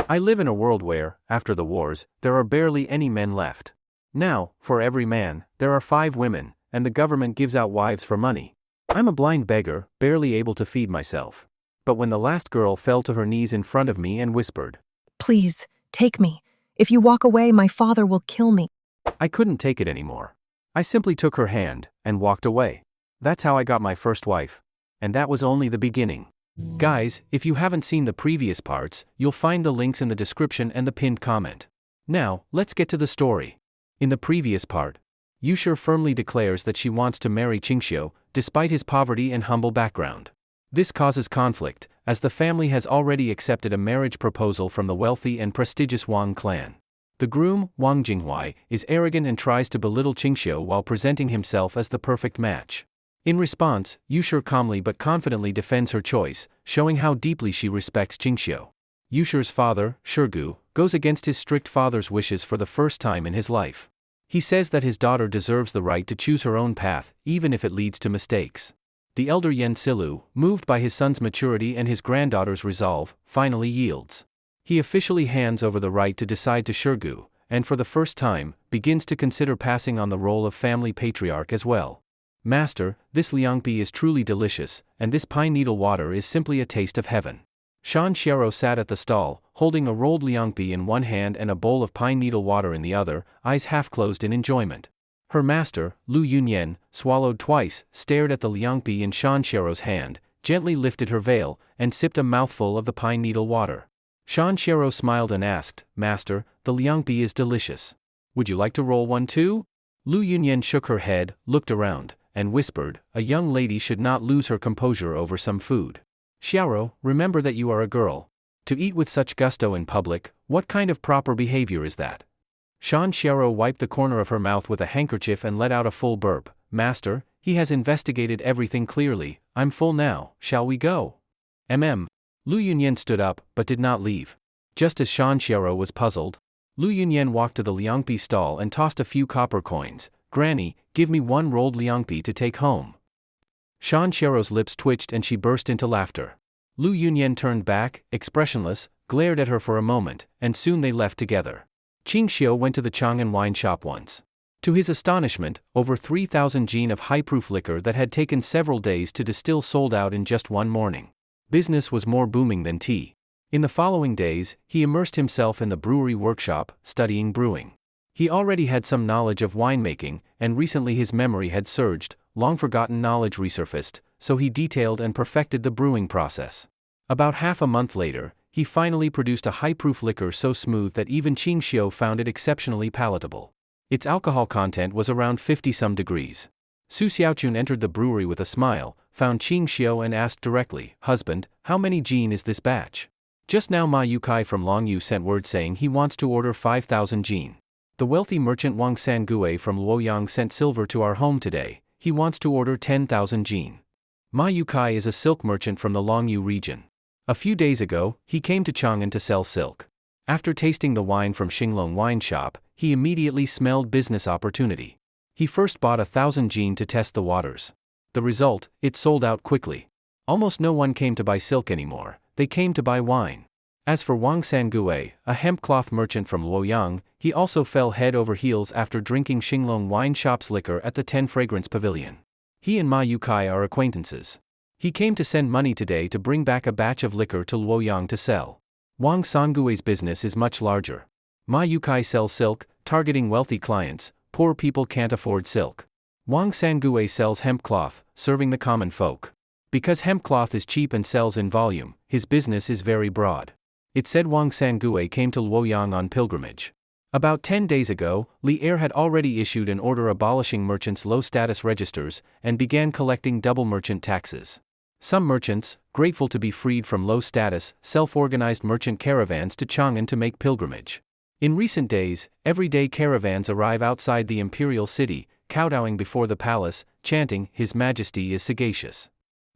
I live in a world where, after the wars, there are barely any men left. Now, for every man, there are 5 women, and the government gives out wives for money. I'm a blind beggar, barely able to feed myself. But when the last girl fell to her knees in front of me and whispered, "Please, take me. If you walk away, my father will kill me." I couldn't take it anymore. I simply took her hand and walked away. That's how I got my first wife. And that was only the beginning. Guys, if you haven't seen the previous parts, you'll find the links in the description and the pinned comment. Now, let's get to the story. In the previous part, Yushur firmly declares that she wants to marry Ching Xio, despite his poverty and humble background. This causes conflict, as the family has already accepted a marriage proposal from the wealthy and prestigious Wang clan. The groom, Wang Jinghuai, is arrogant and tries to belittle Ching Xio while presenting himself as the perfect match. In response, Yushur calmly but confidently defends her choice, showing how deeply she respects Ching Xio. Yushur's father, Shirgu, goes against his strict father's wishes for the first time in his life. He says that his daughter deserves the right to choose her own path, even if it leads to mistakes. The elder Yen Silu, moved by his son's maturity and his granddaughter's resolve, finally yields. He officially hands over the right to decide to Shirgu, and for the first time, begins to consider passing on the role of family patriarch as well. "Master, this liangpi is truly delicious, and this pine needle water is simply a taste of heaven." Shan Xiao sat at the stall, holding a rolled liangpi in one hand and a bowl of pine needle water in the other, eyes half closed in enjoyment. Her master, Lu Yunyan, swallowed twice, stared at the liangpi in Shan Xiao's hand, gently lifted her veil, and sipped a mouthful of the pine needle water. Shan Xiao smiled and asked, "Master, the liangpi is delicious. Would you like to roll one too?" Lu Yunyan shook her head, looked around, and whispered, "A young lady should not lose her composure over some food. Xiao, remember that you are a girl. To eat with such gusto in public, what kind of proper behavior is that?" Shan Xiao wiped the corner of her mouth with a handkerchief and let out a full burp. "Master, he has investigated everything clearly. I'm full now, shall we go?" Lu Yunyan stood up, but did not leave. Just as Shan Xiao was puzzled, Lu Yunyan walked to the liangpi stall and tossed a few copper coins. "Granny, give me one rolled liangpi to take home." Shan Xiao's lips twitched and she burst into laughter. Lu Yunyan turned back, expressionless, glared at her for a moment, and soon they left together. Ching Xio went to the Chang'an wine shop once. To his astonishment, over 3,000 jin of high-proof liquor that had taken several days to distill sold out in just one morning. Business was more booming than tea. In the following days, he immersed himself in the brewery workshop, studying brewing. He already had some knowledge of winemaking, and recently his memory had surged, long-forgotten knowledge resurfaced, so he detailed and perfected the brewing process. About half a month later, he finally produced a high-proof liquor so smooth that even Ching Xio found it exceptionally palatable. Its alcohol content was around 50-some degrees. Susiaun entered the brewery with a smile, found Ching Xio and asked directly, "Husband, how many jin is this batch?" Just now Ma Yukai from Longyu sent word saying he wants to order 5,000 jin. The wealthy merchant Wang Sangue from Luoyang sent silver to our home today. He wants to order 10,000 jin. Ma Yukai is a silk merchant from the Longyu region. A few days ago, he came to Chang'an to sell silk. After tasting the wine from Xinglong wine shop, he immediately smelled business opportunity. He first bought 1,000 jin to test the waters. The result, it sold out quickly. Almost no one came to buy silk anymore, they came to buy wine. As for Wang Sangue, a hemp cloth merchant from Luoyang, he also fell head over heels after drinking Xinglong wine shop's liquor at the 10 Fragrance Pavilion. He and Ma Yukai are acquaintances. He came to send money today to bring back a batch of liquor to Luoyang to sell. Wang Sangui's business is much larger. Ma Yukai sells silk, targeting wealthy clients. Poor people can't afford silk. Wang Sangue sells hemp cloth, serving the common folk. Because hemp cloth is cheap and sells in volume, his business is very broad. It said Wang Sangue came to Luoyang on pilgrimage. About 10 days ago, Li Er had already issued an order abolishing merchants' low-status registers, and began collecting double merchant taxes. Some merchants, grateful to be freed from low-status, self-organized merchant caravans to Chang'an to make pilgrimage. In recent days, everyday caravans arrive outside the Imperial city, kowtowing before the palace, chanting, "His Majesty is sagacious."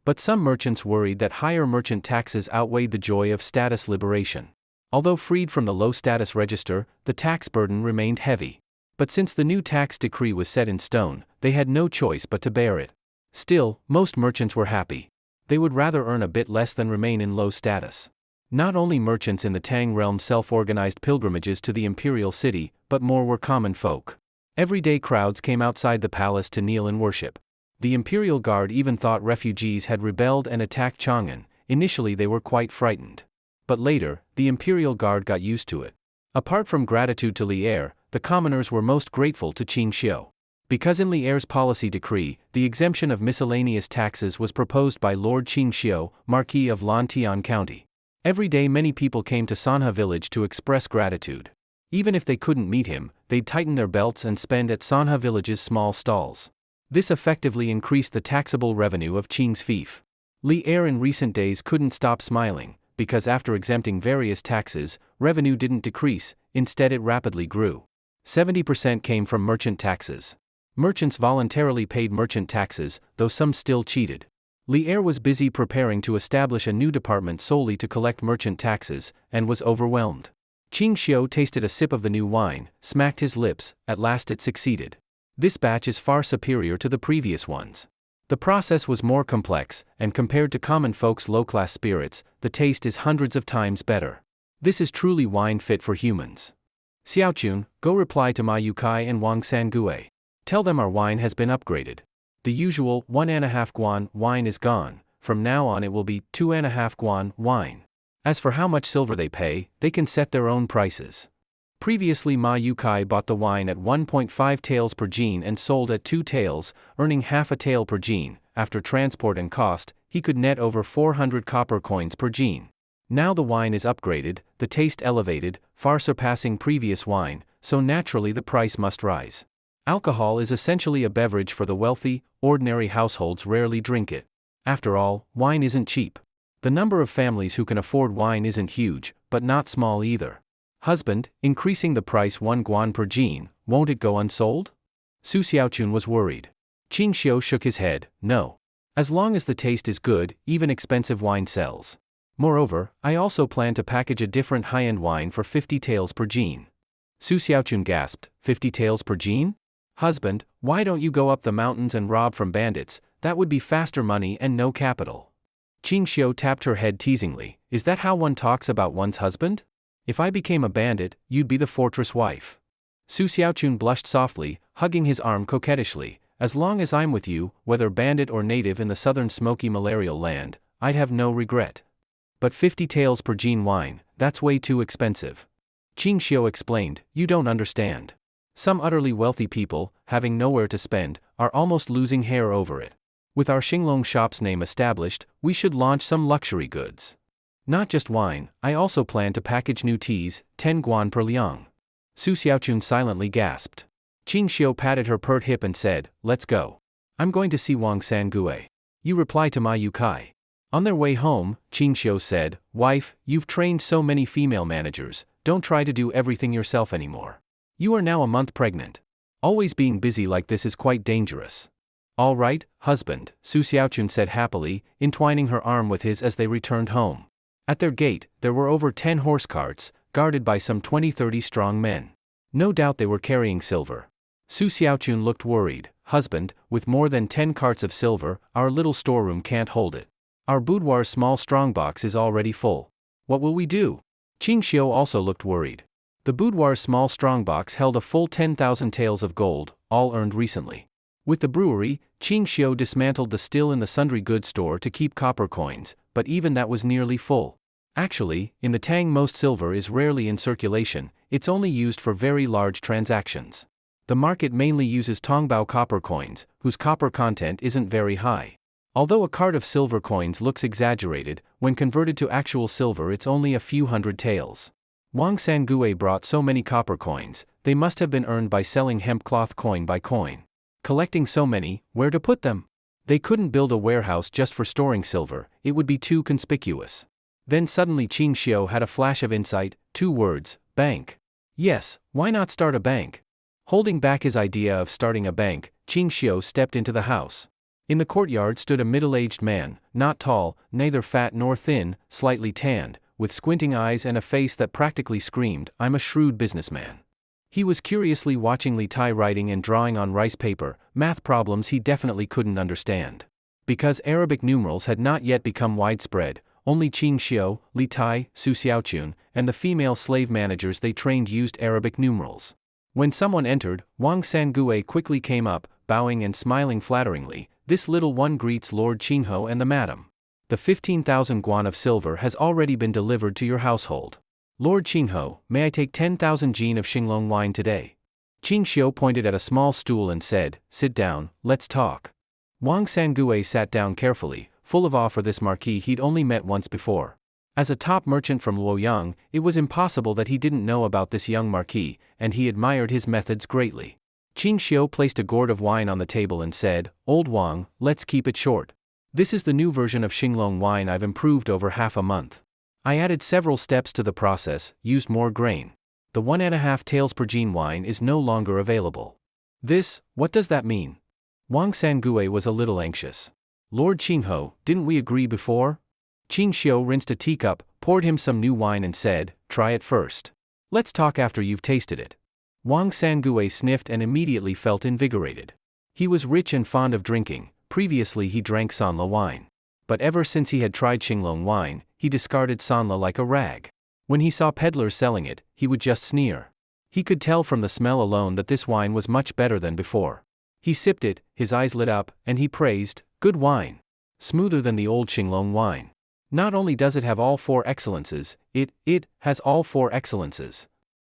But some merchants worried that higher merchant taxes outweighed the joy of status liberation. Although freed from the low-status register, the tax burden remained heavy. But since the new tax decree was set in stone, they had no choice but to bear it. Still, most merchants were happy. They would rather earn a bit less than remain in low status. Not only merchants in the Tang realm self-organized pilgrimages to the Imperial city, but more were common folk. Everyday crowds came outside the palace to kneel and worship. The Imperial Guard even thought refugees had rebelled and attacked Chang'an. Initially they were quite frightened. But later, the Imperial Guard got used to it. Apart from gratitude to Li Er, the commoners were most grateful to Ching Xio. Because in Li Er's policy decree, the exemption of miscellaneous taxes was proposed by Lord Ching Xio, Marquis of Lantian County. Every day many people came to Sanha village to express gratitude. Even if they couldn't meet him, they'd tighten their belts and spend at Sanha village's small stalls. This effectively increased the taxable revenue of Qing's fief. Li Er in recent days couldn't stop smiling, because after exempting various taxes, revenue didn't decrease, instead it rapidly grew. 70% came from merchant taxes. Merchants voluntarily paid merchant taxes, though some still cheated. Li Er was busy preparing to establish a new department solely to collect merchant taxes, and was overwhelmed. Ching Xio tasted a sip of the new wine, smacked his lips. At last it succeeded. This batch is far superior to the previous ones. The process was more complex, and compared to common folks' low-class spirits, the taste is hundreds of times better. This is truly wine fit for humans. Xiaochun, go reply to Ma Yukai and Wang Sangue. Tell them our wine has been upgraded. The usual 1.5 guan wine is gone. From now on it will be 2.5 guan wine. As for how much silver they pay, they can set their own prices. Previously Ma Yukai bought the wine at 1.5 taels per jin and sold at 2 taels, earning half a tael per jin. After transport and cost, he could net over 400 copper coins per jin. Now the wine is upgraded, the taste elevated, far surpassing previous wine, so naturally the price must rise. Alcohol is essentially a beverage for the wealthy, ordinary households rarely drink it. After all, wine isn't cheap. The number of families who can afford wine isn't huge, but not small either. Husband, increasing the price 1 guan per jin, won't it go unsold? Susiaun was worried. Ching Xio shook his head, no. As long as the taste is good, even expensive wine sells. Moreover, I also plan to package a different high-end wine for 50 taels per jin. Susiaun gasped, 50 taels per jin? Husband, why don't you go up the mountains and rob from bandits? That would be faster money and no capital. Ching Xio tapped her head teasingly, is that how one talks about one's husband? If I became a bandit, you'd be the fortress wife. Susiaun blushed softly, hugging his arm coquettishly. As long as I'm with you, whether bandit or native in the southern smoky malarial land, I'd have no regret. But 50 taels per jin wine, that's way too expensive. Ching Xio explained, you don't understand. Some utterly wealthy people, having nowhere to spend, are almost losing hair over it. With our Xinglong shop's name established, we should launch some luxury goods. Not just wine, I also plan to package new teas, 10 guan per liang. Susiaun silently gasped. Ching Xio patted her pert hip and said, let's go. I'm going to see Wang Sangue. You reply to Ma Yukai. On their way home, Ching Xio said, wife, you've trained so many female managers, don't try to do everything yourself anymore. You are now a month pregnant. Always being busy like this is quite dangerous. All right, husband, Susiaun said happily, entwining her arm with his as they returned home. At their gate, there were over 10 horse carts, guarded by some 20-30 strong men. No doubt they were carrying silver. Susiaun looked worried. Husband, with more than 10 carts of silver, our little storeroom can't hold it. Our boudoir's small strongbox is already full. What will we do? Ching Xio also looked worried. The boudoir's small strongbox held a full 10,000 taels of gold, all earned recently. With the brewery, Ching Xio dismantled the still in the sundry goods store to keep copper coins, but even that was nearly full. Actually, in the Tang most silver is rarely in circulation, it's only used for very large transactions. The market mainly uses Tongbao copper coins, whose copper content isn't very high. Although a cart of silver coins looks exaggerated, when converted to actual silver it's only a few hundred taels. Wang Sangue brought so many copper coins, they must have been earned by selling hemp cloth coin by coin. Collecting so many, where to put them? They couldn't build a warehouse just for storing silver, it would be too conspicuous. Then suddenly Ching Xio had a flash of insight, 2 words, bank. Yes, why not start a bank? Holding back his idea of starting a bank, Ching Xio stepped into the house. In the courtyard stood a middle-aged man, not tall, neither fat nor thin, slightly tanned, with squinting eyes and a face that practically screamed, I'm a shrewd businessman. He was curiously watching Li Tai writing and drawing on rice paper, math problems he definitely couldn't understand. Because Arabic numerals had not yet become widespread, only Ching Xio, Li Tai, Susiaun, and the female slave managers they trained used Arabic numerals. When someone entered, Wang Sangue quickly came up, bowing and smiling flatteringly. "This little one greets Lord Qingho and the madam. The 15,000 guan of silver has already been delivered to your household. Lord Qingho, may I take 10,000 jin of Xinglong wine today?" Ching Xio pointed at a small stool and said, "Sit down, let's talk." Wang Sangue sat down carefully, full of awe for this marquis he'd only met once before. As a top merchant from Luoyang, it was impossible that he didn't know about this young marquis, and he admired his methods greatly. Ching Xio placed a gourd of wine on the table and said, "Old Wang, let's keep it short. This is the new version of Xinglong wine I've improved over half a month. I added several steps to the process, used more grain. The 1.5 taels per jin wine is no longer available." "This, what does that mean?" Wang Sangue was a little anxious. "Lord Qingho, didn't we agree before?" Ching Xio rinsed a teacup, poured him some new wine and said, "Try it first. Let's talk after you've tasted it." Wang Sangue sniffed and immediately felt invigorated. He was rich and fond of drinking. Previously he drank Sanla wine. But ever since he had tried Xinglong wine, he discarded Sanla like a rag. When he saw peddlers selling it, he would just sneer. He could tell from the smell alone that this wine was much better than before. He sipped it, his eyes lit up, and he praised, "Good wine. Smoother than the old Xinglong wine. Not only does it have all 4 excellences, it has all 4 excellences."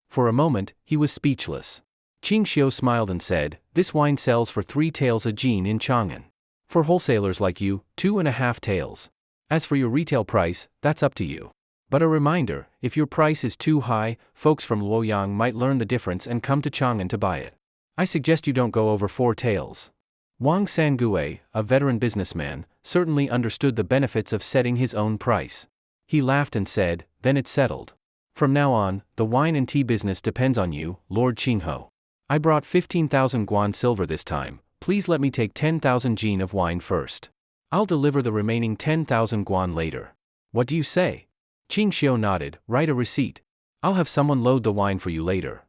For a moment, he was speechless. Ching Xio smiled and said, "This wine sells for 3 taels a jin in Chang'an. For wholesalers like you, 2.5 taels. As for your retail price, that's up to you. But a reminder, if your price is too high, folks from Luoyang might learn the difference and come to Chang'an to buy it. I suggest you don't go over 4 taels." Wang Sangue, a veteran businessman, certainly understood the benefits of setting his own price. He laughed and said, "Then it's settled. From now on, the wine and tea business depends on you, Lord Qingho. I brought 15,000 guan silver this time, please let me take 10,000 jin of wine first. I'll deliver the remaining 10,000 guan later. What do you say?" Ching Xio nodded. "Write a receipt. I'll have someone load the wine for you later."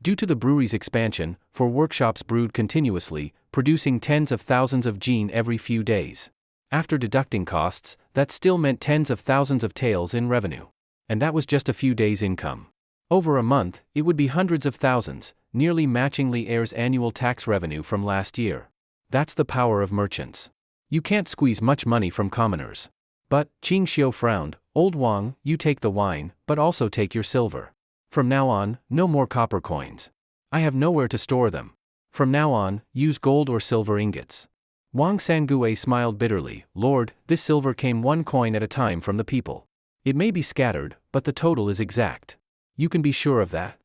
Due to the brewery's expansion, 4 workshops brewed continuously, producing tens of thousands of jin every few days. After deducting costs, that still meant tens of thousands of taels in revenue. And that was just a few days' income. Over a month, it would be hundreds of thousands, nearly matching Li Air's annual tax revenue from last year. That's the power of merchants. You can't squeeze much money from commoners. "But," Ching Xio frowned, "Old Wang, you take the wine, but also take your silver. From now on, no more copper coins. I have nowhere to store them. From now on, use gold or silver ingots." Wang Sangue smiled bitterly. "Lord, this silver came 1 coin at a time from the people. It may be scattered, but the total is exact. You can be sure of that."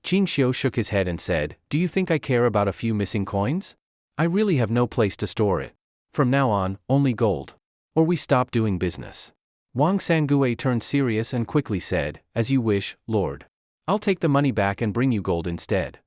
Ching Xio shook his head and said, "Do you think I care about a few missing coins? I really have no place to store it. From now on, only gold. Or we stop doing business." Wang Sangue turned serious and quickly said, "As you wish, Lord. I'll take the money back and bring you gold instead."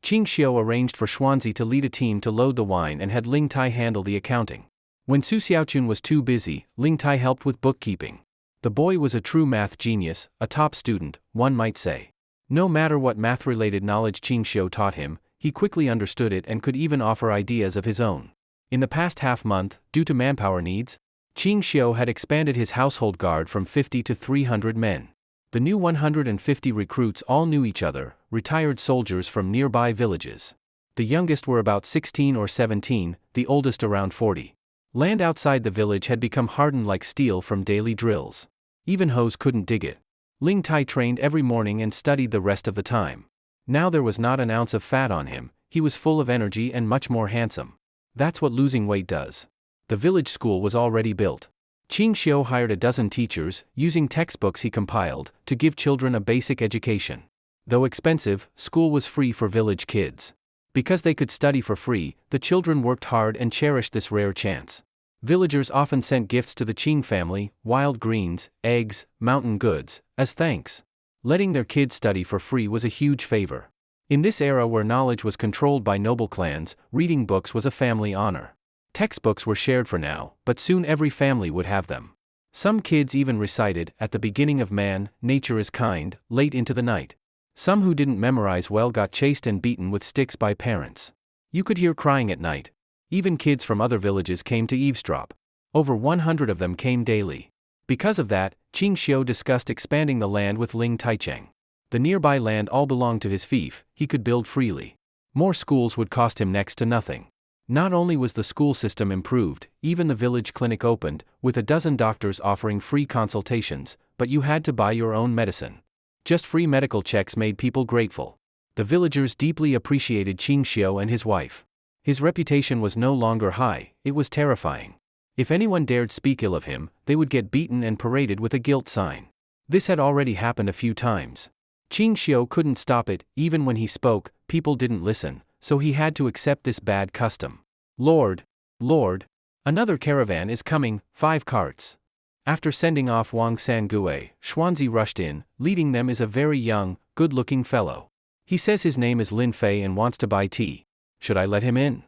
Ching Xio arranged for Xuanzi to lead a team to load the wine and had Ling Tai handle the accounting. When Susiaun was too busy, Ling Tai helped with bookkeeping. The boy was a true math genius, a top student, one might say. No matter what math-related knowledge Ching Xio taught him, he quickly understood it and could even offer ideas of his own. In the past half-month, due to manpower needs, Ching Xio had expanded his household guard from 50 to 300 men. The new 150 recruits all knew each other, retired soldiers from nearby villages. The youngest were about 16 or 17, the oldest around 40. Land outside the village had become hardened like steel from daily drills. Even hoes couldn't dig it. Ling Tai trained every morning and studied the rest of the time. Now there was not an ounce of fat on him, he was full of energy and much more handsome. That's what losing weight does. The village school was already built. Ching Xio hired a dozen teachers, using textbooks he compiled, to give children a basic education. Though expensive, school was free for village kids. Because they could study for free, the children worked hard and cherished this rare chance. Villagers often sent gifts to the Qing family, wild greens, eggs, mountain goods, as thanks. Letting their kids study for free was a huge favor. In this era where knowledge was controlled by noble clans, reading books was a family honor. Textbooks were shared for now, but soon every family would have them. Some kids even recited, "At the beginning of man, nature is kind," late into the night. Some who didn't memorize well got chased and beaten with sticks by parents. You could hear crying at night. Even kids from other villages came to eavesdrop. Over 100 of them came daily. Because of that, Ching Xio discussed expanding the land with Ling Taicheng. The nearby land all belonged to his fief, he could build freely. More schools would cost him next to nothing. Not only was the school system improved, even the village clinic opened, with a dozen doctors offering free consultations, but you had to buy your own medicine. Just free medical checks made people grateful. The villagers deeply appreciated Ching Xio and his wife. His reputation was no longer high, it was terrifying. If anyone dared speak ill of him, they would get beaten and paraded with a guilt sign. This had already happened a few times. Ching Xio couldn't stop it, even when he spoke, people didn't listen, so he had to accept this bad custom. Lord! Lord! Another caravan is coming, 5 carts. After sending off Wang Sangue, Xuanzi rushed in, leading them is a very young, good-looking fellow. He says his name is Lin Fei and wants to buy tea. Should I let him in?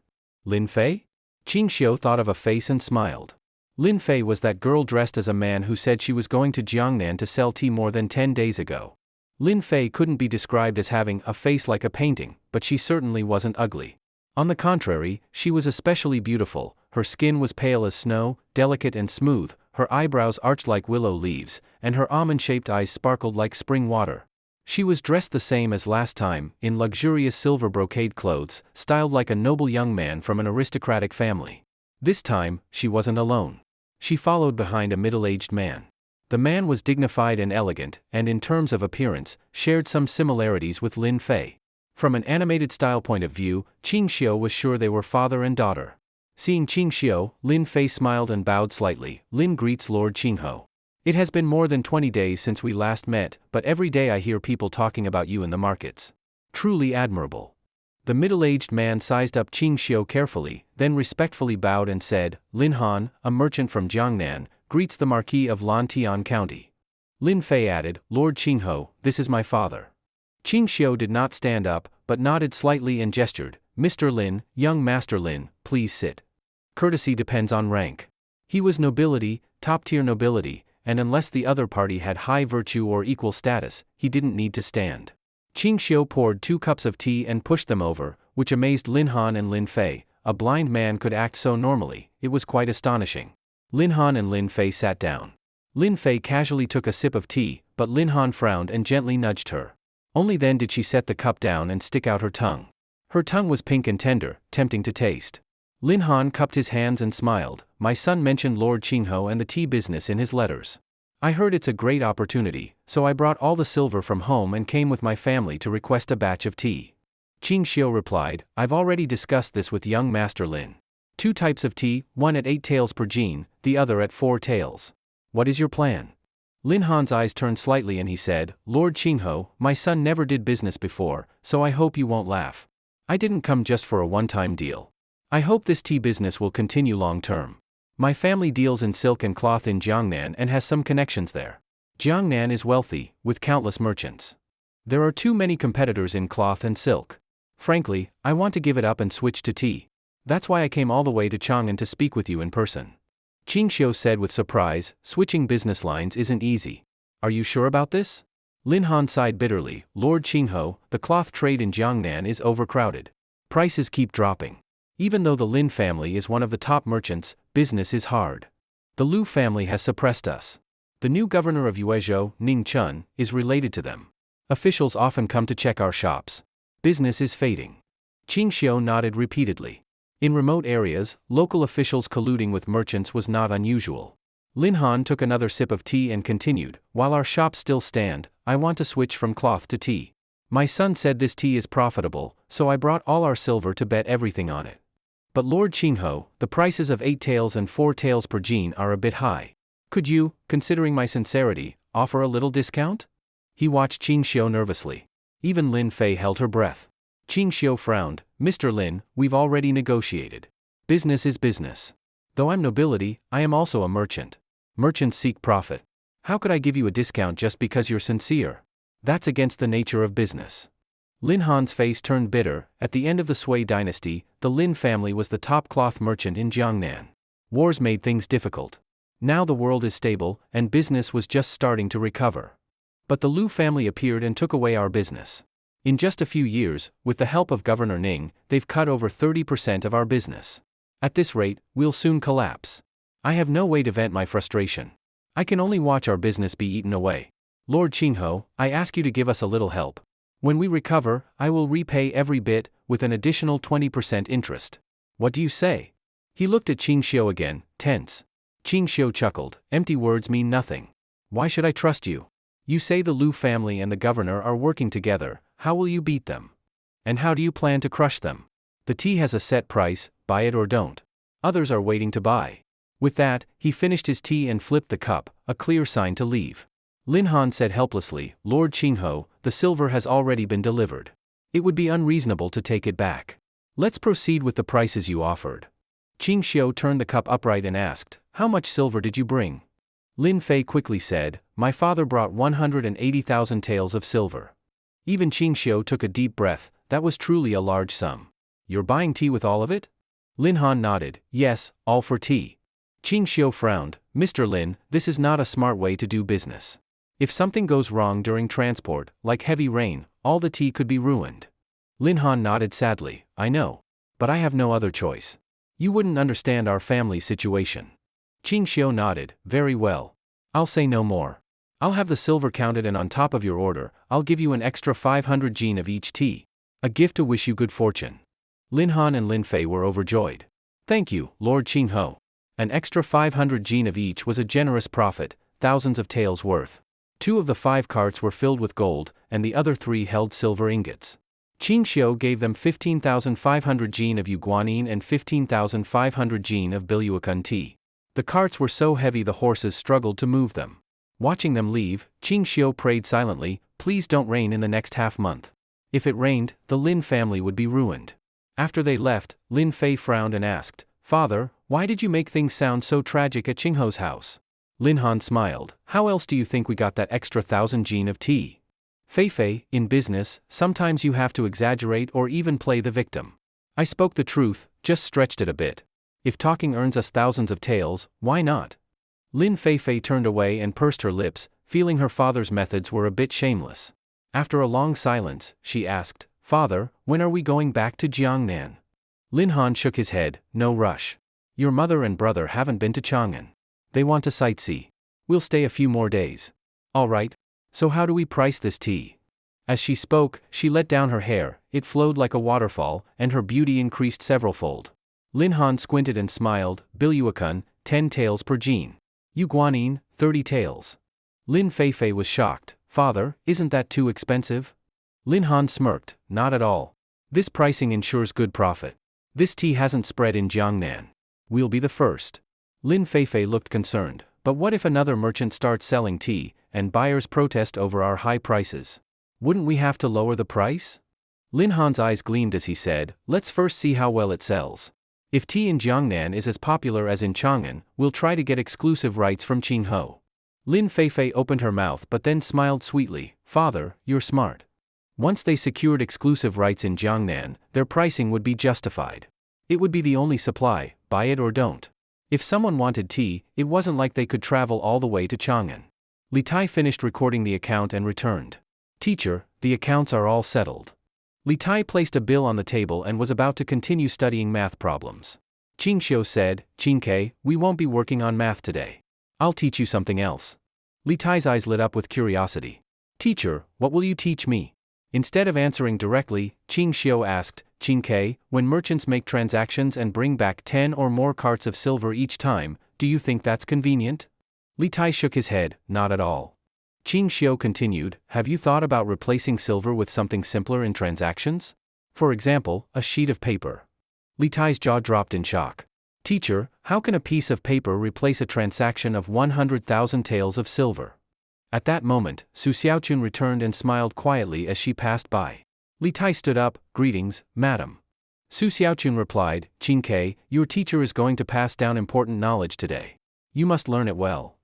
Lin Fei? Ching Xio thought of a face and smiled. Lin Fei was that girl dressed as a man who said she was going to Jiangnan to sell tea more than 10 days ago. Lin Fei couldn't be described as having a face like a painting, but she certainly wasn't ugly. On the contrary, she was especially beautiful. Her skin was pale as snow, delicate and smooth, her eyebrows arched like willow leaves, and her almond-shaped eyes sparkled like spring water. She was dressed the same as last time, in luxurious silver brocade clothes, styled like a noble young man from an aristocratic family. This time, she wasn't alone. She followed behind a middle-aged man. The man was dignified and elegant, and in terms of appearance, shared some similarities with Lin Fei. From an animated style point of view, Ching Xio was sure they were father and daughter. Seeing Ching Xio, Lin Fei smiled and bowed slightly. Lin greets Lord Qingho. It has been more than 20 days since we last met, but every day I hear people talking about you in the markets. Truly admirable. The middle-aged man sized up Ching Xio carefully, then respectfully bowed and said, Lin Han, a merchant from Jiangnan, greets the Marquis of Lantian County. Lin Fei added, Lord Qingho, this is my father. Ching Xio did not stand up, but nodded slightly and gestured, Mr. Lin, young Master Lin, please sit. Courtesy depends on rank. He was nobility, top-tier nobility, and unless the other party had high virtue or equal status, he didn't need to stand. Ching Xio poured 2 cups of tea and pushed them over, which amazed Lin Han and Lin Fei. A blind man could act so normally, it was quite astonishing. Lin Han and Lin Fei sat down. Lin Fei casually took a sip of tea, but Lin Han frowned and gently nudged her. Only then did she set the cup down and stick out her tongue. Her tongue was pink and tender, tempting to taste. Lin Han cupped his hands and smiled. My son mentioned Lord Qingho and the tea business in his letters. I heard it's a great opportunity, so I brought all the silver from home and came with my family to request a batch of tea. Ching Xio replied, I've already discussed this with young Master Lin. 2 types of tea, one at 8 taels per jin, the other at 4 taels. What is your plan? Lin Han's eyes turned slightly and he said, Lord Qingho, my son never did business before, so I hope you won't laugh. I didn't come just for a one-time deal. I hope this tea business will continue long-term. My family deals in silk and cloth in Jiangnan and has some connections there. Jiangnan is wealthy, with countless merchants. There are too many competitors in cloth and silk. Frankly, I want to give it up and switch to tea. That's why I came all the way to Chang'an to speak with you in person. Ching Xio said with surprise, switching business lines isn't easy. Are you sure about this? Lin Han sighed bitterly, Lord Qingho, the cloth trade in Jiangnan is overcrowded. Prices keep dropping. Even though the Lin family is one of the top merchants, business is hard. The Lu family has suppressed us. The new governor of Yuezhou, Ning Chun, is related to them. Officials often come to check our shops. Business is fading. Ching Xio nodded repeatedly. In remote areas, local officials colluding with merchants was not unusual. Lin Han took another sip of tea and continued, while our shops still stand, I want to switch from cloth to tea. My son said this tea is profitable, so I brought all our silver to bet everything on it. But Lord Qingho, the prices of 8 taels and 4 taels per jin are a bit high. Could you, considering my sincerity, offer a little discount? He watched Ching Xio nervously. Even Lin Fei held her breath. Ching Xio frowned, Mr. Lin, we've already negotiated. Business is business. Though I'm nobility, I am also a merchant. Merchants seek profit. How could I give you a discount just because you're sincere? That's against the nature of business. Lin Han's face turned bitter. At the end of the Sui dynasty, the Lin family was the top cloth merchant in Jiangnan. Wars made things difficult. Now the world is stable, and business was just starting to recover. But the Lu family appeared and took away our business. In just a few years, with the help of Governor Ning, they've cut over 30% of our business. At this rate, we'll soon collapse. I have no way to vent my frustration. I can only watch our business be eaten away. Lord Qingho, I ask you to give us a little help. When we recover, I will repay every bit, with an additional 20% interest. What do you say? He looked at Ching Xio again, tense. Ching Xio chuckled, empty words mean nothing. Why should I trust you? You say the Lu family and the governor are working together, how will you beat them? And how do you plan to crush them? The tea has a set price, buy it or don't. Others are waiting to buy. With that, he finished his tea and flipped the cup, a clear sign to leave. Lin Han said helplessly, Lord Qingho, the silver has already been delivered. It would be unreasonable to take it back. Let's proceed with the prices you offered. Ching Xio turned the cup upright and asked, how much silver did you bring? Lin Fei quickly said, my father brought 180,000 taels of silver. Even Ching Xio took a deep breath, that was truly a large sum. You're buying tea with all of it? Lin Han nodded, yes, all for tea. Ching Xio frowned, Mr. Lin, this is not a smart way to do business. If something goes wrong during transport, like heavy rain, all the tea could be ruined. Lin Han nodded sadly, I know. But I have no other choice. You wouldn't understand our family situation. Ching Xio nodded, very well. I'll say no more. I'll have the silver counted and on top of your order, I'll give you an extra 500 jin of each tea. A gift to wish you good fortune. Lin Han and Lin Fei were overjoyed. Thank you, Lord Qingho. An extra 500 jin of each was a generous profit, thousands of taels worth. 2 of the 5 carts were filled with gold, and the other 3 held silver ingots. Ching Xio gave them 15,500 jin of yuguanin and 15,500 jin of biluakun tea. The carts were so heavy the horses struggled to move them. Watching them leave, Ching Xio prayed silently, please don't rain in the next half-month. If it rained, the Lin family would be ruined. After they left, Lin Fei frowned and asked, Father, why did you make things sound so tragic at Qingho's house? Lin Han smiled, how else do you think we got that extra 1,000 jin of tea? Fei, in business, sometimes you have to exaggerate or even play the victim. I spoke the truth, just stretched it a bit. If talking earns us thousands of taels, why not? Lin Fei turned away and pursed her lips, feeling her father's methods were a bit shameless. After a long silence, she asked, Father, when are we going back to Jiangnan? Lin Han shook his head, no rush. Your mother and brother haven't been to Chang'an. They want to sightsee. We'll stay a few more days. All right. So how do we price this tea? As she spoke, she let down her hair, it flowed like a waterfall, and her beauty increased severalfold. Lin Han squinted and smiled, biluakun, 10 taels per jin. Yuguanin, 30 taels. Lin Fei was shocked, Father, isn't that too expensive? Lin Han smirked, not at all. This pricing ensures good profit. This tea hasn't spread in Jiangnan. We'll be the first. Lin Fei looked concerned, but what if another merchant starts selling tea, and buyers protest over our high prices? Wouldn't we have to lower the price? Lin Han's eyes gleamed as he said, let's first see how well it sells. If tea in Jiangnan is as popular as in Chang'an, we'll try to get exclusive rights from Qingho. Lin Fei opened her mouth but then smiled sweetly, Father, you're smart. Once they secured exclusive rights in Jiangnan, their pricing would be justified. It would be the only supply, buy it or don't. If someone wanted tea, it wasn't like they could travel all the way to Chang'an. Li Tai finished recording the account and returned. Teacher, the accounts are all settled. Li Tai placed a bill on the table and was about to continue studying math problems. Ching Xio said, Qingke, we won't be working on math today. I'll teach you something else. Li Tai's eyes lit up with curiosity. Teacher, what will you teach me? Instead of answering directly, Ching Xio asked, Qingke, when merchants make transactions and bring back 10 or more carts of silver each time, do you think that's convenient? Li Tai shook his head, not at all. Ching Xio continued, have you thought about replacing silver with something simpler in transactions? For example, a sheet of paper. Li Tai's jaw dropped in shock. Teacher, how can a piece of paper replace a transaction of 100,000 taels of silver? At that moment, Susiaun returned and smiled quietly as she passed by. Li Tai stood up, greetings, madam. Susiaun replied, Qingke, your teacher is going to pass down important knowledge today. You must learn it well.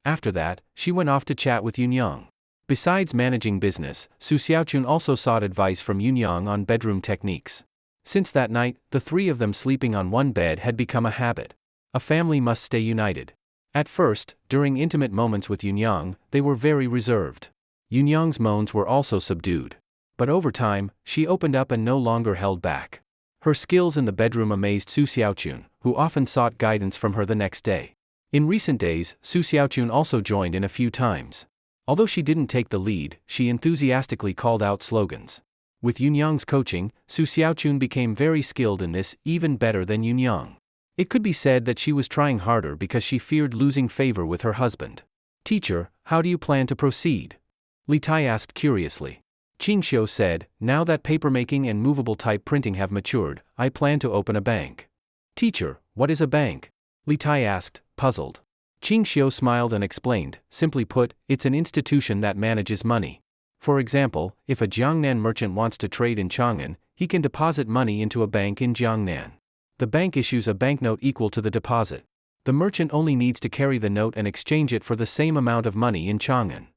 After that, she went off to chat with Yunyang. Besides managing business, Susiaun also sought advice from Yunyang on bedroom techniques. Since that night, the 3 of them sleeping on one bed had become a habit. A family must stay united. At first, during intimate moments with Yunyang, they were very reserved. Yunyang's moans were also subdued. But over time, she opened up and no longer held back. Her skills in the bedroom amazed Susiaun, who often sought guidance from her the next day. In recent days, Susiaun also joined in a few times. Although she didn't take the lead, she enthusiastically called out slogans. With Yunyang's coaching, Susiaun became very skilled in this, even better than Yunyang. It could be said that she was trying harder because she feared losing favor with her husband. Teacher, how do you plan to proceed? Li Tai asked curiously. Ching Xio said, now that papermaking and movable type printing have matured, I plan to open a bank. Teacher, what is a bank? Li Tai asked, puzzled. Ching Xio smiled and explained, simply put, it's an institution that manages money. For example, if a Jiangnan merchant wants to trade in Chang'an, he can deposit money into a bank in Jiangnan. The bank issues a banknote equal to the deposit. The merchant only needs to carry the note and exchange it for the same amount of money in Chang'an.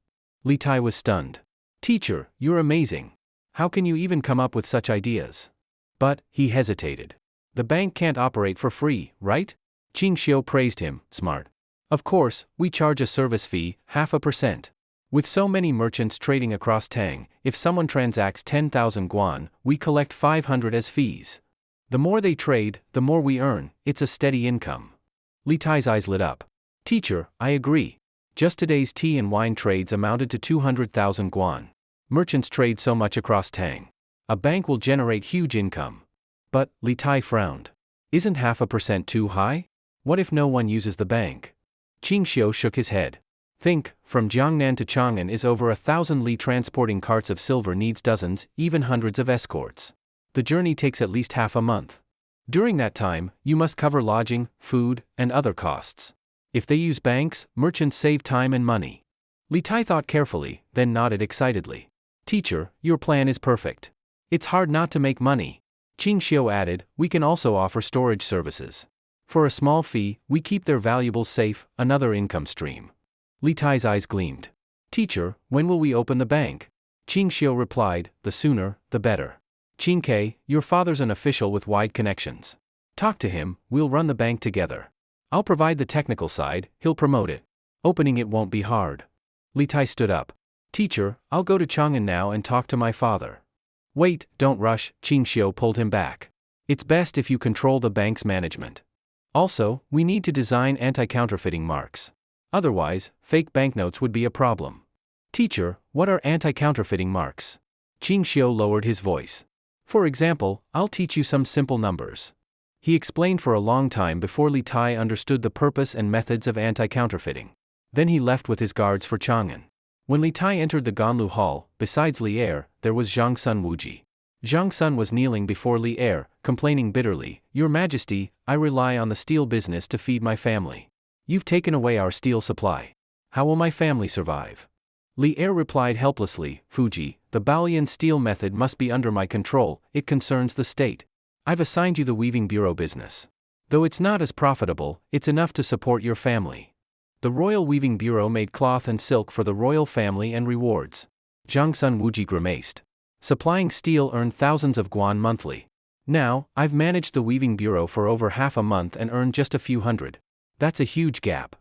Li Tai was stunned. Teacher, you're amazing. How can you even come up with such ideas? But, he hesitated. The bank can't operate for free, right? Ching Xio praised him, smart. Of course, we charge a service fee, 0.5%. With so many merchants trading across Tang, if someone transacts 10,000 guan, we collect 500 as fees. The more they trade, the more we earn, it's a steady income. Li Tai's eyes lit up. Teacher, I agree. Just today's tea and wine trades amounted to 200,000 guan. Merchants trade so much across Tang. A bank will generate huge income. But, Li Tai frowned. Isn't 0.5% too high? What if no one uses the bank? Ching Xio shook his head. Think, from Jiangnan to Chang'an is over 1,000 li. Transporting carts of silver needs dozens, even hundreds of escorts. The journey takes at least half a month. During that time, you must cover lodging, food, and other costs. If they use banks, merchants save time and money. Li Tai thought carefully, then nodded excitedly. Teacher, your plan is perfect. It's hard not to make money. Ching Xio added, we can also offer storage services. For a small fee, we keep their valuables safe, another income stream. Li Tai's eyes gleamed. Teacher, when will we open the bank? Ching Xio replied, the sooner, the better. Ching Ke, your father's an official with wide connections. Talk to him, we'll run the bank together. I'll provide the technical side, he'll promote it. Opening it won't be hard. Li Tai stood up. Teacher, I'll go to Chang'an now and talk to my father. Wait, don't rush, Ching Xio pulled him back. It's best if you control the bank's management. Also, we need to design anti-counterfeiting marks. Otherwise, fake banknotes would be a problem. Teacher, what are anti-counterfeiting marks? Ching Xio lowered his voice. For example, I'll teach you some simple numbers. He explained for a long time before Li Tai understood the purpose and methods of anti-counterfeiting. Then he left with his guards for Chang'an. When Li Tai entered the Ganlu Hall, besides Li Er, there was Zhang Sun Wuji. Zhang Sun was kneeling before Li Er, complaining bitterly, Your Majesty, I rely on the steel business to feed my family. You've taken away our steel supply. How will my family survive? Li Er replied helplessly, Fuji, the Balian steel method must be under my control, it concerns the state. I've assigned you the weaving bureau business. Though it's not as profitable, it's enough to support your family. The Royal Weaving Bureau made cloth and silk for the royal family and rewards. Zhang Sun Wuji grimaced. Supplying steel earned thousands of guan monthly. Now, I've managed the weaving bureau for over half a month and earned just a few hundred. That's a huge gap.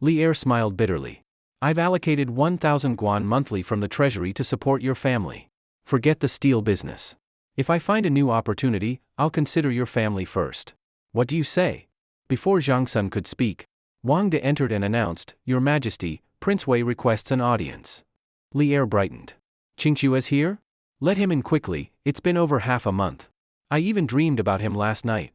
Li Er smiled bitterly. I've allocated 1,000 guan monthly from the treasury to support your family. Forget the steel business. If I find a new opportunity, I'll consider your family first. What do you say? Before Zhang Sun could speak, Wang De entered and announced, Your Majesty, Prince Wei requests an audience. Li Er brightened. Ching Xio is here? Let him in quickly, it's been over half a month. I even dreamed about him last night.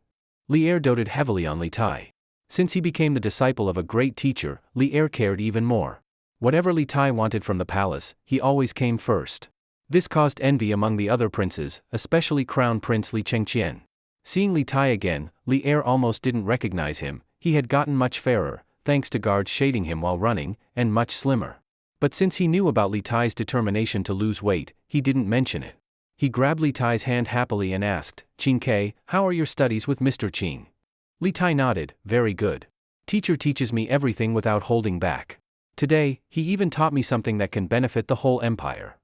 Li Er doted heavily on Li Tai. Since he became the disciple of a great teacher, Li Er cared even more. Whatever Li Tai wanted from the palace, he always came first. This caused envy among the other princes, especially Crown Prince Li Chengqian. Seeing Li Tai again, Li Er almost didn't recognize him. He had gotten much fairer, thanks to guards shading him while running, and much slimmer. But since he knew about Li Tai's determination to lose weight, he didn't mention it. He grabbed Li Tai's hand happily and asked, Ching Ke, how are your studies with Mr. Ching? Li Tai nodded, very good. Teacher teaches me everything without holding back. Today, he even taught me something that can benefit the whole empire.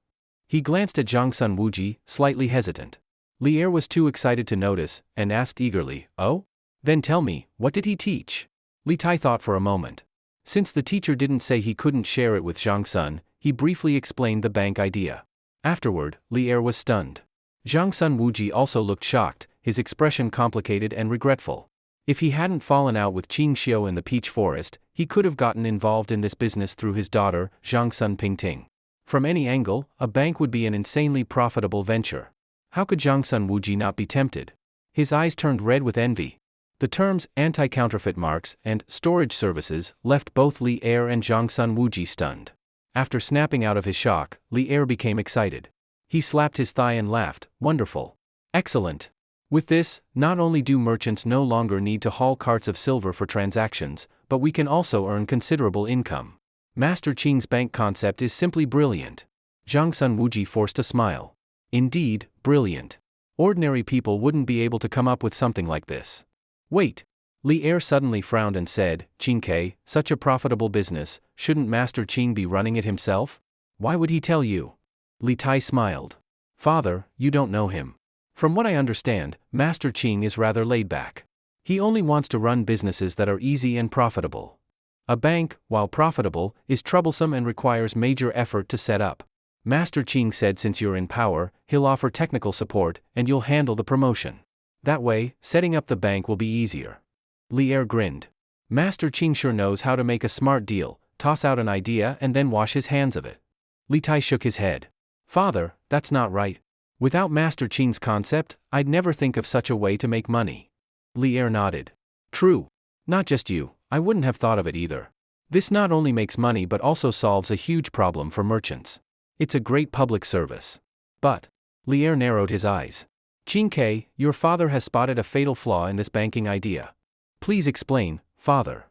He glanced at Zhang Sun Wuji, slightly hesitant. Li Er was too excited to notice, and asked eagerly, Oh? Then tell me, what did he teach? Li Tai thought for a moment. Since the teacher didn't say he couldn't share it with Zhang Sun, he briefly explained the bank idea. Afterward, Li Er was stunned. Zhang Sun Wuji also looked shocked, his expression complicated and regretful. If he hadn't fallen out with Ching Xio in the peach forest, He could have gotten involved in this business through his daughter, Zhang Ping. From any angle, a bank would be an insanely profitable venture. How could Zhang Wuji not be tempted? His eyes turned red with envy. The terms anti-counterfeit marks and storage services left both Li Er and Zhang Wuji stunned. After snapping out of his shock, Li Er became excited. He slapped his thigh and laughed. Wonderful. Excellent. With this, not only do merchants no longer need to haul carts of silver for transactions, but we can also earn considerable income. Master Qing's bank concept is simply brilliant. Zhang Wuji forced a smile. Indeed, brilliant. Ordinary people wouldn't be able to come up with something like this. Wait. Li Er suddenly frowned and said, Qing, such a profitable business, shouldn't Master Qing be running it himself? Why would he tell you? Li Tai smiled. Father, you don't know him. From what I understand, Master Qing is rather laid back. He only wants to run businesses that are easy and profitable. A bank, while profitable, is troublesome and requires major effort to set up. Master Qing said since you're in power, he'll offer technical support, and you'll handle the promotion. That way, setting up the bank will be easier. Li Er grinned. Master Qing sure knows how to make a smart deal, toss out an idea and then wash his hands of it. Li Tai shook his head. Father, that's not right. Without Master Qing's concept, I'd never think of such a way to make money. Li Er nodded. True. Not just you, I wouldn't have thought of it either. This not only makes money but also solves a huge problem for merchants. It's a great public service. But, Li Er narrowed his eyes. Qing, your father has spotted a fatal flaw in this banking idea. Please explain, father.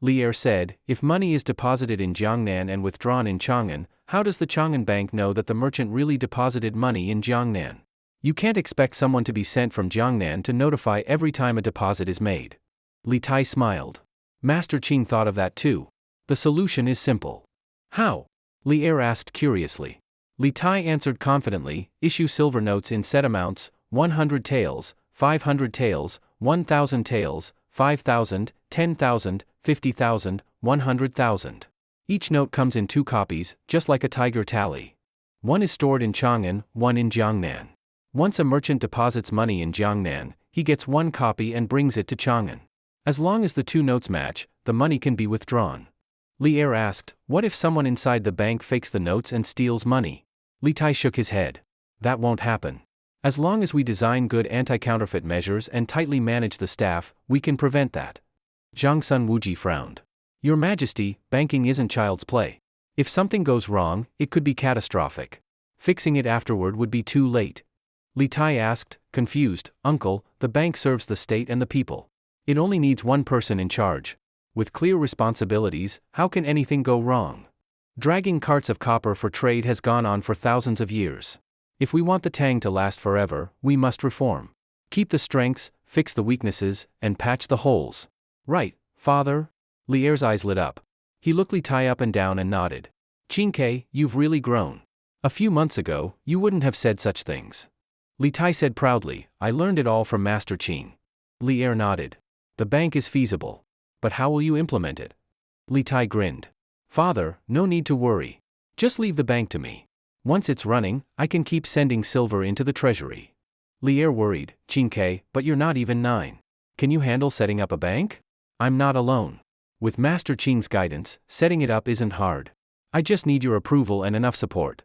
Li Er said, if money is deposited in Jiangnan and withdrawn in Chang'an, how does the Chang'an bank know that the merchant really deposited money in Jiangnan? You can't expect someone to be sent from Jiangnan to notify every time a deposit is made. Li Tai smiled. Master Qing thought of that too. The solution is simple. How? Li Er asked curiously. Li Tai answered confidently, issue silver notes in set amounts, 100 taels, 500 taels, 1,000 taels, 5,000, 10,000, 50,000, 100,000. Each note comes in 2 copies, just like a tiger tally. One is stored in Chang'an, one in Jiangnan. Once a merchant deposits money in Jiangnan, he gets 1 copy and brings it to Chang'an. As long as the 2 notes match, the money can be withdrawn. Li Er asked, what if someone inside the bank fakes the notes and steals money? Li Tai shook his head. That won't happen. As long as we design good anti-counterfeit measures and tightly manage the staff, we can prevent that. Zhang Wuji frowned. Your Majesty, banking isn't child's play. If something goes wrong, it could be catastrophic. Fixing it afterward would be too late. Li Tai asked, confused, Uncle, the bank serves the state and the people. It only needs one person in charge. With clear responsibilities, how can anything go wrong? Dragging carts of copper for trade has gone on for thousands of years. If we want the Tang to last forever, we must reform. Keep the strengths, fix the weaknesses, and patch the holes. Right, father? Li Er's eyes lit up. He looked Li Tai up and down and nodded. Qing, you've really grown. A few months ago, you wouldn't have said such things. Li Tai said proudly, I learned it all from Master Qing. Li Er nodded. The bank is feasible. But how will you implement it? Li Tai grinned. Father, no need to worry. Just leave the bank to me. Once it's running, I can keep sending silver into the treasury. Li Er worried, Qing, but you're not even 9. Can you handle setting up a bank? I'm not alone. With Master Qing's guidance, setting it up isn't hard. I just need your approval and enough support.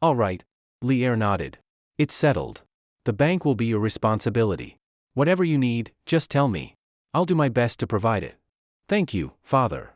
All right. Li Er nodded. It's settled. The bank will be your responsibility. Whatever you need, just tell me. I'll do my best to provide it. Thank you, father.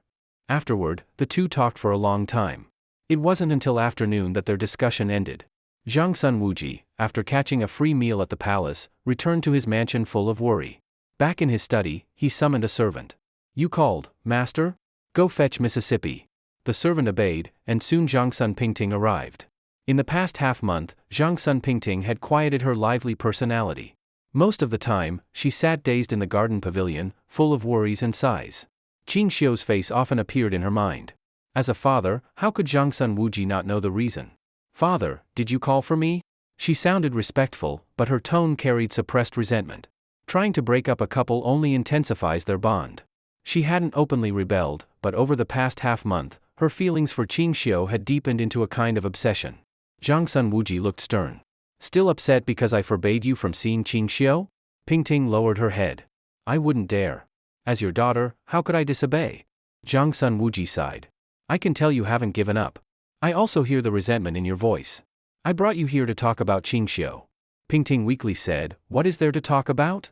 Afterward, the two talked for a long time. It wasn't until afternoon that their discussion ended. Zhang Wuji, after catching a free meal at the palace, returned to his mansion full of worry. Back in his study, he summoned a servant. You called, master? Go fetch Mississippi. The servant obeyed, and soon Zhang Ping arrived. In the past half-month, Zhang Ping had quieted her lively personality. Most of the time, she sat dazed in the garden pavilion, full of worries and sighs. Ching Xio's face often appeared in her mind. As a father, how could Zhang Wuji not know the reason? Father, did you call for me? She sounded respectful, but her tone carried suppressed resentment. Trying to break up a couple only intensifies their bond. She hadn't openly rebelled, but over the past half-month, her feelings for Ching Xio had deepened into a kind of obsession. Zhang Wuji looked stern. Still upset because I forbade you from seeing Ching Xio? Ping lowered her head. I wouldn't dare. As your daughter, how could I disobey? Zhang Sun Wuji sighed. I can tell you haven't given up. I also hear the resentment in your voice. I brought you here to talk about Ching Xio. Pingting weakly said, what is there to talk about?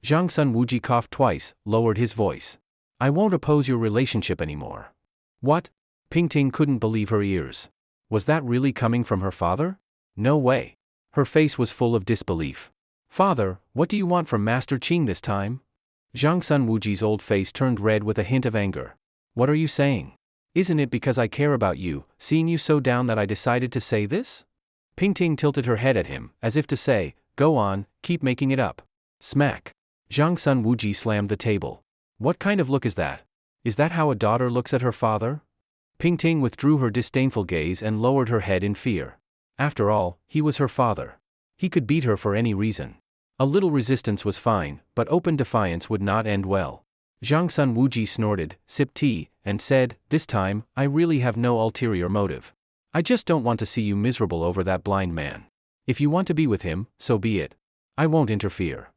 Zhang Sun Wuji coughed twice, lowered his voice. I won't oppose your relationship anymore. What? Pingting couldn't believe her ears. Was that really coming from her father? No way. Her face was full of disbelief. Father, what do you want from Master Ching this time? Zhang Sun Wuji's old face turned red with a hint of anger. What are you saying? Isn't it because I care about you, seeing you so down that I decided to say this? Pingting tilted her head at him, as if to say, go on, keep making it up. Smack. Zhang Sun Wuji slammed the table. What kind of look is that? Is that how a daughter looks at her father? Pingting withdrew her disdainful gaze and lowered her head in fear. After all, he was her father. He could beat her for any reason. A little resistance was fine, but open defiance would not end well. Zhang Sun Wuji snorted, sipped tea, and said, this time, I really have no ulterior motive. I just don't want to see you miserable over that blind man. If you want to be with him, so be it. I won't interfere.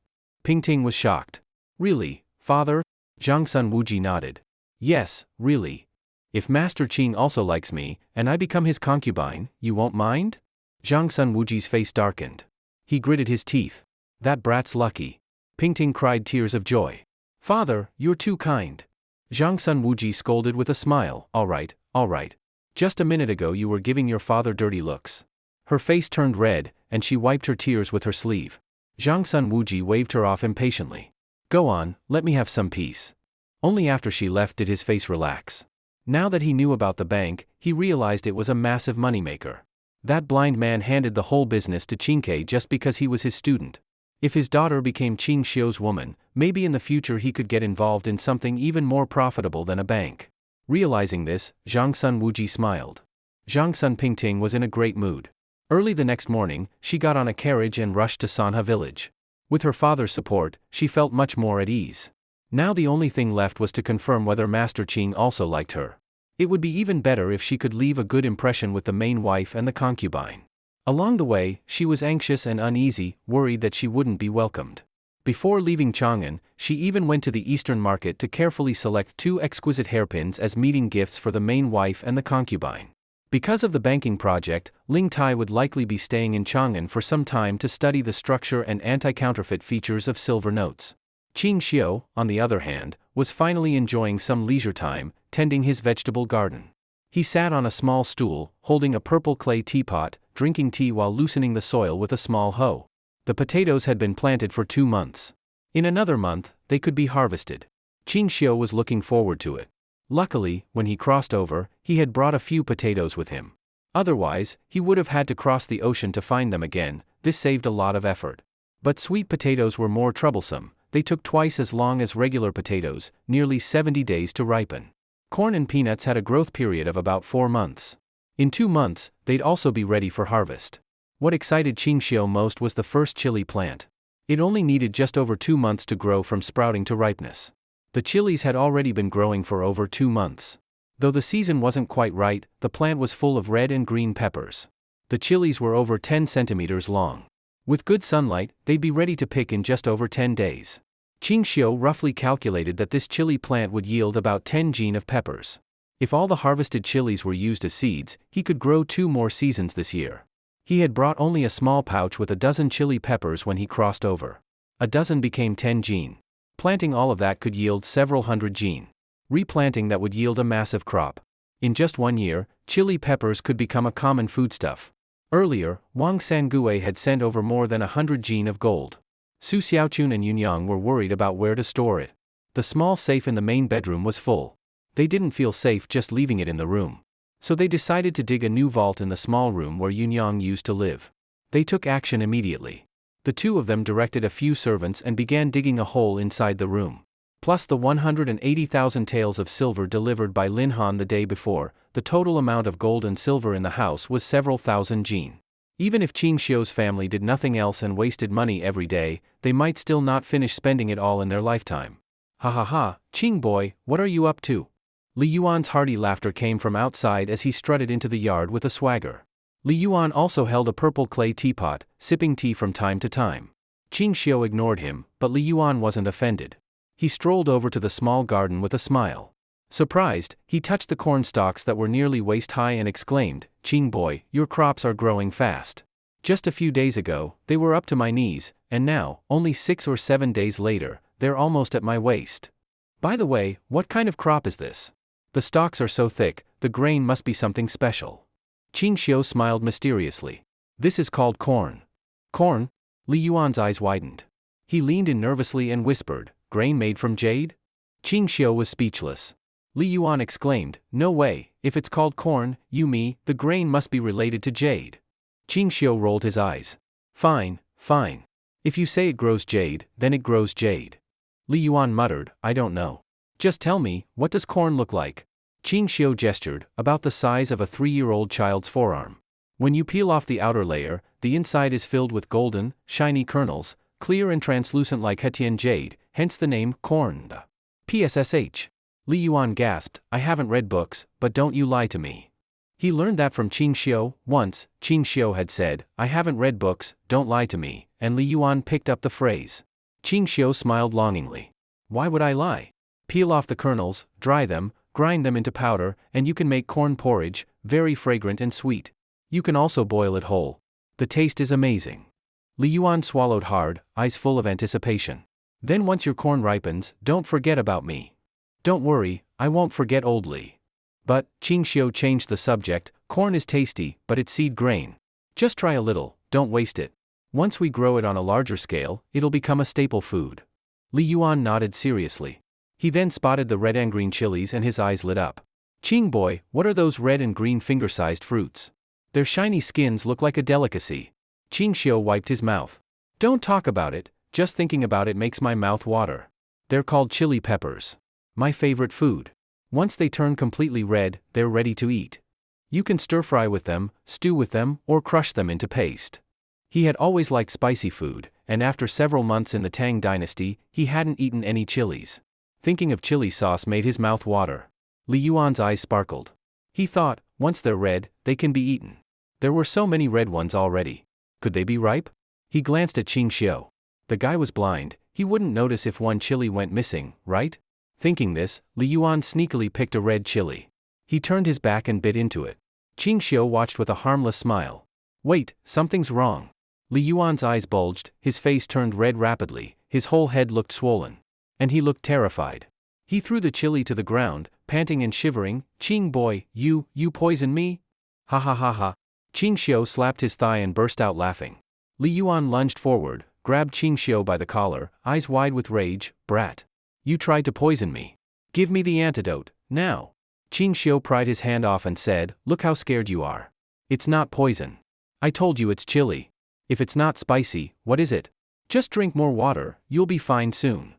Pingting was shocked. Really, father? Zhang Sun Wuji nodded. Yes, really. If Master Ching also likes me, and I become his concubine, you won't mind? Zhang Sun Wuji's face darkened. He gritted his teeth. That brat's lucky. Pingting cried tears of joy. Father, you're too kind. Zhang Sun Wuji scolded with a smile. All right. Just a minute ago you were giving your father dirty looks. Her face turned red, and she wiped her tears with her sleeve. Zhang Sun Wuji waved her off impatiently. Go on, let me have some peace. Only after she left did his face relax. Now that he knew about the bank, he realized it was a massive moneymaker. That blind man handed the whole business to Qingke just because he was his student. If his daughter became Ching Xio's woman, maybe in the future he could get involved in something even more profitable than a bank. Realizing this, Zhang Sun Wuji smiled. Zhang Sun Pingting was in a great mood. Early the next morning, she got on a carriage and rushed to Sanha village. With her father's support, she felt much more at ease. Now the only thing left was to confirm whether Master Ching also liked her. It would be even better if she could leave a good impression with the main wife and the concubine. Along the way, she was anxious and uneasy, worried that she wouldn't be welcomed. Before leaving Chang'an, she even went to the Eastern market to carefully select 2 exquisite hairpins as meeting gifts for the main wife and the concubine. Because of the banking project, Ling Tai would likely be staying in Chang'an for some time to study the structure and anti-counterfeit features of silver notes. Ching Xio, on the other hand, was finally enjoying some leisure time, tending his vegetable garden. He sat on a small stool, holding a purple clay teapot, drinking tea while loosening the soil with a small hoe. The potatoes had been planted for 2 months. In another month, they could be harvested. Ching Xio was looking forward to it. Luckily, when he crossed over, he had brought a few potatoes with him. Otherwise, he would have had to cross the ocean to find them again. This saved a lot of effort. But sweet potatoes were more troublesome. They took twice as long as regular potatoes, nearly 70 days to ripen. Corn and peanuts had a growth period of about 4 months. In 2 months, they'd also be ready for harvest. What excited Ching Xio most was the first chili plant. It only needed just over 2 months to grow from sprouting to ripeness. The chilies had already been growing for over 2 months. Though the season wasn't quite right, the plant was full of red and green peppers. The chilies were over 10 centimeters long. With good sunlight, they'd be ready to pick in just over 10 days. Ching Xio roughly calculated that this chili plant would yield about 10 gen of peppers. If all the harvested chilies were used as seeds, he could grow 2 more seasons this year. He had brought only a small pouch with a dozen chili peppers when he crossed over. A dozen became 10 gen. Planting all of that could yield several hundred gen. Replanting that would yield a massive crop. In just 1 year, chili peppers could become a common foodstuff. Earlier, Wang Sangue had sent over more than 100 gen of gold. Susiaun and Yunyang were worried about where to store it. The small safe in the main bedroom was full. They didn't feel safe just leaving it in the room. So they decided to dig a new vault in the small room where Yunyang used to live. They took action immediately. The 2 of them directed a few servants and began digging a hole inside the room. Plus the 180,000 taels of silver delivered by Lin Han the day before, the total amount of gold and silver in the house was several thousand gen. Even if Ching Xio's family did nothing else and wasted money every day, they might still not finish spending it all in their lifetime. Ha ha ha, Ching boy, what are you up to? Li Yuan's hearty laughter came from outside as he strutted into the yard with a swagger. Li Yuan also held a purple clay teapot, sipping tea from time to time. Ching Xio ignored him, but Li Yuan wasn't offended. He strolled over to the small garden with a smile. Surprised, he touched the corn stalks that were nearly waist-high and exclaimed, "Ching boy, your crops are growing fast. Just a few days ago, they were up to my knees, and now, only 6 or 7 days later, they're almost at my waist. By the way, what kind of crop is this? The stalks are so thick, the grain must be something special." Ching Xio smiled mysteriously. "This is called corn." "Corn?" Li Yuan's eyes widened. He leaned in nervously and whispered, "Grain made from jade?" Ching Xio was speechless. Li Yuan exclaimed, "No way, if it's called corn, the grain must be related to jade." Ching Xio rolled his eyes. Fine. If you say it grows jade, then it grows jade." Li Yuan muttered, "I don't know. Just tell me, what does corn look like?" Ching Xio gestured, about the size of a 3-year-old child's forearm. When you peel off the outer layer, the inside is filled with golden, shiny kernels, clear and translucent like Hetian jade, hence the name corn. PSSH. Li Yuan gasped, "I haven't read books, but don't you lie to me." He learned that from Ching Xio. Once, Ching Xio had said, "I haven't read books, don't lie to me," and Li Yuan picked up the phrase. Ching Xio smiled longingly. "Why would I lie? Peel off the kernels, dry them, grind them into powder, and you can make corn porridge, very fragrant and sweet. You can also boil it whole. The taste is amazing." Li Yuan swallowed hard, eyes full of anticipation. "Then once your corn ripens, don't forget about me." "Don't worry, I won't forget old Li." "But," Ching Xio changed the subject, "corn is tasty, but it's seed grain. Just try a little, don't waste it. Once we grow it on a larger scale, it'll become a staple food." Li Yuan nodded seriously. He then spotted the red and green chilies and his eyes lit up. "Ching boy, what are those red and green finger-sized fruits? Their shiny skins look like a delicacy." Ching Xio wiped his mouth. "Don't talk about it, just thinking about it makes my mouth water. They're called chili peppers. My favorite food. Once they turn completely red, they're ready to eat. You can stir-fry with them, stew with them, or crush them into paste." He had always liked spicy food, and after several months in the Tang dynasty, he hadn't eaten any chilies. Thinking of chili sauce made his mouth water. Li Yuan's eyes sparkled. He thought, once they're red, they can be eaten. There were so many red ones already. Could they be ripe? He glanced at Ching Xio. The guy was blind, he wouldn't notice if one chili went missing, right? Thinking this, Li Yuan sneakily picked a red chili. He turned his back and bit into it. Ching Xio watched with a harmless smile. "Wait, something's wrong." Li Yuan's eyes bulged, his face turned red rapidly, his whole head looked swollen. And he looked terrified. He threw the chili to the ground, panting and shivering. "Ching boy, you poison me? Ha ha ha ha." Ching Xio slapped his thigh and burst out laughing. Li Yuan lunged forward, grabbed Ching Xio by the collar, eyes wide with rage. "Brat. You tried to poison me. Give me the antidote, now." Ching Xio pried his hand off and said, "Look how scared you are. It's not poison. I told you it's chili. If it's not spicy, what is it? Just drink more water, you'll be fine soon."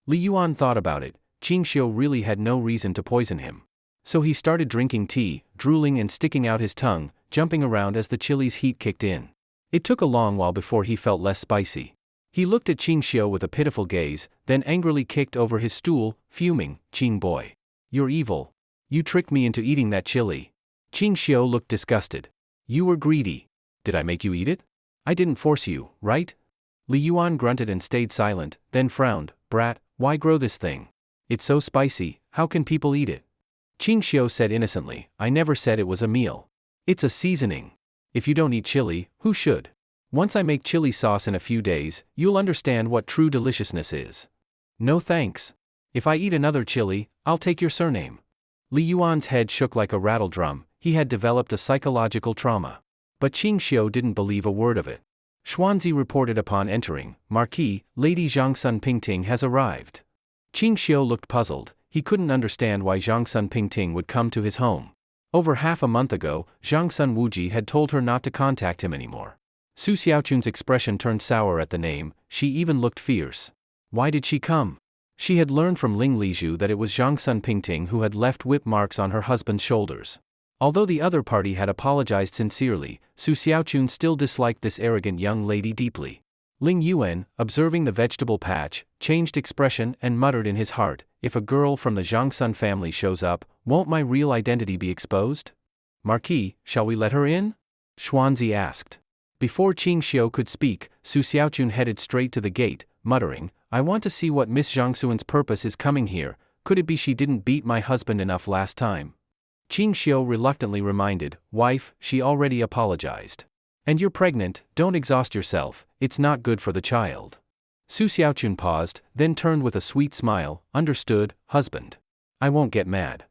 Li Yuan thought about it. Ching Xio really had no reason to poison him. So he started drinking tea, drooling and sticking out his tongue, jumping around as the chili's heat kicked in. It took a long while before he felt less spicy. He looked at Ching Xio with a pitiful gaze, then angrily kicked over his stool, fuming, "Ching boy. You're evil. You tricked me into eating that chili." Ching Xio looked disgusted. "You were greedy. Did I make you eat it? I didn't force you, right?" Li Yuan grunted and stayed silent, then frowned. "Brat, why grow this thing? It's so spicy, how can people eat it?" Ching Xio said innocently, "I never said it was a meal. It's a seasoning. If you don't eat chili, who should? Once I make chili sauce in a few days, you'll understand what true deliciousness is." "No thanks. If I eat another chili, I'll take your surname." Li Yuan's head shook like a rattle drum, he had developed a psychological trauma. But Ching Xio didn't believe a word of it. Xuanzi reported upon entering, "Marquis, Lady Zhang Sun Pingting has arrived." Ching Xio looked puzzled, he couldn't understand why Zhang Sun Pingting would come to his home. Over half a month ago, Zhang Sun Wuji had told her not to contact him anymore. Susiaun's expression turned sour at the name, she even looked fierce. Why did she come? She had learned from Ling Lizhu that it was Zhang Sun Pingting who had left whip marks on her husband's shoulders. Although the other party had apologized sincerely, Susiaun still disliked this arrogant young lady deeply. Ling Yuan, observing the vegetable patch, changed expression and muttered in his heart, "If a girl from the Zhang Sun family shows up, won't my real identity be exposed?" "Marquis, shall we let her in?" Xuanzi asked. Before Ching Xio could speak, Susiaun headed straight to the gate, muttering, "I want to see what Miss Zhangsuan's purpose is coming here. Could it be she didn't beat my husband enough last time? Ching Xio reluctantly reminded, wife, she already apologized. And you're pregnant, don't exhaust yourself, it's not good for the child. Susiaun paused, then turned with a sweet smile, understood, husband. I won't get mad.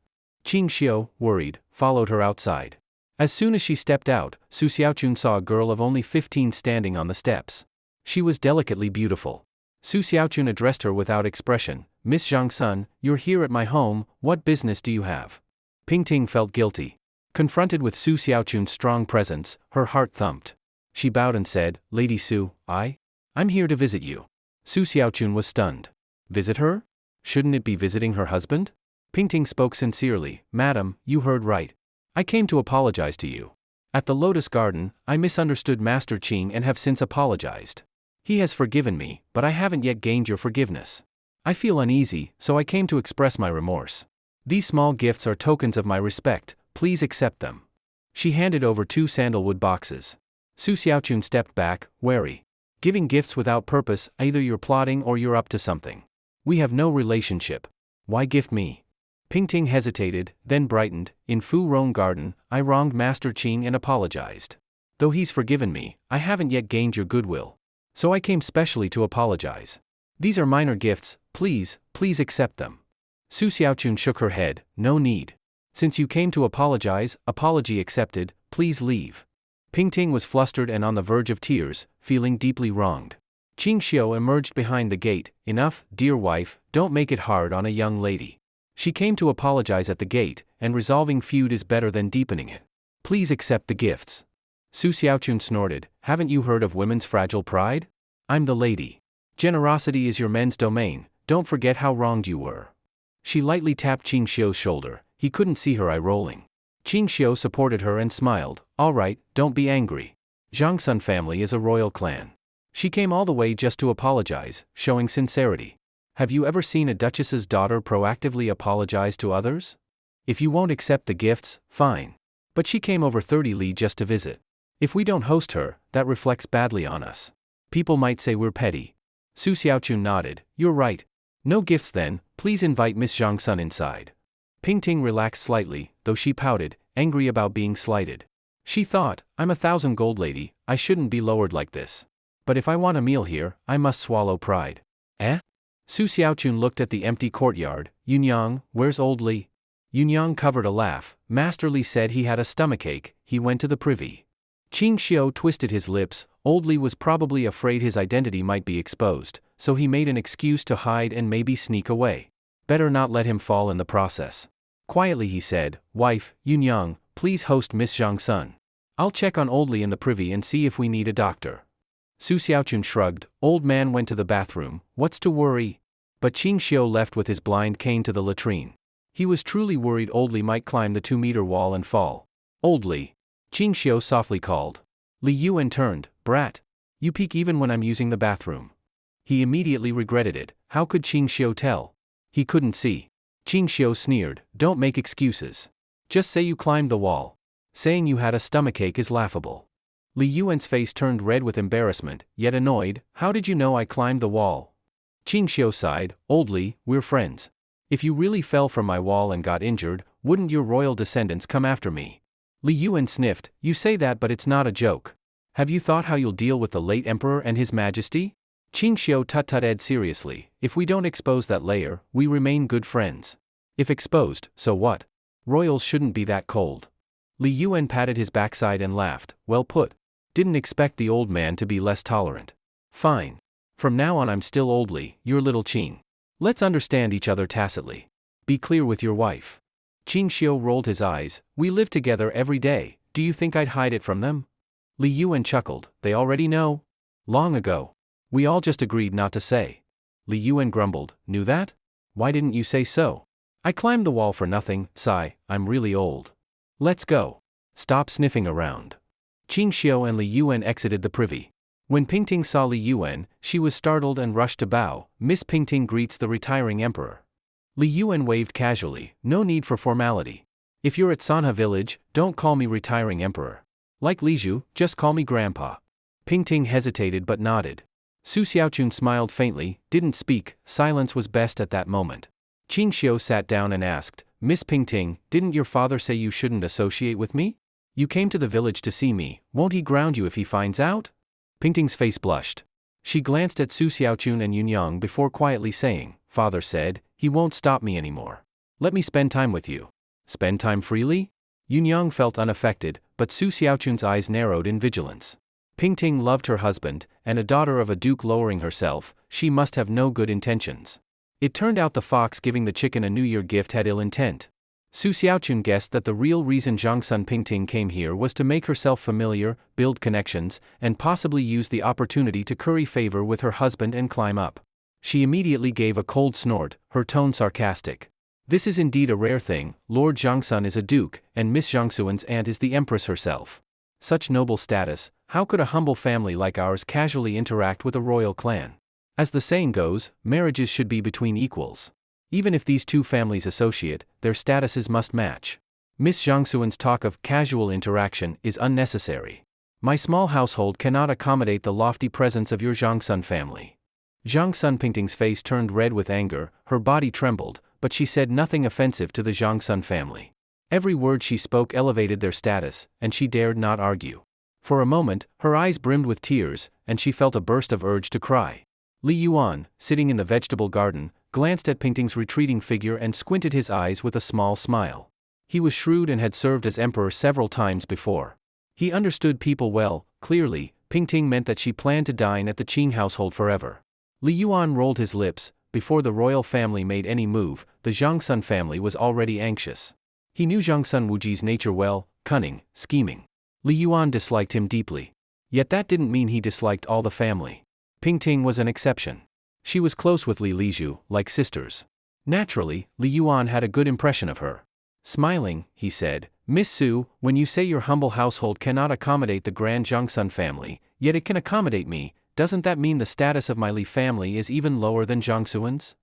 Ching Xio, worried, followed her outside. As soon as she stepped out, Susiaun saw a girl of only 15 standing on the steps. She was delicately beautiful. Susiaun addressed her without expression, Miss Zhang-sun, you're here at my home, what business do you have? Pingting felt guilty. Confronted with Susiaun's strong presence, her heart thumped. She bowed and said, Lady Su, I'm here to visit you. Susiaun was stunned. Visit her? Shouldn't it be visiting her husband? Pingting spoke sincerely, Madam, you heard right. I came to apologize to you. At the Lotus Garden, I misunderstood Master Qing and have since apologized. He has forgiven me, but I haven't yet gained your forgiveness. I feel uneasy, so I came to express my remorse. These small gifts are tokens of my respect, please accept them. She handed over 2 sandalwood boxes. Susiaun stepped back, wary. Giving gifts without purpose, either you're plotting or you're up to something. We have no relationship. Why gift me? Pingting hesitated, then brightened, in Fu Rong Garden, I wronged Master Qing and apologized. Though he's forgiven me, I haven't yet gained your goodwill. So I came specially to apologize. These are minor gifts, please accept them. Susiaun shook her head, no need. Since you came to apologize, apology accepted, please leave. Pingting was flustered and on the verge of tears, feeling deeply wronged. Ching Xio emerged behind the gate, enough, dear wife, don't make it hard on a young lady. She came to apologize at the gate, and resolving feud is better than deepening it. Please accept the gifts. Susiaun snorted, haven't you heard of women's fragile pride? I'm the lady. Generosity is your men's domain, don't forget how wronged you were. She lightly tapped Ching Xio's shoulder, he couldn't see her eye rolling. Ching Xio supported her and smiled, all right, don't be angry. Zhang-sun family is a royal clan. She came all the way just to apologize, showing sincerity. Have you ever seen a duchess's daughter proactively apologize to others? If you won't accept the gifts, fine. But she came over 30 li just to visit. If we don't host her, that reflects badly on us. People might say we're petty. Susiaun nodded, you're right. No gifts then, please invite Miss Zhang-sun inside. Pingting relaxed slightly, though she pouted, angry about being slighted. She thought, I'm 1,000 gold lady, I shouldn't be lowered like this. But if I want a meal here, I must swallow pride. Susiaun looked at the empty courtyard, Yunyang, where's old Li? Yunyang covered a laugh, Master Li said he had a stomachache, he went to the privy. Ching Xio twisted his lips, old Li was probably afraid his identity might be exposed, so he made an excuse to hide and maybe sneak away. Better not let him fall in the process. Quietly he said, wife, Yunyang, please host Miss Zhang-sun. I'll check on old Li in the privy and see if we need a doctor. Susiaun shrugged, old man went to the bathroom, what's to worry? But Ching Xio left with his blind cane to the latrine. He was truly worried old Li might climb the 2-meter wall and fall. Old Li. Ching Xio softly called. Li Yuan turned, brat. You peek even when I'm using the bathroom. He immediately regretted it, how could Ching Xio tell? He couldn't see. Ching Xio sneered, don't make excuses. Just say you climbed the wall. Saying you had a stomachache is laughable. Li Yuan's face turned red with embarrassment, yet annoyed, how did you know I climbed the wall? Ching Xio sighed, old Li, we're friends. If you really fell from my wall and got injured, wouldn't your royal descendants come after me? Li Yuan sniffed, you say that but it's not a joke. Have you thought how you'll deal with the late emperor and his majesty? Ching Xio tut-tutted seriously, if we don't expose that layer, we remain good friends. If exposed, so what? Royals shouldn't be that cold. Li Yuan patted his backside and laughed, well put. Didn't expect the old man to be less tolerant. Fine. From now on I'm still old Li, you're little Qing. Let's understand each other tacitly. Be clear with your wife. Ching Xio rolled his eyes, we live together every day, do you think I'd hide it from them? Li Yuan chuckled, they already know? Long ago. We all just agreed not to say. Li Yuan grumbled, knew that? Why didn't you say so? I climbed the wall for nothing, sigh, I'm really old. Let's go. Stop sniffing around. Ching Xio and Li Yuan exited the privy. When Pingting saw Li Yuan, she was startled and rushed to bow, Miss Pingting greets the retiring emperor. Li Yuan waved casually, no need for formality. If you're at Sanha village, don't call me retiring emperor. Like Li Zhu, just call me grandpa. Pingting hesitated but nodded. Susiaun smiled faintly, didn't speak, silence was best at that moment. Ching Xio sat down and asked, Miss Pingting, didn't your father say you shouldn't associate with me? You came to the village to see me, won't he ground you if he finds out? Pingting's face blushed. She glanced at Susiaun and Yunyang before quietly saying, Father said, he won't stop me anymore. Let me spend time with you. Spend time freely? Yunyang felt unaffected, but Susiaun's eyes narrowed in vigilance. Pingting loved her husband, and a daughter of a duke lowering herself, she must have no good intentions. It turned out the fox giving the chicken a New Year gift had ill intent. Susiaun guessed that the real reason Zhangsun Pingting came here was to make herself familiar, build connections, and possibly use the opportunity to curry favor with her husband and climb up. She immediately gave a cold snort, her tone sarcastic. This is indeed a rare thing. Lord Zhangsun is a duke, and Miss Zhangsuan's aunt is the empress herself. Such noble status, how could a humble family like ours casually interact with a royal clan? As the saying goes, marriages should be between equals. Even if these two families associate, their statuses must match. Miss Zhangsuan's talk of casual interaction is unnecessary. My small household cannot accommodate the lofty presence of your Zhangsun family. Zhangsun Pingting's face turned red with anger, her body trembled, but she said nothing offensive to the Zhangsun family. Every word she spoke elevated their status, and she dared not argue. For a moment, her eyes brimmed with tears, and she felt a burst of urge to cry. Li Yuan, sitting in the vegetable garden, glanced at Pingting's retreating figure and squinted his eyes with a small smile. He was shrewd and had served as emperor several times before. He understood people well. Clearly, Pingting meant that she planned to dine at the Qing household forever. Li Yuan rolled his lips. Before the royal family made any move, the Zhangsun family was already anxious. He knew Zhangsun Wuji's nature well, cunning, scheming. Li Yuan disliked him deeply. Yet that didn't mean he disliked all the family. Pingting was an exception. She was close with Li Lizhu, like sisters. Naturally, Li Yuan had a good impression of her. Smiling, he said, Miss Su, when you say your humble household cannot accommodate the grand Zhangsun family, yet it can accommodate me, doesn't that mean the status of my Li family is even lower than Zhangsuan's?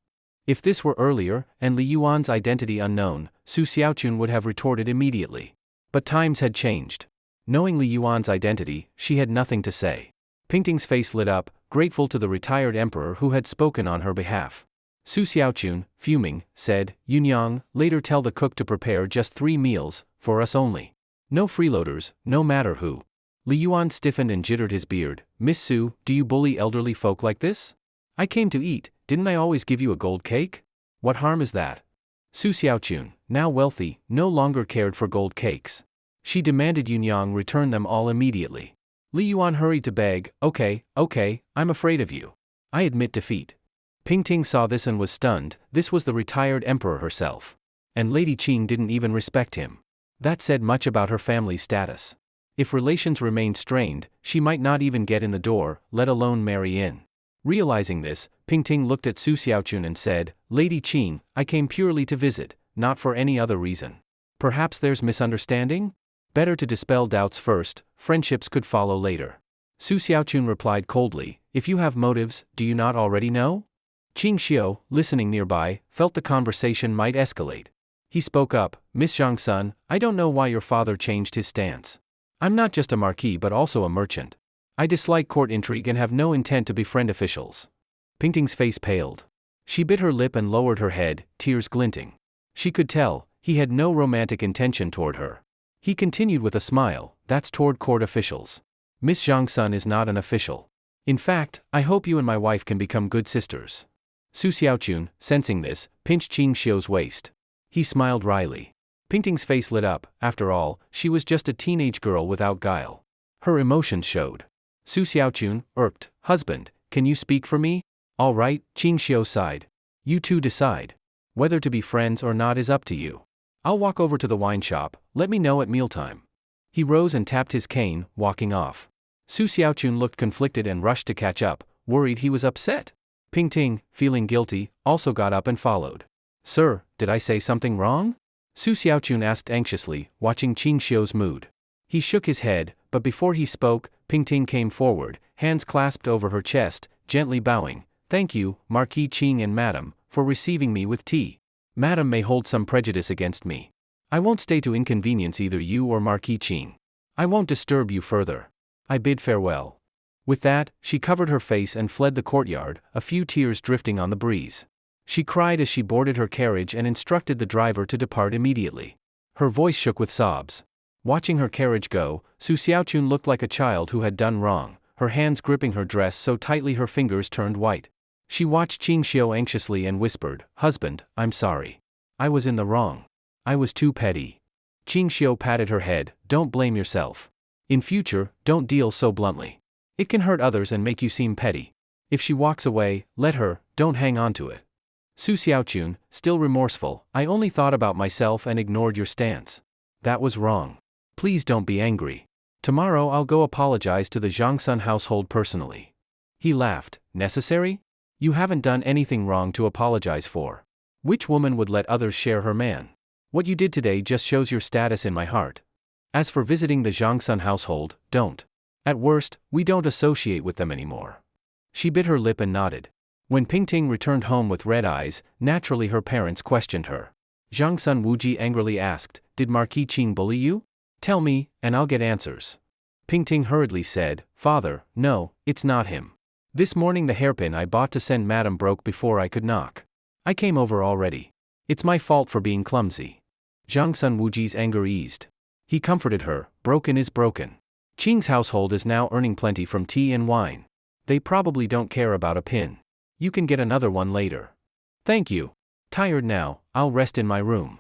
If this were earlier, and Li Yuan's identity unknown, Susiaun would have retorted immediately. But times had changed. Knowing Li Yuan's identity, she had nothing to say. Pingting's face lit up, grateful to the retired emperor who had spoken on her behalf. Susiaun, fuming, said, Yunyang, later tell the cook to prepare just 3 meals, for us only. No freeloaders, no matter who. Li Yuan stiffened and jittered his beard. Miss Su, do you bully elderly folk like this? I came to eat, didn't I always give you a gold cake? What harm is that? Susiaun, now wealthy, no longer cared for gold cakes. She demanded Yunyang return them all immediately. Li Yuan hurried to beg, okay, I'm afraid of you. I admit defeat. Pingting saw this and was stunned. This was the retired emperor herself. And Lady Qing didn't even respect him. That said much about her family's status. If relations remained strained, she might not even get in the door, let alone marry in. Realizing this, Pingting looked at Susiaun and said, Lady Qing, I came purely to visit, not for any other reason. Perhaps there's misunderstanding? Better to dispel doubts first, friendships could follow later. Susiaun replied coldly, if you have motives, do you not already know? Ching Xio, listening nearby, felt the conversation might escalate. He spoke up, Miss Zhangsun, I don't know why your father changed his stance. I'm not just a marquis but also a merchant. I dislike court intrigue and have no intent to befriend officials. Pingting's face paled. She bit her lip and lowered her head, tears glinting. She could tell, he had no romantic intention toward her. He continued with a smile, that's toward court officials. Miss Zhangsun is not an official. In fact, I hope you and my wife can become good sisters. Susiaun, sensing this, pinched Ching Xio's waist. He smiled wryly. Pingting's face lit up. After all, she was just a teenage girl without guile. Her emotions showed. Susiaun, irked, husband, can you speak for me? All right, Ching Xio sighed. You two decide. Whether to be friends or not is up to you. I'll walk over to the wine shop, let me know at mealtime. He rose and tapped his cane, walking off. Susiaun looked conflicted and rushed to catch up, worried he was upset. Pingting, feeling guilty, also got up and followed. Sir, did I say something wrong? Susiaun asked anxiously, watching Ching Xio's mood. He shook his head, but before he spoke, Pingting came forward, hands clasped over her chest, gently bowing. Thank you, Marquis Qing and Madam, for receiving me with tea. Madam may hold some prejudice against me. I won't stay to inconvenience either you or Marquis Qing. I won't disturb you further. I bid farewell. With that, she covered her face and fled the courtyard, a few tears drifting on the breeze. She cried as she boarded her carriage and instructed the driver to depart immediately. Her voice shook with sobs. Watching her carriage go, Susiaun looked like a child who had done wrong, her hands gripping her dress so tightly her fingers turned white. She watched Ching Xio anxiously and whispered, "Husband, I'm sorry. I was in the wrong. I was too petty." Ching Xio patted her head, "Don't blame yourself. In future, don't deal so bluntly. It can hurt others and make you seem petty. If she walks away, let her, don't hang on to it." Susiaun, still remorseful, "I only thought about myself and ignored your stance. That was wrong. Please don't be angry. Tomorrow I'll go apologize to the Zhangsun household personally." He laughed, "Necessary? You haven't done anything wrong to apologize for. Which woman would let others share her man? What you did today just shows your status in my heart. As for visiting the Zhangsun household, don't. At worst, we don't associate with them anymore." She bit her lip and nodded. When Pingting returned home with red eyes, naturally her parents questioned her. Zhangsun Wuji angrily asked, "Did Marquis Qing bully you? Tell me, and I'll get answers." Pingting hurriedly said, "Father, no, it's not him. This morning the hairpin I bought to send Madam broke before I could knock. I came over already. It's my fault for being clumsy." Zhangsun Wuji's anger eased. He comforted her, "Broken is broken. Qing's household is now earning plenty from tea and wine. They probably don't care about a pin. You can get another one later." "Thank you. Tired now, I'll rest in my room."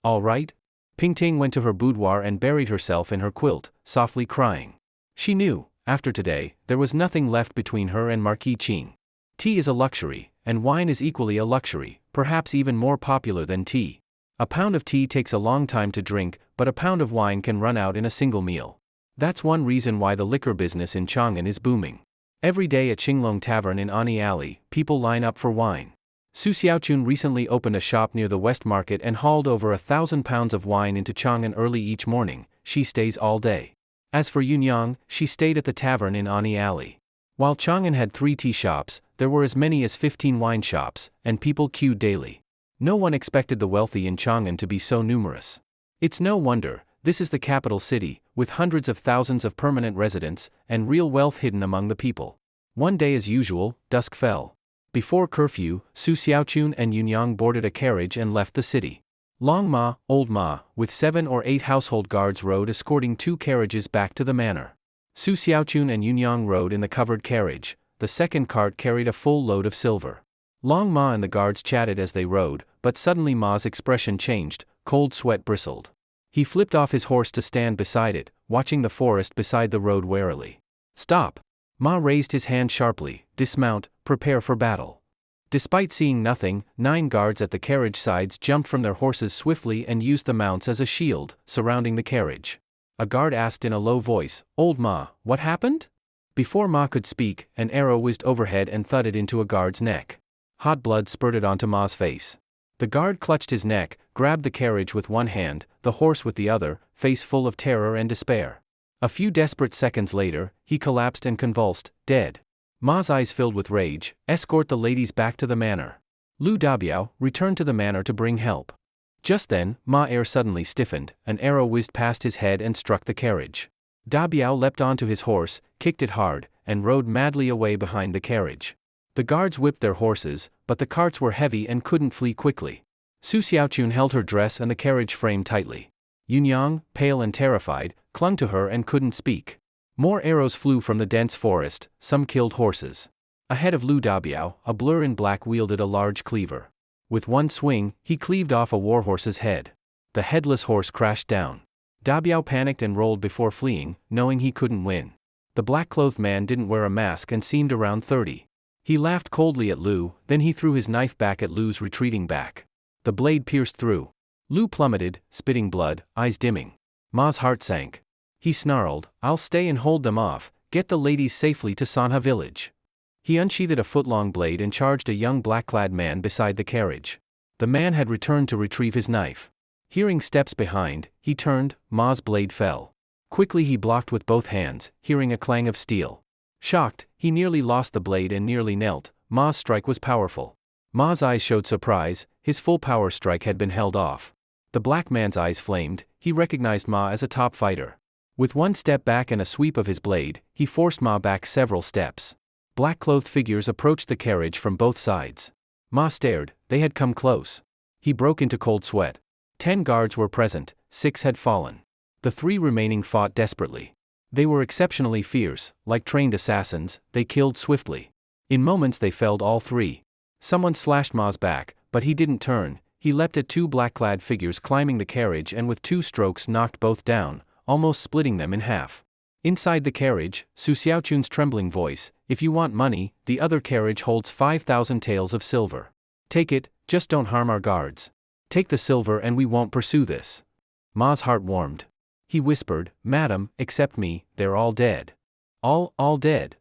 "All right." Pingting went to her boudoir and buried herself in her quilt, softly crying. She knew, after today, there was nothing left between her and Marquis Qing. Tea is a luxury, and wine is equally a luxury, perhaps even more popular than tea. A pound of tea takes a long time to drink, but a pound of wine can run out in a single meal. That's one reason why the liquor business in Chang'an is booming. Every day at Qinglong Tavern in Ani Alley, people line up for wine. Susiaun recently opened a shop near the West Market and hauled over 1,000 pounds of wine into Chang'an early each morning. She stays all day. As for Yunyang, she stayed at the tavern in Ani Alley. While Chang'an had 3 tea shops, there were as many as 15 wine shops, and people queued daily. No one expected the wealthy in Chang'an to be so numerous. It's no wonder, this is the capital city, with hundreds of thousands of permanent residents, and real wealth hidden among the people. One day as usual, dusk fell. Before curfew, Susiaun and Yunyang boarded a carriage and left the city. Long Ma, Old Ma, with 7 or 8 household guards rode escorting 2 carriages back to the manor. Susiaun and Yunyang rode in the covered carriage. The second cart carried a full load of silver. Long Ma and the guards chatted as they rode, but suddenly Ma's expression changed, cold sweat bristled. He flipped off his horse to stand beside it, watching the forest beside the road warily. "Stop!" Ma raised his hand sharply, "Dismount, prepare for battle." Despite seeing nothing, 9 guards at the carriage sides jumped from their horses swiftly and used the mounts as a shield, surrounding the carriage. A guard asked in a low voice, "Old Ma, what happened?" Before Ma could speak, an arrow whizzed overhead and thudded into a guard's neck. Hot blood spurted onto Ma's face. The guard clutched his neck, grabbed the carriage with one hand, the horse with the other, face full of terror and despair. A few desperate seconds later, he collapsed and convulsed, dead. Ma's eyes filled with rage. "Escort the ladies back to the manor. Lu Dabiao, return to the manor to bring help." Just then, Ma air suddenly stiffened, an arrow whizzed past his head and struck the carriage. Dabiao leapt onto his horse, kicked it hard, and rode madly away behind the carriage. The guards whipped their horses, but the carts were heavy and couldn't flee quickly. Susiaun held her dress and the carriage frame tightly. Yunyang, pale and terrified, clung to her and couldn't speak. More arrows flew from the dense forest, some killed horses. Ahead of Lu Dabiao, a blur in black wielded a large cleaver. With one swing, he cleaved off a warhorse's head. The headless horse crashed down. Dabiao panicked and rolled before fleeing, knowing he couldn't win. The black-clothed man didn't wear a mask and seemed around 30. He laughed coldly at Lu, then he threw his knife back at Lu's retreating back. The blade pierced through. Lu plummeted, spitting blood, eyes dimming. Ma's heart sank. He snarled, "I'll stay and hold them off, get the ladies safely to Sanha village." He unsheathed a foot-long blade and charged a young black-clad man beside the carriage. The man had returned to retrieve his knife. Hearing steps behind, he turned, Ma's blade fell. Quickly he blocked with both hands, hearing a clang of steel. Shocked, he nearly lost the blade and nearly knelt. Ma's strike was powerful. Ma's eyes showed surprise, his full power strike had been held off. The black man's eyes flamed, he recognized Ma as a top fighter. With one step back and a sweep of his blade, he forced Ma back several steps. Black-clothed figures approached the carriage from both sides. Ma stared, they had come close. He broke into cold sweat. 10 guards were present, 6 had fallen. The 3 remaining fought desperately. They were exceptionally fierce, like trained assassins, they killed swiftly. In moments they felled all 3. Someone slashed Ma's back, but he didn't turn. He leapt at 2 black-clad figures climbing the carriage and with 2 strokes knocked both down, almost splitting them in half. Inside the carriage, Susiaun's trembling voice, "If you want money, the other carriage holds 5,000 taels of silver. Take it, just don't harm our guards. Take the silver and we won't pursue this." Ma's heart warmed. He whispered, "Madam, accept me, they're all dead." All dead.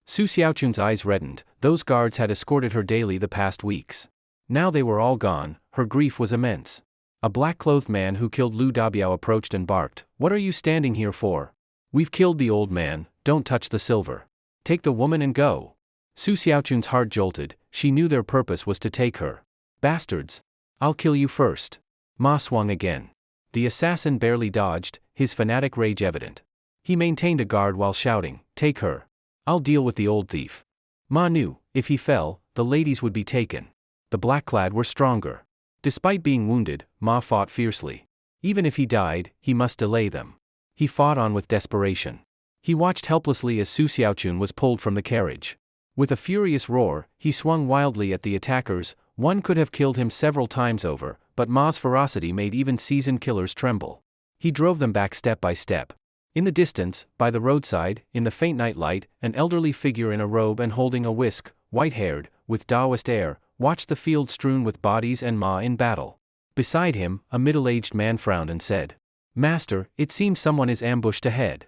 Susiaun's eyes reddened. Those guards had escorted her daily the past weeks. Now they were all gone. Her grief was immense. A black-clothed man who killed Lu Dabiao approached and barked, "What are you standing here for? We've killed the old man, don't touch the silver. Take the woman and go." Susiaun's heart jolted, she knew their purpose was to take her. "Bastards! I'll kill you first." Ma swung again. The assassin barely dodged, his fanatic rage evident. He maintained a guard while shouting, "Take her. I'll deal with the old thief." Ma knew, if he fell, the ladies would be taken. The black-clad were stronger. Despite being wounded, Ma fought fiercely. Even if he died, he must delay them. He fought on with desperation. He watched helplessly as Susiaun was pulled from the carriage. With a furious roar, he swung wildly at the attackers. One could have killed him several times over, but Ma's ferocity made even seasoned killers tremble. He drove them back step by step. In the distance, by the roadside, in the faint night light, an elderly figure in a robe and holding a whisk, white-haired, with Taoist air, watched the field strewn with bodies and Ma in battle. Beside him, a middle-aged man frowned and said, "Master, it seems someone is ambushed ahead."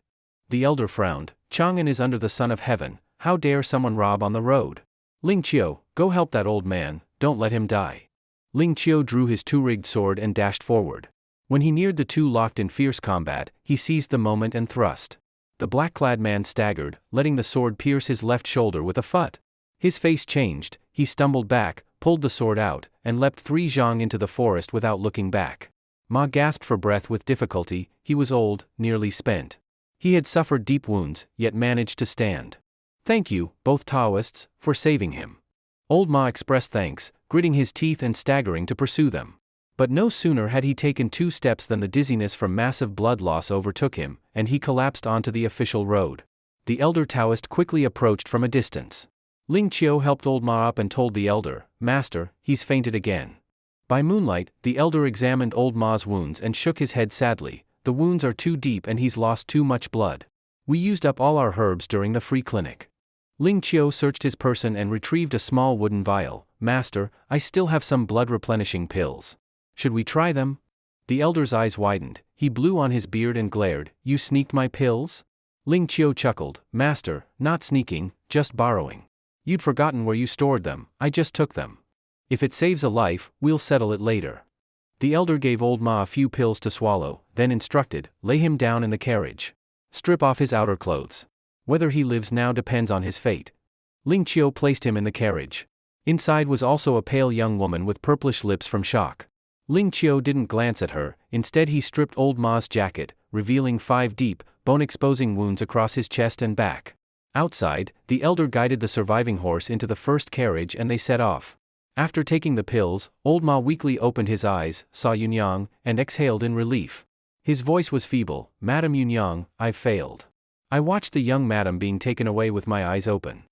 The elder frowned, "Chang'an is under the sun of heaven, how dare someone rob on the road? Ling Xio, go help that old man, don't let him die." Ling Xio drew his two-rigged sword and dashed forward. When he neared the 2 locked in fierce combat, he seized the moment and thrust. The black-clad man staggered, letting the sword pierce his left shoulder with a phut. His face changed, he stumbled back, pulled the sword out, and leapt 3 zhang into the forest without looking back. Ma gasped for breath with difficulty. He was old, nearly spent. He had suffered deep wounds, yet managed to stand. "Thank you, both Taoists, for saving him." Old Ma expressed thanks, gritting his teeth and staggering to pursue them. But no sooner had he taken 2 steps than the dizziness from massive blood loss overtook him, and he collapsed onto the official road. The elder Taoist quickly approached from a distance. Ling Xio helped old Ma up and told the elder, "Master, he's fainted again." By moonlight, the elder examined old Ma's wounds and shook his head sadly. "The wounds are too deep and he's lost too much blood. We used up all our herbs during the free clinic." Ling Xio searched his person and retrieved a small wooden vial. "Master, I still have some blood-replenishing pills. Should we try them?" The elder's eyes widened. He blew on his beard and glared, "You sneaked my pills?" Ling Xio chuckled, "Master, not sneaking, just borrowing. You'd forgotten where you stored them, I just took them. If it saves a life, we'll settle it later." The elder gave old Ma a few pills to swallow, then instructed, "Lay him down in the carriage. Strip off his outer clothes. Whether he lives now depends on his fate." Ling Xio placed him in the carriage. Inside was also a pale young woman with purplish lips from shock. Ling Xio didn't glance at her, instead he stripped old Ma's jacket, revealing 5 deep, bone-exposing wounds across his chest and back. Outside, the elder guided the surviving horse into the first carriage and they set off. After taking the pills, old Ma weakly opened his eyes, saw Yunyang, and exhaled in relief. His voice was feeble, "Madam Yunyang, I've failed. I watched the young madam being taken away with my eyes open."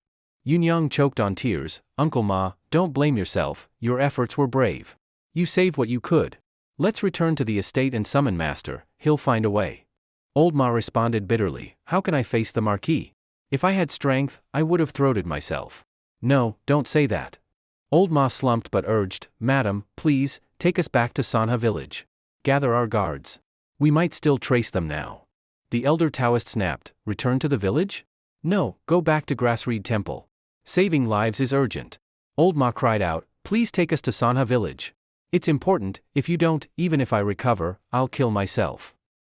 Yunyang choked on tears, "Uncle Ma, don't blame yourself, your efforts were brave. You saved what you could. Let's return to the estate and summon Master, he'll find a way." Old Ma responded bitterly, "How can I face the Marquis? If I had strength, I would have throated myself." "No, don't say that." Old Ma slumped but urged, "Madam, please, take us back to Sanha village. Gather our guards. We might still trace them now." The elder Taoist snapped, "Return to the village? No, go back to Grassreed Temple. Saving lives is urgent." Old Ma cried out, "Please take us to Sanha village. It's important, if you don't, even if I recover, I'll kill myself."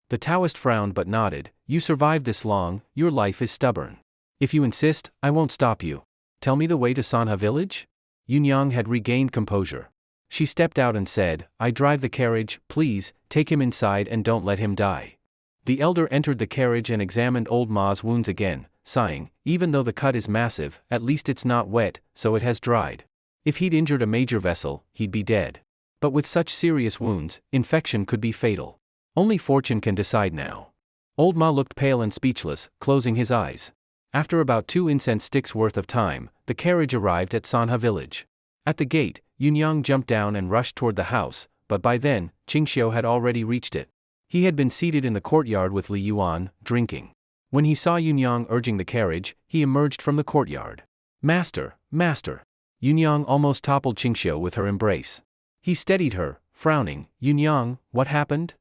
The Taoist frowned but nodded, "You survived this long, your life is stubborn. If you insist, I won't stop you. Tell me the way to Sanha village?" Yunyang had regained composure. She stepped out and said, "I drive the carriage, please, take him inside and don't let him die." The elder entered the carriage and examined old Ma's wounds again, sighing, "Even though the cut is massive, at least it's not wet, so it has dried. If he'd injured a major vessel, he'd be dead. But with such serious wounds, infection could be fatal. Only fortune can decide now. Old Ma looked pale and speechless, closing his eyes. After about 2 incense sticks worth of time, the carriage arrived at Sanha village. At the gate, Yunyang jumped down and rushed toward the house, but by then, Ching Xio had already reached it. He had been seated in the courtyard with Li Yuan, drinking. When he saw Yunyang urging the carriage, he emerged from the courtyard. Master, master! Yunyang almost toppled Ching Xio with her embrace. He steadied her, frowning. Yunyang, what happened?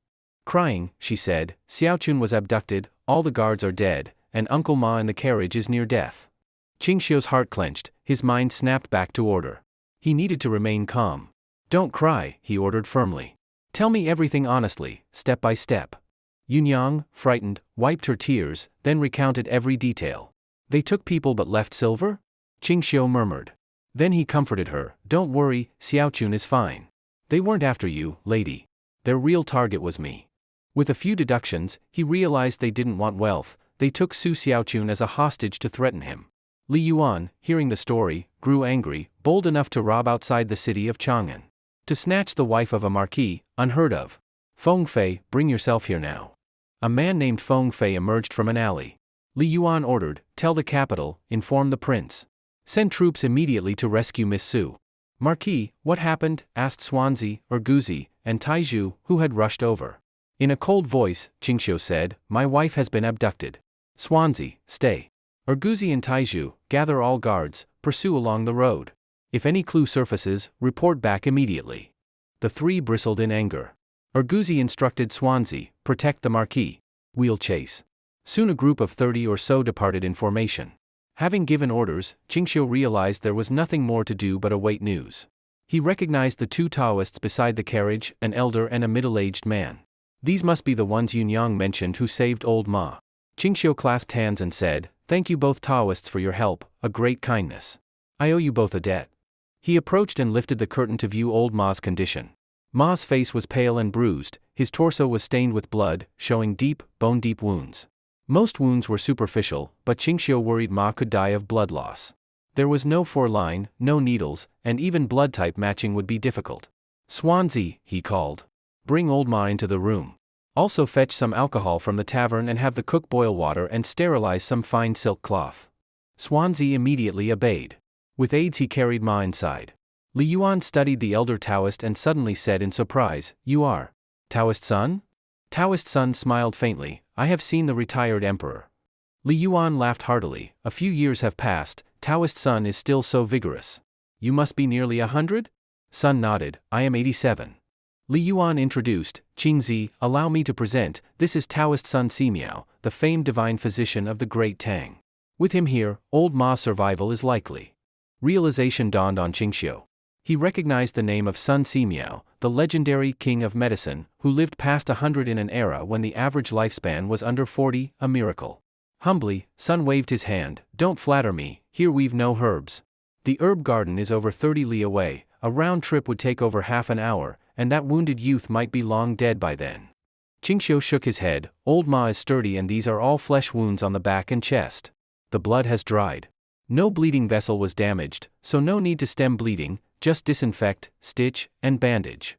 Crying, she said, Xiaochun was abducted, all the guards are dead, and Uncle Ma in the carriage is near death. Ching Xio's heart clenched, his mind snapped back to order. He needed to remain calm. Don't cry, he ordered firmly. Tell me everything honestly, step by step. Yunyang, frightened, wiped her tears, then recounted every detail. They took people but left silver? Ching Xio murmured. Then he comforted her, don't worry, Xiaochun is fine. They weren't after you, lady. Their real target was me. With a few deductions, he realized they didn't want wealth, they took Su Xiaochun as a hostage to threaten him. Li Yuan, hearing the story, grew angry, bold enough to rob outside the city of Chang'an. To snatch the wife of a marquis, unheard of. Feng Fei, bring yourself here now. A man named Feng Fei emerged from an alley. Li Yuan ordered, tell the capital, inform the prince. Send troops immediately to rescue Miss Su. Marquis, what happened? Asked Swansea, Urguzi, and Taizhu, who had rushed over. In a cold voice, Ching Xio said, my wife has been abducted. Swansea, stay. Urguzi and Taizhu, gather all guards, pursue along the road. If any clue surfaces, report back immediately. The 3 bristled in anger. Urguzi instructed Swansea, protect the marquis. We'll chase. Soon a group of 30 or so departed in formation. Having given orders, Ching Xio realized there was nothing more to do but await news. He recognized the 2 Taoists beside the carriage, an elder and a middle-aged man. These must be the ones Yunyang mentioned who saved old Ma. Ching Xio clasped hands and said, thank you both Taoists for your help, a great kindness. I owe you both a debt. He approached and lifted the curtain to view old Ma's condition. Ma's face was pale and bruised, his torso was stained with blood, showing deep, bone-deep wounds. Most wounds were superficial, but Ching Xio worried Ma could die of blood loss. There was no foreline, no needles, and even blood type matching would be difficult. Swansea, he called. Bring old Ma into the room. Also fetch some alcohol from the tavern and have the cook boil water and sterilize some fine silk cloth. Swansea immediately obeyed. With aids he carried Ma inside. Li Yuan studied the elder Taoist and suddenly said in surprise, you are Taoist son? Taoist son smiled faintly, I have seen the retired emperor. Li Yuan laughed heartily, a few years have passed, Taoist son is still so vigorous. You must be nearly 100? Son nodded, I am 87. Li Yuan introduced, Qingzi, allow me to present, this is Taoist son Simiao, the famed divine physician of the great Tang. With him here, old Ma's survival is likely. Realization dawned on Ching Xio. He recognized the name of Sun Simiao, the legendary king of medicine, who lived past 100 in an era when the average lifespan was under 40, a miracle. Humbly, Sun waved his hand, don't flatter me, here we've no herbs. The herb garden is over 30 li away, a round trip would take over half an hour, and that wounded youth might be long dead by then. Ching Xio shook his head, old Ma is sturdy and these are all flesh wounds on the back and chest. The blood has dried. No bleeding vessel was damaged, so no need to stem bleeding, just disinfect, stitch, and bandage.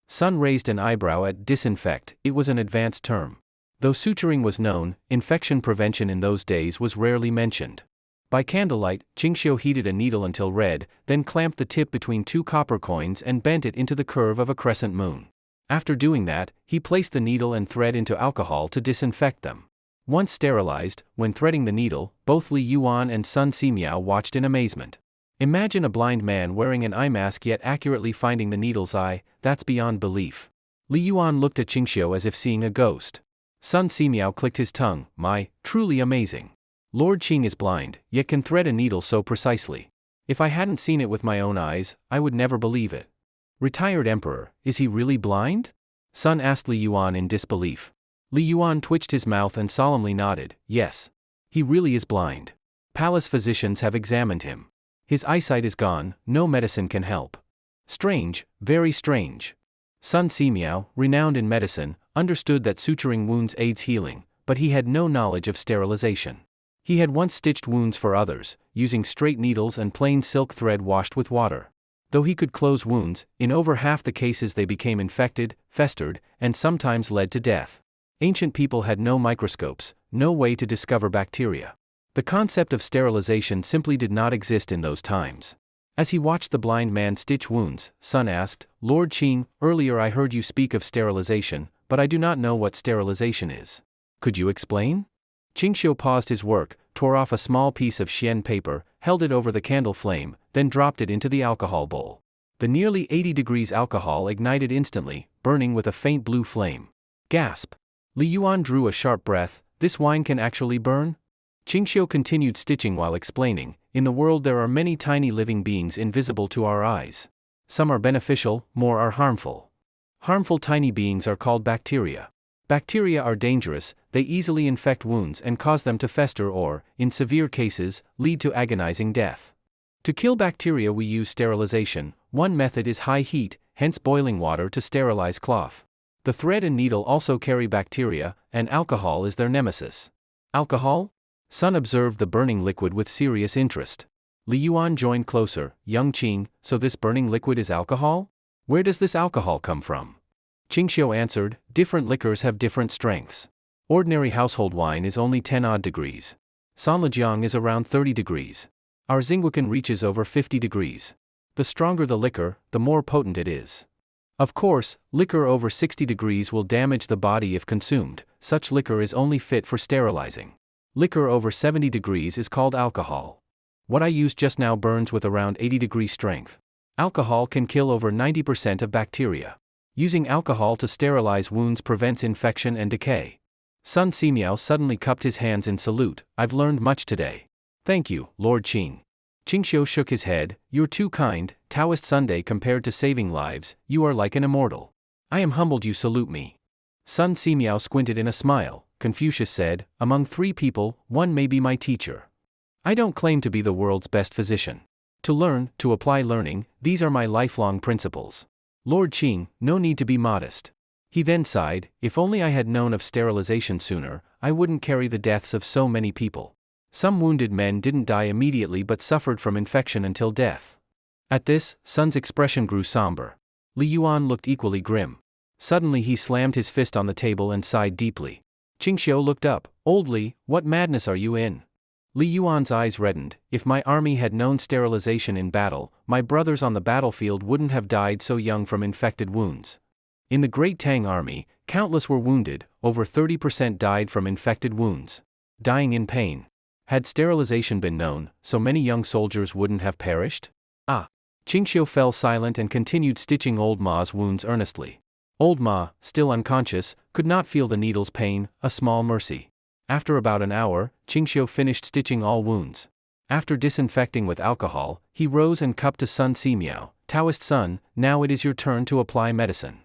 Sun raised an eyebrow at disinfect, it was an advanced term. Though suturing was known, infection prevention in those days was rarely mentioned. By candlelight, Ching Xio heated a needle until red, then clamped the tip between 2 copper coins and bent it into the curve of a crescent moon. After doing that, he placed the needle and thread into alcohol to disinfect them. Once sterilized, when threading the needle, both Li Yuan and Sun Simiao watched in amazement. Imagine a blind man wearing an eye mask yet accurately finding the needle's eye, that's beyond belief. Li Yuan looked at Ching Xio as if seeing a ghost. Sun Simiao clicked his tongue, truly amazing. Lord Qing is blind, yet can thread a needle so precisely. If I hadn't seen it with my own eyes, I would never believe it. Retired emperor, is he really blind? Sun asked Li Yuan in disbelief. Li Yuan twitched his mouth and solemnly nodded, yes. He really is blind. Palace physicians have examined him. His eyesight is gone, no medicine can help. Strange, very strange. Sun Simiao, renowned in medicine, understood that suturing wounds aids healing, but he had no knowledge of sterilization. He had once stitched wounds for others, using straight needles and plain silk thread washed with water. Though he could close wounds, in over half the cases they became infected, festered, and sometimes led to death. Ancient people had no microscopes, no way to discover bacteria. The concept of sterilization simply did not exist in those times. As he watched the blind man stitch wounds, Sun asked, "Lord Ching, earlier I heard you speak of sterilization, but I do not know what sterilization is. Could you explain?" Ching Xio paused his work, tore off a small piece of xian paper, held it over the candle flame, then dropped it into the alcohol bowl. The nearly 80 degrees alcohol ignited instantly, burning with a faint blue flame. Gasp! Li Yuan drew a sharp breath. "This wine can actually burn?" Ching Xio continued stitching while explaining, "In the world there are many tiny living beings invisible to our eyes. Some are beneficial, more are harmful. Harmful tiny beings are called bacteria. Bacteria are dangerous, they easily infect wounds and cause them to fester or, in severe cases, lead to agonizing death. To kill bacteria we use sterilization. One method is high heat, hence boiling water to sterilize cloth. The thread and needle also carry bacteria, and alcohol is their nemesis." "Alcohol?" Sun observed the burning liquid with serious interest. Li Yuan joined closer. "Young Qing, so this burning liquid is alcohol? Where does this alcohol come from?" Ching Xio answered, "Different liquors have different strengths. Ordinary household wine is only 10-odd degrees. Sanlijiang is around 30 degrees. Our Xingwakan reaches over 50 degrees. The stronger the liquor, the more potent it is. Of course, liquor over 60 degrees will damage the body if consumed. Such liquor is only fit for sterilizing. Liquor over 70 degrees is called alcohol. What I used just now burns with around 80-degree strength. Alcohol can kill over 90% of bacteria. Using alcohol to sterilize wounds prevents infection and decay." Sun Simiao suddenly cupped his hands in salute. "I've learned much today. Thank you, Lord Qing." Ching Xio shook his head. "You're too kind, Taoist Sunday compared to saving lives, you are like an immortal. I am humbled you salute me." Sun Simiao squinted in a smile. Confucius said, "Among 3 people, 1 may be my teacher. I don't claim to be the world's best physician. To learn, to apply learning, these are my lifelong principles. Lord Qing, no need to be modest." He then sighed, "If only I had known of sterilization sooner, I wouldn't carry the deaths of so many people. Some wounded men didn't die immediately but suffered from infection until death." At this, Sun's expression grew somber. Li Yuan looked equally grim. Suddenly he slammed his fist on the table and sighed deeply. Ching Xio looked up. "Old Li, what madness are you in?" Li Yuan's eyes reddened. "If my army had known sterilization in battle, my brothers on the battlefield wouldn't have died so young from infected wounds. In the Great Tang army, countless were wounded, over 30% died from infected wounds. Dying in pain. Had sterilization been known, so many young soldiers wouldn't have perished?" "Ah." Ching Xio fell silent and continued stitching Old Ma's wounds earnestly. Old Ma, still unconscious, could not feel the needle's pain, a small mercy. After about an hour, Ching Xio finished stitching all wounds. After disinfecting with alcohol, he rose and cupped to Sun Simiao. "Taoist Sun, now it is your turn to apply medicine."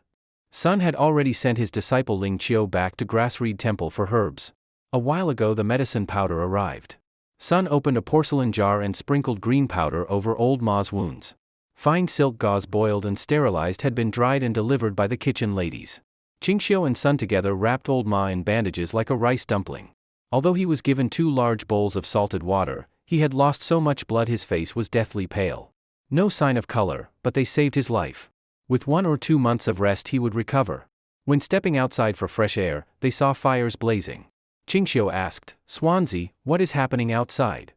Sun had already sent his disciple Ling Qiu back to Grassreed Temple for herbs. A while ago the medicine powder arrived. Sun opened a porcelain jar and sprinkled green powder over Old Ma's wounds. Fine silk gauze boiled and sterilized had been dried and delivered by the kitchen ladies. Ching Xio and Sun together wrapped Old Ma in bandages like a rice dumpling. Although he was given 2 large bowls of salted water, he had lost so much blood his face was deathly pale. No sign of color, but they saved his life. With 1 or 2 months of rest he would recover. When stepping outside for fresh air, they saw fires blazing. Ching Xio asked, "Swansea, what is happening outside?"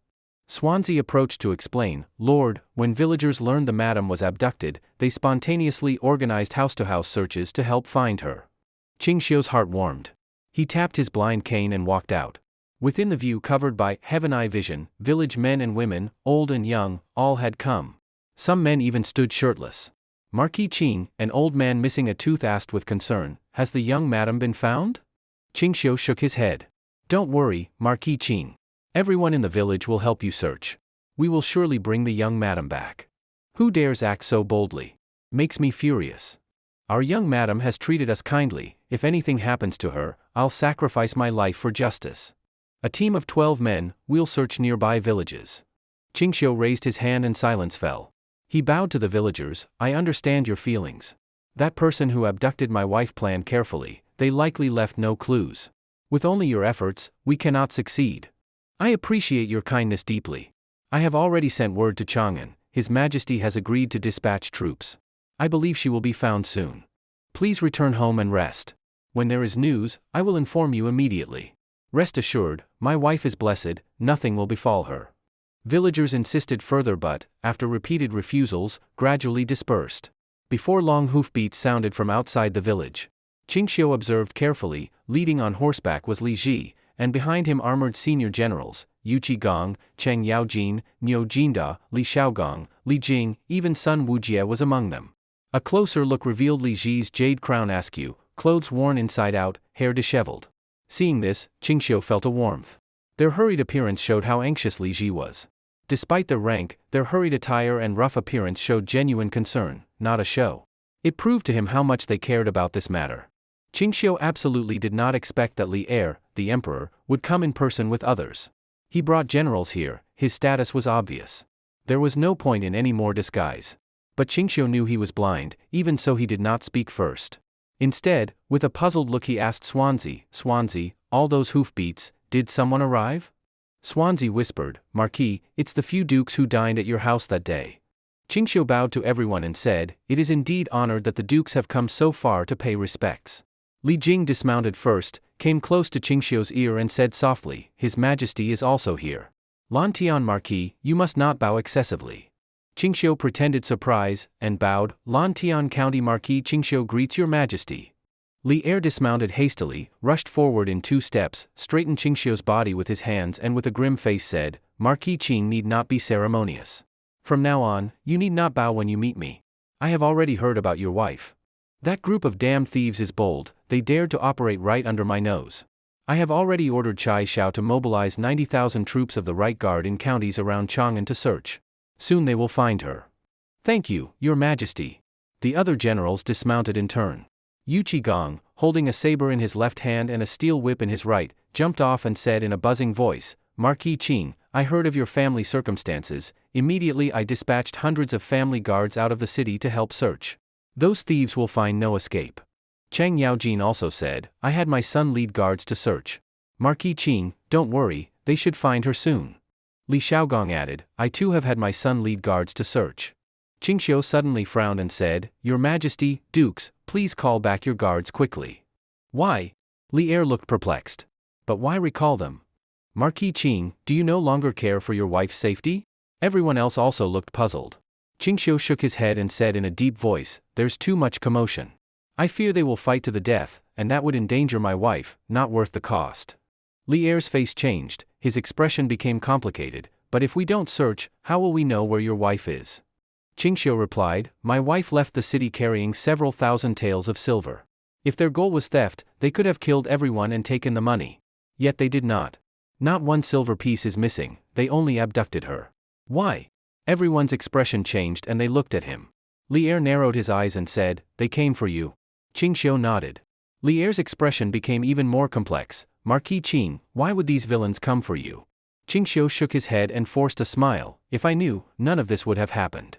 Swansea approached to explain, "Lord, when villagers learned the madam was abducted, they spontaneously organized house-to-house searches to help find her." Ching Xio's heart warmed. He tapped his blind cane and walked out. Within the view covered by heaven-eye vision, village men and women, old and young, all had come. Some men even stood shirtless. Marquis Qing, an old man missing a tooth, asked with concern, "Has the young madam been found?" Ching Xio shook his head. "Don't worry, Marquis Qing. Everyone in the village will help you search. We will surely bring the young madam back. Who dares act so boldly? Makes me furious. Our young madam has treated us kindly. If anything happens to her, I'll sacrifice my life for justice. A team of 12 men, we'll search nearby villages." Ching Xio raised his hand and silence fell. He bowed to the villagers. "I understand your feelings. That person who abducted my wife planned carefully, they likely left no clues. With only your efforts, we cannot succeed. I appreciate your kindness deeply. I have already sent word to Chang'an. His Majesty has agreed to dispatch troops. I believe she will be found soon. Please return home and rest. When there is news, I will inform you immediately. Rest assured, my wife is blessed, nothing will befall her. Villagers insisted further but, after repeated refusals, gradually dispersed. Before long hoofbeats sounded from outside the village. Ching Xio observed carefully, leading on horseback was Li Ji, and behind him armored senior generals, Yu Qigong, Cheng Yaojin, Niu Jinda, Li Xiaogong, Li Jing, even Sun Wujie was among them. A closer look revealed Li Ji's jade crown askew, clothes worn inside out, hair disheveled. Seeing this, Ching Xio felt a warmth. Their hurried appearance showed how anxious Li Ji was. Despite their rank, their hurried attire and rough appearance showed genuine concern, not a show. It proved to him how much they cared about this matter. Ching Xio absolutely did not expect that Li Er, the emperor, would come in person with others. He brought generals here, his status was obvious. There was no point in any more disguise. But Ching Xio knew he was blind, even so he did not speak first. Instead, with a puzzled look he asked Swansea, all those hoofbeats, did someone arrive? Swansea whispered, Marquis, it's the few dukes who dined at your house that day. Ching Xio bowed to everyone and said, it is indeed honored that the dukes have come so far to pay respects. Li Jing dismounted first, came close to Ching Xio's ear and said softly, His Majesty is also here. Lan Tian Marquis, you must not bow excessively. Ching Xio pretended surprise, and bowed, Lan Tian County Marquis Ching Xio greets your Majesty. Li Er dismounted hastily, rushed forward in 2 steps, straightened Ching Xio's body with his hands and with a grim face said, Marquis Ching need not be ceremonious. From now on, you need not bow when you meet me. I have already heard about your wife. That group of damned thieves is bold, they dared to operate right under my nose. I have already ordered Chai Xiao to mobilize 90,000 troops of the Right Guard in counties around Chang'an to search. Soon they will find her. Thank you, your Majesty. The other generals dismounted in turn. Yu Qigong, holding a saber in his left hand and a steel whip in his right, jumped off and said in a buzzing voice, Marquis Qing, I heard of your family circumstances. Immediately I dispatched hundreds of family guards out of the city to help search. Those thieves will find no escape. Cheng Yaojin also said, I had my son lead guards to search. Marquis Qing, don't worry, they should find her soon. Li Xiaogong added, I too have had my son lead guards to search. Ching Xio suddenly frowned and said, Your Majesty, dukes, please call back your guards quickly. Why? Li Er looked perplexed. But why recall them? Marquis Qing, do you no longer care for your wife's safety? Everyone else also looked puzzled. Ching Xio shook his head and said in a deep voice, There's too much commotion. I fear they will fight to the death, and that would endanger my wife, not worth the cost. Li Er's face changed, his expression became complicated, but if we don't search, how will we know where your wife is? Ching Xio replied, My wife left the city carrying several thousand taels of silver. If their goal was theft, they could have killed everyone and taken the money. Yet they did not. Not one silver piece is missing, they only abducted her. Why? Everyone's expression changed and they looked at him. Li Er narrowed his eyes and said, They came for you. Ching Xio nodded. Li Er's expression became even more complex. Marquis Qing, why would these villains come for you? Ching Xio shook his head and forced a smile. If I knew, none of this would have happened.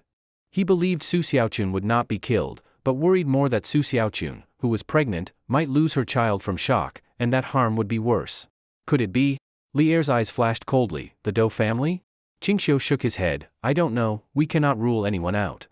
He believed Susiaun would not be killed, but worried more that Susiaun, who was pregnant, might lose her child from shock, and that harm would be worse. Could it be? Li Er's eyes flashed coldly, the Dou family? Ching Xio shook his head, I don't know, we cannot rule anyone out.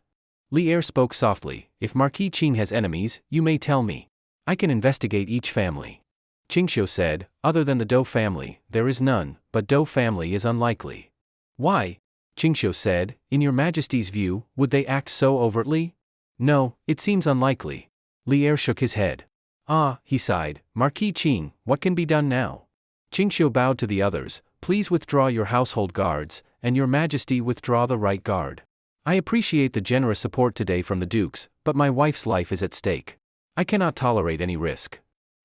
Li Er spoke softly, if Marquis Qing has enemies, you may tell me. I can investigate each family. Ching Xio said, other than the Dou family, there is none, but Dou family is unlikely. Why? Ching Xio said, in your Majesty's view, would they act so overtly? No, it seems unlikely. Li Er shook his head. Ah, he sighed, Marquis Qing, what can be done now? Ching Xio bowed to the others, please withdraw your household guards, and your Majesty withdraw the right guard. I appreciate the generous support today from the dukes, but my wife's life is at stake. I cannot tolerate any risk.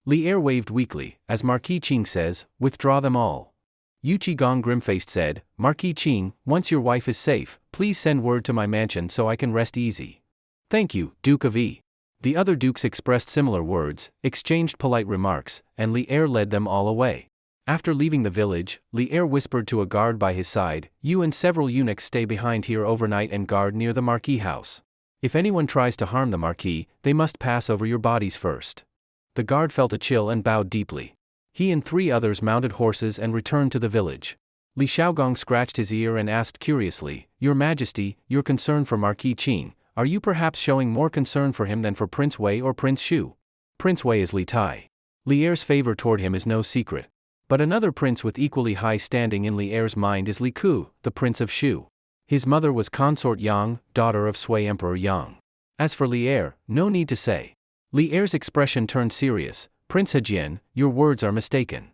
Li Er waved weakly, as Marquis Qing says, withdraw them all. Yu Qigong grim-faced said, Marquis Qing, once your wife is safe, please send word to my mansion so I can rest easy. Thank you, Duke of E. The other dukes expressed similar words, exchanged polite remarks, and Li Er led them all away. After leaving the village, Li Er whispered to a guard by his side, you and several eunuchs stay behind here overnight and guard near the Marquis house. If anyone tries to harm the Marquis, they must pass over your bodies first. The guard felt a chill and bowed deeply. He and 3 others mounted horses and returned to the village. Li Xiaogong scratched his ear and asked curiously, Your Majesty, your concern for Marquis Qing, are you perhaps showing more concern for him than for Prince Wei or Prince Shu? Prince Wei is Li Tai. Li Er's favor toward him is no secret. But another prince with equally high standing in Li Er's mind is Li Ku, the Prince of Shu. His mother was Consort Yang, daughter of Sui Emperor Yang. As for Li Er, no need to say. Li Er's expression turned serious. Prince Hejian, your words are mistaken.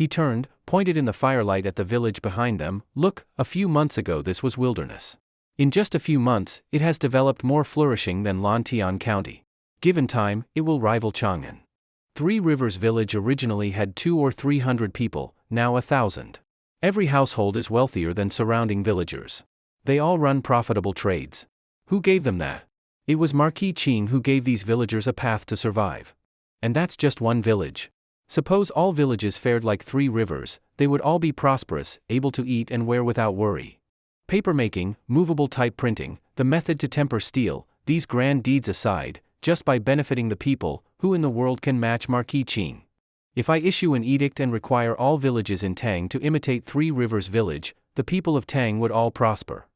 He turned, pointed in the firelight at the village behind them. Look, a few months ago this was wilderness. In just a few months, it has developed more flourishing than Lantian County. Given time, it will rival Chang'an. Three Rivers Village originally had 200 or 300 people, now 1,000. Every household is wealthier than surrounding villagers. They all run profitable trades. Who gave them that? It was Marquis Qing who gave these villagers a path to survive. And that's just one village. Suppose all villages fared like Three Rivers, they would all be prosperous, able to eat and wear without worry. Papermaking, movable type printing, the method to temper steel, these grand deeds aside, just by benefiting the people, who in the world can match Marquis Qing? If I issue an edict and require all villages in Tang to imitate Three Rivers Village, the people of Tang would all prosper.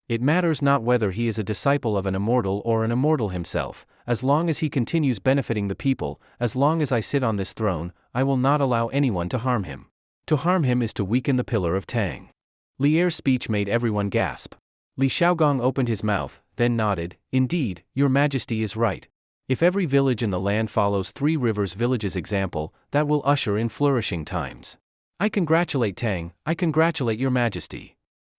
It matters not whether he is a disciple of an immortal or an immortal himself, as long as he continues benefiting the people, as long as I sit on this throne, I will not allow anyone to harm him. To harm him is to weaken the pillar of Tang. Li Er's speech made everyone gasp. Li Xiaogong opened his mouth, then nodded, Indeed, your Majesty is right. If every village in the land follows Three Rivers Village's example, that will usher in flourishing times. I congratulate Tang, I congratulate your Majesty.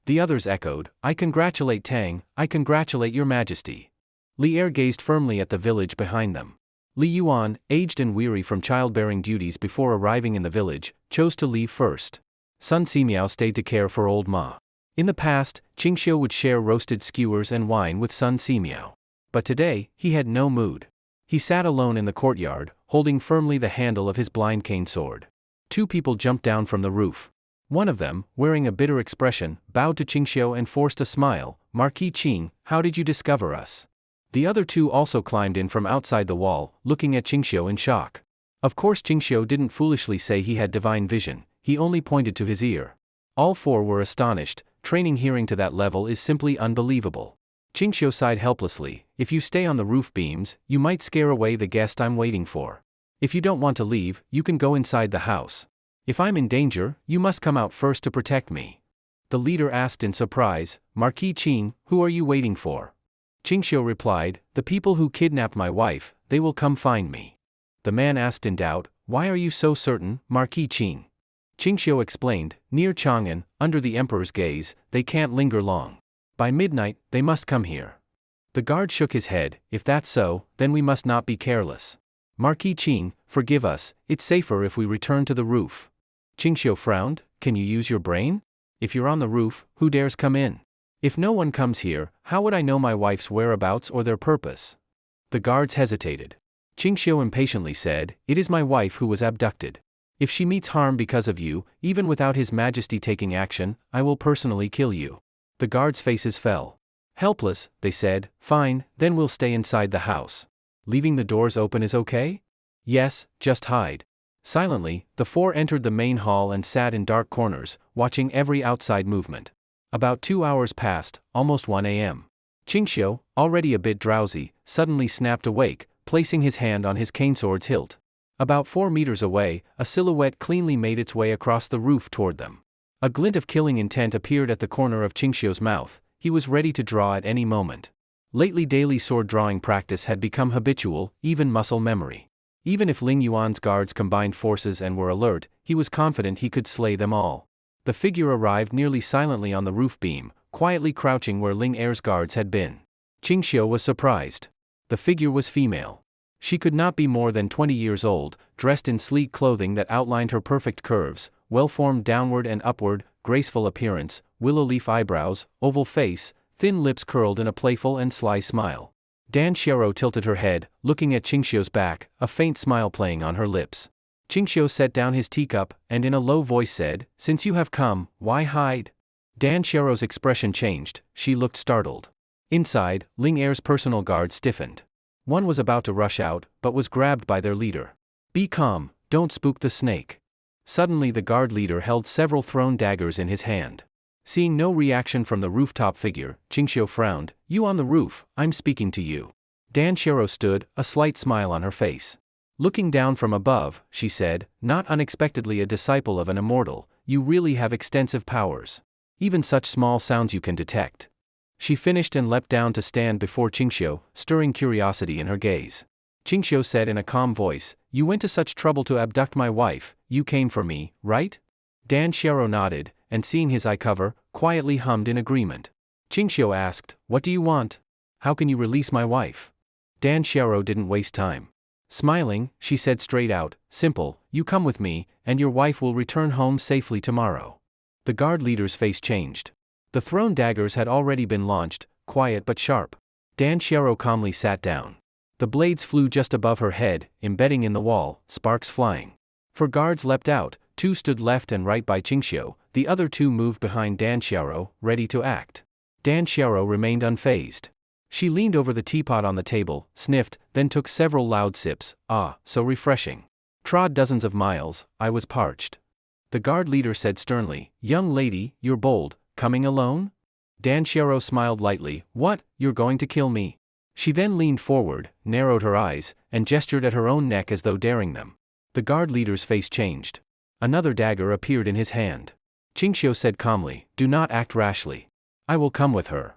The others echoed, I congratulate Tang, I congratulate your Majesty. Li Er gazed firmly at the village behind them. Li Yuan, aged and weary from childbearing duties before arriving in the village, chose to leave first. Sun Simiao stayed to care for old Ma. In the past, Ching Xio would share roasted skewers and wine with Sun Simiao. But today, he had no mood. He sat alone in the courtyard, holding firmly the handle of his blind cane sword. Two people jumped down from the roof. One of them, wearing a bitter expression, bowed to Ching Xio and forced a smile. Marquis Qing, how did you discover us? The other two also climbed in from outside the wall, looking at Ching Xio in shock. Of course Ching Xio didn't foolishly say he had divine vision, he only pointed to his ear. All four were astonished, training hearing to that level is simply unbelievable. Ching Xio sighed helplessly, if you stay on the roof beams, you might scare away the guest I'm waiting for. If you don't want to leave, you can go inside the house. If I'm in danger, you must come out first to protect me. The leader asked in surprise, Marquis Qing, who are you waiting for? Ching Xio replied, the people who kidnapped my wife, they will come find me. The man asked in doubt, why are you so certain, Marquis Qing? Ching Xio explained, near Chang'an, under the emperor's gaze, they can't linger long. By midnight, they must come here. The guard shook his head, if that's so, then we must not be careless. Marquis Qing, forgive us, it's safer if we return to the roof. Ching Xio frowned, can you use your brain? If you're on the roof, who dares come in? If no one comes here, how would I know my wife's whereabouts or their purpose? The guards hesitated. Ching Xio impatiently said, it is my wife who was abducted. If she meets harm because of you, even without His Majesty taking action, I will personally kill you. The guards' faces fell. Helpless, they said, fine, then we'll stay inside the house. Leaving the doors open is okay? Yes, just hide. Silently, the four entered the main hall and sat in dark corners, watching every outside movement. About 2 hours passed, almost 1 a.m. Ching Xio, already a bit drowsy, suddenly snapped awake, placing his hand on his cane sword's hilt. About 4 meters away, a silhouette cleanly made its way across the roof toward them. A glint of killing intent appeared at the corner of Ching Xio's mouth, he was ready to draw at any moment. Lately daily sword drawing practice had become habitual, even muscle memory. Even if Ling Yuan's guards combined forces and were alert, he was confident he could slay them all. The figure arrived nearly silently on the roof beam, quietly crouching where Ling Er's guards had been. Ching Xio was surprised. The figure was female. She could not be more than 20 years old, dressed in sleek clothing that outlined her perfect curves, well-formed downward and upward, graceful appearance, willow leaf eyebrows, oval face, thin lips curled in a playful and sly smile. Dan Xiao tilted her head, looking at Ching Xio's back, a faint smile playing on her lips. Ching Xio set down his teacup, and in a low voice said, since you have come, why hide? Dan Xiao's expression changed, she looked startled. Inside, Ling Er's personal guard stiffened. One was about to rush out, but was grabbed by their leader. Be calm, don't spook the snake. Suddenly the guard leader held several thrown daggers in his hand. Seeing no reaction from the rooftop figure, Ching Xio frowned. "You on the roof, I'm speaking to you." Dan Xiao stood, a slight smile on her face. Looking down from above, she said, "Not unexpectedly a disciple of an immortal, you really have extensive powers. Even such small sounds you can detect." She finished and leapt down to stand before Ching Xio, stirring curiosity in her gaze. Ching Xio said in a calm voice, "You went to such trouble to abduct my wife, you came for me, right?" Dan Xiao nodded, and seeing his eye cover, quietly hummed in agreement. Ching Xio asked, "What do you want? How can you release my wife?" Dan Xiao didn't waste time. Smiling, she said straight out, "Simple, you come with me, and your wife will return home safely tomorrow." The guard leader's face changed. The thrown daggers had already been launched, quiet but sharp. Dan Xiao calmly sat down. The blades flew just above her head, embedding in the wall, sparks flying. 4 guards leapt out, 2 stood left and right by Ching Xio, the other 2 moved behind Dan Xiao, ready to act. Dan Xiao remained unfazed. She leaned over the teapot on the table, sniffed, then took several loud sips. "Ah, so refreshing. Trod dozens of miles, I was parched." The guard leader said sternly, "Young lady, you're bold, coming alone?" Dan Xiao smiled lightly, "What, you're going to kill me?" She then leaned forward, narrowed her eyes, and gestured at her own neck as though daring them. The guard leader's face changed. Another dagger appeared in his hand. Ching Xio said calmly, "Do not act rashly. I will come with her."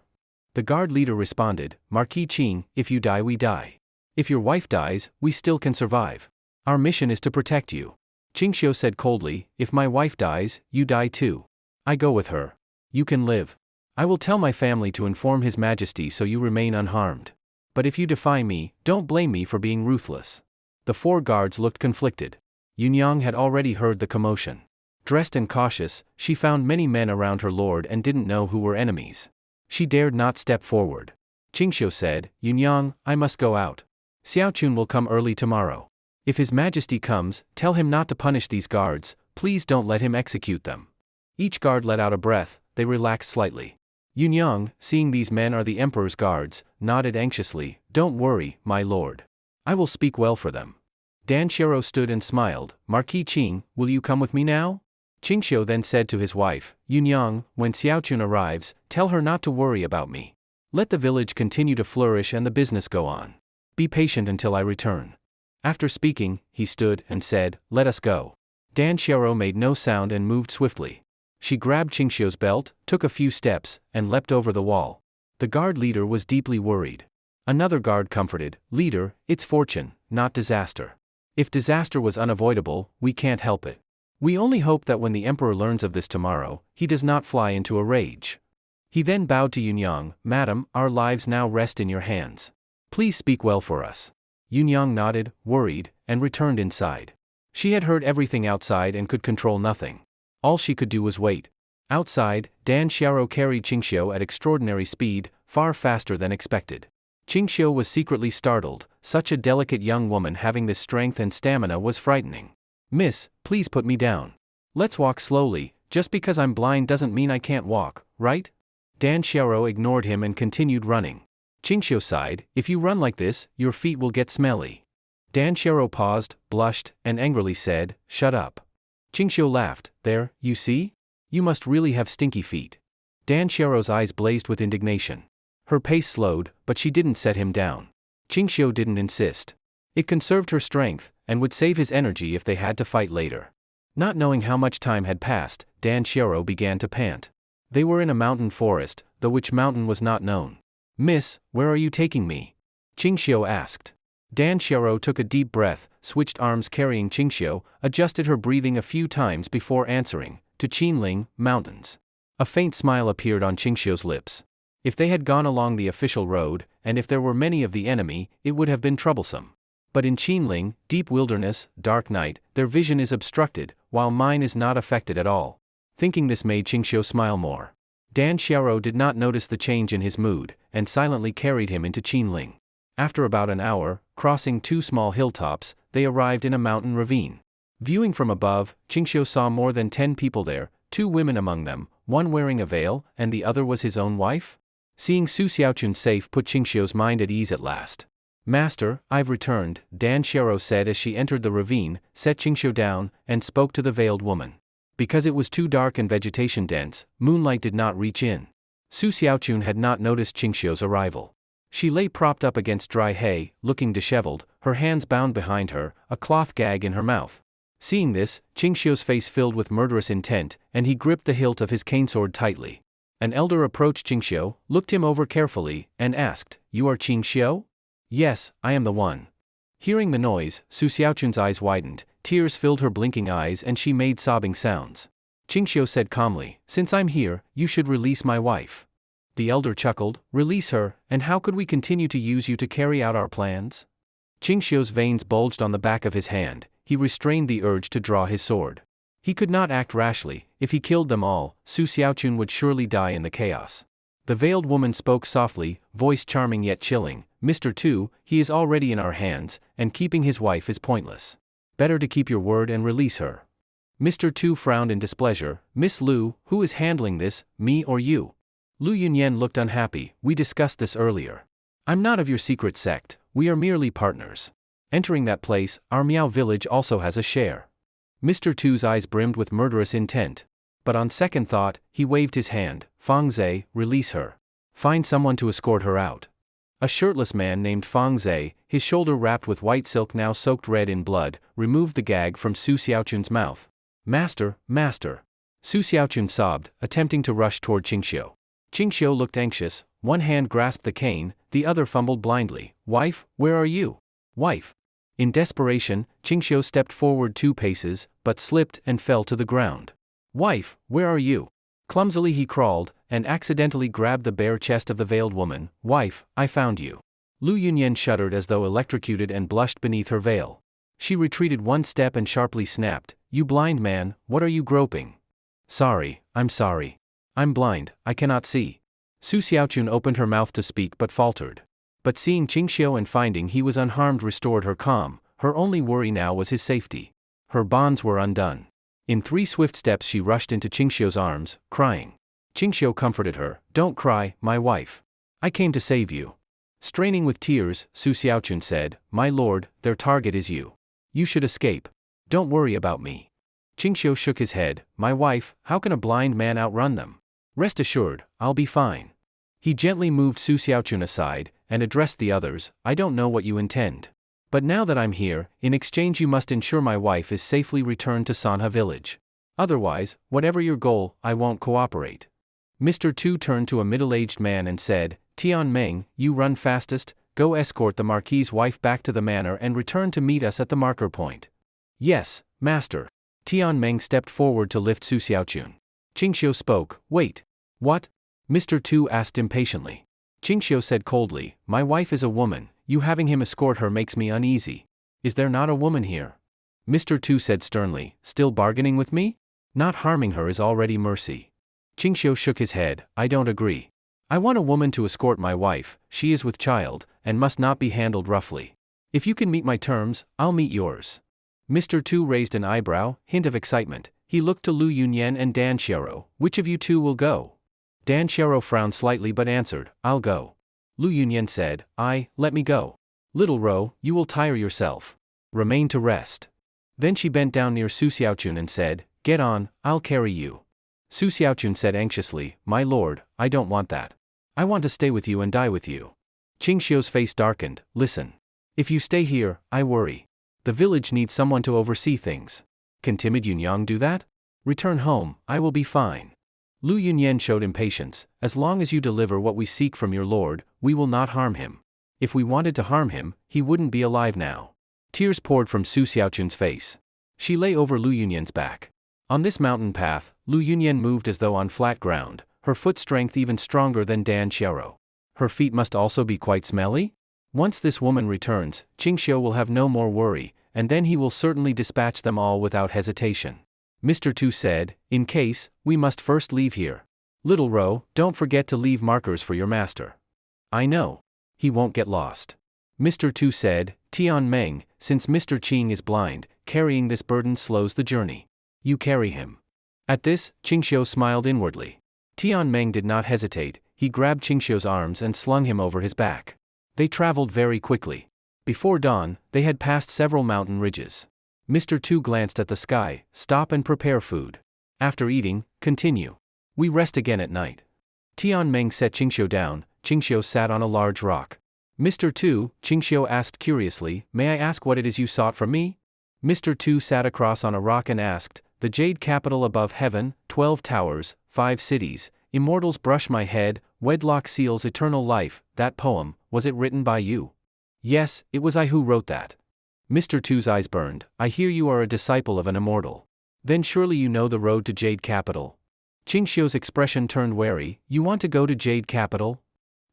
The guard leader responded, "Marquis Qing, if you die we die. If your wife dies, we still can survive. Our mission is to protect you." Ching Xio said coldly, "If my wife dies, you die too. I go with her. You can live. I will tell my family to inform His Majesty so you remain unharmed. But if you defy me, don't blame me for being ruthless." The 4 guards looked conflicted. Yunyang had already heard the commotion. Dressed and cautious, she found many men around her lord and didn't know who were enemies. She dared not step forward. Ching Xio said, "Yunyang, I must go out. Xiaochun will come early tomorrow. If His Majesty comes, tell him not to punish these guards, please don't let him execute them." Each guard let out a breath, they relaxed slightly. Yunyang, seeing these men are the Emperor's guards, nodded anxiously, "Don't worry, my lord. I will speak well for them." Dan Xiao stood and smiled, "Marquis Qing, will you come with me now?" Ching Xio then said to his wife, "Yunyang, when Xiaochun arrives, tell her not to worry about me. Let the village continue to flourish and the business go on. Be patient until I return." After speaking, he stood and said, "Let us go." Dan Xiao made no sound and moved swiftly. She grabbed Ching Xio's belt, took a few steps, and leapt over the wall. The guard leader was deeply worried. Another guard comforted, "Leader, it's fortune, not disaster. If disaster was unavoidable, we can't help it. We only hope that when the Emperor learns of this tomorrow, he does not fly into a rage." He then bowed to Yunyang, "Madam, our lives now rest in your hands. Please speak well for us." Yunyang nodded, worried, and returned inside. She had heard everything outside and could control nothing. All she could do was wait. Outside, Dan Xiao carried Ching Xio at extraordinary speed, far faster than expected. Ching Xio was secretly startled, such a delicate young woman having this strength and stamina was frightening. "Miss, please put me down. Let's walk slowly, just because I'm blind doesn't mean I can't walk, right?" Dan Xiao ignored him and continued running. Ching Xio sighed, "If you run like this, your feet will get smelly." Dan Xiao paused, blushed, and angrily said, "Shut up." Ching Xio laughed, "There, you see? You must really have stinky feet." Dan Xiao's eyes blazed with indignation. Her pace slowed, but she didn't set him down. Ching Xio didn't insist. It conserved her strength, and would save his energy if they had to fight later. Not knowing how much time had passed, Dan Xiao began to pant. They were in a mountain forest, though which mountain was not known. "Miss, where are you taking me?" Ching Xio asked. Dan Xiao took a deep breath, switched arms carrying Ching Xio, adjusted her breathing a few times before answering, "To Qinling, mountains." A faint smile appeared on Ching Xio's lips. If they had gone along the official road, and if there were many of the enemy, it would have been troublesome. But in Qinling, deep wilderness, dark night, their vision is obstructed, while mine is not affected at all. Thinking this made Ching Xio smile more. Dan Xiao did not notice the change in his mood, and silently carried him into Qinling. After about an hour, crossing 2 small hilltops, they arrived in a mountain ravine. Viewing from above, Ching Xio saw more than 10 people there, 2 women among them, one wearing a veil, and the other was his own wife? Seeing Susiaun safe put Ching Xio's mind at ease at last. Master, I've returned, Dan Xiao said as she entered the ravine, set Ching Xio down, and spoke to the veiled woman. Because it was too dark and vegetation dense, moonlight did not reach in. Susiaun had not noticed Ching Xio's arrival. She lay propped up against dry hay, looking disheveled, her hands bound behind her, a cloth gag in her mouth. Seeing this, Ching Xio's face filled with murderous intent, and he gripped the hilt of his cane sword tightly. An elder approached Ching Xio, looked him over carefully, and asked, "You are Ching Xio?" "Yes, I am the one." Hearing the noise, Susiaun's eyes widened, tears filled her blinking eyes and she made sobbing sounds. Ching Xio said calmly, "Since I'm here, you should release my wife." The elder chuckled, "Release her, and how could we continue to use you to carry out our plans?" Ching Xio's veins bulged on the back of his hand, he restrained the urge to draw his sword. He could not act rashly. If he killed them all, Susiaun would surely die in the chaos. The veiled woman spoke softly, voice charming yet chilling, "Mr. Tu, he is already in our hands, and keeping his wife is pointless. Better to keep your word and release her." Mr. Tu frowned in displeasure. "Miss Lu, who is handling this, me or you?" Lu Yunyan looked unhappy. "We discussed this earlier. I'm not of your secret sect, we are merely partners. Entering that place, our Miao village also has a share." Mr. Tu's eyes brimmed with murderous intent. But on second thought, he waved his hand. "Fang Zhe, release her. Find someone to escort her out." A shirtless man named Fang Zhe, his shoulder wrapped with white silk now soaked red in blood, removed the gag from Susiaun's mouth. "Master, master." Susiaun sobbed, attempting to rush toward Ching Xio. Ching Xio looked anxious, one hand grasped the cane, the other fumbled blindly. "Wife, where are you? Wife." In desperation, Ching Xio stepped forward 2 paces, but slipped and fell to the ground. "Wife, where are you?" Clumsily he crawled, and accidentally grabbed the bare chest of the veiled woman. "Wife, I found you." Lu Yunyan shuddered as though electrocuted and blushed beneath her veil. She retreated 1 step and sharply snapped, "You blind man, what are you groping?" "Sorry, I'm sorry. I'm blind, I cannot see." Susiaun opened her mouth to speak but faltered. But seeing Ching Xio and finding he was unharmed restored her calm. Her only worry now was his safety. Her bonds were undone. In 3 swift steps she rushed into Ching Xio's arms, crying. Ching Xio comforted her, "Don't cry, my wife. I came to save you." Straining with tears, Susiaun said, "My lord, their target is you. You should escape. Don't worry about me." Ching Xio shook his head. "My wife, how can a blind man outrun them? Rest assured, I'll be fine." He gently moved Susiaun aside, and addressed the others, "I don't know what you intend. But now that I'm here, in exchange you must ensure my wife is safely returned to Sanha village. Otherwise, whatever your goal, I won't cooperate." Mr. Tu turned to a middle-aged man and said, "Tion Mang, you run fastest, go escort the Marquis's wife back to the manor and return to meet us at the marker point." "Yes, master." Tion Mang stepped forward to lift Susiaun. Ching Xio spoke, "Wait. What?" Mr. Tu asked impatiently. Ching Xio said coldly, "My wife is a woman, you having him escort her makes me uneasy. Is there not a woman here?" Mr. Tu said sternly, "Still bargaining with me? Not harming her is already mercy." Ching Xio shook his head, "I don't agree. I want a woman to escort my wife, she is with child, and must not be handled roughly. If you can meet my terms, I'll meet yours." Mr. Tu raised an eyebrow, hint of excitement. He looked to Lu Yunyan and Dan Xiao. "Which of you two will go?" Dan Xiao frowned slightly but answered, "I'll go." Lu Yunyan said, "Let me go. Little Ro, you will tire yourself. Remain to rest." Then she bent down near Susiaun and said, "Get on, I'll carry you." Susiaun said anxiously, "My lord, I don't want that. I want to stay with you and die with you." Ching Xio's face darkened. "Listen. If you stay here, I worry. The village needs someone to oversee things. Can timid Yunyang do that? Return home, I will be fine." Lu Yunyan showed impatience. "As long as you deliver what we seek from your lord, we will not harm him. If we wanted to harm him, he wouldn't be alive now." Tears poured from Susiaun's face. She lay over Lu Yunyan's back. On this mountain path, Lu Yunyan moved as though on flat ground, her foot strength even stronger than Dan Xiao. Her feet must also be quite smelly? Once this woman returns, Ching Xio will have no more worry, and then he will certainly dispatch them all without hesitation. Mr. Tu said, "In case, we must first leave here. Little Ro, don't forget to leave markers for your master." "I know. He won't get lost." Mr. Tu said, "Tion Mang, since Mr. Ching is blind, carrying this burden slows the journey. You carry him." At this, Ching Xio smiled inwardly. Tion Mang did not hesitate, he grabbed Ching Xio's arms and slung him over his back. They traveled very quickly. Before dawn, they had passed several mountain ridges. Mr. Tu glanced at the sky, stop and prepare food. After eating, continue. We rest again at night. Tion Mang set Ching Xio down. Ching Xio sat on a large rock. Mr. Tu, Ching Xio asked curiously, may I ask what it is you sought from me? Mr. Tu sat across on a rock and asked, the Jade Capital above heaven, 12 towers, 5 cities, immortals brush my head, wedlock seals eternal life, that poem, was it written by you? Yes, it was I who wrote that. Mr. Tu's eyes burned, I hear you are a disciple of an immortal. Then surely you know the road to Jade Capital. Ching Xio's expression turned wary, you want to go to Jade Capital?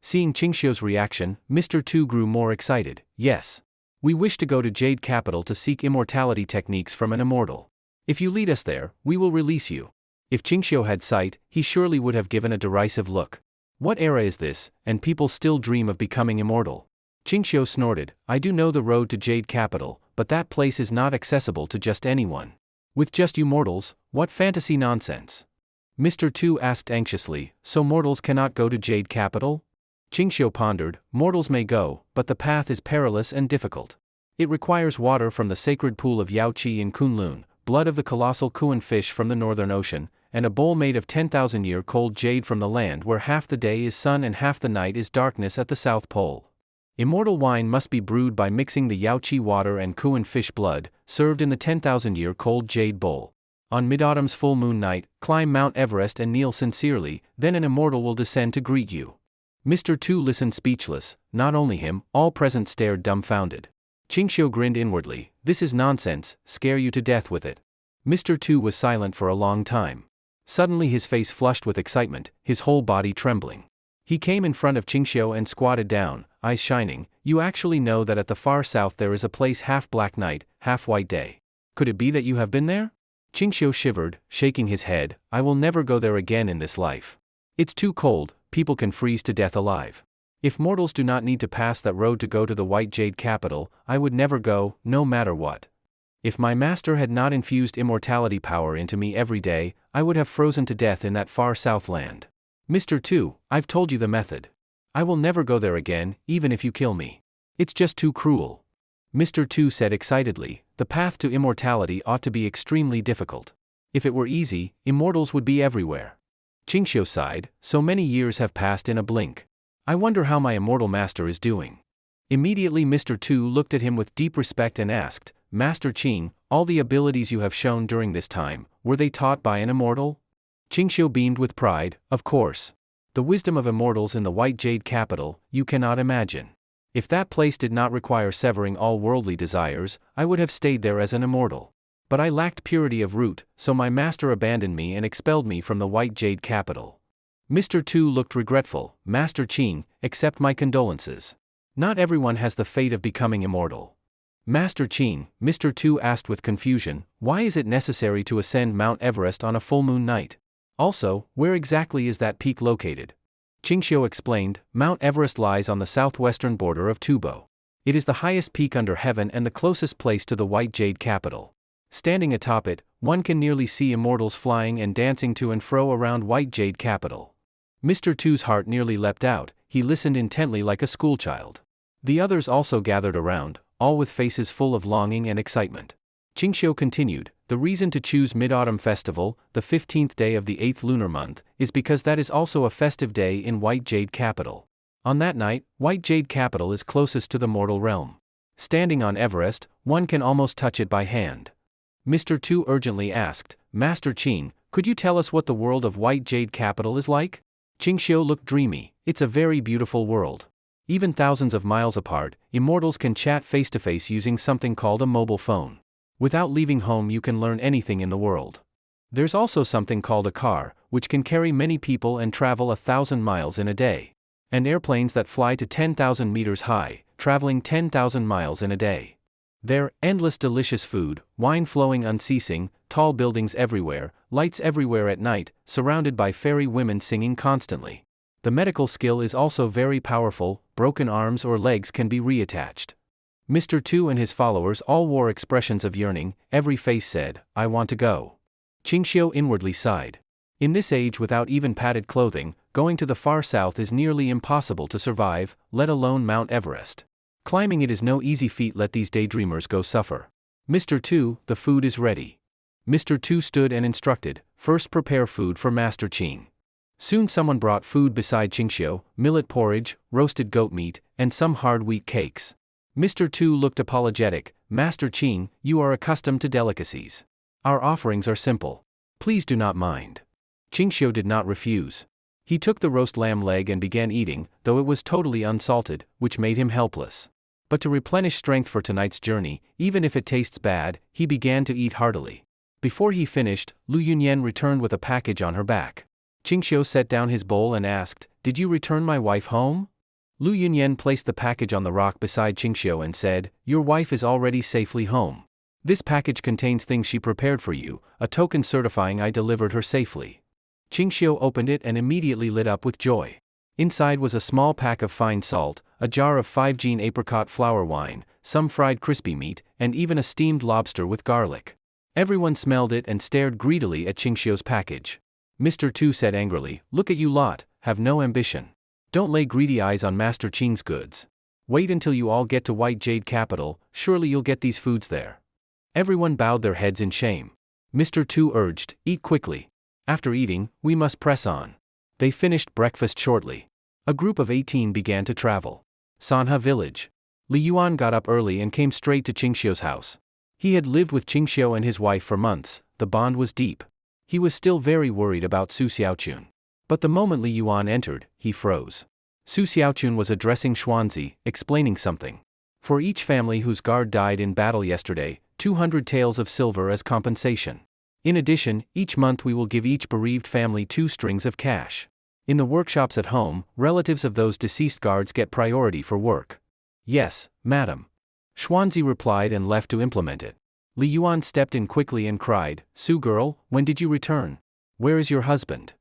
Seeing Ching Xio's reaction, Mr. Tu grew more excited, yes. We wish to go to Jade Capital to seek immortality techniques from an immortal. If you lead us there, we will release you. If Ching Xio had sight, he surely would have given a derisive look. What era is this, and people still dream of becoming immortal? Ching Xio snorted, I do know the road to Jade Capital, but that place is not accessible to just anyone. With just you mortals, what fantasy nonsense. Mr. Tu asked anxiously, so mortals cannot go to Jade Capital? Ching Xio pondered, mortals may go, but the path is perilous and difficult. It requires water from the sacred pool of Yaoqi in Kunlun, blood of the colossal Kuan fish from the northern ocean, and a bowl made of 10,000-year-cold jade from the land where half the day is sun and half the night is darkness at the South Pole. Immortal wine must be brewed by mixing the Yaoqi water and Kuan fish blood, served in the 10,000-year-cold jade bowl. On mid-autumn's full moon night, climb Mount Everest and kneel sincerely, then an immortal will descend to greet you. Mr. Tu listened speechless, not only him, all present stared dumbfounded. Ching Xio grinned inwardly, this is nonsense, scare you to death with it. Mr. Tu was silent for a long time. Suddenly his face flushed with excitement, his whole body trembling. He came in front of Ching Xio and squatted down, eyes shining, you actually know that at the far south there is a place half black night, half white day. Could it be that you have been there? Ching Xio shivered, shaking his head, I will never go there again in this life. It's too cold, people can freeze to death alive. If mortals do not need to pass that road to go to the White Jade Capital, I would never go, no matter what. If my master had not infused immortality power into me every day, I would have frozen to death in that far south land. Mr. Tu, I've told you the method. I will never go there again, even if you kill me. It's just too cruel. Mr. Tu said excitedly, the path to immortality ought to be extremely difficult. If it were easy, immortals would be everywhere. Ching Xio sighed, so many years have passed in a blink. I wonder how my immortal master is doing. Immediately Mr. Tu looked at him with deep respect and asked, Master Ching, all the abilities you have shown during this time, were they taught by an immortal? Ching Xio beamed with pride, of course. The wisdom of immortals in the White Jade Capital, you cannot imagine. If that place did not require severing all worldly desires, I would have stayed there as an immortal. But I lacked purity of root, so my master abandoned me and expelled me from the White Jade Capital. Mr. Tu looked regretful, Master Ching, accept my condolences. Not everyone has the fate of becoming immortal. Master Ching, Mr. Tu asked with confusion, why is it necessary to ascend Mount Everest on a full moon night? Also, where exactly is that peak located? Ching Xio explained, Mount Everest lies on the southwestern border of Tubo. It is the highest peak under heaven and the closest place to the White Jade Capital. Standing atop it, one can nearly see immortals flying and dancing to and fro around White Jade Capital. Mr. Tu's heart nearly leapt out, he listened intently like a schoolchild. The others also gathered around, all with faces full of longing and excitement. Ching Xio continued, the reason to choose Mid-Autumn Festival, the 15th day of the 8th lunar month, is because that is also a festive day in White Jade Capital. On that night, White Jade Capital is closest to the mortal realm. Standing on Everest, one can almost touch it by hand. Mr. Tu urgently asked, Master Ching, could you tell us what the world of White Jade Capital is like? Ching Xio looked dreamy, it's a very beautiful world. Even thousands of miles apart, immortals can chat face-to-face using something called a mobile phone. Without leaving home you can learn anything in the world. There's also something called a car, which can carry many people and travel 1,000 miles in a day. And airplanes that fly to 10,000 meters high, traveling 10,000 miles in a day. There, endless delicious food, wine flowing unceasing, tall buildings everywhere, lights everywhere at night, surrounded by fairy women singing constantly. The medical skill is also very powerful, broken arms or legs can be reattached. Mr. Tu and his followers all wore expressions of yearning, every face said, I want to go. Ching Xio inwardly sighed. In this age without even padded clothing, going to the far south is nearly impossible to survive, let alone Mount Everest. Climbing it is no easy feat, let these daydreamers go suffer. Mr. Tu, the food is ready. Mr. Tu stood and instructed, first prepare food for Master Ching. Soon someone brought food beside Ching Xio, millet porridge, roasted goat meat, and some hard wheat cakes. Mr. Tu looked apologetic, Master Ching, you are accustomed to delicacies. Our offerings are simple. Please do not mind. Ching Xio did not refuse. He took the roast lamb leg and began eating, though it was totally unsalted, which made him helpless. But to replenish strength for tonight's journey, even if it tastes bad, he began to eat heartily. Before he finished, Lu Yunyan returned with a package on her back. Ching Xio set down his bowl and asked, "Did you return my wife home?" Lu Yunyan placed the package on the rock beside Ching Xio and said, "Your wife is already safely home. This package contains things she prepared for you, a token certifying I delivered her safely." Ching Xio opened it and immediately lit up with joy. Inside was a small pack of fine salt, a jar of 5-gene apricot flour wine, some fried crispy meat, and even a steamed lobster with garlic. Everyone smelled it and stared greedily at Ching Xio's package. Mr. Tu said angrily, "Look at you lot, have no ambition. Don't lay greedy eyes on Master Ching's goods. Wait until you all get to White Jade Capital, surely you'll get these foods there." Everyone bowed their heads in shame. Mr. Tu urged, "Eat quickly. After eating, we must press on." They finished breakfast shortly. A group of 18 began to travel. Sanha village. Li Yuan got up early and came straight to Ching Xio's house. He had lived with Ching Xio and his wife for months, the bond was deep. He was still very worried about Susiaun. But the moment Li Yuan entered, he froze. Susiaun was addressing Xuanzi, explaining something. For each family whose guard died in battle yesterday, 200 taels of silver as compensation. In addition, each month we will give each bereaved family 2 strings of cash. In the workshops at home, relatives of those deceased guards get priority for work. Yes, madam. Xuanzi replied and left to implement it. Li Yuan stepped in quickly and cried, "Su girl, when did you return? Where is your husband?"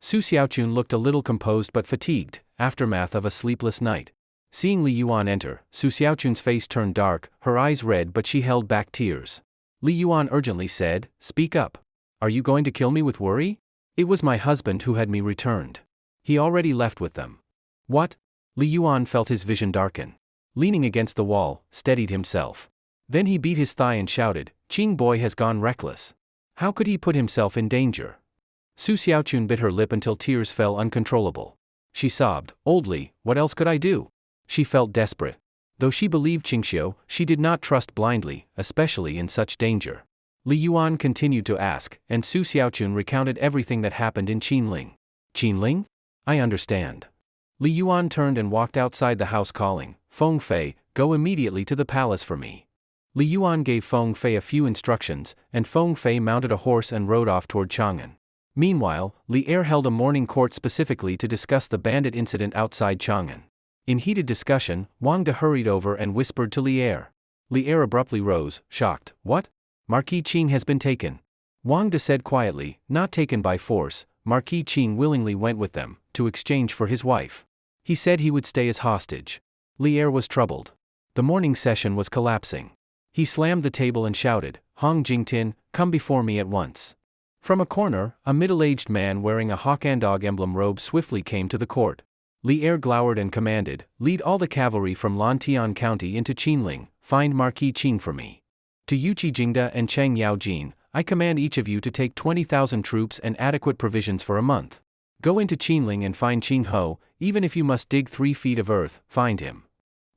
Susiaun looked a little composed but fatigued, aftermath of a sleepless night. Seeing Li Yuan enter, Susiaun's face turned dark, her eyes red, but she held back tears. Li Yuan urgently said, "Speak up. Are you going to kill me with worry? It was my husband who had me returned. He already left with them." "What?" Li Yuan felt his vision darken. Leaning against the wall, steadied himself. Then he beat his thigh and shouted, "Ching boy has gone reckless. How could he put himself in danger?" Susiaun bit her lip until tears fell uncontrollable. She sobbed, "Oldly, what else could I do?" She felt desperate. Though she believed Ching Xio, she did not trust blindly, especially in such danger. Li Yuan continued to ask, and Susiaun recounted everything that happened in Qinling. "Qinling? I understand." Li Yuan turned and walked outside the house calling, "Feng Fei, go immediately to the palace for me." Li Yuan gave Feng Fei a few instructions, and Feng Fei mounted a horse and rode off toward Chang'an. Meanwhile, Li Er held a morning court specifically to discuss the bandit incident outside Chang'an. In heated discussion, Wang De hurried over and whispered to Li Er. Li Er abruptly rose, shocked. "What? Marquis Qing has been taken." Wang De said quietly, "Not taken by force, Marquis Qing willingly went with them, to exchange for his wife. He said he would stay as hostage." Li Er was troubled. The morning session was collapsing. He slammed the table and shouted, "Hong Jingtin, come before me at once." From a corner, a middle-aged man wearing a hawk and dog emblem robe swiftly came to the court. Li Er glowered and commanded, "Lead all the cavalry from Lantian County into Qinling, find Marquis Qing for me. To Yuqi Jingda and Cheng Yaojin, I command each of you to take 20,000 troops and adequate provisions for a month. Go into Qinling and find Qing Ho, even if you must dig 3 feet of earth, find him."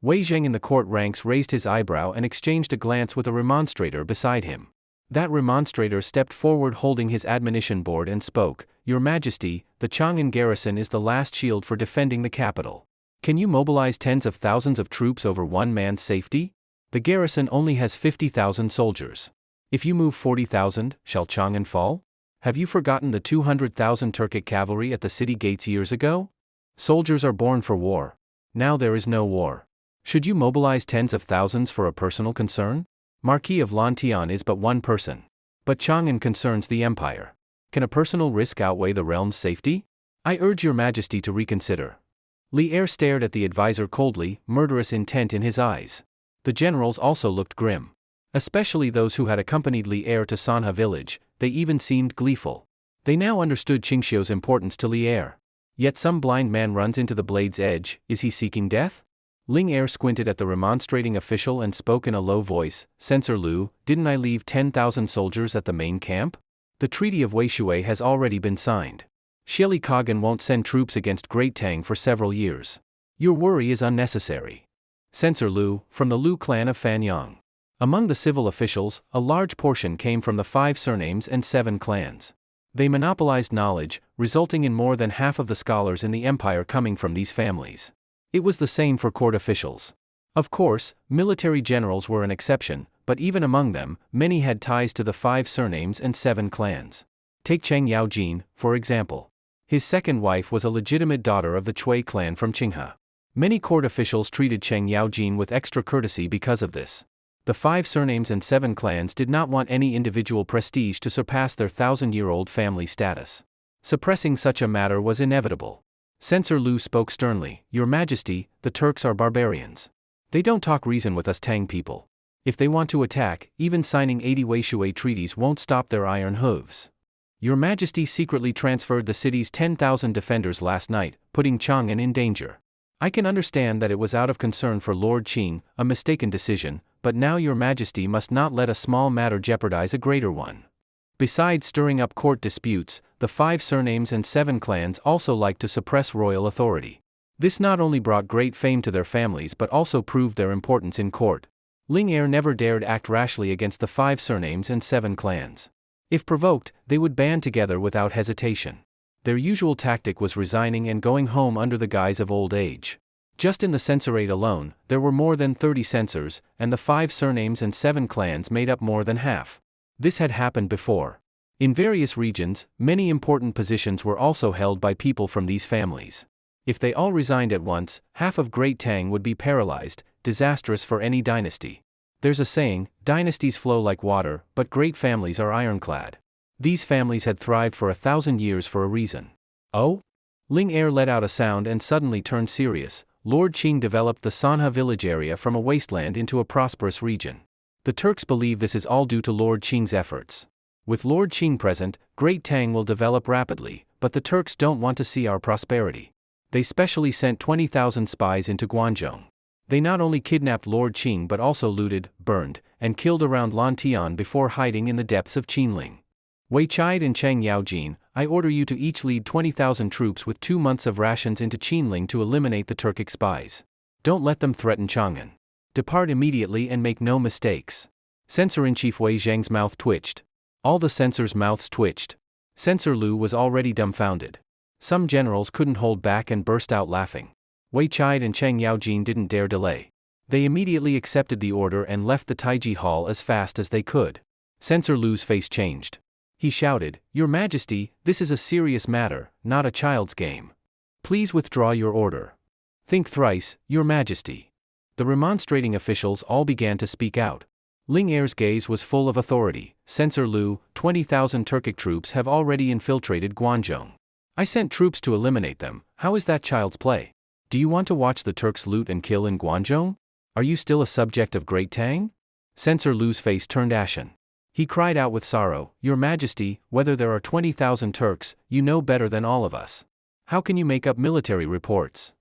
Wei Zheng in the court ranks raised his eyebrow and exchanged a glance with a remonstrator beside him. That remonstrator stepped forward holding his admonition board and spoke, "Your Majesty, the Chang'an garrison is the last shield for defending the capital. Can you mobilize tens of thousands of troops over one man's safety? The garrison only has 50,000 soldiers. If you move 40,000, shall Chang'an fall? Have you forgotten the 200,000 Turkic cavalry at the city gates years ago? Soldiers are born for war. Now there is no war. Should you mobilize tens of thousands for a personal concern? Marquis of Lantian is but one person. But Chang'an concerns the empire. Can a personal risk outweigh the realm's safety? I urge your Majesty to reconsider." Li Er stared at the advisor coldly, murderous intent in his eyes. The generals also looked grim. Especially those who had accompanied Li Er to Sanha village, they even seemed gleeful. They now understood Ching Xio's importance to Li Er. Yet some blind man runs into the blade's edge, is he seeking death? Ling Er squinted at the remonstrating official and spoke in a low voice, Censor Lu, didn't I leave 10,000 soldiers at the main camp? The Treaty of Weishui has already been signed. Shili Kagan won't send troops against Great Tang for several years. Your worry is unnecessary. Censor Lu, from the Lu clan of Fanyang. Among the civil officials, a large portion came from the 5 surnames and 7 clans. They monopolized knowledge, resulting in more than half of the scholars in the empire coming from these families. It was the same for court officials. Of course, military generals were an exception, but even among them, many had ties to the 5 surnames and 7 clans. Take Cheng Yaojin, for example. His second wife was a legitimate daughter of the Chui clan from Qinghe. Many court officials treated Cheng Yaojin with extra courtesy because of this. The 5 surnames and 7 clans did not want any individual prestige to surpass their 1,000-year-old family status. Suppressing such a matter was inevitable. Censor Lu spoke sternly, Your Majesty, the Turks are barbarians. They don't talk reason with us Tang people. If they want to attack, even signing 80 Weishui treaties won't stop their iron hooves. Your Majesty secretly transferred the city's 10,000 defenders last night, putting Chang'an in danger. I can understand that it was out of concern for Lord Qing, a mistaken decision, but now Your Majesty must not let a small matter jeopardize a greater one. Besides stirring up court disputes, the 5 surnames and 7 clans also like to suppress royal authority. This not only brought great fame to their families but also proved their importance in court. Ling Er never dared act rashly against the 5 surnames and 7 clans. If provoked, they would band together without hesitation. Their usual tactic was resigning and going home under the guise of old age. Just in the censorate alone, there were more than 30 censors, and the 5 surnames and 7 clans made up more than half. This had happened before. In various regions, many important positions were also held by people from these families. If they all resigned at once, half of Great Tang would be paralyzed, disastrous for any dynasty. There's a saying, dynasties flow like water, but great families are ironclad. These families had thrived for 1,000 years for a reason. Oh? Ling Er let out a sound and suddenly turned serious. Lord Qing developed the Sanha village area from a wasteland into a prosperous region. The Turks believe this is all due to Lord Qing's efforts. With Lord Qing present, Great Tang will develop rapidly, but the Turks don't want to see our prosperity. They specially sent 20,000 spies into Guangzhou. They not only kidnapped Lord Qing but also looted, burned, and killed around Lantian before hiding in the depths of Qinling. Wei Chide and Cheng Yaojin, I order you to each lead 20,000 troops with 2 months of rations into Qinling to eliminate the Turkic spies. Don't let them threaten Chang'an. Depart immediately and make no mistakes. Censor-in-Chief Wei Zheng's mouth twitched. All the censors' mouths twitched. Censor Lu was already dumbfounded. Some generals couldn't hold back and burst out laughing. Wei Chide and Cheng Yaojin didn't dare delay. They immediately accepted the order and left the Taiji Hall as fast as they could. Censor Lu's face changed. He shouted, Your Majesty, this is a serious matter, not a child's game. Please withdraw your order. Think thrice, Your Majesty. The remonstrating officials all began to speak out. Ling Er's gaze was full of authority. Censor Lu, 20,000 Turkic troops have already infiltrated Guangzhou. I sent troops to eliminate them. How is that child's play? Do you want to watch the Turks loot and kill in Guangzhou? Are you still a subject of Great Tang? Censor Lu's face turned ashen. He cried out with sorrow, Your Majesty, whether there are 20,000 Turks, you know better than all of us. How can you make up military reports?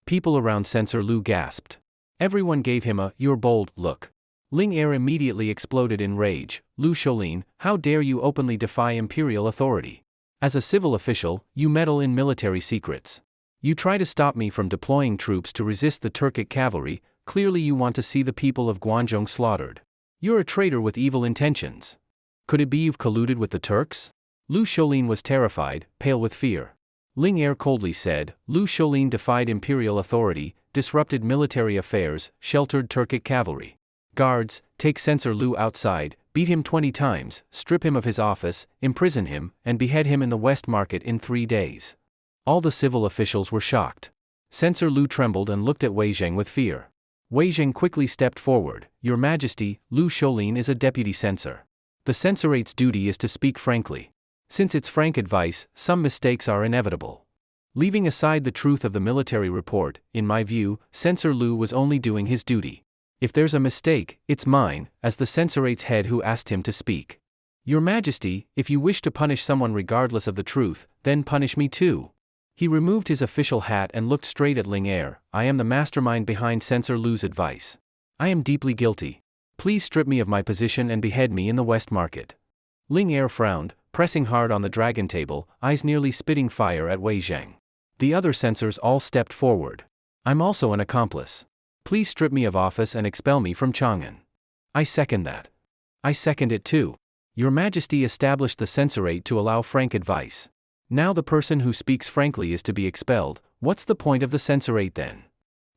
People around Censor Lu gasped. Everyone gave him a, You're bold, look. Ling Er immediately exploded in rage. Lu Shoulin, how dare you openly defy imperial authority? As a civil official, you meddle in military secrets. You try to stop me from deploying troops to resist the Turkic cavalry. Clearly you want to see the people of Guangzhou slaughtered. You're a traitor with evil intentions. Could it be you've colluded with the Turks? Lu Shoulin was terrified, pale with fear. Ling Er coldly said, Lu Shoulin defied imperial authority, disrupted military affairs, sheltered Turkic cavalry. Guards, take Censor Lu outside, beat him 20 times, strip him of his office, imprison him, and behead him in the West Market in 3 days. All the civil officials were shocked. Censor Lu trembled and looked at Wei Zheng with fear. Wei Zheng quickly stepped forward. Your Majesty, Lu Shoulin is a deputy censor. The censorate's duty is to speak frankly. Since it's frank advice, some mistakes are inevitable. Leaving aside the truth of the military report, in my view, Censor Lu was only doing his duty. If there's a mistake, it's mine, as the censorate's head who asked him to speak. Your Majesty, if you wish to punish someone regardless of the truth, then punish me too. He removed his official hat and looked straight at Ling Er. I am the mastermind behind Censor Lu's advice. I am deeply guilty. Please strip me of my position and behead me in the West Market. Ling Er frowned, pressing hard on the dragon table, eyes nearly spitting fire at Wei Zhang. The other censors all stepped forward. I'm also an accomplice. Please strip me of office and expel me from Chang'an. I second that. I second it too. Your Majesty established the censorate to allow frank advice. Now the person who speaks frankly is to be expelled. What's the point of the censorate then?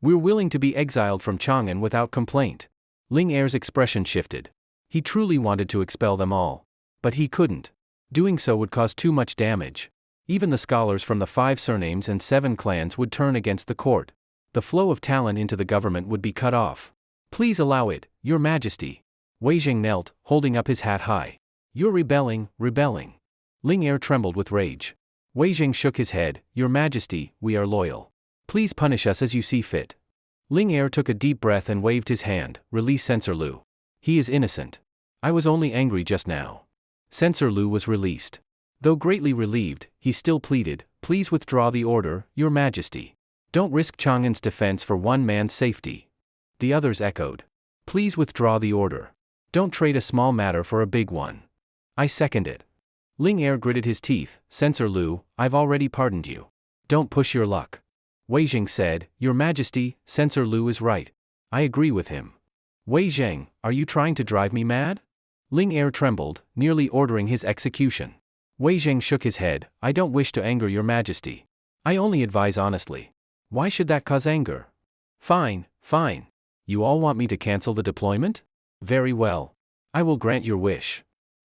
We're willing to be exiled from Chang'an without complaint. Ling Er's expression shifted. He truly wanted to expel them all. But he couldn't. Doing so would cause too much damage. Even the scholars from the 5 surnames and 7 clans would turn against the court. The flow of talent into the government would be cut off. Please allow it, Your Majesty. Wei Zhang knelt, holding up his hat high. You're rebelling. Ling Er trembled with rage. Wei Zhang shook his head. Your Majesty, we are loyal. Please punish us as you see fit. Ling Er took a deep breath and waved his hand. Release Censor Lu. He is innocent. I was only angry just now. Censor Lu was released. Though greatly relieved, he still pleaded, please withdraw the order, Your Majesty. Don't risk Chang'an's defense for one man's safety. The others echoed. Please withdraw the order. Don't trade a small matter for a big one. I second it. Ling Er gritted his teeth. Censor Lu, I've already pardoned you. Don't push your luck. Wei Zhang said, Your Majesty, Censor Lu is right. I agree with him. Wei Zhang, are you trying to drive me mad? Ling Er trembled, nearly ordering his execution. Wei Zhang shook his head. I don't wish to anger Your Majesty. I only advise honestly. Why should that cause anger? Fine. You all want me to cancel the deployment? Very well. I will grant your wish.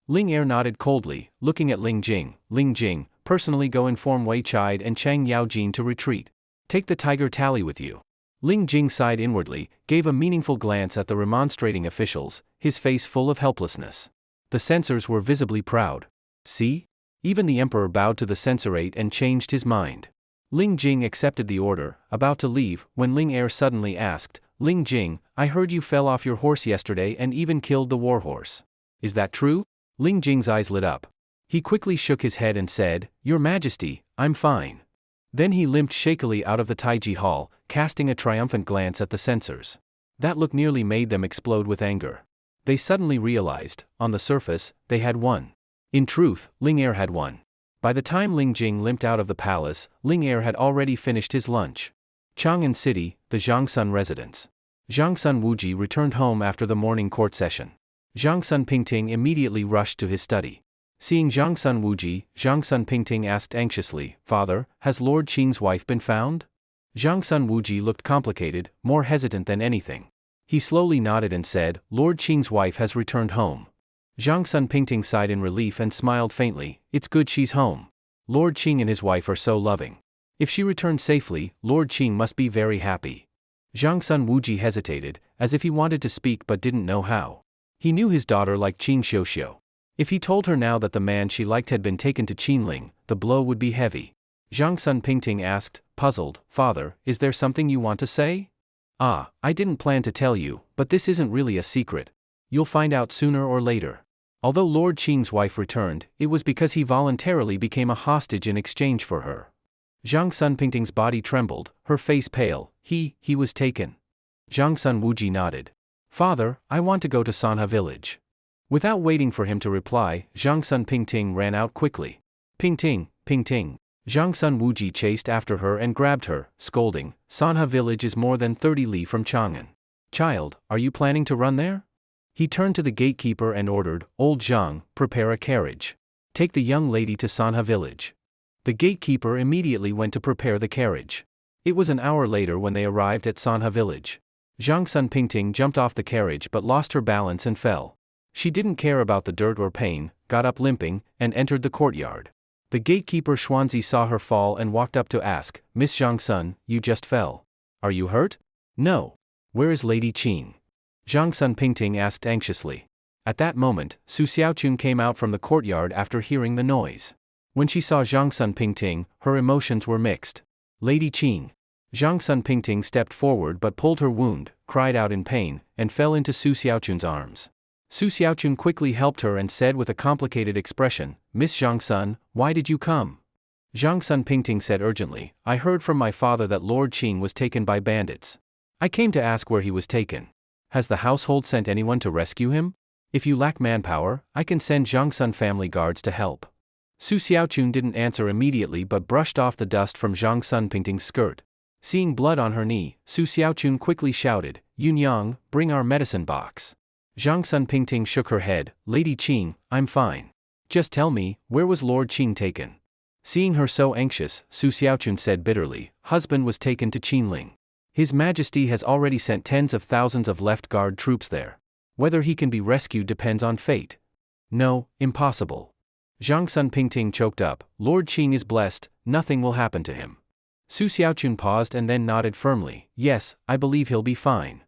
Ling Er nodded coldly, looking at Ling Jing. Ling Jing, personally go inform Wei Chide and Chang Yaojin to retreat. Take the tiger tally with you. Ling Jing sighed inwardly, gave a meaningful glance at the remonstrating officials, his face full of helplessness. The censors were visibly proud. See? Even the emperor bowed to the censorate and changed his mind. Ling Jing accepted the order, about to leave, when Ling Er suddenly asked, Ling Jing, I heard you fell off your horse yesterday and even killed the warhorse. Is that true? Ling Jing's eyes lit up. He quickly shook his head and said, Your Majesty, I'm fine. Then he limped shakily out of the Taiji Hall, casting a triumphant glance at the censors. That look nearly made them explode with anger. They suddenly realized, on the surface, they had won. In truth, Ling Er had won. By the time Ling Jing limped out of the palace, Ling Er had already finished his lunch. Chang'an City, the Zhangsun residence. Zhangsun Wuji returned home after the morning court session. Zhangsun Pingting immediately rushed to his study. Seeing Zhangsun Wuji, Zhangsun Pingting asked anxiously, Father, has Lord Qing's wife been found? Zhangsun Wuji looked complicated, more hesitant than anything. He slowly nodded and said, Lord Qing's wife has returned home. Zhangsun Pingting sighed in relief and smiled faintly. It's good she's home. Lord Qing and his wife are so loving. If she returned safely, Lord Qing must be very happy. Zhangsun Wuji hesitated, as if he wanted to speak but didn't know how. He knew his daughter liked Ching Xio. If he told her now that the man she liked had been taken to Qinling, the blow would be heavy. Zhangsun Pingting asked, puzzled, Father, is there something you want to say? I didn't plan to tell you, but this isn't really a secret. You'll find out sooner or later. Although Lord Qing's wife returned, it was because he voluntarily became a hostage in exchange for her. Zhangsun Pingting's body trembled, her face pale. He was taken. Zhangsun Wuji nodded. Father, I want to go to Sanha village. Without waiting for him to reply, Zhangsun Pingting ran out quickly. Pingting. Zhangsun Wuji chased after her and grabbed her, scolding. Sanha village is more than 30 li from Chang'an. Child, are you planning to run there? He turned to the gatekeeper and ordered, Old Zhang, prepare a carriage. Take the young lady to Sanha village. The gatekeeper immediately went to prepare the carriage. It was an hour later when they arrived at Sanha village. Zhangsun Pingting jumped off the carriage but lost her balance and fell. She didn't care about the dirt or pain, got up limping, and entered the courtyard. The gatekeeper Xuanzi saw her fall and walked up to ask, Miss Zhangsun, you just fell. Are you hurt? No. Where is Lady Qing? Zhangsun Pingting asked anxiously. At that moment, Susiaun came out from the courtyard after hearing the noise. When she saw Zhangsun Pingting, her emotions were mixed. Lady Qing. Zhangsun Pingting stepped forward but pulled her wound, cried out in pain, and fell into Susiaun's arms. Susiaun quickly helped her and said with a complicated expression, Miss Zhangsun, why did you come? Zhang Sun Pingting said urgently, I heard from my father that Lord Qing was taken by bandits. I came to ask where he was taken. Has the household sent anyone to rescue him? If you lack manpower, I can send Zhang Sun family guards to help. Susiaun didn't answer immediately but brushed off the dust from Zhang Sun Pingting's skirt. Seeing blood on her knee, Susiaun quickly shouted, Yunyang, bring our medicine box. Zhang Sun Pingting shook her head, Lady Qing, I'm fine. Just tell me, where was Lord Qing taken? Seeing her so anxious, Susiaun said bitterly, husband was taken to Qinling. His Majesty has already sent tens of thousands of left guard troops there. Whether he can be rescued depends on fate. No, impossible. Zhang Sun Pingting choked up, Lord Qing is blessed, nothing will happen to him. Susiaun paused and then nodded firmly, yes, I believe he'll be fine.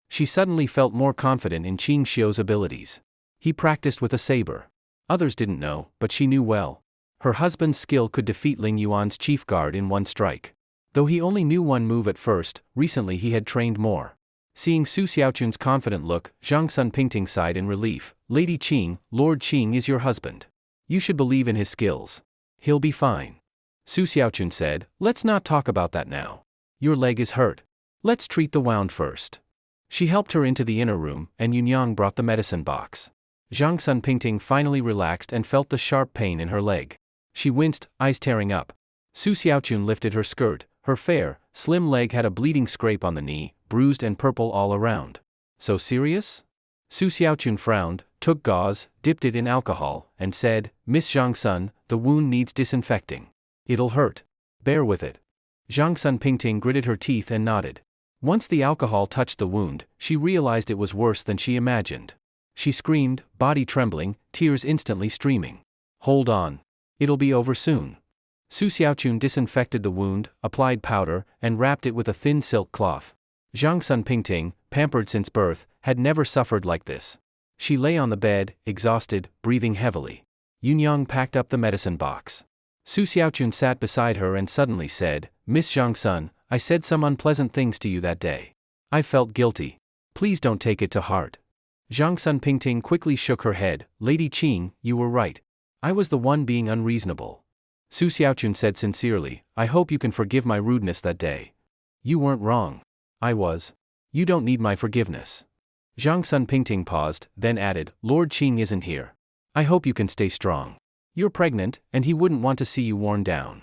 She suddenly felt more confident in Ching Xio's abilities. He practiced with a saber. Others didn't know, but she knew well. Her husband's skill could defeat Ling Yuan's chief guard in one strike. Though he only knew one move at first, recently he had trained more. Seeing Susiaun's confident look, Zhang Sun Pingting sighed in relief, Lady Qing, Lord Qing is your husband. You should believe in his skills. He'll be fine. Susiaun said, let's not talk about that now. Your leg is hurt. Let's treat the wound first. She helped her into the inner room, and Yunyang brought the medicine box. Zhang Sun Pingting finally relaxed and felt the sharp pain in her leg. She winced, eyes tearing up. Susiaun lifted her skirt. Her fair, slim leg had a bleeding scrape on the knee, bruised and purple all around. So serious? Susiaun frowned, took gauze, dipped it in alcohol, and said, Miss Zhang Sun, the wound needs disinfecting. It'll hurt. Bear with it. Zhang Sun Pingting gritted her teeth and nodded. Once the alcohol touched the wound, she realized it was worse than she imagined. She screamed, body trembling, tears instantly streaming. Hold on. It'll be over soon. Susiaun disinfected the wound, applied powder, and wrapped it with a thin silk cloth. Zhang Sun Pingting, pampered since birth, had never suffered like this. She lay on the bed, exhausted, breathing heavily. Yunyang packed up the medicine box. Susiaun sat beside her and suddenly said, Miss Zhang Sun, I said some unpleasant things to you that day. I felt guilty. Please don't take it to heart. Zhang Sun Pingting quickly shook her head, Lady Qing, you were right. I was the one being unreasonable. Susiaun said sincerely, I hope you can forgive my rudeness that day. You weren't wrong. I was. You don't need my forgiveness. Zhang Sun Pingting paused, then added, Lord Qing isn't here. I hope you can stay strong. You're pregnant, and he wouldn't want to see you worn down.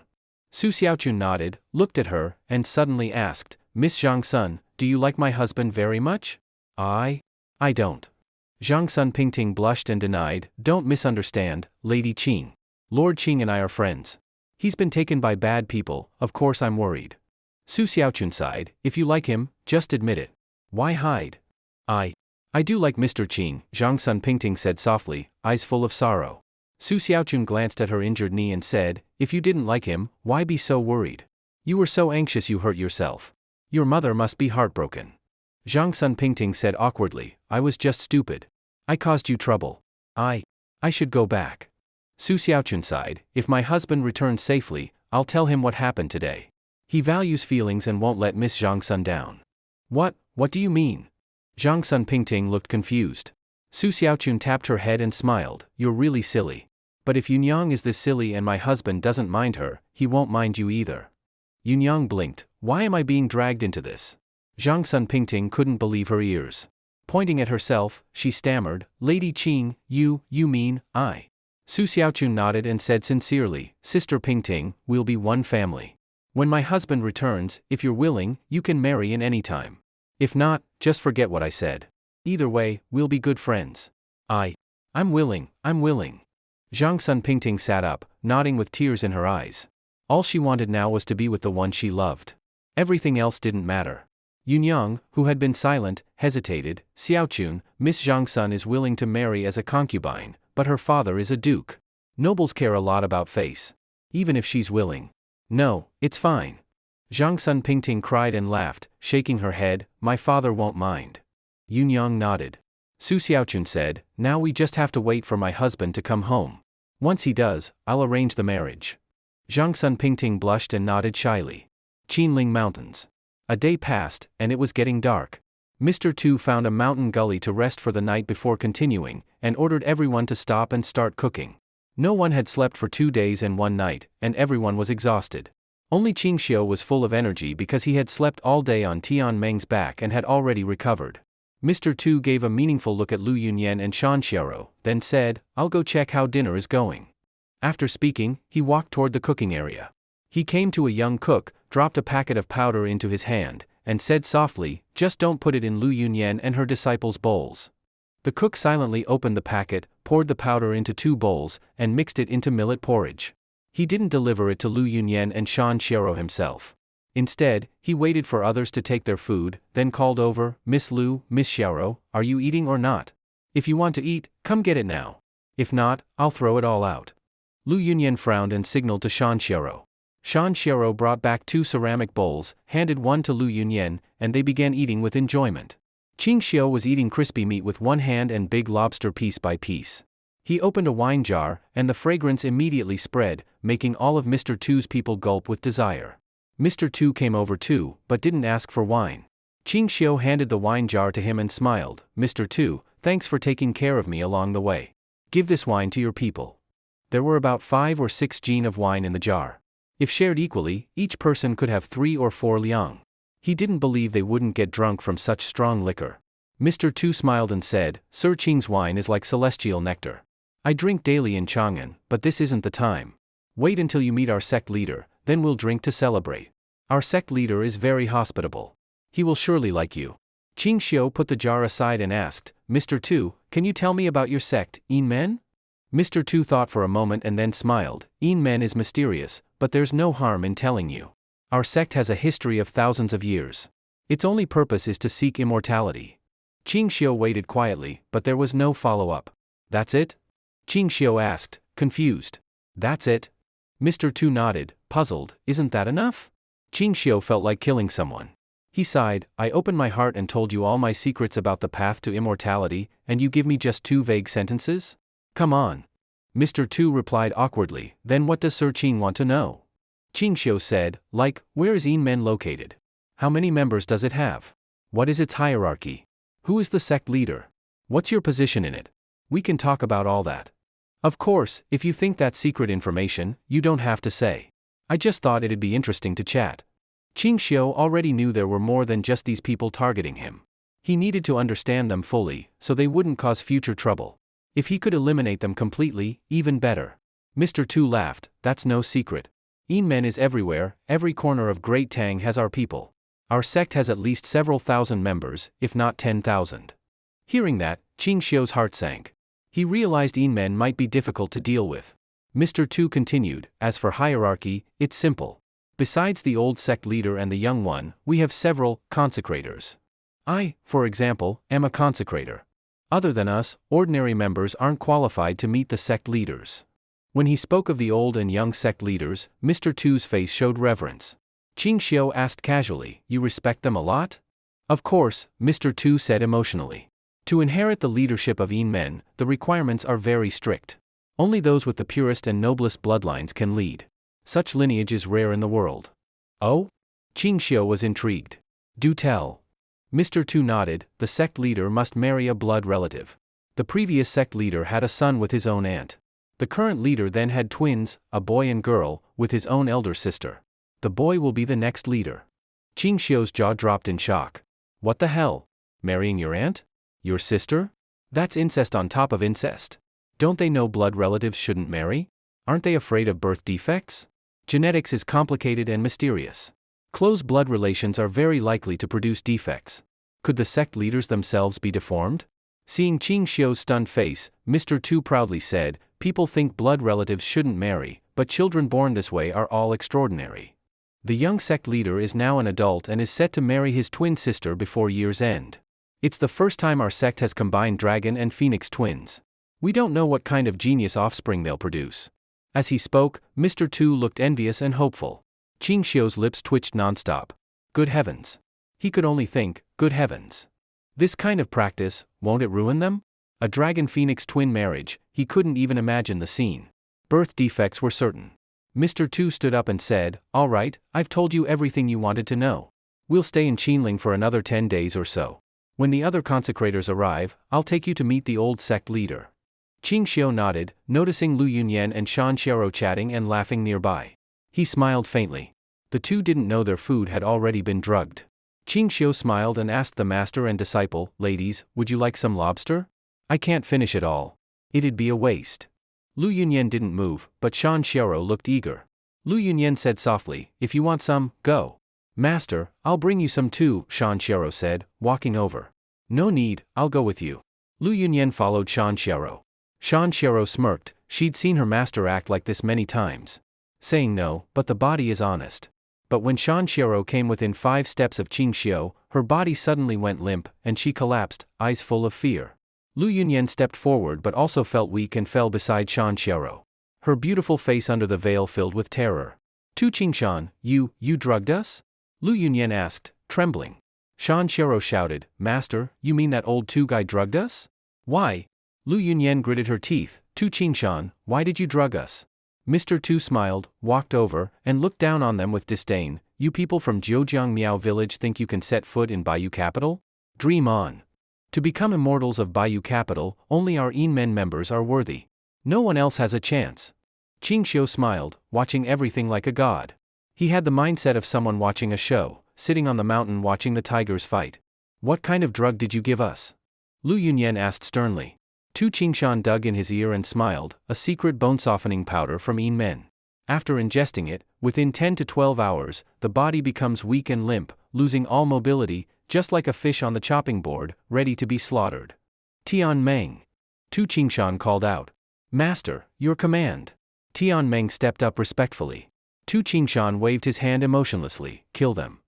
Susiaun nodded, looked at her, and suddenly asked, Miss Zhang Sun, do you like my husband very much? I don't. Zhang Sun Pingting blushed and denied, don't misunderstand, Lady Qing. Lord Qing and I are friends. He's been taken by bad people, of course I'm worried. Susiaun sighed, if you like him, just admit it. Why hide? I do like Mr. Qing, Zhang Sun Pingting said softly, eyes full of sorrow. Susiaun glanced at her injured knee and said, if you didn't like him, why be so worried? You were so anxious you hurt yourself. Your mother must be heartbroken. Zhang Sun Pingting said awkwardly, I was just stupid. I caused you trouble. I should go back. Susiaun sighed, if my husband returns safely, I'll tell him what happened today. He values feelings and won't let Miss Zhang Sun down. What do you mean? Zhang Sun Pingting looked confused. Susiaun tapped her head and smiled, you're really silly. But if Yunyang is this silly and my husband doesn't mind her, he won't mind you either. Yunyang blinked, why am I being dragged into this? Zhang Sun Pingting couldn't believe her ears. Pointing at herself, she stammered, Lady Qing, you mean, I. Susiaun nodded and said sincerely, Sister Pingting, we'll be one family. When my husband returns, if you're willing, you can marry in any time. If not, just forget what I said. Either way, we'll be good friends. I'm willing. Zhang Sun Pingting sat up, nodding with tears in her eyes. All she wanted now was to be with the one she loved. Everything else didn't matter. Yunyang, who had been silent, hesitated, Xiaochun, Miss Zhang Sun is willing to marry as a concubine, but her father is a duke. Nobles care a lot about face. Even if she's willing. No, it's fine. Zhang Sun Pingting cried and laughed, shaking her head, my father won't mind. Yunyang nodded. Susiaun said, now we just have to wait for my husband to come home. Once he does, I'll arrange the marriage. Zhang Sun Pingting blushed and nodded shyly. Qinling Mountains. A day passed, and it was getting dark. Mr. Tu found a mountain gully to rest for the night before continuing, and ordered everyone to stop and start cooking. No one had slept for 2 days and 1 night, and everyone was exhausted. Only Ching Xio was full of energy because he had slept all day on Tion Mang's back and had already recovered. Mr. Tu gave a meaningful look at Lu Yunyan and Shan Xiao, then said, "I'll go check how dinner is going." After speaking, he walked toward the cooking area. He came to a young cook, dropped a packet of powder into his hand, and said softly, "Just don't put it in Lu Yunyan and her disciples' bowls." The cook silently opened the packet, poured the powder into 2 bowls, and mixed it into millet porridge. He didn't deliver it to Lu Yunyan and Shan Xiao himself. Instead, he waited for others to take their food, then called over, "Miss Lu, Miss Xiao, are you eating or not? If you want to eat, come get it now. If not, I'll throw it all out." Lu Yunyan frowned and signaled to Shan Xiao. Shan Xiao brought back 2 ceramic bowls, handed one to Lu Yunyan, and they began eating with enjoyment. Ching Xio was eating crispy meat with one hand and big lobster piece by piece. He opened a wine jar, and the fragrance immediately spread, making all of Mr. Tu's people gulp with desire. Mr. Tu came over too, but didn't ask for wine. Ching Xio handed the wine jar to him and smiled, "Mr. Tu, thanks for taking care of me along the way. Give this wine to your people." There were about 5 or 6 jin of wine in the jar. If shared equally, each person could have 3 or 4 liang. He didn't believe they wouldn't get drunk from such strong liquor. Mr. Tu smiled and said, "Sir Qing's wine is like celestial nectar. I drink daily in Chang'an, but this isn't the time. Wait until you meet our sect leader, then we'll drink to celebrate. Our sect leader is very hospitable. He will surely like you." Ching Xio put the jar aside and asked, "Mr. Tu, can you tell me about your sect, Inmen?" Mr. Tu thought for a moment and then smiled. "Inmen is mysterious, but there's no harm in telling you. Our sect has a history of thousands of years. Its only purpose is to seek immortality." Ching Xio waited quietly, but there was no follow-up. "That's it?" Ching Xio asked, confused. "That's it?" Mr. Tu nodded, puzzled. "Isn't that enough?" Ching Xio felt like killing someone. He sighed, "I opened my heart and told you all my secrets about the path to immortality, and you give me just 2 vague sentences? Come on." Mr. Tu replied awkwardly, "Then what does Sir Qing want to know?" Ching Xio said, "Like, where is Inmen located? How many members does it have? What is its hierarchy? Who is the sect leader? What's your position in it? We can talk about all that. Of course, if you think that's secret information, you don't have to say. I just thought it'd be interesting to chat." Ching Xio already knew there were more than just these people targeting him. He needed to understand them fully, so they wouldn't cause future trouble. If he could eliminate them completely, even better. Mr. Tu laughed, "That's no secret. Inmen is everywhere, every corner of Great Tang has our people. Our sect has at least several thousand members, if not 10,000. Hearing that, Ching Xio's heart sank. He realized Inmen might be difficult to deal with. Mr. Tu continued, "As for hierarchy, it's simple. Besides the old sect leader and the young one, we have several consecrators. I, for example, am a consecrator. Other than us, ordinary members aren't qualified to meet the sect leaders." When he spoke of the old and young sect leaders, Mr. Tu's face showed reverence. Ching Xio asked casually, "You respect them a lot?" "Of course," Mr. Tu said emotionally. "To inherit the leadership of Inmen, the requirements are very strict. Only those with the purest and noblest bloodlines can lead. Such lineage is rare in the world." "Oh?" Ching Xio was intrigued. "Do tell." Mr. Tu nodded, "The sect leader must marry a blood relative. The previous sect leader had a son with his own aunt. The current leader then had twins, a boy and girl, with his own elder sister. The boy will be the next leader." Ching Xio's jaw dropped in shock. "What the hell? Marrying your aunt? Your sister? That's incest on top of incest. Don't they know blood relatives shouldn't marry? Aren't they afraid of birth defects? Genetics is complicated and mysterious. Close blood relations are very likely to produce defects. Could the sect leaders themselves be deformed?" Seeing Ching Xio's stunned face, Mr. Tu proudly said, "People think blood relatives shouldn't marry, but children born this way are all extraordinary. The young sect leader is now an adult and is set to marry his twin sister before year's end. It's the first time our sect has combined dragon and phoenix twins. We don't know what kind of genius offspring they'll produce." As he spoke, Mr. Tu looked envious and hopeful. Ching Xio's lips twitched nonstop. Good heavens. He could only think, good heavens. This kind of practice, won't it ruin them? A dragon-phoenix twin marriage, he couldn't even imagine the scene. Birth defects were certain. Mr. Tu stood up and said, "All right, I've told you everything you wanted to know. We'll stay in Qinling for another 10 days or so. When the other consecrators arrive, I'll take you to meet the old sect leader." Ching Xio nodded, noticing Lu Yunyan and Shan Xiao chatting and laughing nearby. He smiled faintly. The two didn't know their food had already been drugged. Ching Xio smiled and asked the master and disciple, "Ladies, would you like some lobster? I can't finish it all. It'd be a waste." Lu Yunyan didn't move, but Shan Xiao looked eager. Lu Yunyan said softly, "If you want some, go." "Master, I'll bring you some too," Shan Xiao said, walking over. "No need, I'll go with you." Lu Yunyan followed Shan Xiao. Shan Xiao smirked, she'd seen her master act like this many times. Saying no, but the body is honest. But when Shan Xiao came within 5 steps of Ching Xio, her body suddenly went limp, and she collapsed, eyes full of fear. Lu Yunyan stepped forward but also felt weak and fell beside Shan Xiao. Her beautiful face under the veil filled with terror. "Tu Qingshan, you drugged us?" Lu Yunyan asked, trembling. Shan Xiao shouted, "Master, you mean that old Tu guy drugged us?" "Why?" Lu Yunyan gritted her teeth. "Tu Qingshan, why did you drug us?" Mr. Tu smiled, walked over, and looked down on them with disdain. "You people from Jiujiang Miao village think you can set foot in Bayou Capital? Dream on. To become immortals of Bayou Capital, only our Inmen members are worthy. No one else has a chance." Ching Xio smiled, watching everything like a god. He had the mindset of someone watching a show, sitting on the mountain watching the tigers fight. "What kind of drug did you give us?" Lu Yunyan asked sternly. Tu Qingshan dug in his ear and smiled, "A secret bone-softening powder from Inmen. After ingesting it, within 10 to 12 hours, the body becomes weak and limp, losing all mobility, just like a fish on the chopping board, ready to be slaughtered." "Tion Mang!" Tu Qingshan called out. "Master, your command." Tion Mang stepped up respectfully. Tu Qingshan waved his hand emotionlessly, "Kill them."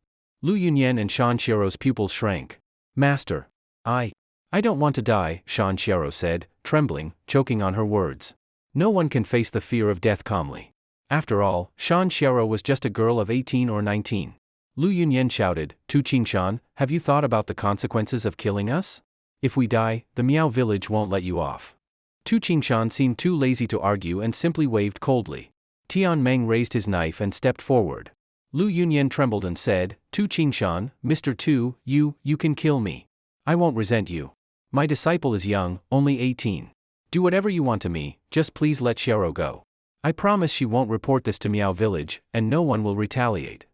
Lu Yunyan and Shan Xiao's pupils shrank. "Master. I don't want to die," Shan Xiao said, trembling, choking on her words. No one can face the fear of death calmly. After all, Shan Xiao was just a girl of 18 or 19. Lu Yunyan shouted, "Tu Qingshan, have you thought about the consequences of killing us? If we die, the Miao village won't let you off." Tu Qingshan seemed too lazy to argue and simply waved coldly. Tion Mang raised his knife and stepped forward. Lu Yunyan trembled and said, "Tu Qingshan, Mr. Tu, you can kill me. I won't resent you. My disciple is young, only 18. Do whatever you want to me, just please let Xiao go. I promise she won't report this to Miao village, and no one will retaliate."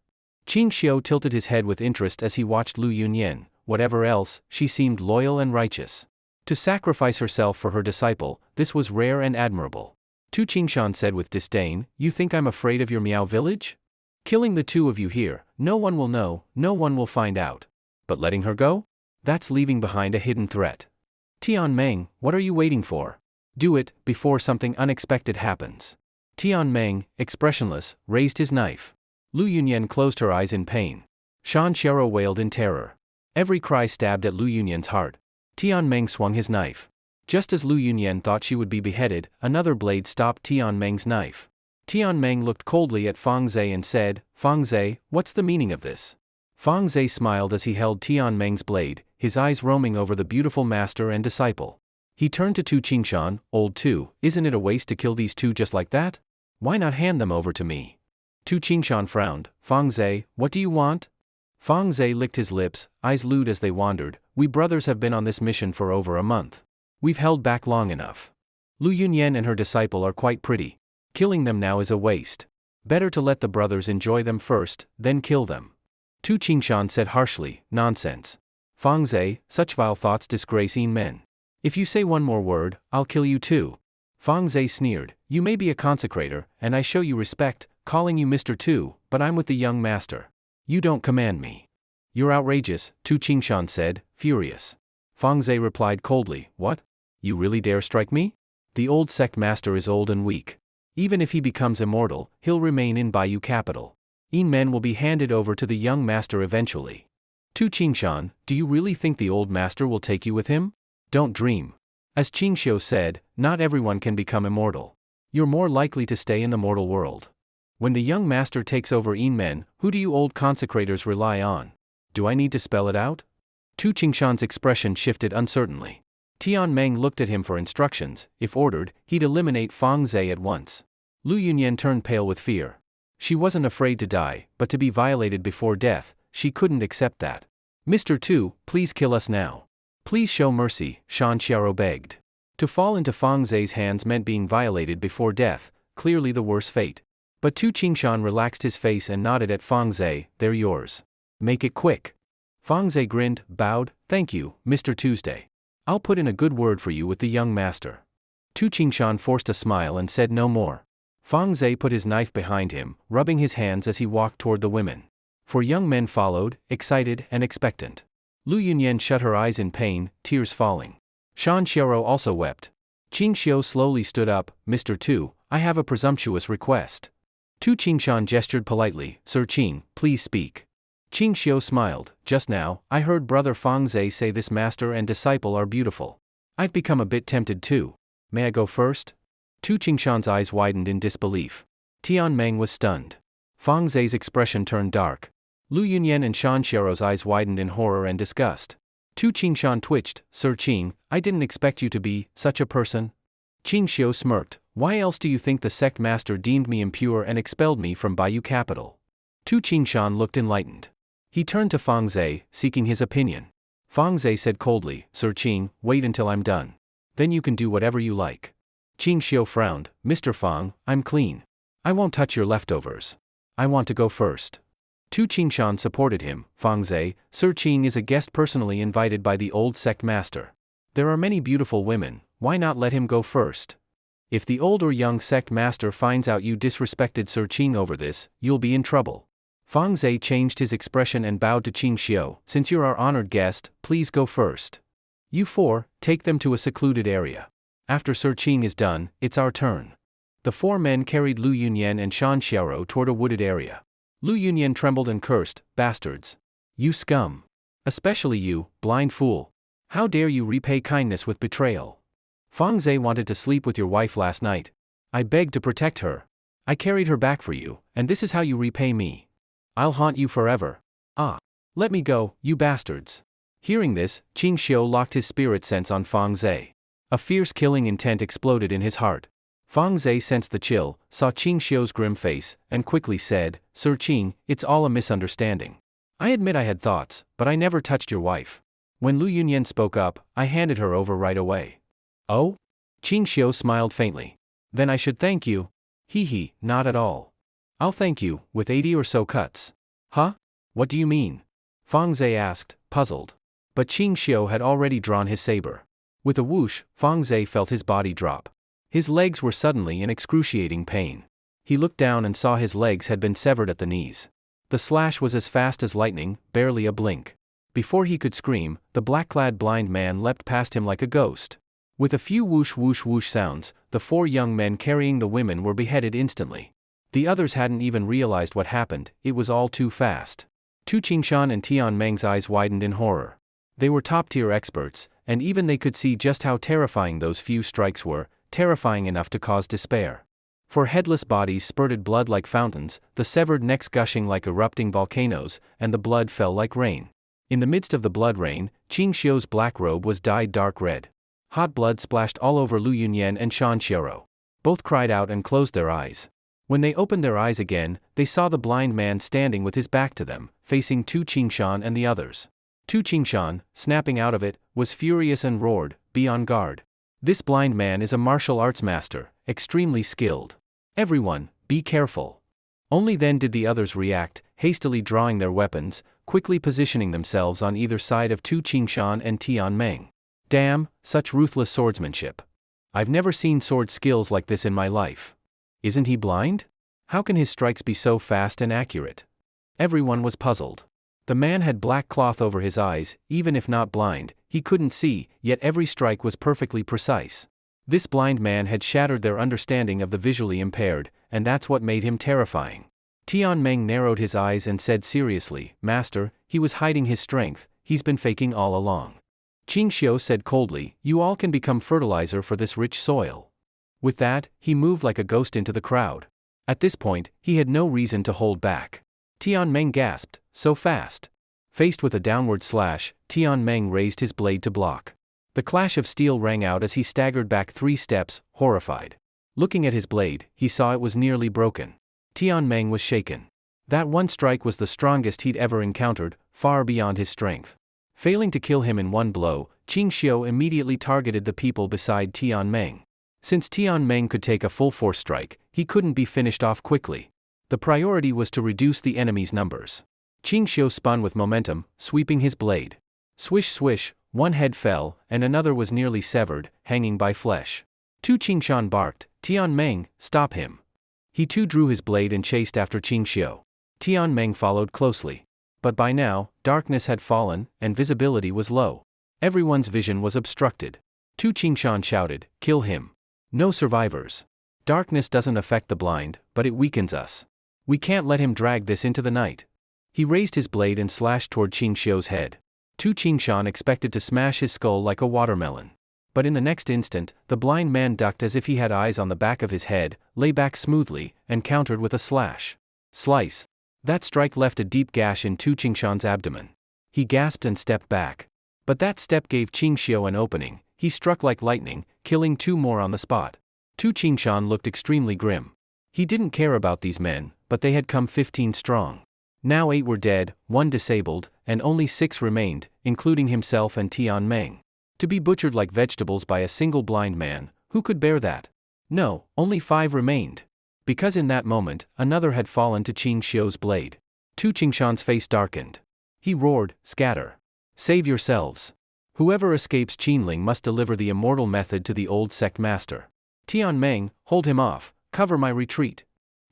Ching Xio tilted his head with interest as he watched Lu Yunyan. Whatever else, she seemed loyal and righteous. To sacrifice herself for her disciple, this was rare and admirable. Tu Qingshan said with disdain, "You think I'm afraid of your Miao village? Killing the two of you here, no one will know, no one will find out. But letting her go? That's leaving behind a hidden threat. Tion Mang, what are you waiting for? Do it, before something unexpected happens." Tion Mang, expressionless, raised his knife. Lu Yunyan closed her eyes in pain. Shan Xiao wailed in terror. Every cry stabbed at Lu Yunyan's heart. Tion Mang swung his knife. Just as Lu Yunyan thought she would be beheaded, another blade stopped Tion Mang's knife. Tion Mang looked coldly at Fang Zhe and said, "Fang Zhe, what's the meaning of this?" Fang Zhe smiled as he held Tion Mang's blade, his eyes roaming over the beautiful master and disciple. He turned to Tu Qingshan, "Old Tu, isn't it a waste to kill these two just like that? Why not hand them over to me?" Tu Qingshan frowned. "Fang Zhe, what do you want?" Fang Zhe licked his lips, eyes lewd as they wandered. "We brothers have been on this mission for over a month. We've held back long enough. Lu Yunyan and her disciple are quite pretty. Killing them now is a waste. Better to let the brothers enjoy them first, then kill them." Tu Qingshan said harshly, "Nonsense. Fang Zhe, such vile thoughts disgrace Inmen. If you say one more word, I'll kill you too." Fang Zhe sneered, "You may be a consecrator, and I show you respect, calling you Mr. Tu, but I'm with the young master. You don't command me." "You're outrageous," Tu Qingshan said, furious. Fang Zhe replied coldly, "What? You really dare strike me? The old sect master is old and weak. Even if he becomes immortal, he'll remain in Bayou Capital. Inmen will be handed over to the young master eventually. Tu Qingshan, do you really think the old master will take you with him? Don't dream. As Ching Xio said, not everyone can become immortal. You're more likely to stay in the mortal world. When the young master takes over Inmen, who do you old consecrators rely on? Do I need to spell it out?" Tu Qingshan's expression shifted uncertainly. Tion Mang looked at him for instructions. If ordered, he'd eliminate Fang Zhe at once. Lu Yunyan turned pale with fear. She wasn't afraid to die, but to be violated before death, she couldn't accept that. "Mr. Tu, please kill us now. Please show mercy," Shan Xiao begged. To fall into Fang Zhe's hands meant being violated before death, clearly the worse fate. But Tu Qingshan relaxed his face and nodded at Fang Zhe, "They're yours. Make it quick." Fang Zhe grinned, bowed, "Thank you, Mr. Tuesday. I'll put in a good word for you with the young master." Tu Qingshan forced a smile and said no more. Fang Zhe put his knife behind him, rubbing his hands as he walked toward the women. 4 young men followed, excited and expectant. Lu Yunyan shut her eyes in pain, tears falling. Shan Xiao also wept. Ching Xio slowly stood up, "Mr. Tu, I have a presumptuous request." Tu Qingshan gestured politely, "Sir Ching, please speak." Ching Xio smiled, "Just now, I heard Brother Fang Zhe say this master and disciple are beautiful. I've become a bit tempted too. May I go first?" Tu Qingshan's eyes widened in disbelief. Tion Mang was stunned. Fang Zhe's expression turned dark. Lu Yunyan and Shan Xiao's eyes widened in horror and disgust. Tu Qingshan twitched, "Sir Ching, I didn't expect you to be such a person." Ching Xio smirked, "Why else do you think the sect master deemed me impure and expelled me from Bayou Capital?" Tu Qingshan looked enlightened. He turned to Fang Zhe, seeking his opinion. Fang Zhe said coldly, "Sir Ching, wait until I'm done. Then you can do whatever you like." Ching Xio frowned, "Mr. Fang, I'm clean. I won't touch your leftovers. I want to go first." Tu Qingshan supported him, "Fang Zhe, Sir Ching is a guest personally invited by the old sect master. There are many beautiful women, why not let him go first? If the old or young sect master finds out you disrespected Sir Ching over this, you'll be in trouble." Fang Zhe changed his expression and bowed to Ching Xio, "Since you're our honored guest, please go first. You 4, take them to a secluded area. After Sir Ching is done, it's our turn." The 4 men carried Lu Yunyan and Shan Xiao toward a wooded area. Lu Yunyan trembled and cursed, "Bastards. You scum. Especially you, blind fool. How dare you repay kindness with betrayal? Fang Zhe wanted to sleep with your wife last night. I begged to protect her. I carried her back for you, and this is how you repay me. I'll haunt you forever. Ah. Let me go, you bastards." Hearing this, Ching Xio locked his spirit sense on Fang Zhe. A fierce killing intent exploded in his heart. Fang Zhe sensed the chill, saw Ching Xio's grim face, and quickly said, "Sir Ching, it's all a misunderstanding. I admit I had thoughts, but I never touched your wife. When Lu Yunyan spoke up, I handed her over right away." "Oh?" Ching Xio smiled faintly. "Then I should thank you." "Hee, not at all. I'll thank you, with 80 or so cuts." "Huh? What do you mean?" Fang Zhe asked, puzzled. But Ching Xio had already drawn his saber. With a whoosh, Fang Zhe felt his body drop. His legs were suddenly in excruciating pain. He looked down and saw his legs had been severed at the knees. The slash was as fast as lightning, barely a blink. Before he could scream, the black-clad blind man leapt past him like a ghost. With a few whoosh sounds, the 4 young men carrying the women were beheaded instantly. The others hadn't even realized what happened, it was all too fast. Tu Qingshan and Tion Mang's eyes widened in horror. They were top-tier experts, and even they could see just how terrifying those few strikes were, terrifying enough to cause despair. For headless bodies spurted blood like fountains, the severed necks gushing like erupting volcanoes, and the blood fell like rain. In the midst of the blood rain, Ching Xio's black robe was dyed dark red. Hot blood splashed all over Lu Yunyan and Shan Xiao. Both cried out and closed their eyes. When they opened their eyes again, they saw the blind man standing with his back to them, facing Tu Qingshan and the others. Tu Qingshan, snapping out of it, was furious and roared, "Be on guard. This blind man is a martial arts master, extremely skilled. Everyone, be careful." Only then did the others react, hastily drawing their weapons, quickly positioning themselves on either side of Tu Qingshan and Tion Mang. Damn, such ruthless swordsmanship. I've never seen sword skills like this in my life. Isn't he blind? How can his strikes be so fast and accurate? Everyone was puzzled. The man had black cloth over his eyes, even if not blind, he couldn't see, yet every strike was perfectly precise. This blind man had shattered their understanding of the visually impaired, and that's what made him terrifying. Tion Mang narrowed his eyes and said seriously, "Master, he was hiding his strength, he's been faking all along." Ching Xio said coldly, "You all can become fertilizer for this rich soil." With that, he moved like a ghost into the crowd. At this point, he had no reason to hold back. Tion Mang gasped, "So fast." Faced with a downward slash, Tion Mang raised his blade to block. The clash of steel rang out as he staggered back 3 steps, horrified. Looking at his blade, he saw it was nearly broken. Tion Mang was shaken. That one strike was the strongest he'd ever encountered, far beyond his strength. Failing to kill him in one blow, Ching Xio immediately targeted the people beside Tion Mang. Since Tion Mang could take a full force strike, he couldn't be finished off quickly. The priority was to reduce the enemy's numbers. Ching Xio spun with momentum, sweeping his blade. Swish swish, one head fell, and another was nearly severed, hanging by flesh. Tu Qingshan barked, "Tion Mang, stop him." He too drew his blade and chased after Ching Xio. Tion Mang followed closely. But by now, darkness had fallen, and visibility was low. Everyone's vision was obstructed. Tu Qingshan shouted, "Kill him. No survivors. Darkness doesn't affect the blind, but it weakens us. We can't let him drag this into the night." He raised his blade and slashed toward Ching Xio's head. Tu Qingshan expected to smash his skull like a watermelon. But in the next instant, the blind man ducked as if he had eyes on the back of his head, lay back smoothly, and countered with a slash. Slice. That strike left a deep gash in Tu Qingshan's abdomen. He gasped and stepped back. But that step gave Ching Xio an opening. He struck like lightning, killing two more on the spot. Tu Qingshan looked extremely grim. He didn't care about these men, but they had come 15 strong. Now 8 were dead, 1 disabled, and only 6 remained, including himself and Tion Mang. To be butchered like vegetables by a single blind man, who could bear that? No, only 5 remained. Because in that moment, another had fallen to Ching Xio's blade. Tu Qingshan's face darkened. He roared, "Scatter. Save yourselves. Whoever escapes Qinling must deliver the immortal method to the old sect master. Tion Mang, hold him off, cover my retreat."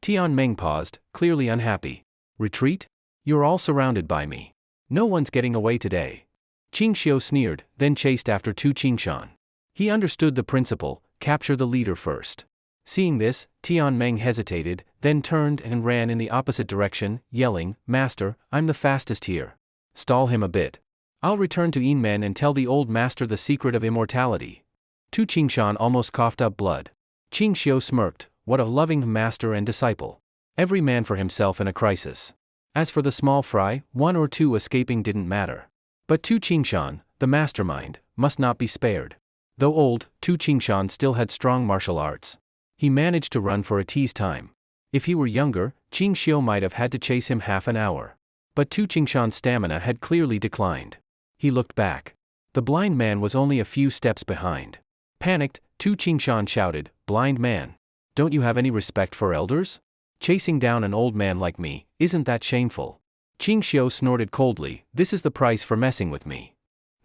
Tion Mang paused, clearly unhappy. "Retreat? You're all surrounded by me. No one's getting away today." Ching Xio sneered, then chased after Tu Qingshan. He understood the principle, capture the leader first. Seeing this, Tion Mang hesitated, then turned and ran in the opposite direction, yelling, "Master, I'm the fastest here. Stall him a bit. I'll return to Inmen and tell the old master the secret of immortality." Tu Qingshan almost coughed up blood. Ching Xio smirked, "What a loving master and disciple. Every man for himself in a crisis. As for the small fry, 1 or 2 escaping didn't matter. But Tu Qingshan, the mastermind, must not be spared." Though old, Tu Qingshan still had strong martial arts. He managed to run for a tease time. If he were younger, Ching Xio might have had to chase him half an hour. But Tu Qingshan's stamina had clearly declined. He looked back. The blind man was only a few steps behind. Panicked, Tu Qingshan shouted, "Blind man. Don't you have any respect for elders? Chasing down an old man like me, isn't that shameful?" Ching Xio snorted coldly, "This is the price for messing with me.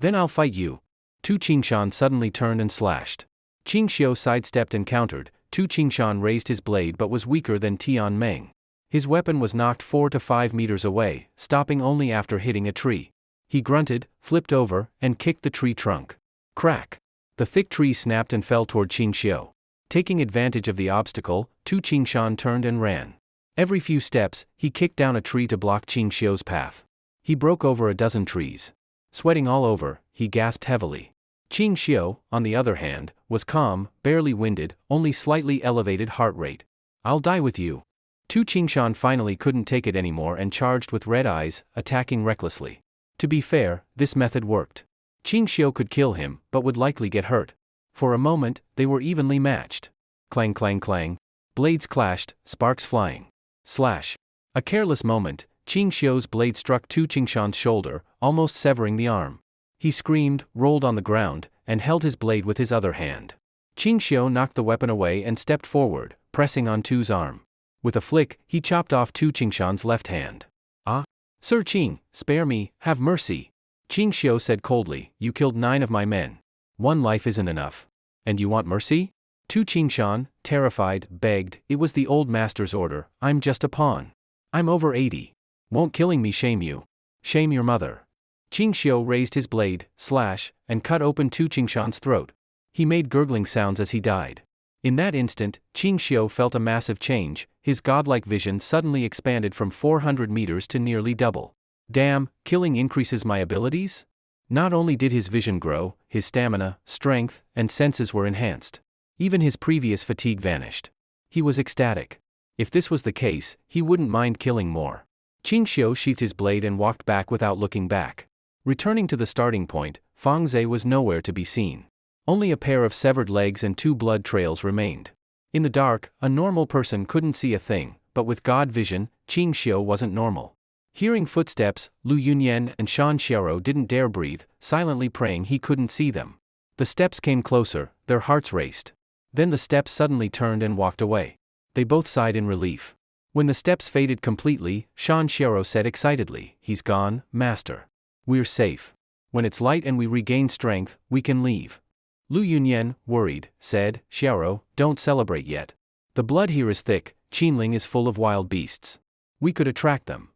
Then I'll fight you." Tu Qingshan suddenly turned and slashed. Ching Xio sidestepped and countered. Tu Qingshan raised his blade but was weaker than Tion Mang. His weapon was knocked 4 to 5 meters away, stopping only after hitting a tree. He grunted, flipped over, and kicked the tree trunk. Crack! The thick tree snapped and fell toward Ching Xio. Taking advantage of the obstacle, Tu Qingshan turned and ran. Every few steps, he kicked down a tree to block Ching Xio's path. He broke over a dozen trees. Sweating all over, he gasped heavily. Ching Xio, on the other hand, was calm, barely winded, only slightly elevated heart rate. "I'll die with you." Tu Qingshan finally couldn't take it anymore and charged with red eyes, attacking recklessly. To be fair, this method worked. Ching Xio could kill him, but would likely get hurt. For a moment, they were evenly matched. Clang clang clang. Blades clashed, sparks flying. Slash. A careless moment, Ching Xio's blade struck Tu Qingshan's shoulder, almost severing the arm. He screamed, rolled on the ground, and held his blade with his other hand. Ching Xio knocked the weapon away and stepped forward, pressing on Tu's arm. With a flick, he chopped off Tu Qingshan's left hand. "Ah? Sir Ching, spare me, have mercy." Ching Xio said coldly, "You killed 9 of my men. 1 life isn't enough. And you want mercy?" Tu Qingshan, terrified, begged, "It was the old master's order, I'm just a pawn. I'm over 80. Won't killing me shame you? Shame your mother." Ching Xio raised his blade, slash, and cut open Tu Qingshan's throat. He made gurgling sounds as he died. In that instant, Ching Xio felt a massive change. His godlike vision suddenly expanded from 400 meters to nearly double. Damn, killing increases my abilities? Not only did his vision grow, his stamina, strength, and senses were enhanced. Even his previous fatigue vanished. He was ecstatic. If this was the case, he wouldn't mind killing more. Ching Xio sheathed his blade and walked back without looking back. Returning to the starting point, Fang Zhe was nowhere to be seen. Only a pair of severed legs and 2 blood trails remained. In the dark, a normal person couldn't see a thing, but with God vision, Ching Xio wasn't normal. Hearing footsteps, Lu Yunyan and Shan Xiaoro didn't dare breathe, silently praying he couldn't see them. The steps came closer, their hearts raced. Then the steps suddenly turned and walked away. They both sighed in relief. When the steps faded completely, Shan Xiaoro said excitedly, "He's gone, master. We're safe. When it's light and we regain strength, we can leave." Lu Yunyan, worried, said, "Xiaoro, don't celebrate yet. The blood here is thick, Qinling is full of wild beasts. We could attract them."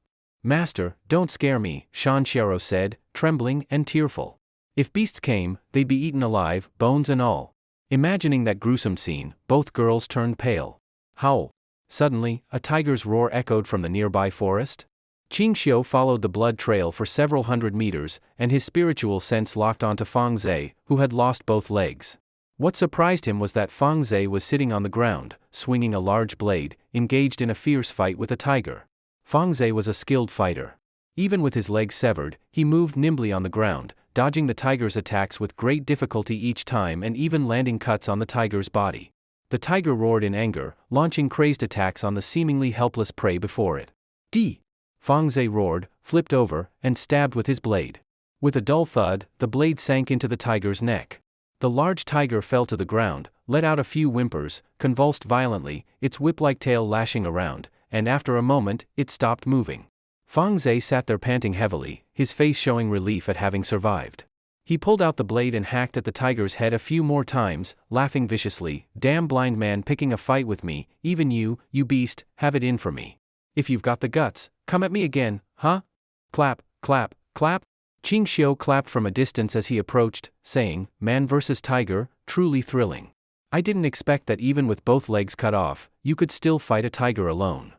"Master, don't scare me," Shan Xiaoro said, trembling and tearful. "If beasts came, they'd be eaten alive, bones and all." Imagining that gruesome scene, both girls turned pale. Howl. Suddenly, a tiger's roar echoed from the nearby forest. Ching Xio followed the blood trail for several hundred meters, and his spiritual sense locked onto Fang Zhe, who had lost both legs. What surprised him was that Fang Zhe was sitting on the ground, swinging a large blade, engaged in a fierce fight with a tiger. Fang Zhe was a skilled fighter. Even with his legs severed, he moved nimbly on the ground, dodging the tiger's attacks with great difficulty each time and even landing cuts on the tiger's body. The tiger roared in anger, launching crazed attacks on the seemingly helpless prey before it. D! Fang Zhe roared, flipped over, and stabbed with his blade. With a dull thud, the blade sank into the tiger's neck. The large tiger fell to the ground, let out a few whimpers, convulsed violently, its whip-like tail lashing around, and after a moment, it stopped moving. Fang Zhe sat there panting heavily, his face showing relief at having survived. He pulled out the blade and hacked at the tiger's head a few more times, laughing viciously, "Damn blind man picking a fight with me, even you beast, have it in for me. If you've got the guts, come at me again, huh?" Clap, clap, clap. Ching Xio clapped from a distance as he approached, saying, "Man versus tiger, truly thrilling. I didn't expect that even with both legs cut off, you could still fight a tiger alone."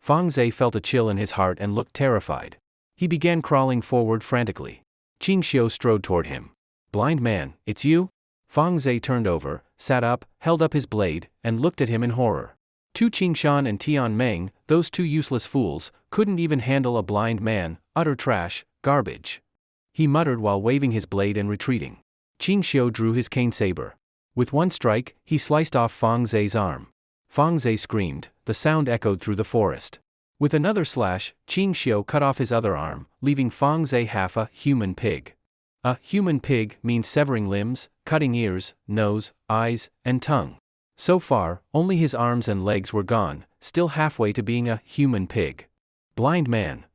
Fang Zhe felt a chill in his heart and looked terrified. He began crawling forward frantically. Ching Xio strode toward him. "Blind man, it's you?" Fang Zhe turned over, sat up, held up his blade, and looked at him in horror. Tu Qingshan and Tion Mang, those two useless fools, couldn't even handle a blind man, utter trash, garbage. He muttered while waving his blade and retreating. Ching Xio drew his cane saber. With one strike, he sliced off Fang Zhe's arm. Fang Zhe screamed, the sound echoed through the forest. With another slash, Ching Xio cut off his other arm, leaving Fang Zhe half a human pig. A human pig means severing limbs, cutting ears, nose, eyes, and tongue. So far, only his arms and legs were gone, still halfway to being a human pig. Blind man.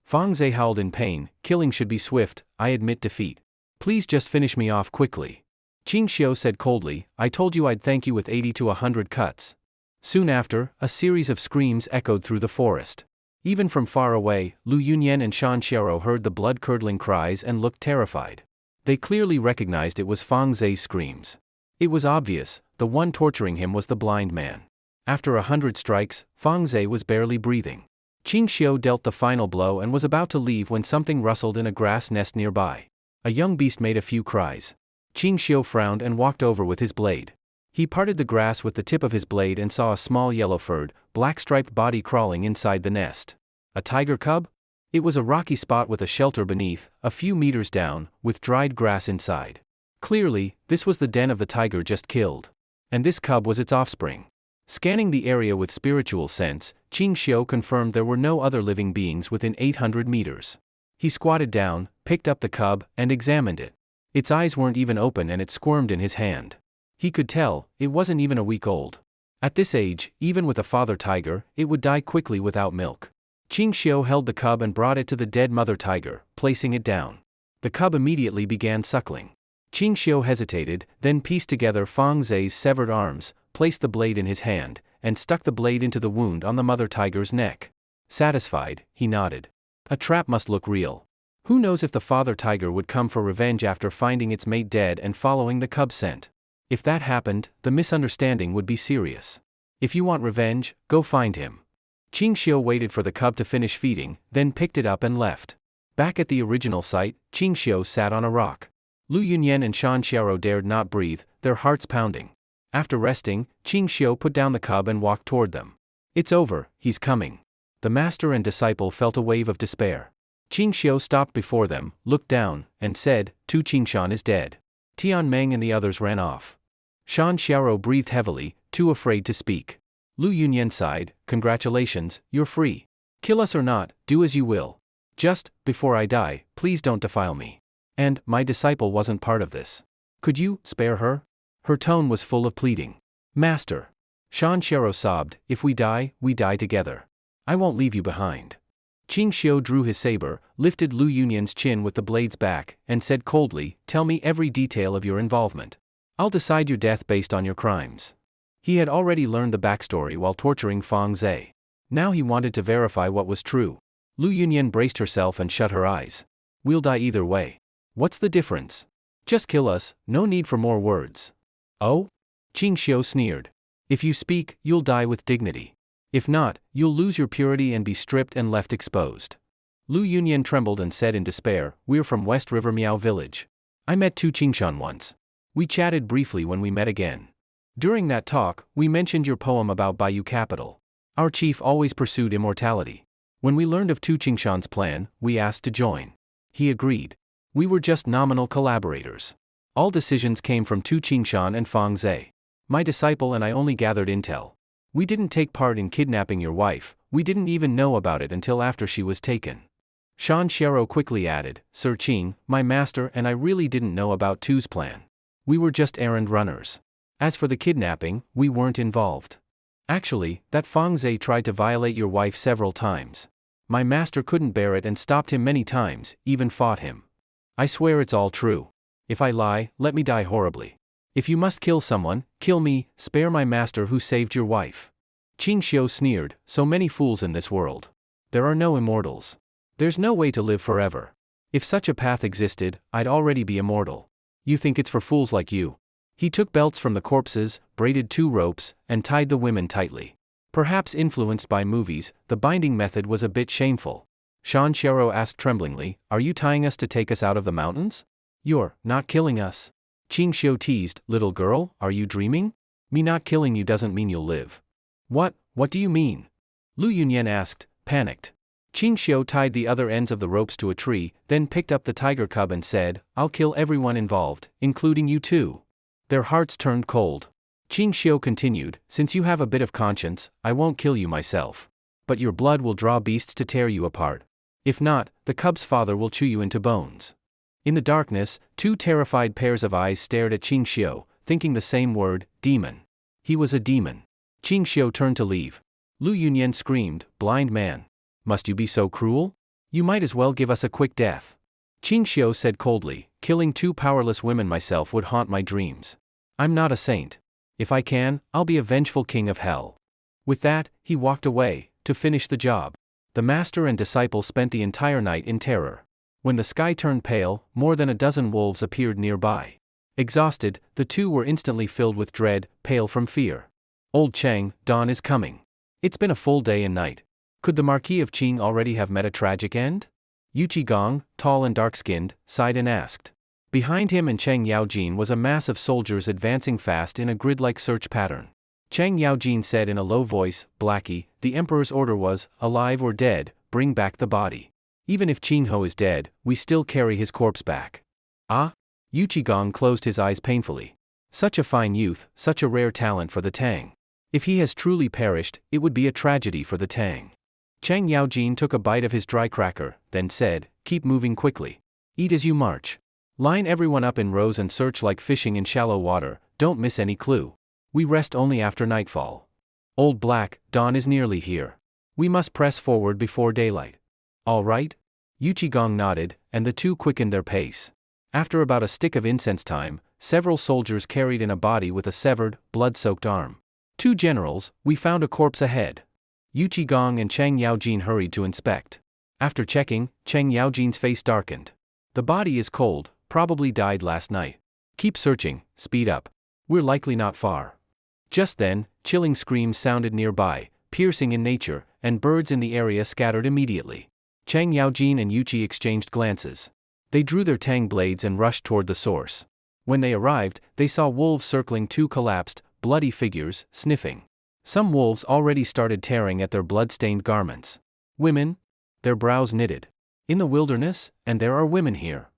Fang Zhe howled in pain, "Killing should be swift, I admit defeat. Please just finish me off quickly." Ching Xio said coldly, "I told you I'd thank you with 80 to 100 cuts." Soon after, a series of screams echoed through the forest. Even from far away, Lu Yunyan and Shan Xiaoro heard the blood-curdling cries and looked terrified. They clearly recognized it was Fang Zhe's screams. It was obvious, the one torturing him was the blind man. After 100 strikes, Fang Zhe was barely breathing. Ching Xio dealt the final blow and was about to leave when something rustled in a grass nest nearby. A young beast made a few cries. Ching Xio frowned and walked over with his blade. He parted the grass with the tip of his blade and saw a small yellow-furred, black-striped body crawling inside the nest. A tiger cub? It was a rocky spot with a shelter beneath, a few meters down, with dried grass inside. Clearly, this was the den of the tiger just killed. And this cub was its offspring. Scanning the area with spiritual sense, Ching Xio confirmed there were no other living beings within 800 meters. He squatted down, picked up the cub, and examined it. Its eyes weren't even open and it squirmed in his hand. He could tell, it wasn't even a week old. At this age, even with a father tiger, it would die quickly without milk. Ching Xio held the cub and brought it to the dead mother tiger, placing it down. The cub immediately began suckling. Ching Xio hesitated, then pieced together Fang Zhe's severed arms, placed the blade in his hand, and stuck the blade into the wound on the mother tiger's neck. Satisfied, he nodded. A trap must look real. Who knows if the father tiger would come for revenge after finding its mate dead and following the cub's scent. If that happened, the misunderstanding would be serious. If you want revenge, go find him. Ching Xio waited for the cub to finish feeding, then picked it up and left. Back at the original site, Ching Xio sat on a rock. Lu Yunyan and Shan Xiaoro dared not breathe, their hearts pounding. After resting, Ching Xio put down the cub and walked toward them. "It's over, he's coming." The master and disciple felt a wave of despair. Ching Xio stopped before them, looked down, and said, "Tu Qingshan is dead." Tion Mang and the others ran off. Shan Xiaoro breathed heavily, too afraid to speak. Lu Yunyan sighed, "Congratulations, you're free. Kill us or not, do as you will." Just, before I die, please don't defile me. And, my disciple wasn't part of this. Could you spare her? Her tone was full of pleading. Master. Ching Xio sobbed, if we die together. I won't leave you behind. Ching Xio drew his saber, lifted Lu Yunyan's chin with the blades back, and said coldly, tell me every detail of your involvement. I'll decide your death based on your crimes. He had already learned the backstory while torturing Fang Zhe. Now he wanted to verify what was true. Lu Yunyan braced herself and shut her eyes. We'll die either way. What's the difference? Just kill us, no need for more words. Oh? Ching Xio sneered. If you speak, you'll die with dignity. If not, you'll lose your purity and be stripped and left exposed. Lu Yunyan trembled and said in despair, we're from West River Miao Village. I met Tu Qingshan once. We chatted briefly when we met again. During that talk, we mentioned your poem about Jade Capital. Our chief always pursued immortality. When we learned of Tu Qingshan's plan, we asked to join. He agreed. We were just nominal collaborators. All decisions came from Tu Qingshan and Fang Zhe. My disciple and I only gathered intel. We didn't take part in kidnapping your wife, we didn't even know about it until after she was taken. Ching Xio quickly added, Sir Qing, my master and I really didn't know about Tu's plan. We were just errand runners. As for the kidnapping, we weren't involved. Actually, that Fang Zhe tried to violate your wife several times. My master couldn't bear it and stopped him many times, even fought him. I swear it's all true. If I lie, let me die horribly. If you must kill someone, kill me, spare my master who saved your wife. Ching Xio sneered, so many fools in this world. There are no immortals. There's no way to live forever. If such a path existed, I'd already be immortal. You think it's for fools like you? He took belts from the corpses, braided 2 ropes, and tied the women tightly. Perhaps influenced by movies, the binding method was a bit shameful. Ching Xio asked tremblingly, are you tying us to take us out of the mountains? You're not killing us. Ching Xio teased, little girl, are you dreaming? Me not killing you doesn't mean you'll live. What do you mean? Lu Yunyan asked, panicked. Ching Xio tied the other ends of the ropes to a tree, then picked up the tiger cub and said, I'll kill everyone involved, including you too. Their hearts turned cold. Ching Xio continued, since you have a bit of conscience, I won't kill you myself. But your blood will draw beasts to tear you apart. If not, the cub's father will chew you into bones. In the darkness, 2 terrified pairs of eyes stared at Ching Xio, thinking the same word, demon. He was a demon. Ching Xio turned to leave. Lu Yunyan screamed, blind man. Must you be so cruel? You might as well give us a quick death. Ching Xio said coldly, killing 2 powerless women myself would haunt my dreams. I'm not a saint. If I can, I'll be a vengeful king of hell. With that, he walked away, to finish the job. The master and disciple spent the entire night in terror. When the sky turned pale, more than a dozen wolves appeared nearby. Exhausted, the 2 were instantly filled with dread, pale from fear. Old Cheng, dawn is coming. It's been a full day and night. Could the Marquis of Qing already have met a tragic end? Yu Qigong, tall and dark-skinned, sighed and asked. Behind him and Cheng Yaojin was a mass of soldiers advancing fast in a grid-like search pattern. Cheng Yaojin said in a low voice, Blackie, the Emperor's order was, alive or dead, bring back the body. Even if Qing Ho is dead, we still carry his corpse back. Ah? Yu Qigong closed his eyes painfully. Such a fine youth, such a rare talent for the Tang. If he has truly perished, it would be a tragedy for the Tang. Cheng Yaojin took a bite of his dry cracker, then said, keep moving quickly. Eat as you march. Line everyone up in rows and search like fishing in shallow water, don't miss any clue. We rest only after nightfall. Old Black, dawn is nearly here. We must press forward before daylight. All right? Yu Qigong nodded, and the 2 quickened their pace. After about a stick of incense time, several soldiers carried in a body with a severed, blood-soaked arm. 2 generals, we found a corpse ahead. Yu Qigong and Cheng Yaojin hurried to inspect. After checking, Cheng Yaojin's face darkened. The body is cold, probably died last night. Keep searching, speed up. We're likely not far. Just then, chilling screams sounded nearby, piercing in nature, and birds in the area scattered immediately. Cheng Yaojin and Yu Qi exchanged glances. They drew their tang blades and rushed toward the source. When they arrived, they saw wolves circling 2 collapsed, bloody figures, sniffing. Some wolves already started tearing at their blood-stained garments. Women? Their brows knitted. In the wilderness, and there are women here.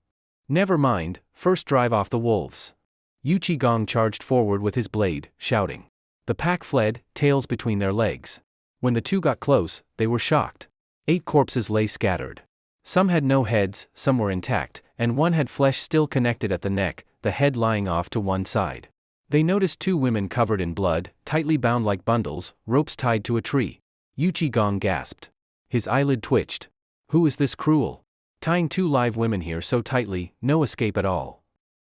Never mind, first drive off the wolves. Yu Qigong charged forward with his blade, shouting. The pack fled, tails between their legs. When the 2 got close, they were shocked. 8 corpses lay scattered. Some had no heads, some were intact, and one had flesh still connected at the neck, the head lying off to one side. They noticed 2 women covered in blood, tightly bound like bundles, ropes tied to a tree. Gong gasped. His eyelid twitched. Who is this cruel? Tying 2 live women here so tightly, no escape at all.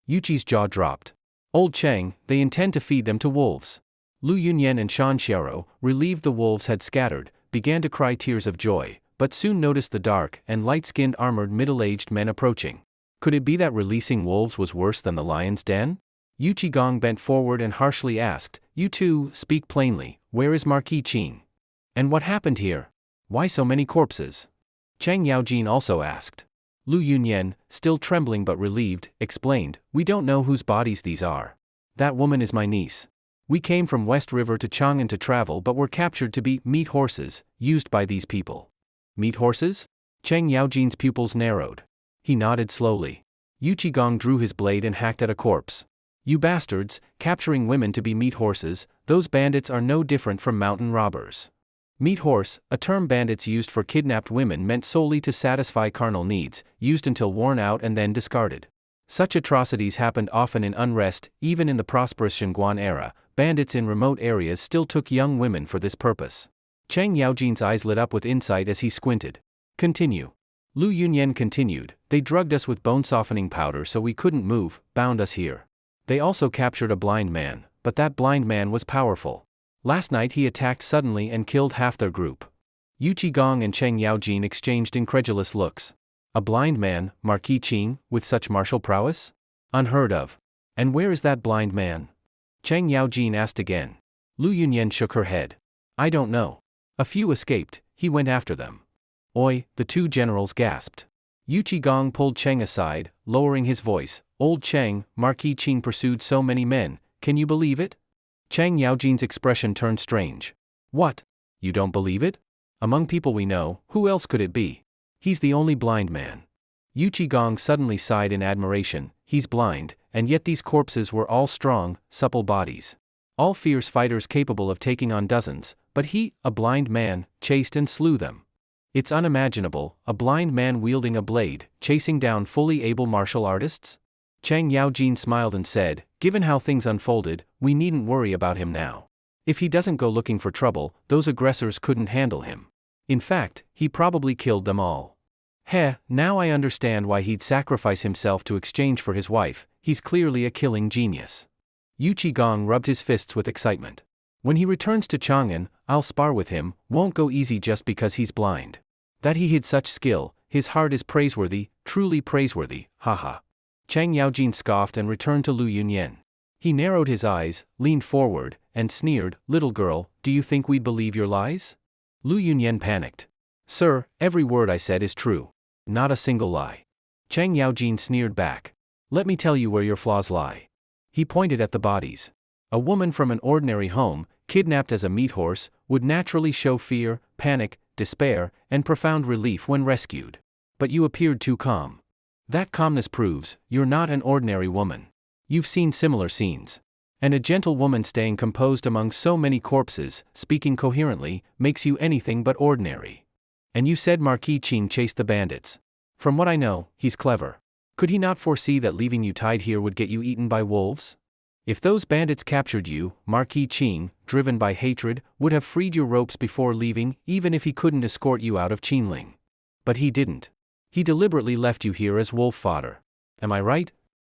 Yuchi's jaw dropped. Old Cheng, they intend to feed them to wolves. Lu Yunyan and Shan Xiao, relieved the wolves had scattered, began to cry tears of joy, but soon noticed the dark and light-skinned armored middle-aged men approaching. Could it be that releasing wolves was worse than the lion's den? Gong bent forward and harshly asked, "You two, speak plainly, where is Marquis Qing? And what happened here? Why so many corpses?" Chang Yaojin also asked. Lu Yunyan, still trembling but relieved, explained, "We don't know whose bodies these are. That woman is my niece. We came from West River to Chang'an to travel but were captured to be meat horses, used by these people." Meat horses? Chang Yaojin's pupils narrowed. He nodded slowly. Gong drew his blade and hacked at a corpse. "You bastards, capturing women to be meat horses, those bandits are no different from mountain robbers." Meat horse, a term bandits used for kidnapped women, meant solely to satisfy carnal needs, used until worn out and then discarded. Such atrocities happened often in unrest. Even in the prosperous Shangguan era, bandits in remote areas still took young women for this purpose. Chang Yaojin's eyes lit up with insight as he squinted. "Continue." Lu Yunyan continued, "They drugged us with bone-softening powder so we couldn't move, bound us here. They also captured a blind man, but that blind man was powerful. Last night he attacked suddenly and killed half their group." Gong and Cheng Yaojin exchanged incredulous looks. A blind man, Marquis Qing, with such martial prowess? Unheard of. And where is that blind man? Cheng Yaojin asked again. Lu Yunyan shook her head. "I don't know. A few escaped, he went after them." "Oi," the 2 generals gasped. Gong pulled Cheng aside, lowering his voice. "Old Cheng, Marquis Qing pursued so many men, can you believe it?" Chang Yaojin's expression turned strange. "What? You don't believe it? Among people we know, who else could it be? He's the only blind man." Gong suddenly sighed in admiration. "He's blind, and yet these corpses were all strong, supple bodies. All fierce fighters capable of taking on dozens, but he, a blind man, chased and slew them. It's unimaginable, a blind man wielding a blade, chasing down fully able martial artists?" Chang Yaojin smiled and said, "Given how things unfolded, we needn't worry about him now. If he doesn't go looking for trouble, those aggressors couldn't handle him. In fact, he probably killed them all. Heh, now I understand why he'd sacrifice himself to exchange for his wife. He's clearly a killing genius." Gong rubbed his fists with excitement. "When he returns to Chang'an, I'll spar with him, won't go easy just because he's blind. That he hid such skill, his heart is praiseworthy, truly praiseworthy, haha." Chang Yaojin scoffed and returned to Lu Yunyan. He narrowed his eyes, leaned forward, and sneered, "Little girl, do you think we'd believe your lies?" Lu Yunyan panicked. "Sir, every word I said is true. Not a single lie." Chang Yaojin sneered back. "Let me tell you where your flaws lie." He pointed at the bodies. A woman from an ordinary home, kidnapped as a meat horse, would naturally show fear, panic, despair, and profound relief when rescued. But you appeared too calm. That calmness proves you're not an ordinary woman. You've seen similar scenes. And a gentle woman staying composed among so many corpses, speaking coherently, makes you anything but ordinary. And you said Marquis Qing chased the bandits. From what I know, he's clever. Could he not foresee that leaving you tied here would get you eaten by wolves? If those bandits captured you, Marquis Qing, driven by hatred, would have freed your ropes before leaving, even if he couldn't escort you out of Qinling. But he didn't. He deliberately left you here as wolf fodder. Am I right?"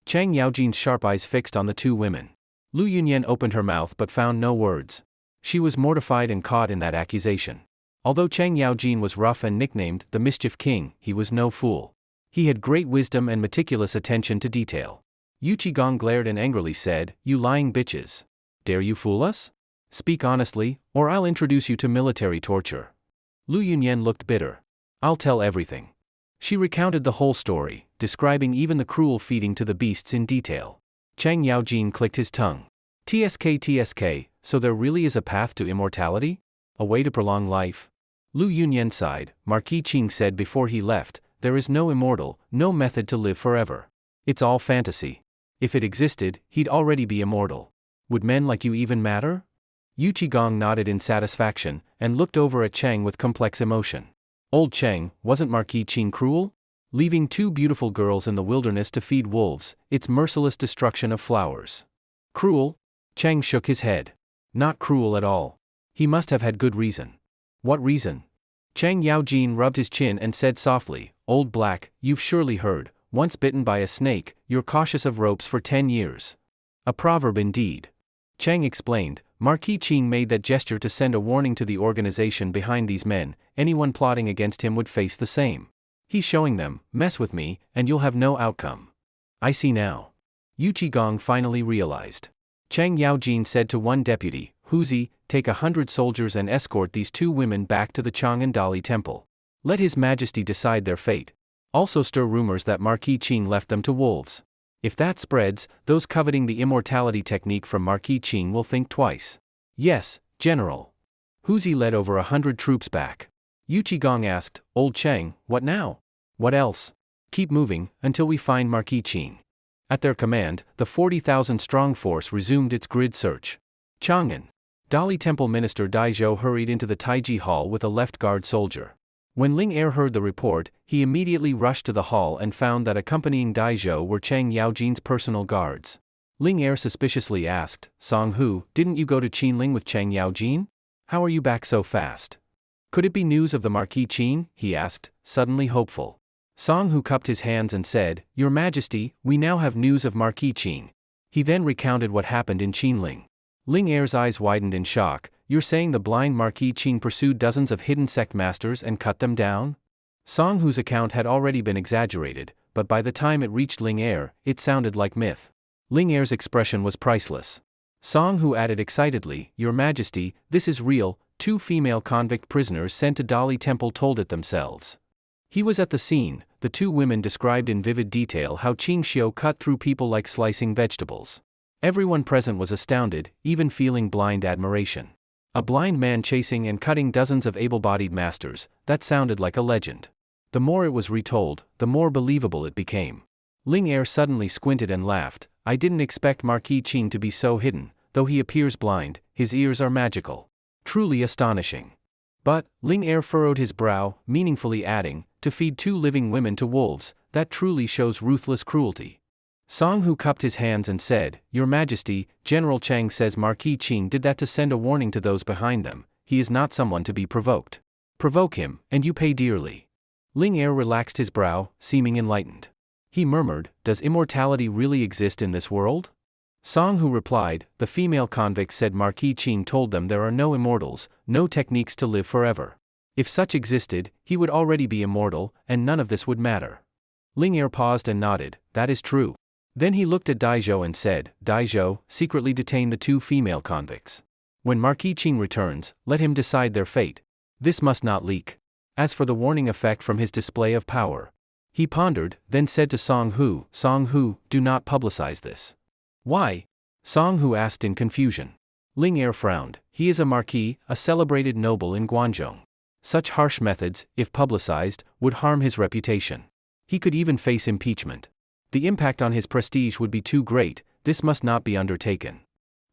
Chang Yaojin's sharp eyes fixed on the 2 women. Lu Yunyan opened her mouth but found no words. She was mortified and caught in that accusation. Although Chang Yaojin was rough and nicknamed the Mischief King, he was no fool. He had great wisdom and meticulous attention to detail. Gong glared and angrily said, "You lying bitches. Dare you fool us? Speak honestly, or I'll introduce you to military torture." Lu Yunyan looked bitter. "I'll tell everything." She recounted the whole story, describing even the cruel feeding to the beasts in detail. Chang Yaojin clicked his tongue. TSK, so there really is a path to immortality? A way to prolong life? Lu Yunyan sighed. Marquis Qing said before he left, "There is no immortal, no method to live forever. It's all fantasy. If it existed, he'd already be immortal. Would men like you even matter?" Gong nodded in satisfaction, and looked over at Chang with complex emotion. Old Cheng, wasn't Marquis Qing cruel? Leaving 2 beautiful girls in the wilderness to feed wolves, its merciless destruction of flowers. Cruel? Cheng shook his head. Not cruel at all. He must have had good reason. What reason? Cheng Yaojin rubbed his chin and said softly, Old Black, you've surely heard, once bitten by a snake, you're cautious of ropes for 10 years. A proverb indeed. Cheng explained, Marquis Qing made that gesture to send a warning to the organization behind these men, anyone plotting against him would face the same. He's showing them, mess with me, and you'll have no outcome. I see now. Yu Qigong finally realized. Cheng Yaojin said to one deputy, Huzi, take 100 soldiers and escort these 2 women back to the Chang'an Dali temple. Let His Majesty decide their fate. Also stir rumors that Marquis Qing left them to wolves. If that spreads, those coveting the immortality technique from Marquis Qing will think twice. Yes, General. Huzi led over 100 troops back. Yu Qigong asked, Old Cheng, what now? What else? Keep moving, until we find Marquis Qing. At their command, the 40,000-strong force resumed its grid search. Chang'an. Dali Temple Minister Dai Zhou hurried into the Taiji Hall with a left guard soldier. When Ling Er heard the report, he immediately rushed to the hall and found that accompanying Dai Zhou were Cheng Yaojin's personal guards. Ling Er suspiciously asked, Song Hu, didn't you go to Qinling with Cheng Yaojin? How are you back so fast? Could it be news of the Marquis Qing? He asked, suddenly hopeful. Song Hu cupped his hands and said, Your Majesty, we now have news of Marquis Qing. He then recounted what happened in Qinling. Ling Er's eyes widened in shock. You're saying the blind Marquis Qing pursued dozens of hidden sect masters and cut them down? Song Hu's account had already been exaggerated, but by the time it reached Ling Er, it sounded like myth. Ling Er's expression was priceless. Song Hu added excitedly, Your Majesty, this is real. 2 female convict prisoners sent to Dali Temple told it themselves. He was at the scene. The 2 women described in vivid detail how Ching Xio cut through people like slicing vegetables. Everyone present was astounded, even feeling blind admiration. A blind man chasing and cutting dozens of able-bodied masters, that sounded like a legend. The more it was retold, the more believable it became. Ling Er suddenly squinted and laughed. I didn't expect Marquis Qing to be so hidden, though he appears blind, his ears are magical. Truly astonishing. But, Ling Er furrowed his brow, meaningfully adding, to feed 2 living women to wolves, that truly shows ruthless cruelty. Song Hu cupped his hands and said, Your Majesty, General Cheng says Marquis Qing did that to send a warning to those behind them. He is not someone to be provoked. Provoke him, and you pay dearly. Ling Er relaxed his brow, seeming enlightened. He murmured, Does immortality really exist in this world? Song Hu replied, The female convicts said Marquis Qing told them there are no immortals, no techniques to live forever. If such existed, he would already be immortal, and none of this would matter. Ling Er paused and nodded, That is true. Then he looked at Dai Zhou and said, Dai Zhou, secretly detain the 2 female convicts. When Marquis Qing returns, let him decide their fate. This must not leak. As for the warning effect from his display of power. He pondered, then said to Song Hu, do not publicize this. Why? Song Hu asked in confusion. Ling Er frowned. He is a marquis, a celebrated noble in Guangzhou. Such harsh methods, if publicized, would harm his reputation. He could even face impeachment. The impact on his prestige would be too great. This must not be undertaken.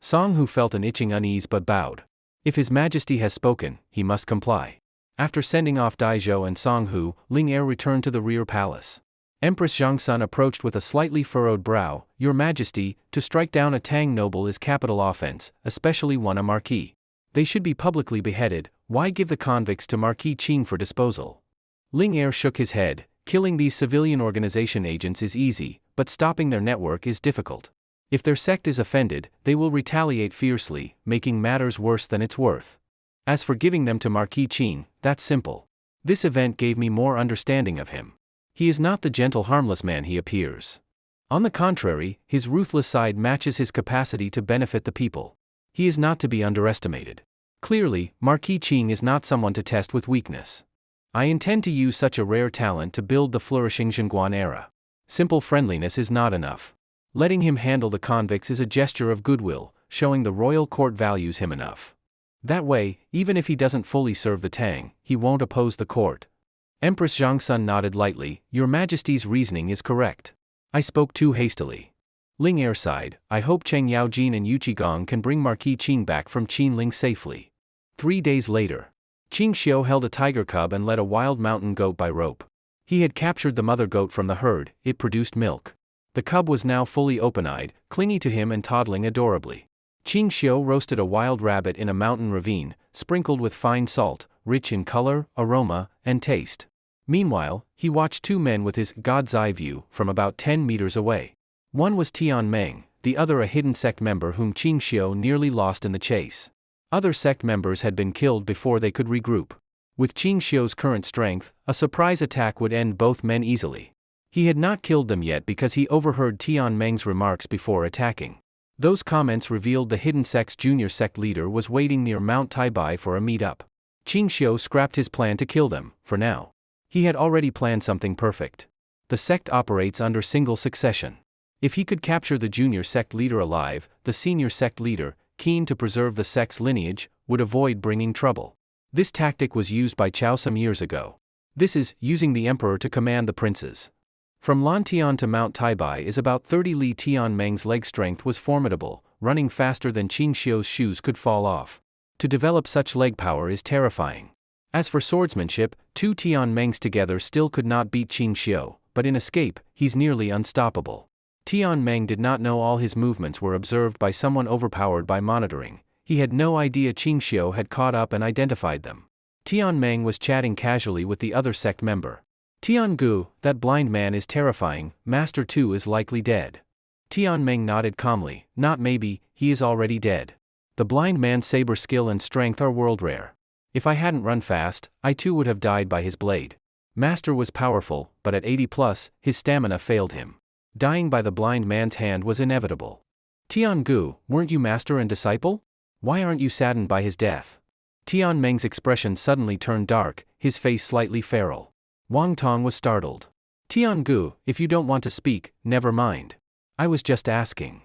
Song Hu felt an itching unease but bowed. If His Majesty has spoken, he must comply. After sending off Dai Zhou and Song Hu, Ling Er returned to the rear palace. Empress Zhangsun approached with a slightly furrowed brow. Your Majesty, to strike down a Tang noble is capital offense, especially one a marquis. They should be publicly beheaded. Why give the convicts to Marquis Qing for disposal? Ling Er shook his head. Killing these civilian organization agents is easy, but stopping their network is difficult. If their sect is offended, they will retaliate fiercely, making matters worse than it's worth. As for giving them to Marquis Qing, that's simple. This event gave me more understanding of him. He is not the gentle harmless man he appears. On the contrary, his ruthless side matches his capacity to benefit the people. He is not to be underestimated. Clearly, Marquis Qing is not someone to test with weakness. I intend to use such a rare talent to build the flourishing Zhenguan era. Simple friendliness is not enough. Letting him handle the convicts is a gesture of goodwill, showing the royal court values him enough. That way, even if he doesn't fully serve the Tang, he won't oppose the court. Empress Zhangsun nodded lightly. Your Majesty's reasoning is correct. I spoke too hastily. Ling Er sighed. I hope Cheng Yaojin and Yu Qigong can bring Marquis Qing back from Qinling safely. 3 days later. Ching Xio held a tiger cub and led a wild mountain goat by rope. He had captured the mother goat from the herd. It produced milk. The cub was now fully open-eyed, clingy to him and toddling adorably. Ching Xio roasted a wild rabbit in a mountain ravine, sprinkled with fine salt, rich in color, aroma, and taste. Meanwhile, he watched two men with his god's eye view from about 10 meters away. One was Tion Mang, the other a hidden sect member whom Ching Xio nearly lost in the chase. Other sect members had been killed before they could regroup. With Ching Xio's current strength, a surprise attack would end both men easily. He had not killed them yet because he overheard Tion Mang's remarks before attacking. Those comments revealed the hidden sect's junior sect leader was waiting near Mount Taibai for a meet-up. Ching Xio scrapped his plan to kill them, for now. He had already planned something perfect. The sect operates under single succession. If he could capture the junior sect leader alive, the senior sect leader, keen to preserve the sect's lineage, would avoid bringing trouble. This tactic was used by Chao some years ago. This is, using the emperor to command the princes. From Lantian to Mount Taibai is about 30 li. Tion Mang's leg strength was formidable, running faster than Ching Xio's shoes could fall off. To develop such leg power is terrifying. As for swordsmanship, two Tion Mangs together still could not beat Ching Xio, but in escape, he's nearly unstoppable. Tion Mang did not know all his movements were observed by someone overpowered by monitoring. He had no idea Ching Xio had caught up and identified them. Tion Mang was chatting casually with the other sect member. Tian Gu, that blind man is terrifying, Master 2 is likely dead. Tion Mang nodded calmly, not maybe, he is already dead. The blind man's saber skill and strength are world rare. If I hadn't run fast, I too would have died by his blade. Master was powerful, but at 80 plus, his stamina failed him. Dying by the blind man's hand was inevitable. Tian Gu, weren't you master and disciple? Why aren't you saddened by his death? Tion Meng's expression suddenly turned dark, his face slightly feral. Wang Tong was startled. Tian Gu, if you don't want to speak, never mind. I was just asking.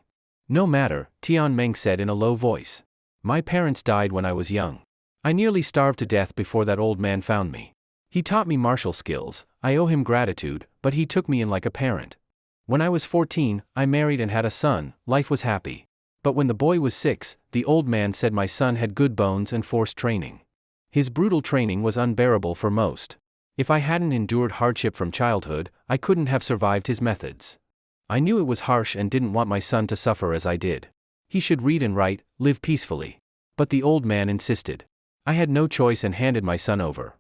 No matter, Tion Mang said in a low voice. My parents died when I was young. I nearly starved to death before that old man found me. He taught me martial skills, I owe him gratitude, but he took me in like a parent. When I was 14, I married and had a son, life was happy. But when the boy was 6, the old man said my son had good bones and forced training. His brutal training was unbearable for most. If I hadn't endured hardship from childhood, I couldn't have survived his methods. I knew it was harsh and didn't want my son to suffer as I did. He should read and write, live peacefully. But the old man insisted. I had no choice and handed my son over.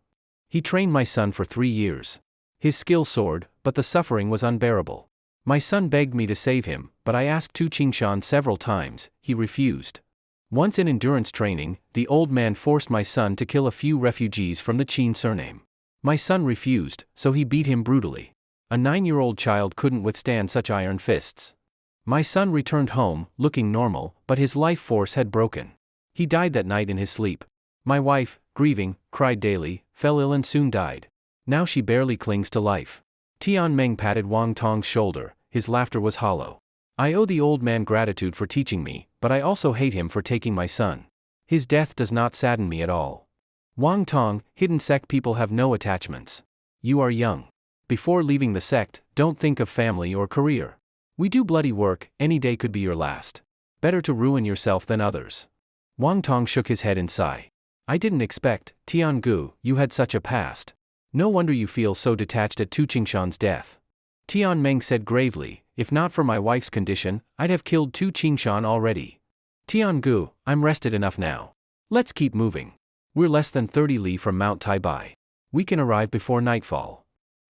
He trained my son for 3 years. His skill soared, but the suffering was unbearable. My son begged me to save him, but I asked Tu Qingshan several times, he refused. Once in endurance training, the old man forced my son to kill a few refugees from the Qin surname. My son refused, so he beat him brutally. A 9-year-old child couldn't withstand such iron fists. My son returned home, looking normal, but his life force had broken. He died that night in his sleep. My wife, grieving, cried daily, fell ill and soon died. Now she barely clings to life. Tion Mang patted Wang Tong's shoulder. His laughter was hollow. I owe the old man gratitude for teaching me, but I also hate him for taking my son. His death does not sadden me at all. Wang Tong, hidden sect people have no attachments. You are young. Before leaving the sect, don't think of family or career. We do bloody work, any day could be your last. Better to ruin yourself than others. Wang Tong shook his head in sigh. I didn't expect, Tian Gu, you had such a past. No wonder you feel so detached at Tu Qingshan's death. Tion Mang said gravely, if not for my wife's condition, I'd have killed Tu Qingshan already. Tian Gu, I'm rested enough now. Let's keep moving. We're less than 30 li from Mount Taibai. We can arrive before nightfall.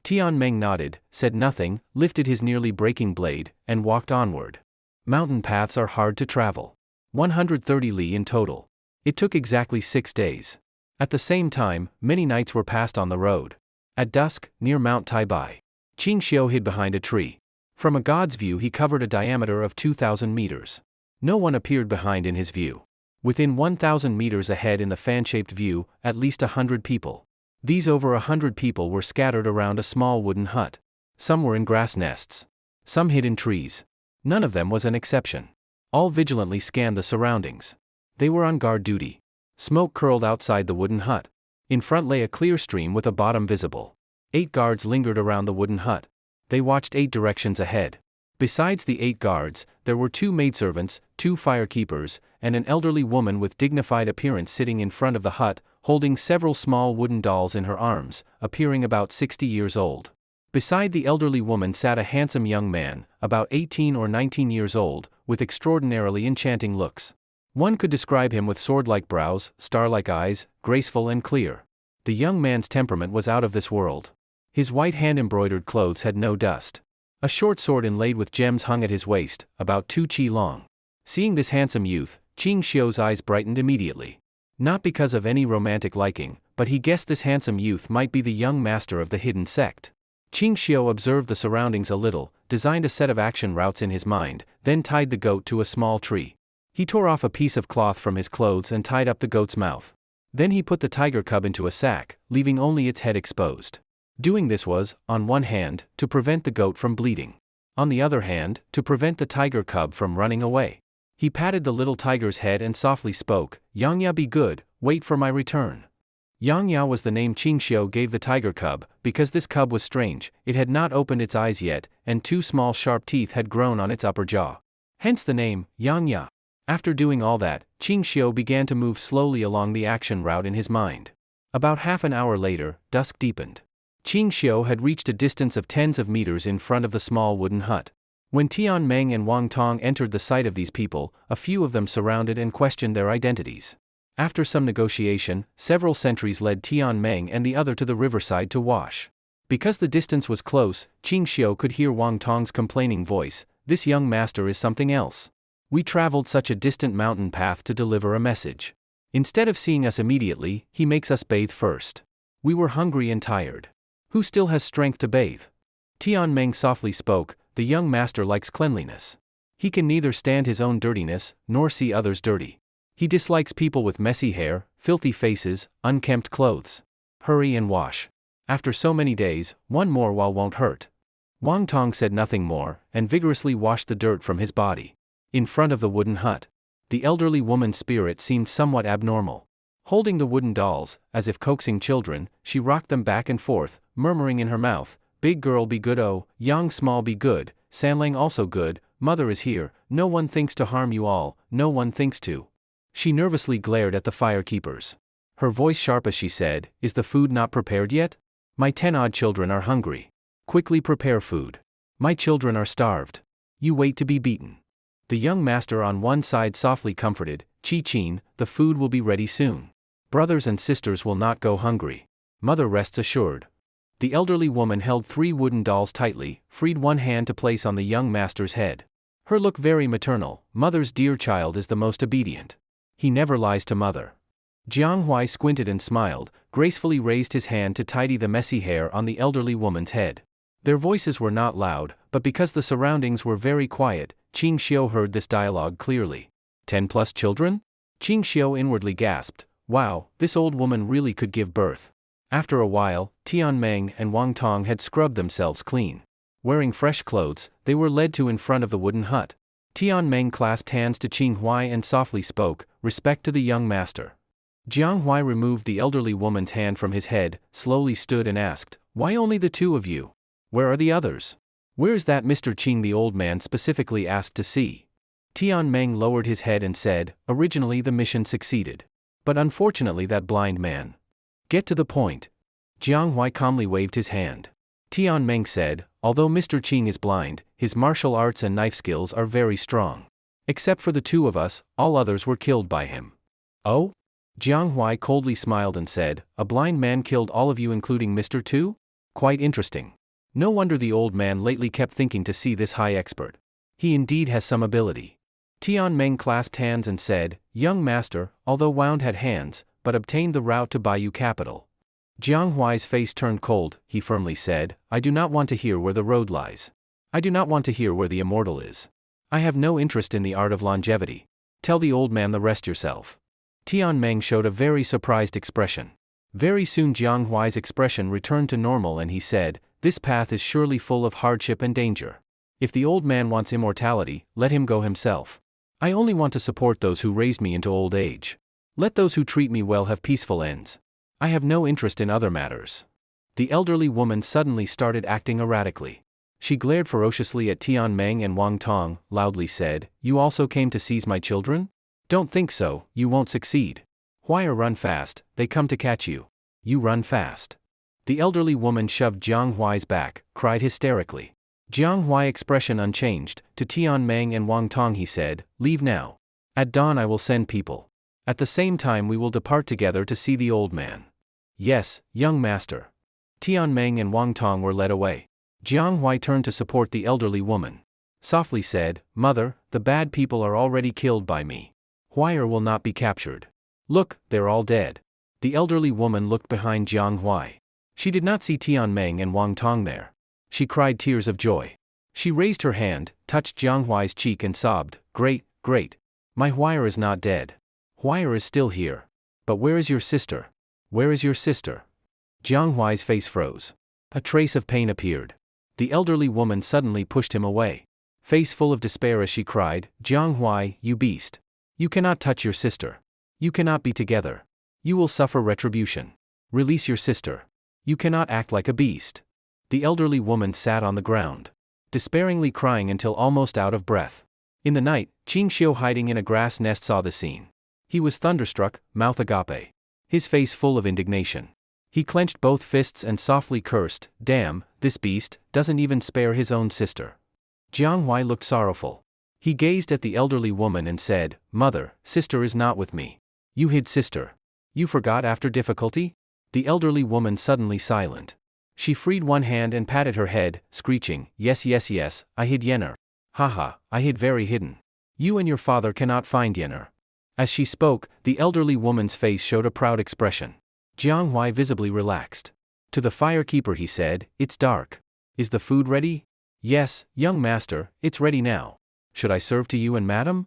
Tion Mang nodded, said nothing, lifted his nearly breaking blade, and walked onward. Mountain paths are hard to travel. 130 li in total. It took exactly 6 days. At the same time, many nights were passed on the road. At dusk, near Mount Taibai, Ching Xio hid behind a tree. From a god's view he covered a diameter of 2,000 meters. No one appeared behind in his view. Within 1,000 meters ahead in the fan-shaped view, at least 100 people. These over 100 people were scattered around a small wooden hut. Some were in grass nests. Some hid in trees. None of them was an exception. All vigilantly scanned the surroundings. They were on guard duty. Smoke curled outside the wooden hut. In front lay a clear stream with a bottom visible. 8 guards lingered around the wooden hut. They watched 8 directions ahead. Besides the 8 guards, there were 2 maidservants, 2 firekeepers, and an elderly woman with dignified appearance sitting in front of the hut, holding several small wooden dolls in her arms, appearing about 60 years old. Beside the elderly woman sat a handsome young man, about 18 or 19 years old, with extraordinarily enchanting looks. One could describe him with sword-like brows, star-like eyes, graceful and clear. The young man's temperament was out of this world. His white hand-embroidered clothes had no dust. A short sword inlaid with gems hung at his waist, about 2 chi long. Seeing this handsome youth, Ching Xio's eyes brightened immediately. Not because of any romantic liking, but he guessed this handsome youth might be the young master of the hidden sect. Ching Xio observed the surroundings a little, designed a set of action routes in his mind, then tied the goat to a small tree. He tore off a piece of cloth from his clothes and tied up the goat's mouth. Then he put the tiger cub into a sack, leaving only its head exposed. Doing this was, on one hand, to prevent the goat from bleeding. On the other hand, to prevent the tiger cub from running away. He patted the little tiger's head and softly spoke, "Yangya, be good, wait for my return." Yangya was the name Ching Xio gave the tiger cub, because this cub was strange, it had not opened its eyes yet, and 2 small sharp teeth had grown on its upper jaw. Hence the name, Yangya. After doing all that, Ching Xio began to move slowly along the action route in his mind. About half an hour later, dusk deepened. Ching Xio had reached a distance of tens of meters in front of the small wooden hut. When Tion Mang and Wang Tong entered the sight of these people, a few of them surrounded and questioned their identities. After some negotiation, several sentries led Tion Mang and the other to the riverside to wash. Because the distance was close, Ching Xio could hear Wang Tong's complaining voice, "This young master is something else. We traveled such a distant mountain path to deliver a message. Instead of seeing us immediately, he makes us bathe first. We were hungry and tired. Who still has strength to bathe?" Tion Mang softly spoke, "The young master likes cleanliness. He can neither stand his own dirtiness, nor see others dirty. He dislikes people with messy hair, filthy faces, unkempt clothes. Hurry and wash. After so many days, one more while won't hurt." Wang Tong said nothing more, and vigorously washed the dirt from his body. In front of the wooden hut, the elderly woman's spirit seemed somewhat abnormal. Holding the wooden dolls, as if coaxing children, she rocked them back and forth, murmuring in her mouth, "Big girl be good, oh, young small be good, Sanlang also good, mother is here, no one thinks to harm you all, no one thinks to." She nervously glared at the firekeepers. Her voice sharp as she said, "Is the food not prepared yet? My 10-odd children are hungry. Quickly prepare food. My children are starved. You wait to be beaten." The young master on one side softly comforted, "Chi-chin, the food will be ready soon. Brothers and sisters will not go hungry. Mother rests assured." The elderly woman held 3 wooden dolls tightly, freed one hand to place on the young master's head. Her look very maternal, "Mother's dear child is the most obedient. He never lies to mother." Jiang Huai squinted and smiled, gracefully raised his hand to tidy the messy hair on the elderly woman's head. Their voices were not loud, but because the surroundings were very quiet, Ching Xio heard this dialogue clearly. 10+ children? Ching Xio inwardly gasped, "Wow, this old woman really could give birth." After a while, Tion Mang and Wang Tong had scrubbed themselves clean. Wearing fresh clothes, they were led to in front of the wooden hut. Tion Mang clasped hands to Ching Huai and softly spoke, "Respect to the young master." Jiang Huai removed the elderly woman's hand from his head, slowly stood and asked, "Why only the 2 of you? Where are the others? Where is that Mr. Ching?" the old man specifically asked to see. Tion Mang lowered his head and said, "Originally the mission succeeded. But unfortunately that blind man." "Get to the point." Jiang Huai calmly waved his hand. Tion Mang said, "Although Mr. Ching is blind, his martial arts and knife skills are very strong. Except for the 2 of us, all others were killed by him." "Oh?" Jiang Huai coldly smiled and said, "A blind man killed all of you including Mr. Tu? Quite interesting. No wonder the old man lately kept thinking to see this high expert. He indeed has some ability." Tion Mang clasped hands and said, "Young master, although Wound had hands, but obtained the route to Bayou Capital." Jiang Huai's face turned cold, he firmly said, "I do not want to hear where the road lies. I do not want to hear where the immortal is. I have no interest in the art of longevity. Tell the old man the rest yourself." Tion Mang showed a very surprised expression. Very soon Jiang Huai's expression returned to normal and he said, "This path is surely full of hardship and danger. If the old man wants immortality, let him go himself. I only want to support those who raised me into old age. Let those who treat me well have peaceful ends. I have no interest in other matters." The elderly woman suddenly started acting erratically. She glared ferociously at Tion Mang and Wang Tong, loudly said, "You also came to seize my children? Don't think so, you won't succeed." Huai, run fast, they come to catch you. You run fast. The elderly woman shoved Jiang Huai's back, cried hysterically. Jiang Huai, expression unchanged. To Tion Mang and Wang Tong he said, leave now. At dawn I will send people. At the same time we will depart together to see the old man. Yes, young master. Tion Mang and Wang Tong were led away. Jiang Huai turned to support the elderly woman. Softly said, Mother, the bad people are already killed by me. Huai will not be captured. Look, they're all dead. The elderly woman looked behind Jiang Huai. She did not see Tion Mang and Wang Tong there. She cried tears of joy. She raised her hand, touched Jiang Huai's cheek and sobbed, Great, great. My Huai is not dead. Huai is still here. But where is your sister? Where is your sister? Jiang Huai's face froze. A trace of pain appeared. The elderly woman suddenly pushed him away. Face full of despair as she cried, Jiang Huai, you beast. You cannot touch your sister. You cannot be together. You will suffer retribution. Release your sister. You cannot act like a beast. The elderly woman sat on the ground, despairingly crying until almost out of breath. In the night, Ching Xio, hiding in a grass nest, saw the scene. He was thunderstruck, mouth agape. His face full of indignation. He clenched both fists and softly cursed, Damn, this beast doesn't even spare his own sister. Jiang Huai looked sorrowful. He gazed at the elderly woman and said, Mother, sister is not with me. You hid sister. You forgot after difficulty? The elderly woman suddenly silent. She freed one hand and patted her head, screeching, Yes, yes, yes, I hid Yenner. Haha, I hid very hidden. You and your father cannot find Yenner. As she spoke, the elderly woman's face showed a proud expression. Jiang Huai visibly relaxed. To the firekeeper he said, It's dark. Is the food ready? Yes, young master, it's ready now. Should I serve to you and madam?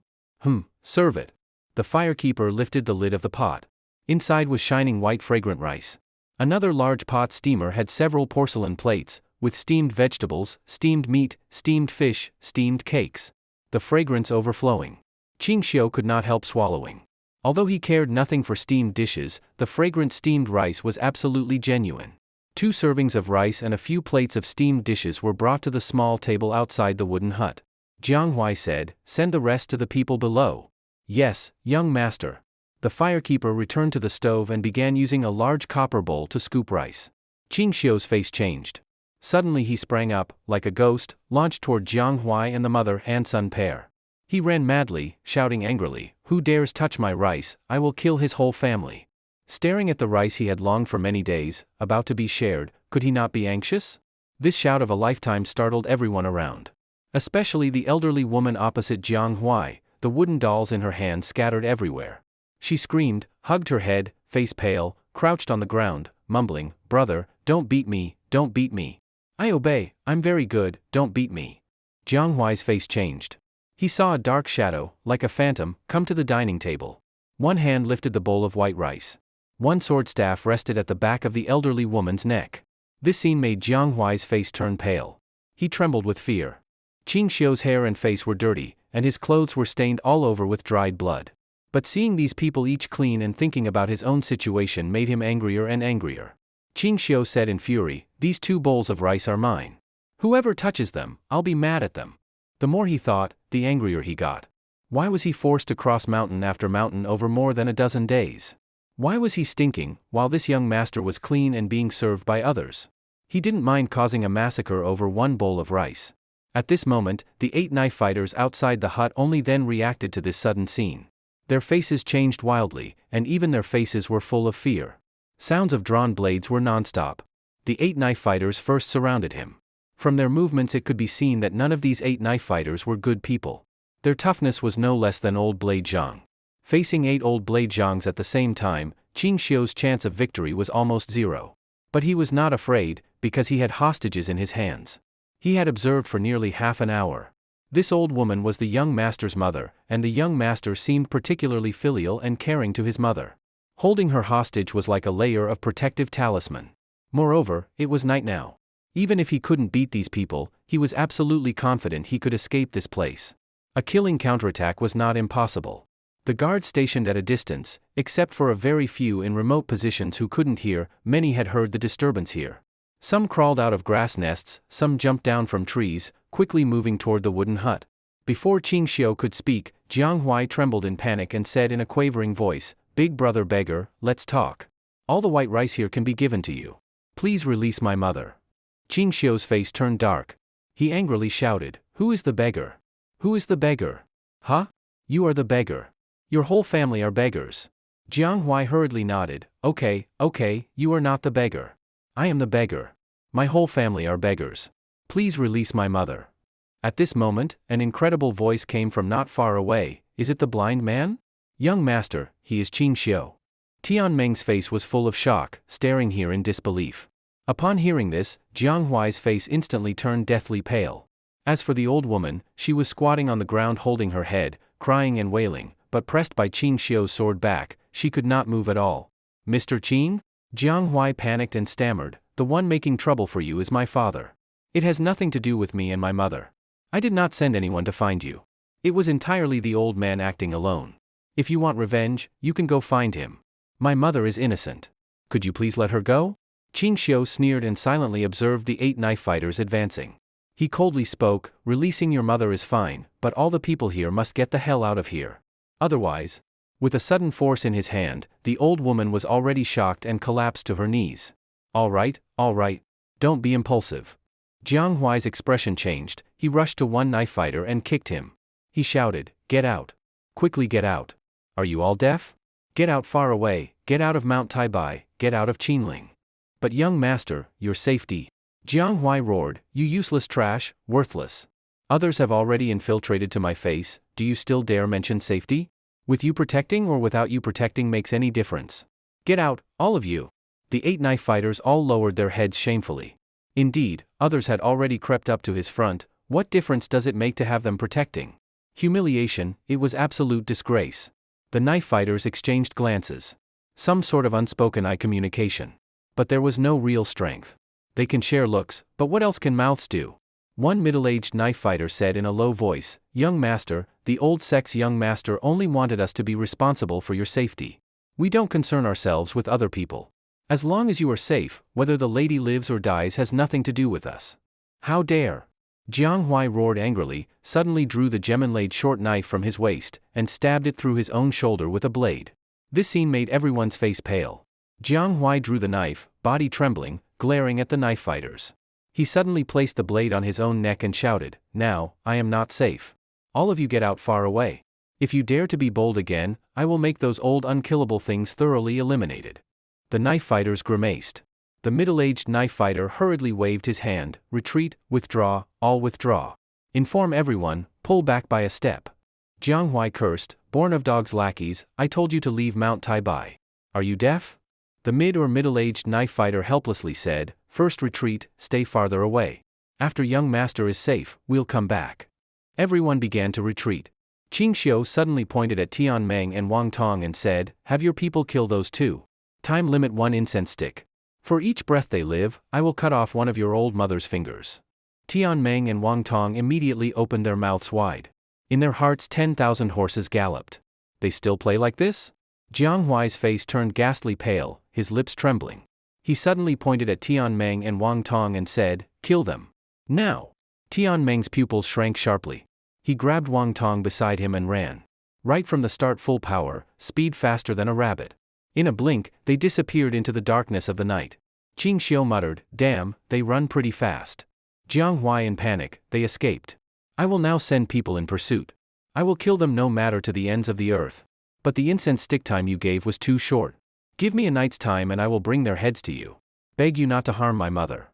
Serve it. The firekeeper lifted the lid of the pot. Inside was shining white fragrant rice. Another large pot steamer had several porcelain plates, with steamed vegetables, steamed meat, steamed fish, steamed cakes. The fragrance overflowing. Ching Xio could not help swallowing. Although he cared nothing for steamed dishes, the fragrant steamed rice was absolutely genuine. 2 servings of rice and a few plates of steamed dishes were brought to the small table outside the wooden hut. Jiang Huai said, Send the rest to the people below. Yes, young master. The firekeeper returned to the stove and began using a large copper bowl to scoop rice. Ching Xio's face changed. Suddenly he sprang up, like a ghost, launched toward Jiang Huai and the mother and son pair. He ran madly, shouting angrily, Who dares touch my rice? I will kill his whole family. Staring at the rice he had longed for many days, about to be shared, could he not be anxious? This shout of a lifetime startled everyone around. Especially the elderly woman opposite Jiang Huai, the wooden dolls in her hands scattered everywhere. She screamed, hugged her head, face pale, crouched on the ground, mumbling, Brother, don't beat me, don't beat me. I obey, I'm very good, don't beat me. Jiang Huai's face changed. He saw a dark shadow, like a phantom, come to the dining table. One hand lifted the bowl of white rice. One sword staff rested at the back of the elderly woman's neck. This scene made Jiang Huai's face turn pale. He trembled with fear. Ching Xio's hair and face were dirty, and his clothes were stained all over with dried blood. But seeing these people each clean and thinking about his own situation made him angrier and angrier. Ching Xio said in fury, These 2 bowls of rice are mine. Whoever touches them, I'll be mad at them. The more he thought, the angrier he got. Why was he forced to cross mountain after mountain over more than a dozen days? Why was he stinking, while this young master was clean and being served by others? He didn't mind causing a massacre over 1 bowl of rice. At this moment, the 8 knife fighters outside the hut only then reacted to this sudden scene. Their faces changed wildly, and even their faces were full of fear. Sounds of drawn blades were non-stop. The 8 knife fighters first surrounded him. From their movements it could be seen that none of these 8 knife fighters were good people. Their toughness was no less than old blade zhang. Facing 8 old blade zhangs at the same time, Ching Xio's chance of victory was almost 0. But he was not afraid, because he had hostages in his hands. He had observed for nearly half an hour. This old woman was the young master's mother, and the young master seemed particularly filial and caring to his mother. Holding her hostage was like a layer of protective talisman. Moreover, it was night now. Even if he couldn't beat these people, he was absolutely confident he could escape this place. A killing counterattack was not impossible. The guards stationed at a distance, except for a very few in remote positions who couldn't hear, many had heard the disturbance here. Some crawled out of grass nests, some jumped down from trees, quickly moving toward the wooden hut. Before Ching Xio could speak, Jiang Huai trembled in panic and said in a quavering voice, Big brother beggar, let's talk. All the white rice here can be given to you. Please release my mother. Ching Xio's face turned dark. He angrily shouted, who is the beggar? Who is the beggar? Huh? You are the beggar. Your whole family are beggars. Jiang Huai hurriedly nodded, okay, you are not the beggar. I am the beggar. My whole family are beggars. Please release my mother. At this moment, an incredible voice came from not far away, is it the blind man? Young master, he is Ching Xio. Tion Mang's face was full of shock, staring here in disbelief. Upon hearing this, Jiang Huai's face instantly turned deathly pale. As for the old woman, she was squatting on the ground holding her head, crying and wailing, but pressed by Ching Xio's sword back, she could not move at all. Mr. Ching? Jiang Huai panicked and stammered, the one making trouble for you is my father. It has nothing to do with me and my mother. I did not send anyone to find you. It was entirely the old man acting alone. If you want revenge, you can go find him. My mother is innocent. Could you please let her go? Ching Xio sneered and silently observed the 8 knife fighters advancing. He coldly spoke, releasing your mother is fine, but all the people here must get the hell out of here. Otherwise, with a sudden force in his hand, the old woman was already shocked and collapsed to her knees. All right, don't be impulsive. Jiang Huai's expression changed, he rushed to one knife fighter and kicked him. He shouted, get out. Quickly get out. Are you all deaf? Get out far away, get out of Mount Taibai, get out of Qinling. But young master, your safety. Jiang Huai roared, you useless trash, worthless. Others have already infiltrated to my face, do you still dare mention safety? With you protecting or without you protecting makes any difference. Get out, all of you. The 8 knife fighters all lowered their heads shamefully. Indeed, others had already crept up to his front, what difference does it make to have them protecting? Humiliation, it was absolute disgrace. The knife fighters exchanged glances. Some sort of unspoken eye communication. But there was no real strength. They can share looks, but what else can mouths do? One middle-aged knife fighter said in a low voice, young master, the old Sect's young master only wanted us to be responsible for your safety. We don't concern ourselves with other people. As long as you are safe, whether the lady lives or dies has nothing to do with us. How dare? Jiang Huai roared angrily, suddenly drew the gem-inlaid short knife from his waist, and stabbed it through his own shoulder with a blade. This scene made everyone's face pale. Jiang Huai drew the knife, body trembling, glaring at the knife fighters. He suddenly placed the blade on his own neck and shouted, now, I am not safe. All of you get out far away. If you dare to be bold again, I will make those old unkillable things thoroughly eliminated. The knife fighters grimaced. The middle-aged knife fighter hurriedly waved his hand, retreat, withdraw, all withdraw. Inform everyone, pull back by a step. Jiang Huai cursed, born of dog's lackeys, I told you to leave Mount Taibai. Are you deaf? The mid or middle-aged knife fighter helplessly said, first retreat, stay farther away. After young master is safe, we'll come back. Everyone began to retreat. Ching Xio suddenly pointed at Tion Mang and Wang Tong and said, have your people kill those two. Time limit 1 incense stick. For each breath they live, I will cut off one of your old mother's fingers. Tion Mang and Wang Tong immediately opened their mouths wide. In their hearts 10,000 horses galloped. They still play like this? Jiang Huai's face turned ghastly pale, his lips trembling. He suddenly pointed at Tion Mang and Wang Tong and said, kill them. Now. Tion Mang's pupils shrank sharply. He grabbed Wang Tong beside him and ran. Right from the start full power, speed faster than a rabbit. In a blink, they disappeared into the darkness of the night. Ching Xio muttered, damn, they run pretty fast. Jiang Huai in panic, they escaped. I will now send people in pursuit. I will kill them no matter to the ends of the earth. But the incense stick time you gave was too short. Give me a night's time and I will bring their heads to you. Beg you not to harm my mother.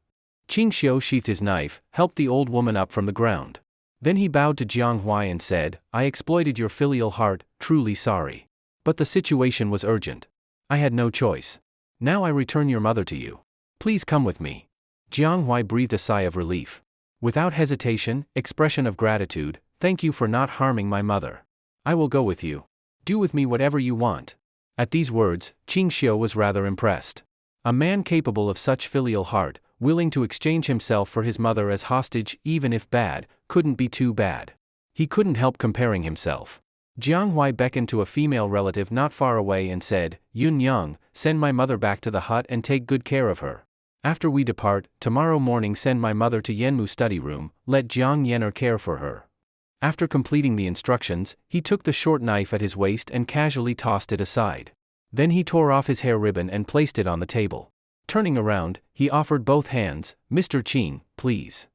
Ching Xio sheathed his knife, helped the old woman up from the ground. Then he bowed to Jiang Huai and said, I exploited your filial heart, truly sorry. But the situation was urgent. I had no choice. Now I return your mother to you. Please come with me. Jiang Huai breathed a sigh of relief. Without hesitation, expression of gratitude, thank you for not harming my mother. I will go with you. Do with me whatever you want. At these words, Ching Xio was rather impressed. A man capable of such filial heart, willing to exchange himself for his mother as hostage even if bad, couldn't be too bad. He couldn't help comparing himself. Jiang Huai beckoned to a female relative not far away and said, Yun Yang, send my mother back to the hut and take good care of her. After we depart, tomorrow morning send my mother to Yanmu study room, let Jiang Yener care for her. After completing the instructions, he took the short knife at his waist and casually tossed it aside. Then he tore off his hair ribbon and placed it on the table. Turning around, he offered both hands. Mr. Ching, please.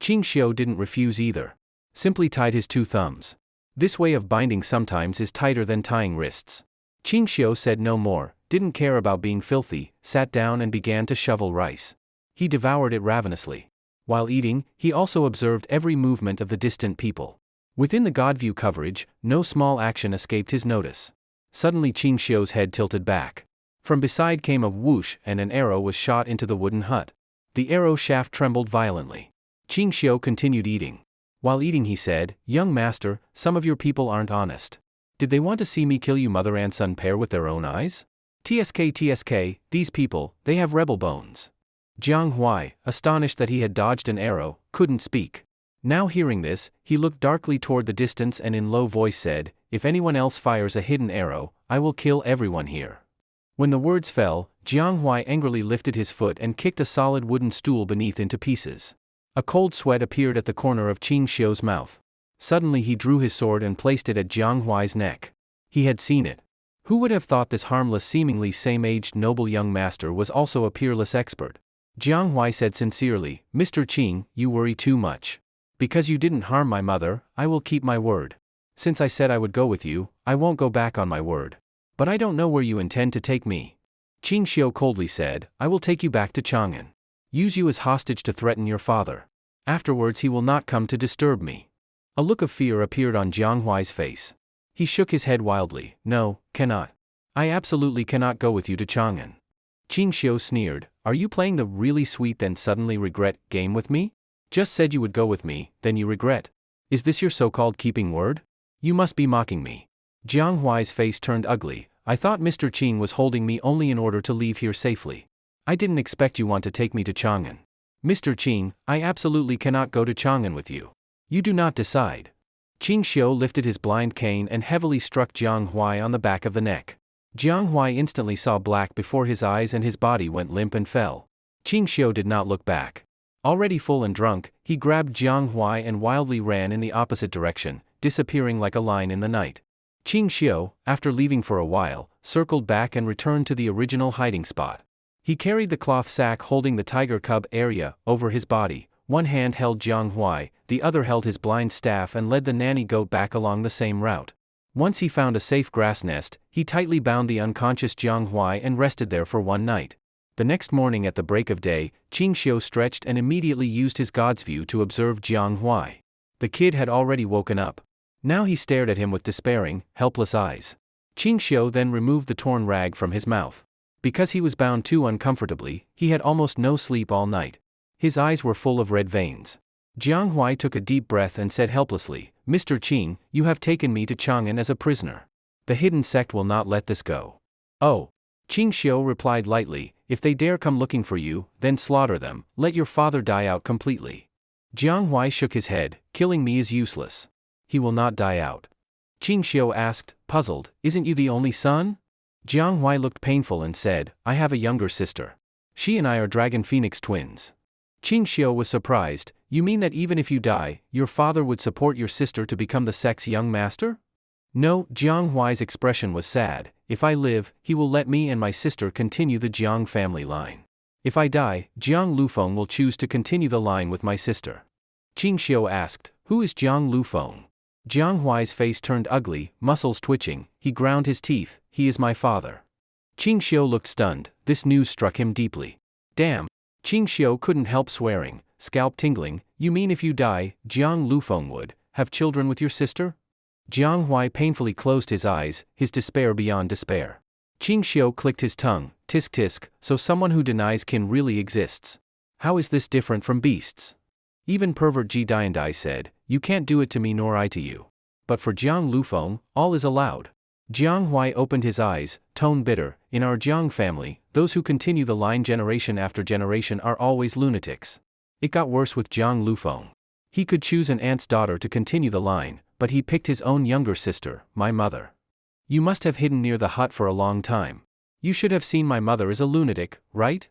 Ching Xio didn't refuse either. Simply tied his 2 thumbs. This way of binding sometimes is tighter than tying wrists. Ching Xio said no more, didn't care about being filthy, sat down and began to shovel rice. He devoured it ravenously. While eating, he also observed every movement of the distant people. Within the Godview coverage, no small action escaped his notice. Suddenly Ching Xio's head tilted back. From beside came a whoosh and an arrow was shot into the wooden hut. The arrow shaft trembled violently. Ching Xio continued eating. While eating he said, "Young master, some of your people aren't honest. Did they want to see me kill you mother and son pair with their own eyes? TSK, these people, they have rebel bones." Jiang Huai, astonished that he had dodged an arrow, couldn't speak. Now hearing this, he looked darkly toward the distance and in low voice said, "If anyone else fires a hidden arrow, I will kill everyone here." When the words fell, Jiang Huai angrily lifted his foot and kicked a solid wooden stool beneath into pieces. A cold sweat appeared at the corner of Ching Xio's mouth. Suddenly he drew his sword and placed it at Jiang Huai's neck. He had seen it. Who would have thought this harmless seemingly same-aged noble young master was also a peerless expert? Jiang Huai said sincerely, "Mr. Ching, you worry too much. Because you didn't harm my mother, I will keep my word. Since I said I would go with you, I won't go back on my word. But I don't know where you intend to take me." Ching Xio coldly said, "I will take you back to Chang'an. Use you as hostage to threaten your father. Afterwards he will not come to disturb me." A look of fear appeared on Jiang Huai's face. He shook his head wildly, "No, cannot. I absolutely cannot go with you to Chang'an." Ching Xio sneered, "Are you playing the really sweet then suddenly regret game with me? Just said you would go with me, then you regret. Is this your so-called keeping word? You must be mocking me." Jiang Huai's face turned ugly. "I thought Mr. Ching was holding me only in order to leave here safely. I didn't expect you want to take me to Chang'an. Mr. Ching, I absolutely cannot go to Chang'an with you. You do not decide." Ching Xio lifted his blind cane and heavily struck Jiang Huai on the back of the neck. Jiang Huai instantly saw black before his eyes and his body went limp and fell. Ching Xio did not look back. Already full and drunk, he grabbed Jiang Huai and wildly ran in the opposite direction, disappearing like a line in the night. Ching Xio, after leaving for a while, circled back and returned to the original hiding spot. He carried the cloth sack holding the tiger cub area over his body. One hand held Jiang Huai, the other held his blind staff and led the nanny goat back along the same route. Once he found a safe grass nest, he tightly bound the unconscious Jiang Huai and rested there for one night. The next morning at the break of day, Ching Xio stretched and immediately used his God's view to observe Jiang Huai. The kid had already woken up. Now he stared at him with despairing, helpless eyes. Ching Xio then removed the torn rag from his mouth. Because he was bound too uncomfortably, he had almost no sleep all night. His eyes were full of red veins. Jiang Huai took a deep breath and said helplessly, "Mr. Ching, you have taken me to Chang'an as a prisoner. The hidden sect will not let this go." "Oh." Ching Xio replied lightly, "If they dare come looking for you, then slaughter them, let your father die out completely." Jiang Huai shook his head, "Killing me is useless. He will not die out." Ching Xio asked, puzzled, "Isn't you the only son?" Jiang Huai looked painful and said, "I have a younger sister. She and I are Dragon Phoenix twins." Ching Xio was surprised, "You mean that even if you die, your father would support your sister to become the sect's young master?" "No," Jiang Huai's expression was sad, "if I live, he will let me and my sister continue the Jiang family line. If I die, Jiang Lufeng will choose to continue the line with my sister." Ching Xio asked, "Who is Jiang Lufeng?" Jiang Huai's face turned ugly, muscles twitching, he ground his teeth, "He is my father." Ching Xio looked stunned, this news struck him deeply. "Damn." Ching Xio couldn't help swearing, scalp tingling, "You mean if you die, Jiang Lufeng would have children with your sister?" Jiang Huai painfully closed his eyes, his despair beyond despair. Ching Xio clicked his tongue, "Tisk tisk, so someone who denies kin really exists. How is this different from beasts? Even pervert Ji Diandai said, you can't do it to me nor I to you. But for Jiang Lufeng, all is allowed." Jiang Huai opened his eyes, tone bitter, "In our Jiang family, those who continue the line generation after generation are always lunatics." It got worse with Jiang Lufeng. He could choose an aunt's daughter to continue the line, but he picked his own younger sister, my mother. "You must have hidden near the hut for a long time. You should have seen my mother is a lunatic, right?"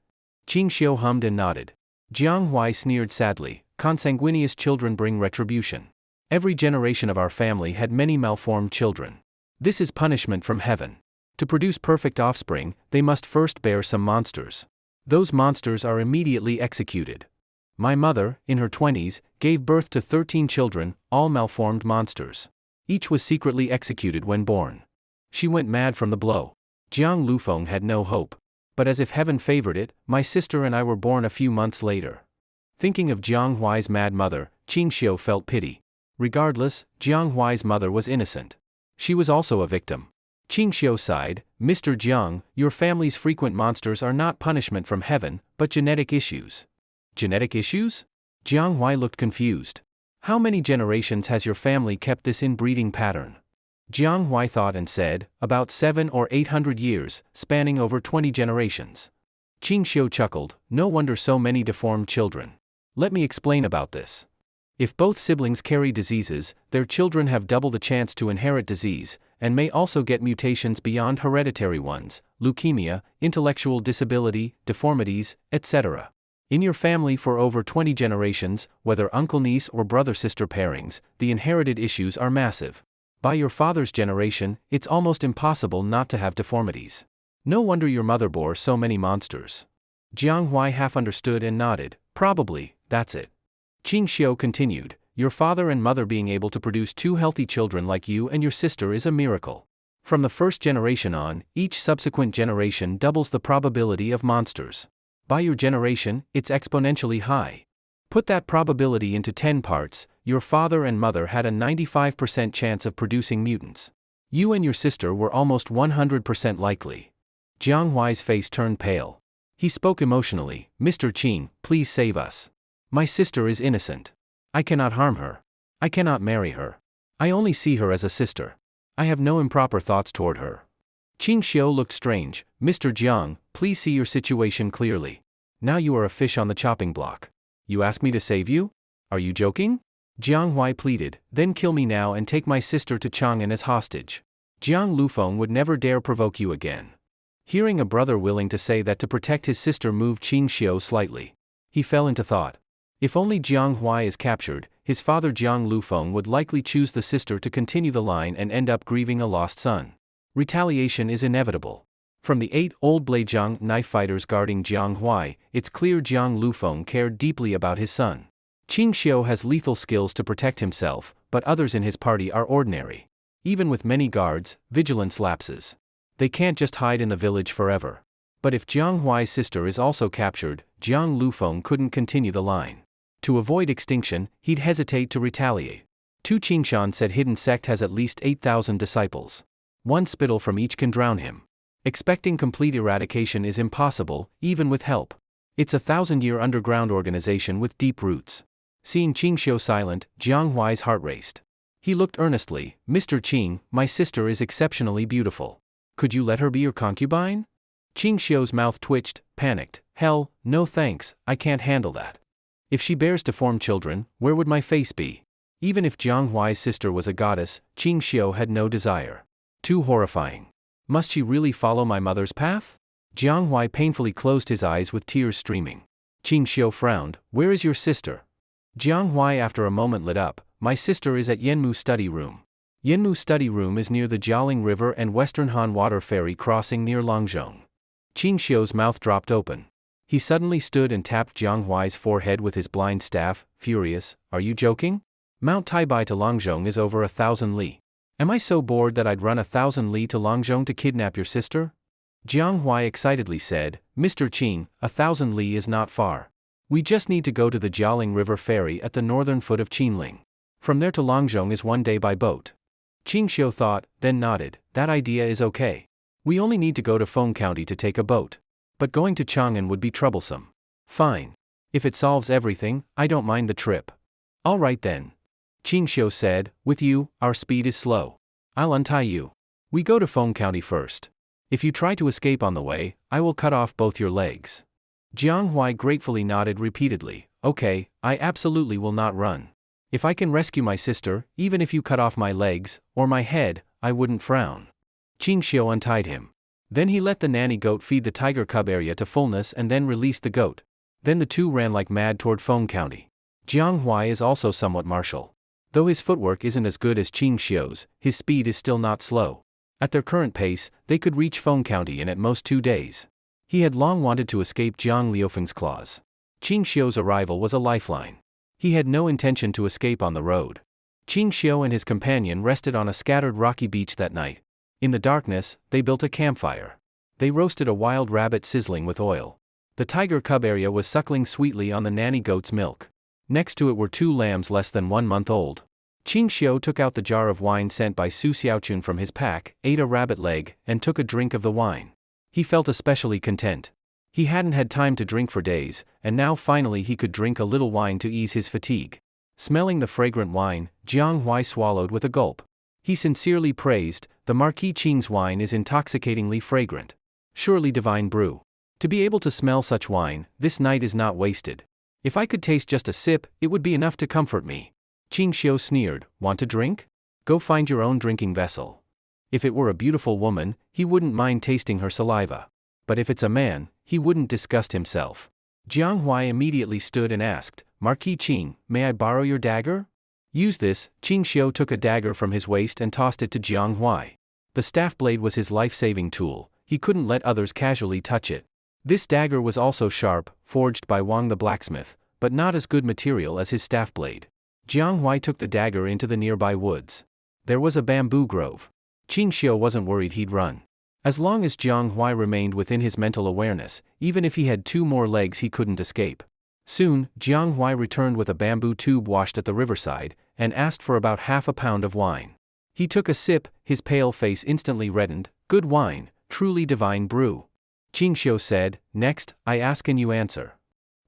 Ching Xio hummed and nodded. Jiang Huai sneered sadly, "Consanguineous children bring retribution. Every generation of our family had many malformed children. This is punishment from heaven." To produce perfect offspring, they must first bear some monsters. Those monsters are immediately executed. My mother, in her 20s, gave birth to 13 children, all malformed monsters. Each was secretly executed when born. She went mad from the blow. Jiang Lufeng had no hope. But as if heaven favored it, my sister and I were born a few months later. Thinking of Jiang Huai's mad mother, Ching Xio felt pity. Regardless, Jiang Huai's mother was innocent. She was also a victim. Ching Xio sighed, Mr. Jiang, your family's frequent monsters are not punishment from heaven, but genetic issues. Genetic issues? Jiang Huai looked confused. How many generations has your family kept this inbreeding pattern? Jiang Huai thought and said, about 700 or 800 years, spanning over 20 generations. Ching Xio chuckled, no wonder so many deformed children. Let me explain about this. If both siblings carry diseases, their children have double the chance to inherit disease, and may also get mutations beyond hereditary ones, leukemia, intellectual disability, deformities, etc. In your family for over 20 generations, whether uncle-niece or brother-sister pairings, the inherited issues are massive. By your father's generation, it's almost impossible not to have deformities. No wonder your mother bore so many monsters. Jiang Huai half understood and nodded, probably, that's it. Ching Xio continued, your father and mother being able to produce 2 healthy children like you and your sister is a miracle. From the first generation on, each subsequent generation doubles the probability of monsters. By your generation, it's exponentially high. Put that probability into 10 parts, your father and mother had a 95% chance of producing mutants. You and your sister were almost 100% likely. Jiang Huai's face turned pale. He spoke emotionally, Mr. Qing, please save us. My sister is innocent. I cannot harm her. I cannot marry her. I only see her as a sister. I have no improper thoughts toward her. Ching Xio looked strange, Mr. Jiang, please see your situation clearly. Now you are a fish on the chopping block. You ask me to save you? Are you joking? Jiang Huai pleaded, then kill me now and take my sister to Chang'an as hostage. Jiang Lufeng would never dare provoke you again. Hearing a brother willing to say that to protect his sister moved Ching Xio slightly. He fell into thought. If only Jiang Huai is captured, his father Jiang Lufeng would likely choose the sister to continue the line and end up grieving a lost son. Retaliation is inevitable. From the 8 old Blazhong knife fighters guarding Jiang Huai, it's clear Jiang Lufeng cared deeply about his son. Ching Xio has lethal skills to protect himself, but others in his party are ordinary. Even with many guards, vigilance lapses. They can't just hide in the village forever. But if Jiang Huai's sister is also captured, Jiang Lufeng couldn't continue the line. To avoid extinction, he'd hesitate to retaliate. Tu Qingshan said Hidden Sect has at least 8,000 disciples. One spittle from each can drown him. Expecting complete eradication is impossible, even with help. It's a 1,000-year underground organization with deep roots. Seeing Ching Xio silent, Jiang Huai's heart raced. He looked earnestly, Mr. Qing, my sister is exceptionally beautiful. Could you let her be your concubine? Ching Xio's mouth twitched, panicked, hell, no thanks, I can't handle that. If she bears deformed children, where would my face be? Even if Jiang Huai's sister was a goddess, Ching Xio had no desire. Too horrifying. Must she really follow my mother's path? Jiang Huai painfully closed his eyes with tears streaming. Ching Xio frowned, where is your sister? Jiang Huai after a moment lit up, my sister is at Yanmu study room. Yanmu study room is near the Jialing River and Western Han Water Ferry crossing near Langzhong. Ching Xio's mouth dropped open. He suddenly stood and tapped Jiang Huai's forehead with his blind staff, furious, are you joking? Mount Taibai to Langzhong is over 1,000 li. Am I so bored that I'd run 1,000 li to Langzhong to kidnap your sister? Jiang Huai excitedly said, Mr. Qing, 1,000 li is not far. We just need to go to the Jialing River ferry at the northern foot of Qinling. From there to Langzhong is 1 day by boat. Ching Xio thought, then nodded, that idea is okay. We only need to go to Feng County to take a boat. But going to Chang'an would be troublesome. Fine. If it solves everything, I don't mind the trip. All right then. Ching Xio said, with you, our speed is slow. I'll untie you. We go to Feng County first. If you try to escape on the way, I will cut off both your legs. Jiang Huai gratefully nodded repeatedly, okay, I absolutely will not run. If I can rescue my sister, even if you cut off my legs, or my head, I wouldn't frown. Ching Xio untied him. Then he let the nanny goat feed the tiger cub area to fullness and then released the goat. Then the two ran like mad toward Feng County. Jiang Huai is also somewhat martial. Though his footwork isn't as good as Ching Xio's, his speed is still not slow. At their current pace, they could reach Feng County in at most 2 days. He had long wanted to escape Jiang Liufeng's claws. Ching Xio's arrival was a lifeline. He had no intention to escape on the road. Ching Xio and his companion rested on a scattered rocky beach that night. In the darkness, they built a campfire. They roasted a wild rabbit sizzling with oil. The tiger cub area was suckling sweetly on the nanny goat's milk. Next to it were 2 lambs less than 1 month old. Ching Xio took out the jar of wine sent by Susiaun from his pack, ate a rabbit leg, and took a drink of the wine. He felt especially content. He hadn't had time to drink for days, and now finally he could drink a little wine to ease his fatigue. Smelling the fragrant wine, Jiang Huai swallowed with a gulp. He sincerely praised, "The Marquis Qing's wine is intoxicatingly fragrant. Surely divine brew. To be able to smell such wine, this night is not wasted. If I could taste just a sip, it would be enough to comfort me." Ching Xio sneered, "Want to drink? Go find your own drinking vessel." If it were a beautiful woman, he wouldn't mind tasting her saliva. But if it's a man, he wouldn't disgust himself. Jiang Huai immediately stood and asked, "Marquis Qing, may I borrow your dagger?" Use this. Ching Xio took a dagger from his waist and tossed it to Jiang Huai. The staff blade was his life-saving tool. He couldn't let others casually touch it. This dagger was also sharp, forged by Wang the blacksmith, but not as good material as his staff blade. Jiang Huai took the dagger into the nearby woods. There was a bamboo grove. Ching Xio wasn't worried he'd run. As long as Jiang Huai remained within his mental awareness, even if he had 2 more legs he couldn't escape. Soon, Jiang Huai returned with a bamboo tube washed at the riverside, and asked for about half a pound of wine. He took a sip, his pale face instantly reddened. "Good wine, truly divine brew." Ching Xio said, "Next, I ask and you answer."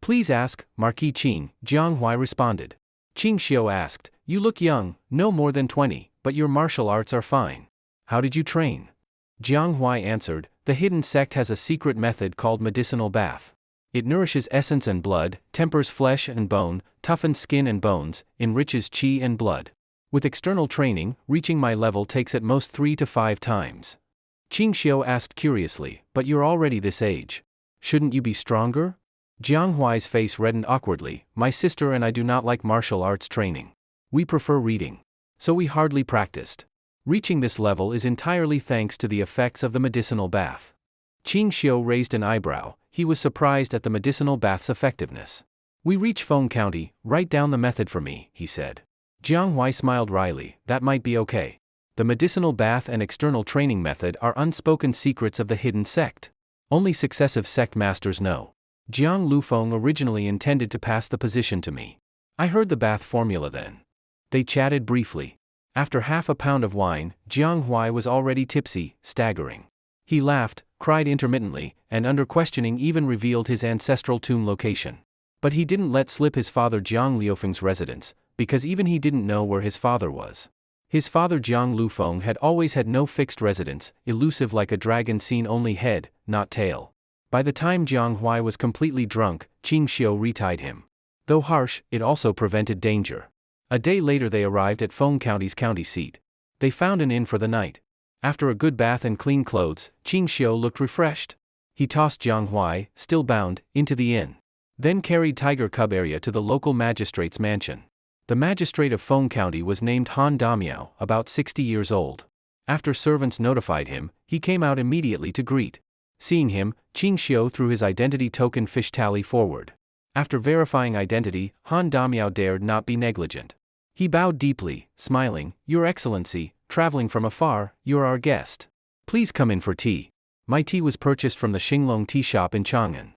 "Please ask, Marquis Qing," Jiang Huai responded. Ching Xio asked, "You look young, no more than 20, but your martial arts are fine. How did you train?" Jiang Huai answered, "The hidden sect has a secret method called medicinal bath. It nourishes essence and blood, tempers flesh and bone, toughens skin and bones, enriches qi and blood. With external training, reaching my level takes at most 3 to 5 times." Ching Xio asked curiously, "But you're already this age. Shouldn't you be stronger?" Jiang Huai's face reddened awkwardly. "My sister and I do not like martial arts training. We prefer reading. So we hardly practiced. Reaching this level is entirely thanks to the effects of the medicinal bath." Ching Xio raised an eyebrow. He was surprised at the medicinal bath's effectiveness. "We reach Feng County, write down the method for me," he said. Jiang Huai smiled wryly. "That might be okay. The medicinal bath and external training method are unspoken secrets of the hidden sect. Only successive sect masters know. Jiang Lufeng originally intended to pass the position to me. I heard the bath formula then." They chatted briefly. After half a pound of wine, Jiang Huai was already tipsy, staggering. He laughed, cried intermittently, and under questioning even revealed his ancestral tomb location. But he didn't let slip his father Jiang Liufeng's residence, because even he didn't know where his father was. His father Jiang Lufeng had always had no fixed residence, elusive like a dragon seen only head, not tail. By the time Jiang Huai was completely drunk, Ching Xio retied him. Though harsh, it also prevented danger. A day later they arrived at Feng County's county seat. They found an inn for the night. After a good bath and clean clothes, Ching Xio looked refreshed. He tossed Jiang Huai, still bound, into the inn. Then carried Tiger Cub area to the local magistrate's mansion. The magistrate of Feng County was named Han Damiao, about 60 years old. After servants notified him, he came out immediately to greet. Seeing him, Ching Xio threw his identity token fish tally forward. After verifying identity, Han Damiao dared not be negligent. He bowed deeply, smiling, "Your Excellency, traveling from afar, you're our guest. Please come in for tea. My tea was purchased from the Xinglong tea shop in Chang'an."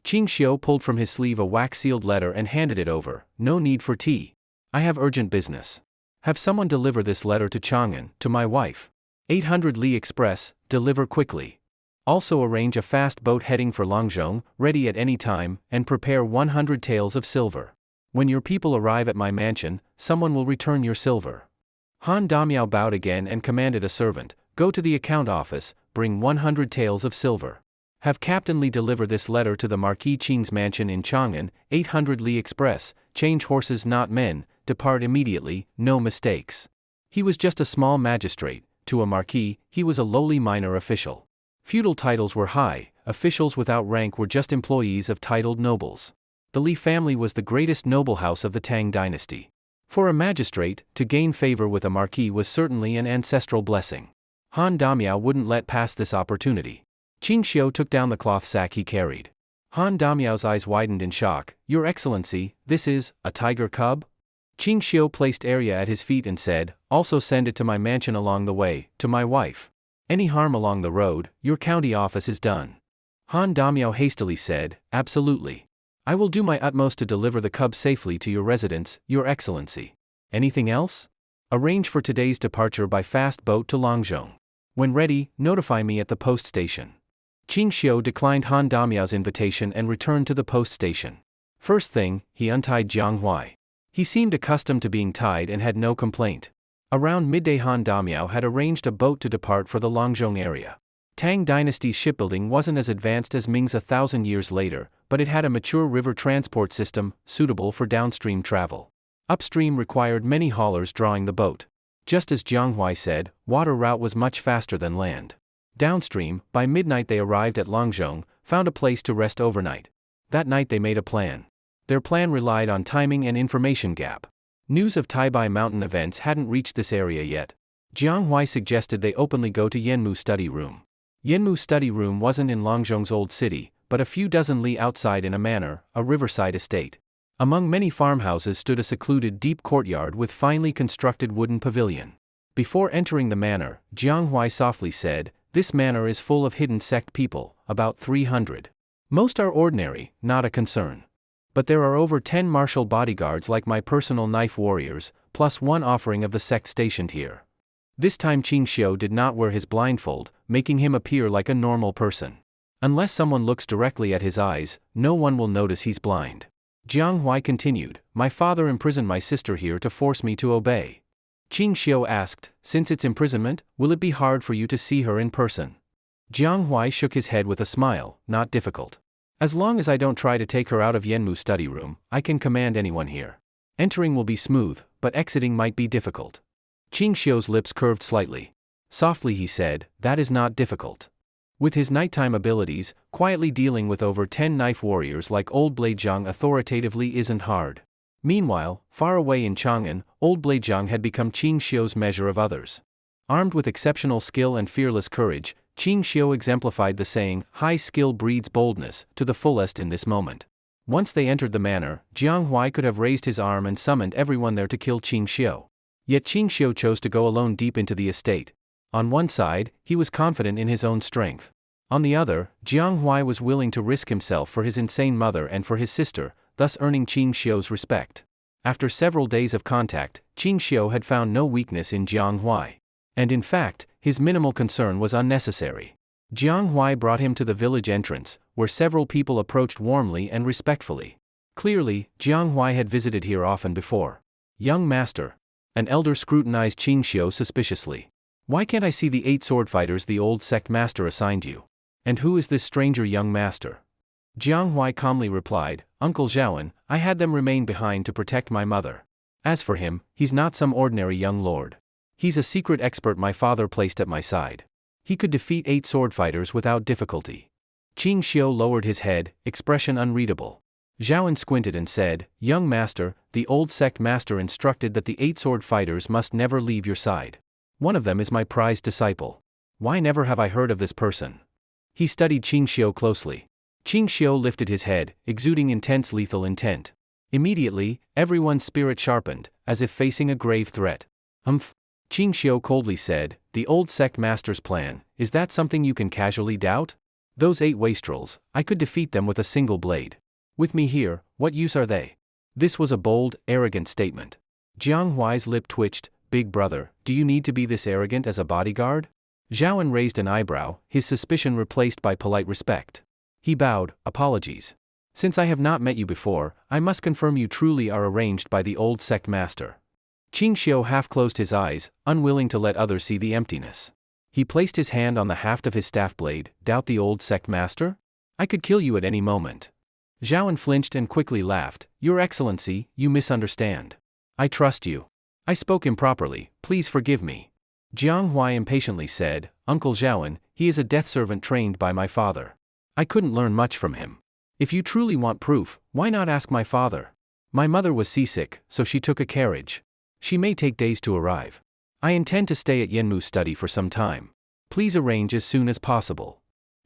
Ching Xio pulled from his sleeve a wax-sealed letter and handed it over. "No need for tea. I have urgent business. Have someone deliver this letter to Chang'an, to my wife. 800 Li Express, deliver quickly. Also arrange a fast boat heading for Langzhong, ready at any time, and prepare 100 taels of silver. When your people arrive at my mansion, someone will return your silver." Han Damiao bowed again and commanded a servant, "Go to the account office, bring 100 taels of silver. Have Captain Li deliver this letter to the Marquis Qing's mansion in Chang'an, 800 Li Express, change horses not men, depart immediately, no mistakes." He was just a small magistrate. To a marquis, he was a lowly minor official. Feudal titles were high, officials without rank were just employees of titled nobles. The Li family was the greatest noble house of the Tang dynasty. For a magistrate, to gain favor with a marquis was certainly an ancestral blessing. Han Damiao wouldn't let pass this opportunity. Ching Xio took down the cloth sack he carried. Han Damiao's eyes widened in shock. Your Excellency, this is a tiger cub? Ching Xio placed Arya at his feet and said, also send it to my mansion along the way, to my wife. Any harm along the road, your county office is done. Han Damiao hastily said, absolutely. I will do my utmost to deliver the cub safely to your residence, your Excellency. Anything else? Arrange for today's departure by fast boat to Longzhong. When ready, notify me at the post station. Ching Xio declined Han Damiao's invitation and returned to the post station. First thing, he untied Jiang Huai. He seemed accustomed to being tied and had no complaint. Around midday Han Damiao had arranged a boat to depart for the Longzhong area. Tang Dynasty's shipbuilding wasn't as advanced as Ming's 1,000 years later, but it had a mature river transport system, suitable for downstream travel. Upstream required many haulers drawing the boat. Just as Jiang Huai said, water route was much faster than land. Downstream, by midnight they arrived at Longzhong, found a place to rest overnight. That night they made a plan. Their plan relied on timing and information gap. News of Taibai mountain events hadn't reached this area yet. Jiang Huai suggested they openly go to Yanmu study room. Yanmu study room wasn't in Longzhong's old city, but a few dozen li outside in a manor, a riverside estate. Among many farmhouses stood a secluded deep courtyard with finely constructed wooden pavilion. Before entering the manor, Jiang Huai softly said, this manor is full of hidden sect people, about 300. Most are ordinary, not a concern. But there are over 10 martial bodyguards like my personal knife warriors, plus one offering of the sect stationed here. This time Ching Xio did not wear his blindfold, making him appear like a normal person. Unless someone looks directly at his eyes, no one will notice he's blind. Jiang Huai continued, my father imprisoned my sister here to force me to obey. Ching Xio asked, since its imprisonment, will it be hard for you to see her in person? Jiang Huai shook his head with a smile, not difficult. As long as I don't try to take her out of Yanmu study room, I can command anyone here. Entering will be smooth, but exiting might be difficult. Ching Xio's lips curved slightly. Softly he said, that is not difficult. With his nighttime abilities, quietly dealing with over 10 knife warriors like Old Blade Zhang authoritatively isn't hard. Meanwhile, far away in Chang'an, Old Blade Zhang had become Ching Xio's measure of others. Armed with exceptional skill and fearless courage, Ching Xio exemplified the saying, high skill breeds boldness, to the fullest in this moment. Once they entered the manor, Jiang Huai could have raised his arm and summoned everyone there to kill Ching Xio. Yet Ching Xio chose to go alone deep into the estate. On one side, he was confident in his own strength. On the other, Jiang Huai was willing to risk himself for his insane mother and for his sister, thus earning Ching Xio's respect. After several days of contact, Ching Xio had found no weakness in Jiang Huai. And in fact, his minimal concern was unnecessary. Jiang Huai brought him to the village entrance, where several people approached warmly and respectfully. Clearly, Jiang Huai had visited here often before. Young master. An elder scrutinized Ching Xio suspiciously. Why can't I see the 8 sword fighters the old sect master assigned you? And who is this stranger young master? Jiang Huai calmly replied, Uncle Zhaoan, I had them remain behind to protect my mother. As for him, he's not some ordinary young lord. He's a secret expert my father placed at my side. He could defeat 8 sword fighters without difficulty. Ching Xio lowered his head, expression unreadable. Zhaoan squinted and said, Young master, the old sect master instructed that the 8 sword fighters must never leave your side. One of them is my prized disciple. Why never have I heard of this person? He studied Ching Xio closely. Ching Xio lifted his head, exuding intense lethal intent. Immediately, everyone's spirit sharpened, as if facing a grave threat. Ching Xio coldly said, the old sect master's plan, is that something you can casually doubt? Those 8 wastrels, I could defeat them with a single blade. With me here, what use are they? This was a bold, arrogant statement. Jiang Huai's lip twitched, Big brother, do you need to be this arrogant as a bodyguard? Zhaoan raised an eyebrow, his suspicion replaced by polite respect. He bowed, apologies. Since I have not met you before, I must confirm you truly are arranged by the old sect master. Ching Xio half closed his eyes, unwilling to let others see the emptiness. He placed his hand on the haft of his staff blade, doubt the old sect master? I could kill you at any moment. Zhaoan flinched and quickly laughed, Your Excellency, you misunderstand. I trust you. I spoke improperly, please forgive me. Jiang Huai impatiently said, Uncle Zhaoan, he is a death servant trained by my father. I couldn't learn much from him. If you truly want proof, why not ask my father? My mother was seasick, so she took a carriage. She may take days to arrive. I intend to stay at Yanmu study for some time. Please arrange as soon as possible.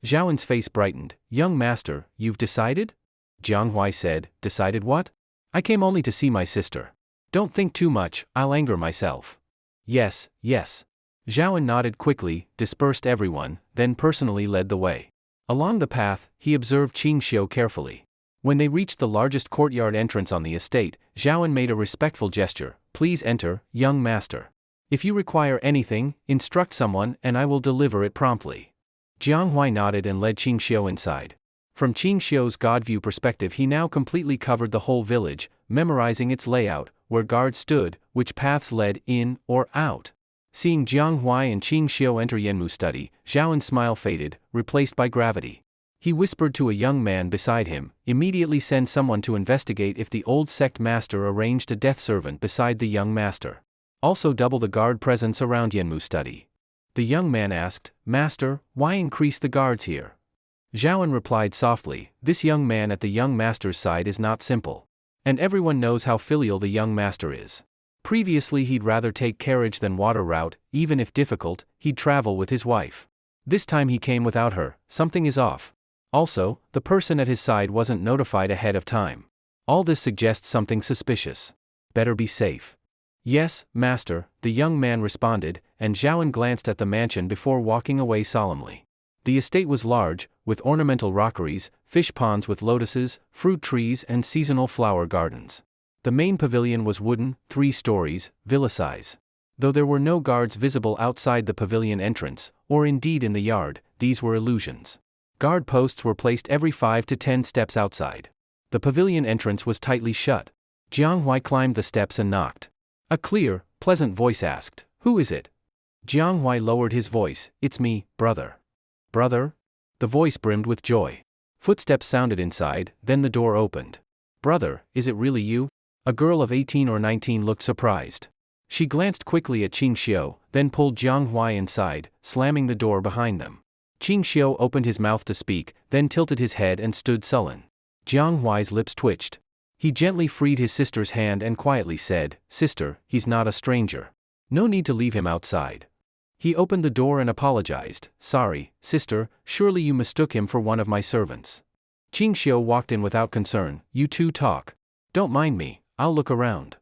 Zhaoen's face brightened. Young master, you've decided? Jiang Huai said. Decided what? I came only to see my sister. Don't think too much, I'll anger myself. Yes, yes. Zhaoen nodded quickly, dispersed everyone, then personally led the way. Along the path, he observed Ching Xio carefully. When they reached the largest courtyard entrance on the estate, Zhaoen made a respectful gesture. Please enter, young master. If you require anything, instruct someone and I will deliver it promptly. Jiang Huai nodded and led Ching Xio inside. From Ching Xio's God view perspective, he now completely covered the whole village, memorizing its layout, where guards stood, which paths led in or out. Seeing Jiang Huai and Ching Xio enter Yanmu study, Zhaoen's smile faded, replaced by gravity. He whispered to a young man beside him, immediately send someone to investigate if the old sect master arranged a death servant beside the young master. Also double the guard presence around Yanmu study. The young man asked, Master, why increase the guards here? Zhaoen replied softly, this young man at the young master's side is not simple. And everyone knows how filial the young master is. Previously he'd rather take carriage than water route, even if difficult, he'd travel with his wife. This time he came without her, something is off. Also, the person at his side wasn't notified ahead of time. All this suggests something suspicious. Better be safe. Yes, master, the young man responded, and Zhaoen glanced at the mansion before walking away solemnly. The estate was large, with ornamental rockeries, fish ponds with lotuses, fruit trees and seasonal flower gardens. The main pavilion was wooden, 3 stories, villa size. Though there were no guards visible outside the pavilion entrance, or indeed in the yard, these were illusions. Guard posts were placed every 5 to 10 steps outside. The pavilion entrance was tightly shut. Jiang Huai climbed the steps and knocked. A clear, pleasant voice asked, Who is it? Jiang Huai lowered his voice, It's me, brother. Brother? The voice brimmed with joy. Footsteps sounded inside, then the door opened. Brother, is it really you? A girl of 18 or 19 looked surprised. She glanced quickly at Ching Xio, then pulled Jiang Huai inside, slamming the door behind them. Ching Xio opened his mouth to speak, then tilted his head and stood sullen. Jiang Huai's lips twitched. He gently freed his sister's hand and quietly said, Sister, he's not a stranger. No need to leave him outside. He opened the door and apologized. Sorry, sister, surely you mistook him for one of my servants. Ching Xio walked in without concern. You two talk. Don't mind me, I'll look around.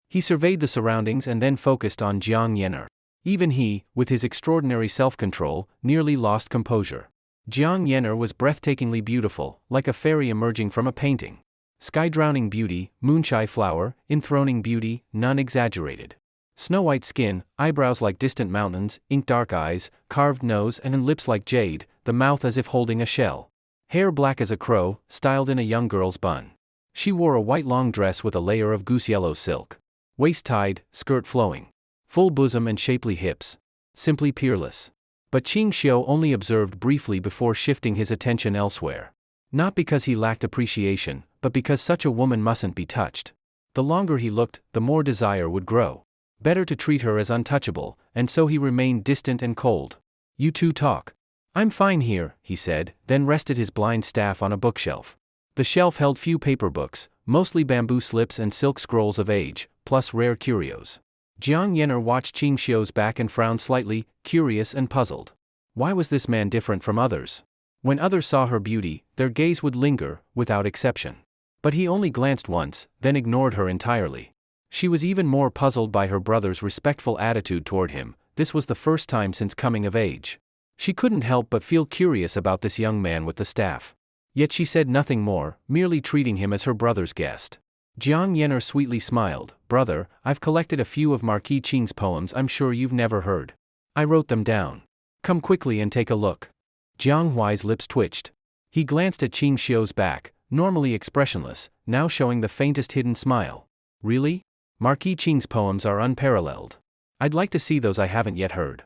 He surveyed the surroundings and then focused on Jiang Yener. Even he, with his extraordinary self-control, nearly lost composure. Jiang Yener was breathtakingly beautiful, like a fairy emerging from a painting. Sky-drowning beauty, moonshine flower, enthroning beauty, none exaggerated. Snow-white skin, eyebrows like distant mountains, ink-dark eyes, carved nose and lips like jade, the mouth as if holding a shell. Hair black as a crow, styled in a young girl's bun. She wore a white long dress with a layer of goose-yellow silk. Waist tied, skirt flowing. Full bosom and shapely hips. Simply peerless. But Ching Xio only observed briefly before shifting his attention elsewhere. Not because he lacked appreciation, but because such a woman mustn't be touched. The longer he looked, the more desire would grow. Better to treat her as untouchable, and so he remained distant and cold. You two talk. I'm fine here, he said, then rested his blind staff on a bookshelf. The shelf held few paper books, mostly bamboo slips and silk scrolls of age, plus rare curios. Jiang Yener watched Ching Xio's back and frowned slightly, curious and puzzled. Why was this man different from others? When others saw her beauty, their gaze would linger, without exception. But he only glanced once, then ignored her entirely. She was even more puzzled by her brother's respectful attitude toward him. This was the first time since coming of age. She couldn't help but feel curious about this young man with the staff. Yet she said nothing more, merely treating him as her brother's guest. Jiang Yener sweetly smiled. Brother, I've collected a few of Marquis Qing's poems I'm sure you've never heard. I wrote them down. Come quickly and take a look. Jiang Huai's lips twitched. He glanced at Ching Xio's back, normally expressionless, now showing the faintest hidden smile. Really? Marquis Qing's poems are unparalleled. I'd like to see those I haven't yet heard.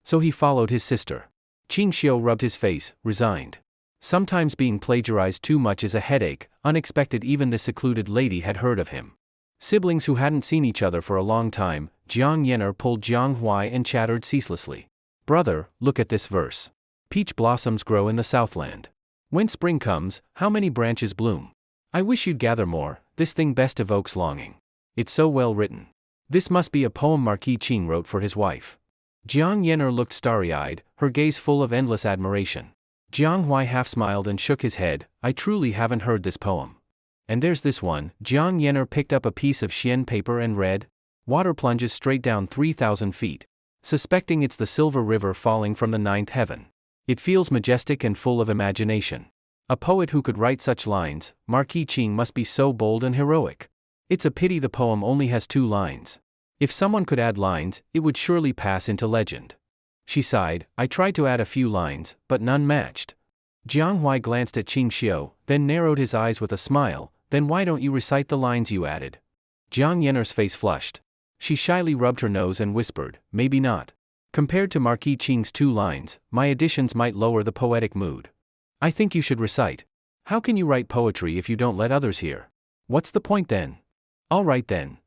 So he followed his sister. Ching Xio rubbed his face, resigned. Sometimes being plagiarized too much is a headache. Unexpected even this secluded lady had heard of him. Siblings who hadn't seen each other for a long time, Jiang Yener pulled Jiang Huai and chattered ceaselessly. Brother, look at this verse. Peach blossoms grow in the Southland. When spring comes, how many branches bloom? I wish you'd gather more, this thing best evokes longing. It's so well written. This must be a poem Marquis Qing wrote for his wife. Jiang Yen'er looked starry-eyed, her gaze full of endless admiration. Jiang Huai half smiled and shook his head. I truly haven't heard this poem. And there's this one. Jiang Yen'er picked up a piece of xian paper and read, water plunges straight down 3,000 feet. Suspecting it's the silver river falling from the ninth heaven. It feels majestic and full of imagination. A poet who could write such lines, Marquis Ching must be so bold and heroic. It's a pity the poem only has 2 lines. If someone could add lines, it would surely pass into legend. She sighed. I tried to add a few lines, but none matched. Jiang Huai glanced at Ching Xio, then narrowed his eyes with a smile. Then why don't you recite the lines you added? Jiang Yen'er's face flushed. She shyly rubbed her nose and whispered, maybe not. Compared to Marquis Ching's 2 lines, my additions might lower the poetic mood. I think you should recite. How can you write poetry if you don't let others hear? What's the point then? All right then.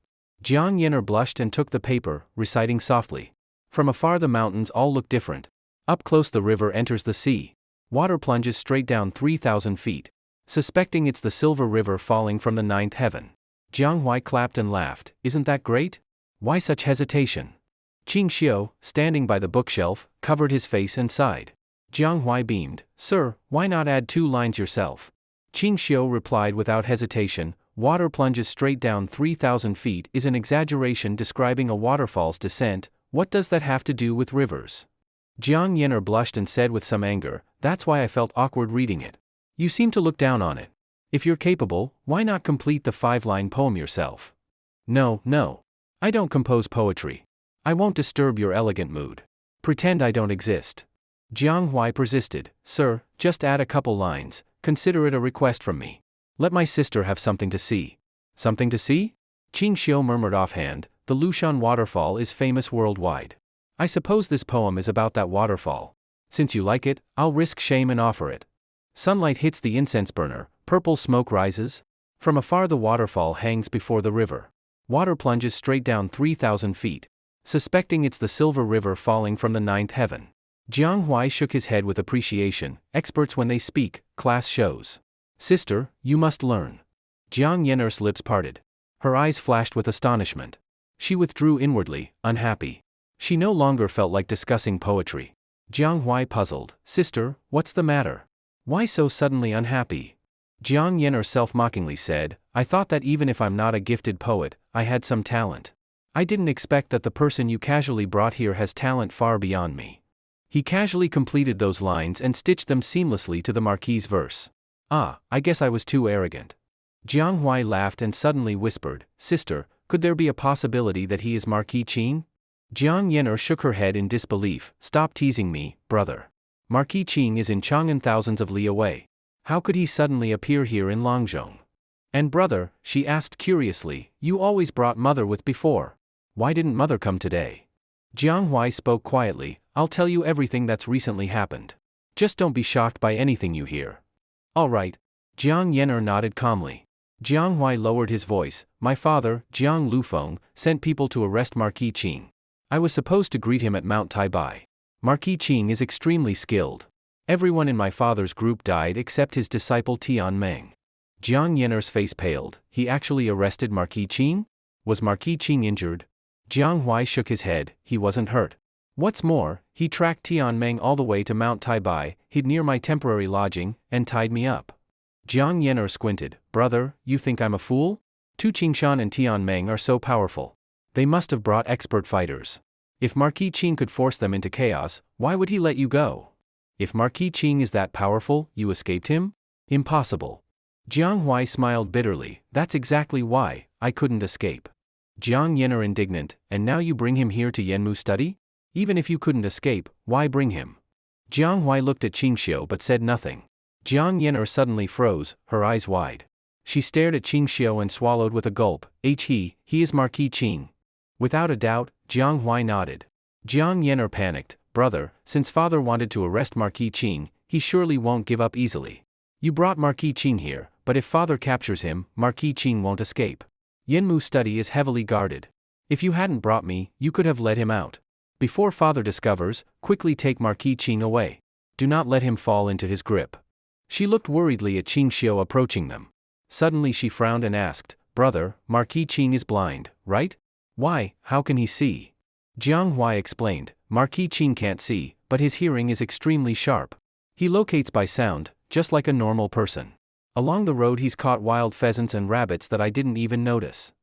Jiang Yen'er blushed and took the paper, reciting softly. From afar the mountains all look different. Up close the river enters the sea. Water plunges straight down 3,000 feet. Suspecting it's the silver river falling from the ninth heaven. Jiang Huai clapped and laughed. Isn't that great? Why such hesitation? Ching Xio, standing by the bookshelf, covered his face and sighed. Jiang Huai beamed. Sir, why not add 2 lines yourself? Ching Xio replied without hesitation. Water plunges straight down 3,000 feet is an exaggeration describing a waterfall's descent. What does that have to do with rivers? Jiang Yen'er blushed and said with some anger, that's why I felt awkward reading it. You seem to look down on it. If you're capable, why not complete the 5-line poem yourself? No. I don't compose poetry. I won't disturb your elegant mood. Pretend I don't exist. Jiang Huai persisted. Sir, just add a couple lines. Consider it a request from me. Let my sister have something to see. Something to see? Ching Xio murmured offhand. The Lushan waterfall is famous worldwide. I suppose this poem is about that waterfall. Since you like it, I'll risk shame and offer it. Sunlight hits the incense burner, purple smoke rises. From afar the waterfall hangs before the river. Water plunges straight down 3,000 feet. Suspecting it's the silver river falling from the ninth heaven. Jiang Huai shook his head with appreciation. Experts when they speak, class shows. Sister, you must learn. Jiang Yen'er's lips parted. Her eyes flashed with astonishment. She withdrew inwardly, unhappy. She no longer felt like discussing poetry. Jiang Huai puzzled. Sister, what's the matter? Why so suddenly unhappy? Jiang Yen'er self-mockingly said, I thought that even if I'm not a gifted poet, I had some talent. I didn't expect that the person you casually brought here has talent far beyond me. He casually completed those lines and stitched them seamlessly to the Marquis's verse. Ah, I guess I was too arrogant. Jiang Huai laughed and suddenly whispered, Sister, could there be a possibility that he is Marquis Ching? Jiang Yen'er shook her head in disbelief. Stop teasing me, brother. Marquis Ching is in Chang'an thousands of li away. How could he suddenly appear here in Longzhong? And brother, she asked curiously, you always brought mother with before. Why didn't mother come today? Jiang Huai spoke quietly. I'll tell you everything that's recently happened. Just don't be shocked by anything you hear. All right. Jiang Yen'er nodded calmly. Jiang Huai lowered his voice. My father, Jiang Lufeng, sent people to arrest Marquis Ching. I was supposed to greet him at Mount Taibai. Marquis Ching is extremely skilled. Everyone in my father's group died except his disciple Tion Mang. Jiang Yen'er's face paled. He actually arrested Marquis Ching? Was Marquis Ching injured? Jiang Huai shook his head. He wasn't hurt. What's more, he tracked Tion Mang all the way to Mount Taibai, hid near my temporary lodging, and tied me up. Jiang Yen'er squinted. Brother, you think I'm a fool? Tu Qingshan and Tion Mang are so powerful. They must have brought expert fighters. If Marquis Ching could force them into chaos, why would he let you go? If Marquis Ching is that powerful, you escaped him? Impossible. Jiang Huai smiled bitterly. That's exactly why I couldn't escape. Jiang Yen'er indignant, and now you bring him here to Yanmu study? Even if you couldn't escape, why bring him? Jiang Huai looked at Ching Xio but said nothing. Jiang Yen'er suddenly froze, her eyes wide. She stared at Ching Xio and swallowed with a gulp. He is Marquis Ching. Without a doubt, Jiang Huai nodded. Jiang Yen'er panicked. Brother, since father wanted to arrest Marquis Ching, he surely won't give up easily. You brought Marquis Ching here, but if father captures him, Marquis Ching won't escape. Yanmu study is heavily guarded. If you hadn't brought me, you could have let him out. Before father discovers, quickly take Marquis Ching away. Do not let him fall into his grip. She looked worriedly at Ching Xio approaching them. Suddenly she frowned and asked, Brother, Marquis Ching is blind, right? Why, how can he see? Jiang Huai explained, Marquis Ching can't see, but his hearing is extremely sharp. He locates by sound, just like a normal person. Along the road he's caught wild pheasants and rabbits that I didn't even notice.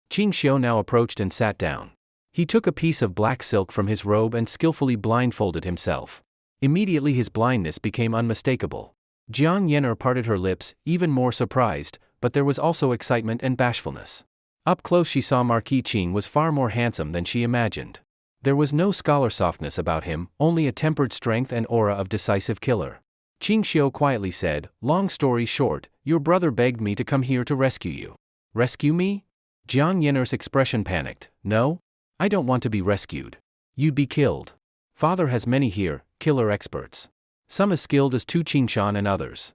Ching Xio now approached and sat down. He took a piece of black silk from his robe and skillfully blindfolded himself. Immediately his blindness became unmistakable. Jiang Yen'er parted her lips, even more surprised, but there was also excitement and bashfulness. Up close she saw Marquis Ching was far more handsome than she imagined. There was no scholar softness about him, only a tempered strength and aura of decisive killer. Ching Xio quietly said, "Long story short, your brother begged me to come here to rescue you." "Rescue me?" Jiang Yen'er's expression panicked. "No? I don't want to be rescued. You'd be killed. Father has many here, killer experts. Some as skilled as Tu Qingshan and others."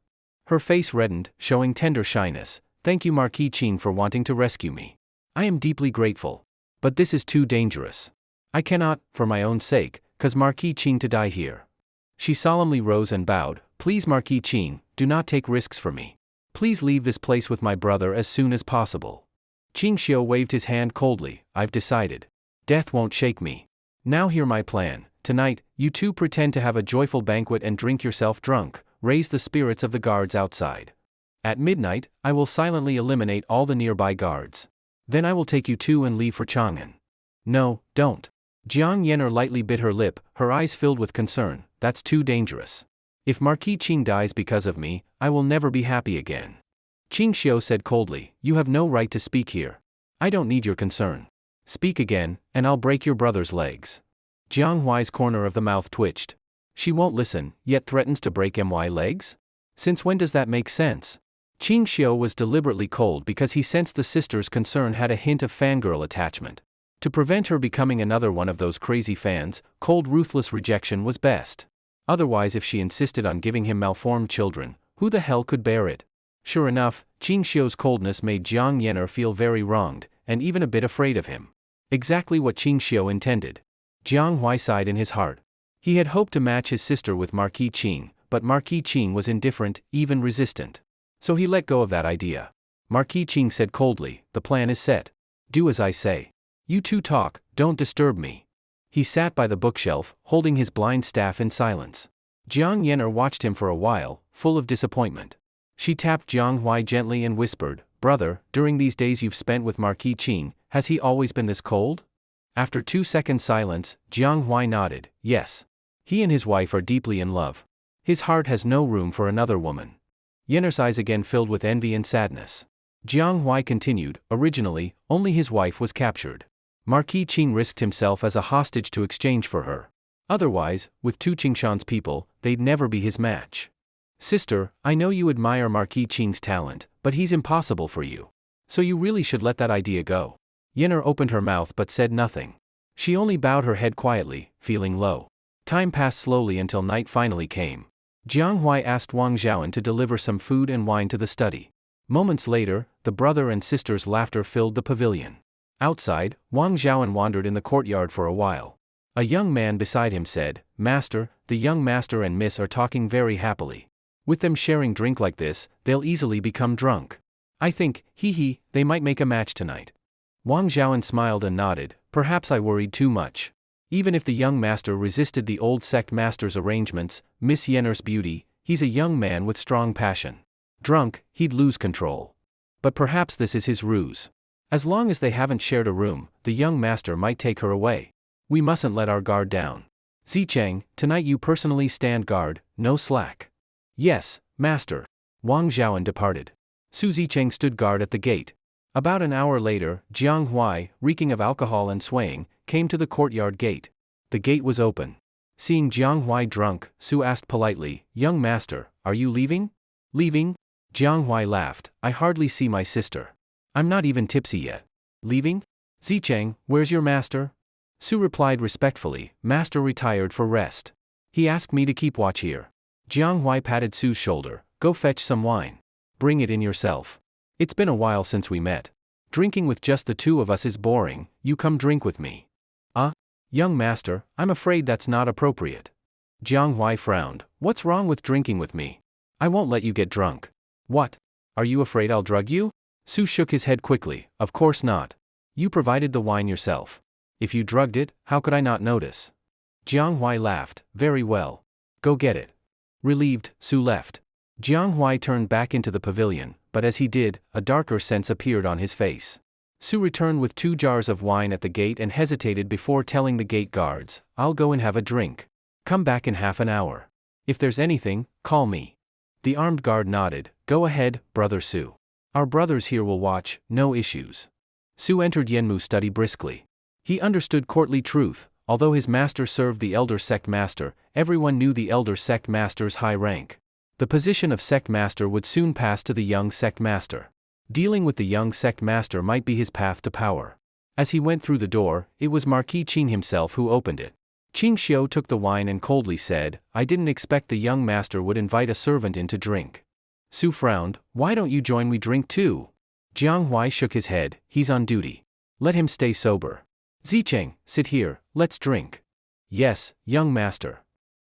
Her face reddened, showing tender shyness. "Thank you Marquis Ching for wanting to rescue me. I am deeply grateful. But this is too dangerous. I cannot, for my own sake, cause Marquis Ching to die here." She solemnly rose and bowed. "Please Marquis Ching, do not take risks for me. Please leave this place with my brother as soon as possible." Ching Xio waved his hand coldly. "I've decided. Death won't shake me. Now hear my plan. Tonight, you two pretend to have a joyful banquet and drink yourself drunk, raise the spirits of the guards outside. At midnight, I will silently eliminate all the nearby guards. Then I will take you two and leave for Chang'an." "No, don't." Jiang Yen'er lightly bit her lip, her eyes filled with concern. "That's too dangerous. If Marquis Ching dies because of me, I will never be happy again." Ching Xio said coldly, "You have no right to speak here. I don't need your concern. Speak again, and I'll break your brother's legs." Jiang Huai's corner of the mouth twitched. She won't listen, yet threatens to break My legs? Since when does that make sense? Ching Xio was deliberately cold because he sensed the sister's concern had a hint of fangirl attachment. To prevent her becoming another one of those crazy fans, cold ruthless rejection was best. Otherwise if she insisted on giving him malformed children, who the hell could bear it? Sure enough, Ching Xio's coldness made Jiang Yen'er feel very wronged, and even a bit afraid of him. Exactly what Ching Xio intended. Jiang Huai sighed in his heart. He had hoped to match his sister with Marquis Ching, but Marquis Ching was indifferent, even resistant. So he let go of that idea. Marquis Ching said coldly, "The plan is set. Do as I say. You two talk, don't disturb me." He sat by the bookshelf, holding his blind staff in silence. Jiang Yen'er watched him for a while, full of disappointment. She tapped Jiang Huai gently and whispered, "Brother, during these days you've spent with Marquis Ching, has he always been this cold?" After 2 seconds silence, Jiang Huai nodded, "Yes. He and his wife are deeply in love. His heart has no room for another woman." Yen'er's eyes again filled with envy and sadness. Jiang Huai continued, "Originally, only his wife was captured. Marquis Ching risked himself as a hostage to exchange for her. Otherwise, with Tu Qingshan's people, they'd never be his match. Sister, I know you admire Marquis Ching's talent, but he's impossible for you. So you really should let that idea go." Yen'er opened her mouth but said nothing. She only bowed her head quietly, feeling low. Time passed slowly until night finally came. Jiang Huai asked Wang Zhaoan to deliver some food and wine to the study. Moments later, the brother and sister's laughter filled the pavilion. Outside, Wang Zhaoan wandered in the courtyard for a while. A young man beside him said, "Master, the young master and miss are talking very happily. With them sharing drink like this, they'll easily become drunk. I think, they might make a match tonight." Wang Zhaoan smiled and nodded, "Perhaps I worried too much. Even if the young master resisted the old sect master's arrangements, Miss Yen'er's beauty, he's a young man with strong passion. Drunk, he'd lose control. But perhaps this is his ruse. As long as they haven't shared a room, the young master might take her away. We mustn't let our guard down. Zicheng, tonight you personally stand guard, no slack." "Yes, master." Wang Zhaoan departed. Su Zicheng stood guard at the gate. About an hour later, Jiang Huai, reeking of alcohol and swaying, came to the courtyard gate. The gate was open. Seeing Jiang Huai drunk, Su asked politely, "Young master, are you leaving?" "Leaving?" Jiang Huai laughed, "I hardly see my sister. I'm not even tipsy yet. Leaving? Zicheng, where's your master?" Su replied respectfully, "Master retired for rest. He asked me to keep watch here." Jiang Huai patted Su's shoulder, "Go fetch some wine. Bring it in yourself. It's been a while since we met. Drinking with just the two of us is boring, you come drink with me." Young master, I'm afraid that's not appropriate." Jiang Huai frowned, "What's wrong with drinking with me? I won't let you get drunk." "What? Are you afraid I'll drug you?" Su shook his head quickly, "Of course not. You provided the wine yourself. If you drugged it, how could I not notice?" Jiang Huai laughed. Very well. Go get it. Relieved, Su left. Jiang Huai turned back into the pavilion, but as he did, a darker sense appeared on his face. Su returned with 2 jars of wine at the gate and hesitated before telling the gate guards, I'll go and have a drink. Come back in half an hour. If there's anything, call me. The armed guard nodded. Go ahead, Brother Su. Our brothers here will watch, no issues. Su entered Yanmu's study briskly. He understood courtly truth. Although his master served the elder sect master, everyone knew the elder sect master's high rank. The position of sect master would soon pass to the young sect master. Dealing with the young sect master might be his path to power. As he went through the door, it was Marquis Ching himself who opened it. Ching Xio took the wine and coldly said, I didn't expect the young master would invite a servant in to drink. Su frowned, why don't you join me drink too? Jiang Huai shook his head, he's on duty. Let him stay sober. Zicheng, sit here, let's drink. Yes, young master.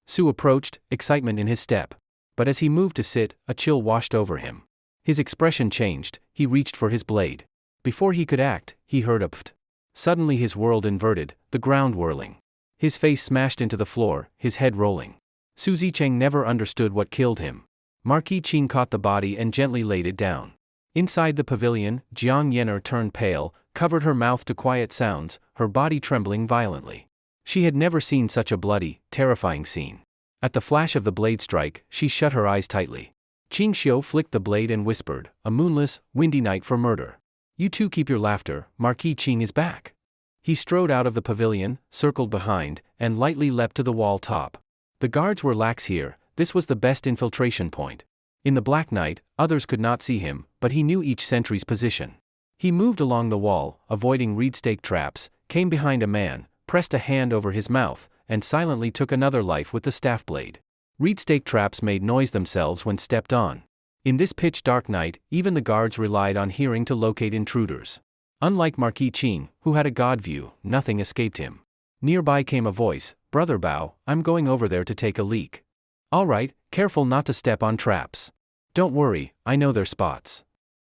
Su approached, excitement in his step. But as he moved to sit, a chill washed over him. His expression changed, he reached for his blade. Before he could act, he heard a pft. Suddenly his world inverted, the ground whirling. His face smashed into the floor, his head rolling. Su Zicheng never understood what killed him. Marquis Ching caught the body and gently laid it down. Inside the pavilion, Jiang Yener turned pale, covered her mouth to quiet sounds, her body trembling violently. She had never seen such a bloody, terrifying scene. At the flash of the blade strike, she shut her eyes tightly. Ching Xio flicked the blade and whispered, a moonless, windy night for murder. You two keep your laughter, Marquis Ching is back. He strode out of the pavilion, circled behind, and lightly leapt to the wall top. The guards were lax here, this was the best infiltration point. In the black night, others could not see him, but he knew each sentry's position. He moved along the wall, avoiding reed stake traps, came behind a man, pressed a hand over his mouth, and silently took another life with the staff blade. Reed stake traps made noise themselves when stepped on. In this pitch-dark night, even the guards relied on hearing to locate intruders. Unlike Marquis Ching, who had a god view, nothing escaped him. Nearby came a voice, Brother Bao, I'm going over there to take a leak. All right, careful not to step on traps. Don't worry, I know their spots.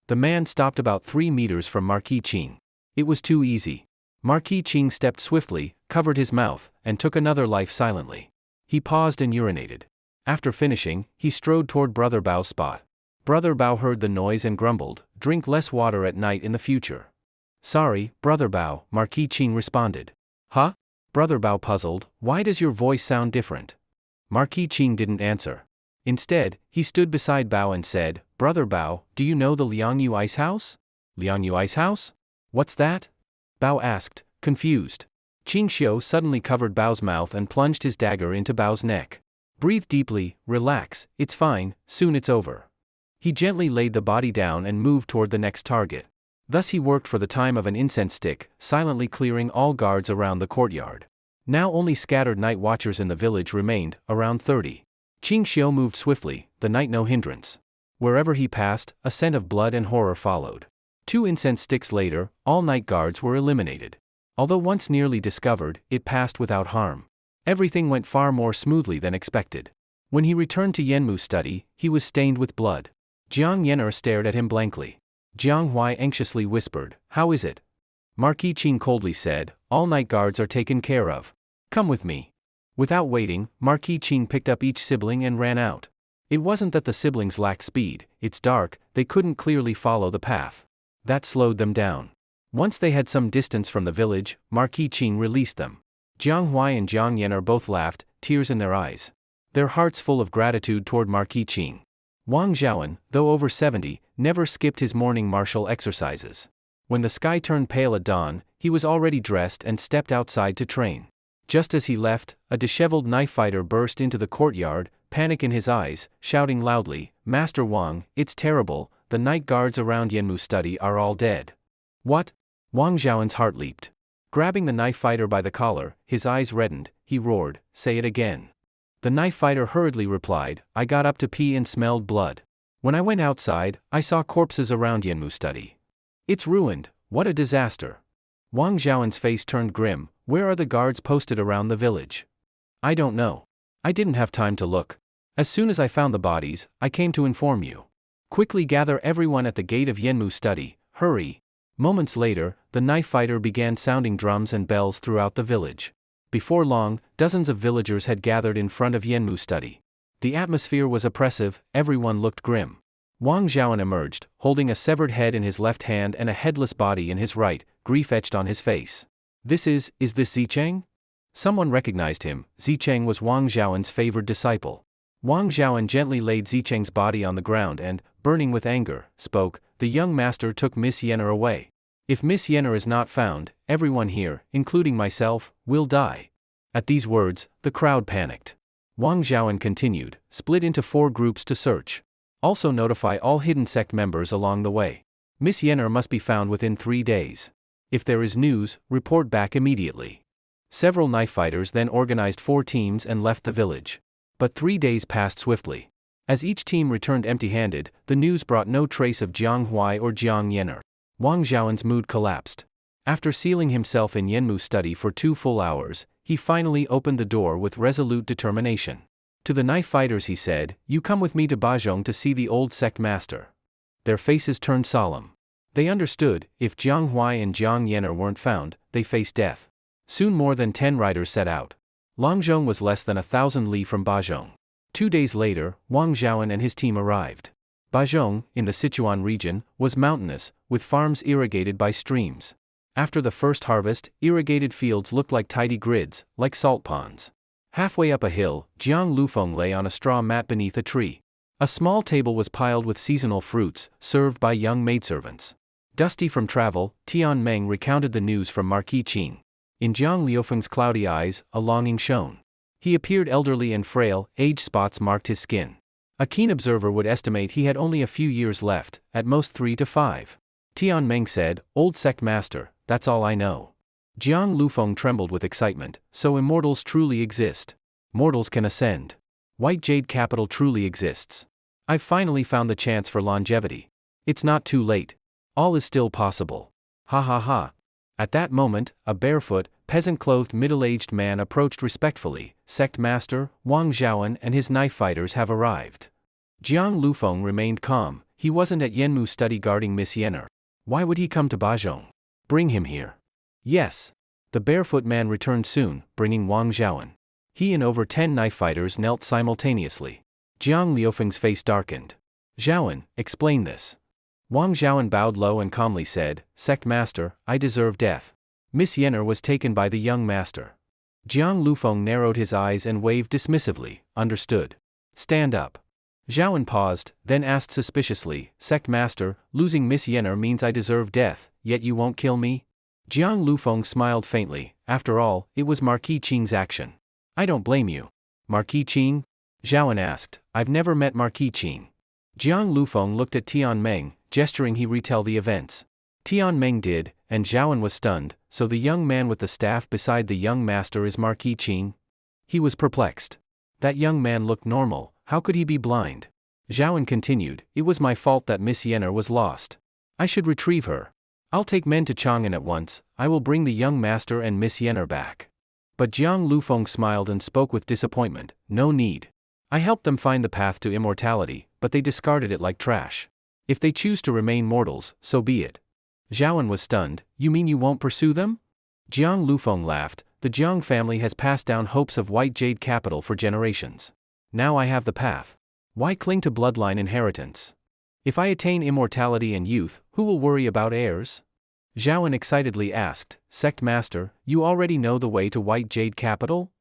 The man stopped about 3 meters from Marquis Ching. It was too easy. Marquis Ching stepped swiftly, covered his mouth, and took another life silently. He paused and urinated. After finishing, he strode toward Brother Bao's spot. Brother Bao heard the noise and grumbled, drink less water at night in the future. Sorry, Brother Bao, Marquis Ching responded. Huh? Brother Bao puzzled, why does your voice sound different? Marquis Ching didn't answer. Instead, he stood beside Bao and said, Brother Bao, do you know the Liangyu Ice House? Liangyu Ice House? What's that? Bao asked, confused. Ching Xio suddenly covered Bao's mouth and plunged his dagger into Bao's neck. Breathe deeply, relax, it's fine, soon it's over. He gently laid the body down and moved toward the next target. Thus he worked for the time of an incense stick, silently clearing all guards around the courtyard. Now only scattered night watchers in the village remained, around 30. Ching Xio moved swiftly, the night no hindrance. Wherever he passed, a scent of blood and horror followed. 2 incense sticks later, all night guards were eliminated. Although once nearly discovered, it passed without harm. Everything went far more smoothly than expected. When he returned to Yanmu's study, he was stained with blood. Jiang Yener stared at him blankly. Jiang Huai anxiously whispered, how is it? Marquis Ching coldly said, all night guards are taken care of. Come with me. Without waiting, Marquis Ching picked up each sibling and ran out. It wasn't that the siblings lacked speed, it's dark, they couldn't clearly follow the path. That slowed them down. Once they had some distance from the village, Marquis Ching released them. Jiang Huai and Jiang Yener both laughed, tears in their eyes. Their hearts full of gratitude toward Marquis Ching. Wang Zhaoan, though over 70, never skipped his morning martial exercises. When the sky turned pale at dawn, he was already dressed and stepped outside to train. Just as he left, a disheveled knife fighter burst into the courtyard, panic in his eyes, shouting loudly, Master Wang, it's terrible, the night guards around Yanmu's study are all dead. What? Wang Zhaoan's heart leaped. Grabbing the knife fighter by the collar, his eyes reddened, he roared, say it again. The knife fighter hurriedly replied, I got up to pee and smelled blood. When I went outside, I saw corpses around Yanmu's study. It's ruined, what a disaster. Wang Zhaoan's face turned grim, where are the guards posted around the village? I don't know. I didn't have time to look. As soon as I found the bodies, I came to inform you. Quickly gather everyone at the gate of Yanmu's study, hurry. Moments later, the knife fighter began sounding drums and bells throughout the village. Before long, dozens of villagers had gathered in front of Yanmu study. The atmosphere was oppressive, everyone looked grim. Wang Zhaoan emerged, holding a severed head in his left hand and a headless body in his right, grief etched on his face. Is this Zicheng? Someone recognized him. Zicheng was Wang Zhaoan's favored disciple. Wang Zhaoan gently laid Zicheng's body on the ground and, burning with anger, spoke, "The young master took Miss Yenner away. If Miss Yenner is not found, everyone here, including myself, will die." At these words, the crowd panicked. Wang Zhaoan continued, "Split into 4 groups to search. Also notify all hidden sect members along the way. Miss Yenner must be found within 3 days. If there is news, report back immediately." Several knife fighters then organized 4 teams and left the village. But 3 days passed swiftly. As each team returned empty-handed, the news brought no trace of Jiang Huai or Jiang Yenner. Wang Zhaoan's mood collapsed. After sealing himself in Yanmu's study for 2 full hours, he finally opened the door with resolute determination. To the knife fighters he said, "You come with me to Bajong to see the old sect master." Their faces turned solemn. They understood, if Jiang Huai and Jiang Yenner weren't found, they faced death. Soon more than 10 riders set out. Langzhong was less than 1,000 li from Bajong. 2 days later, Wang Zhaoan and his team arrived. Bajong, in the Susiaun region, was mountainous, with farms irrigated by streams. After the first harvest, irrigated fields looked like tidy grids, like salt ponds. Halfway up a hill, Jiang Lufeng lay on a straw mat beneath a tree. A small table was piled with seasonal fruits, served by young maidservants. Dusty from travel, Tion Mang recounted the news from Marquis Qing. In Jiang Liufeng's cloudy eyes, a longing shone. He appeared elderly and frail, age spots marked his skin. A keen observer would estimate he had only a few years left, at most 3 to 5. Tion Mang said, "Old sect master, that's all I know." Jiang Lufeng trembled with excitement. "So immortals truly exist. Mortals can ascend. White Jade Capital truly exists. I've finally found the chance for longevity. It's not too late. All is still possible. Ha ha ha." At that moment, a barefoot, peasant-clothed middle-aged man approached respectfully. "Sect master, Wang Zhaoan and his knife fighters have arrived." Jiang Lufeng remained calm. He wasn't at Yanmu study guarding Miss Yenner. Why would he come to Bajong? "Bring him here." "Yes." The barefoot man returned soon, bringing Wang Zhaoan. He and over 10 knife fighters knelt simultaneously. Jiang Liufeng's face darkened. "Zhaoan, explain this." Wang Zhaoan bowed low and calmly said, "Sect master, I deserve death. Miss Yenner was taken by the young master." Jiang Lufeng narrowed his eyes and waved dismissively. "Understood. Stand up." Zhaoan paused, then asked suspiciously, "Sect master, losing Miss Yenner means I deserve death, yet you won't kill me?" Jiang Lufeng smiled faintly. "After all, it was Marquis Qing's action. I don't blame you." "Marquis Qing?" Zhaoan asked. "I've never met Marquis Qing." Jiang Lufeng looked at Tion Mang, gesturing he retell the events. Tion Mang did, and Zhaoan was stunned. "So the young man with the staff beside the young master is Marquis Qing?" He was perplexed. That young man looked normal, how could he be blind? Zhaoan continued, "It was my fault that Miss Yenner was lost. I should retrieve her. I'll take men to Chang'an at once. I will bring the young master and Miss Yenner back." But Jiang Lufeng smiled and spoke with disappointment. "No need. I helped them find the path to immortality, but they discarded it like trash. If they choose to remain mortals, so be it." Zhaoan was stunned. "You mean you won't pursue them?" Jiang Lufeng laughed. "The Jiang family has passed down hopes of White Jade Capital for generations. Now I have the path. Why cling to bloodline inheritance? If I attain immortality and youth, who will worry about heirs?" Zhaoan excitedly asked, "Sect master, you already know the way to White Jade Capital?"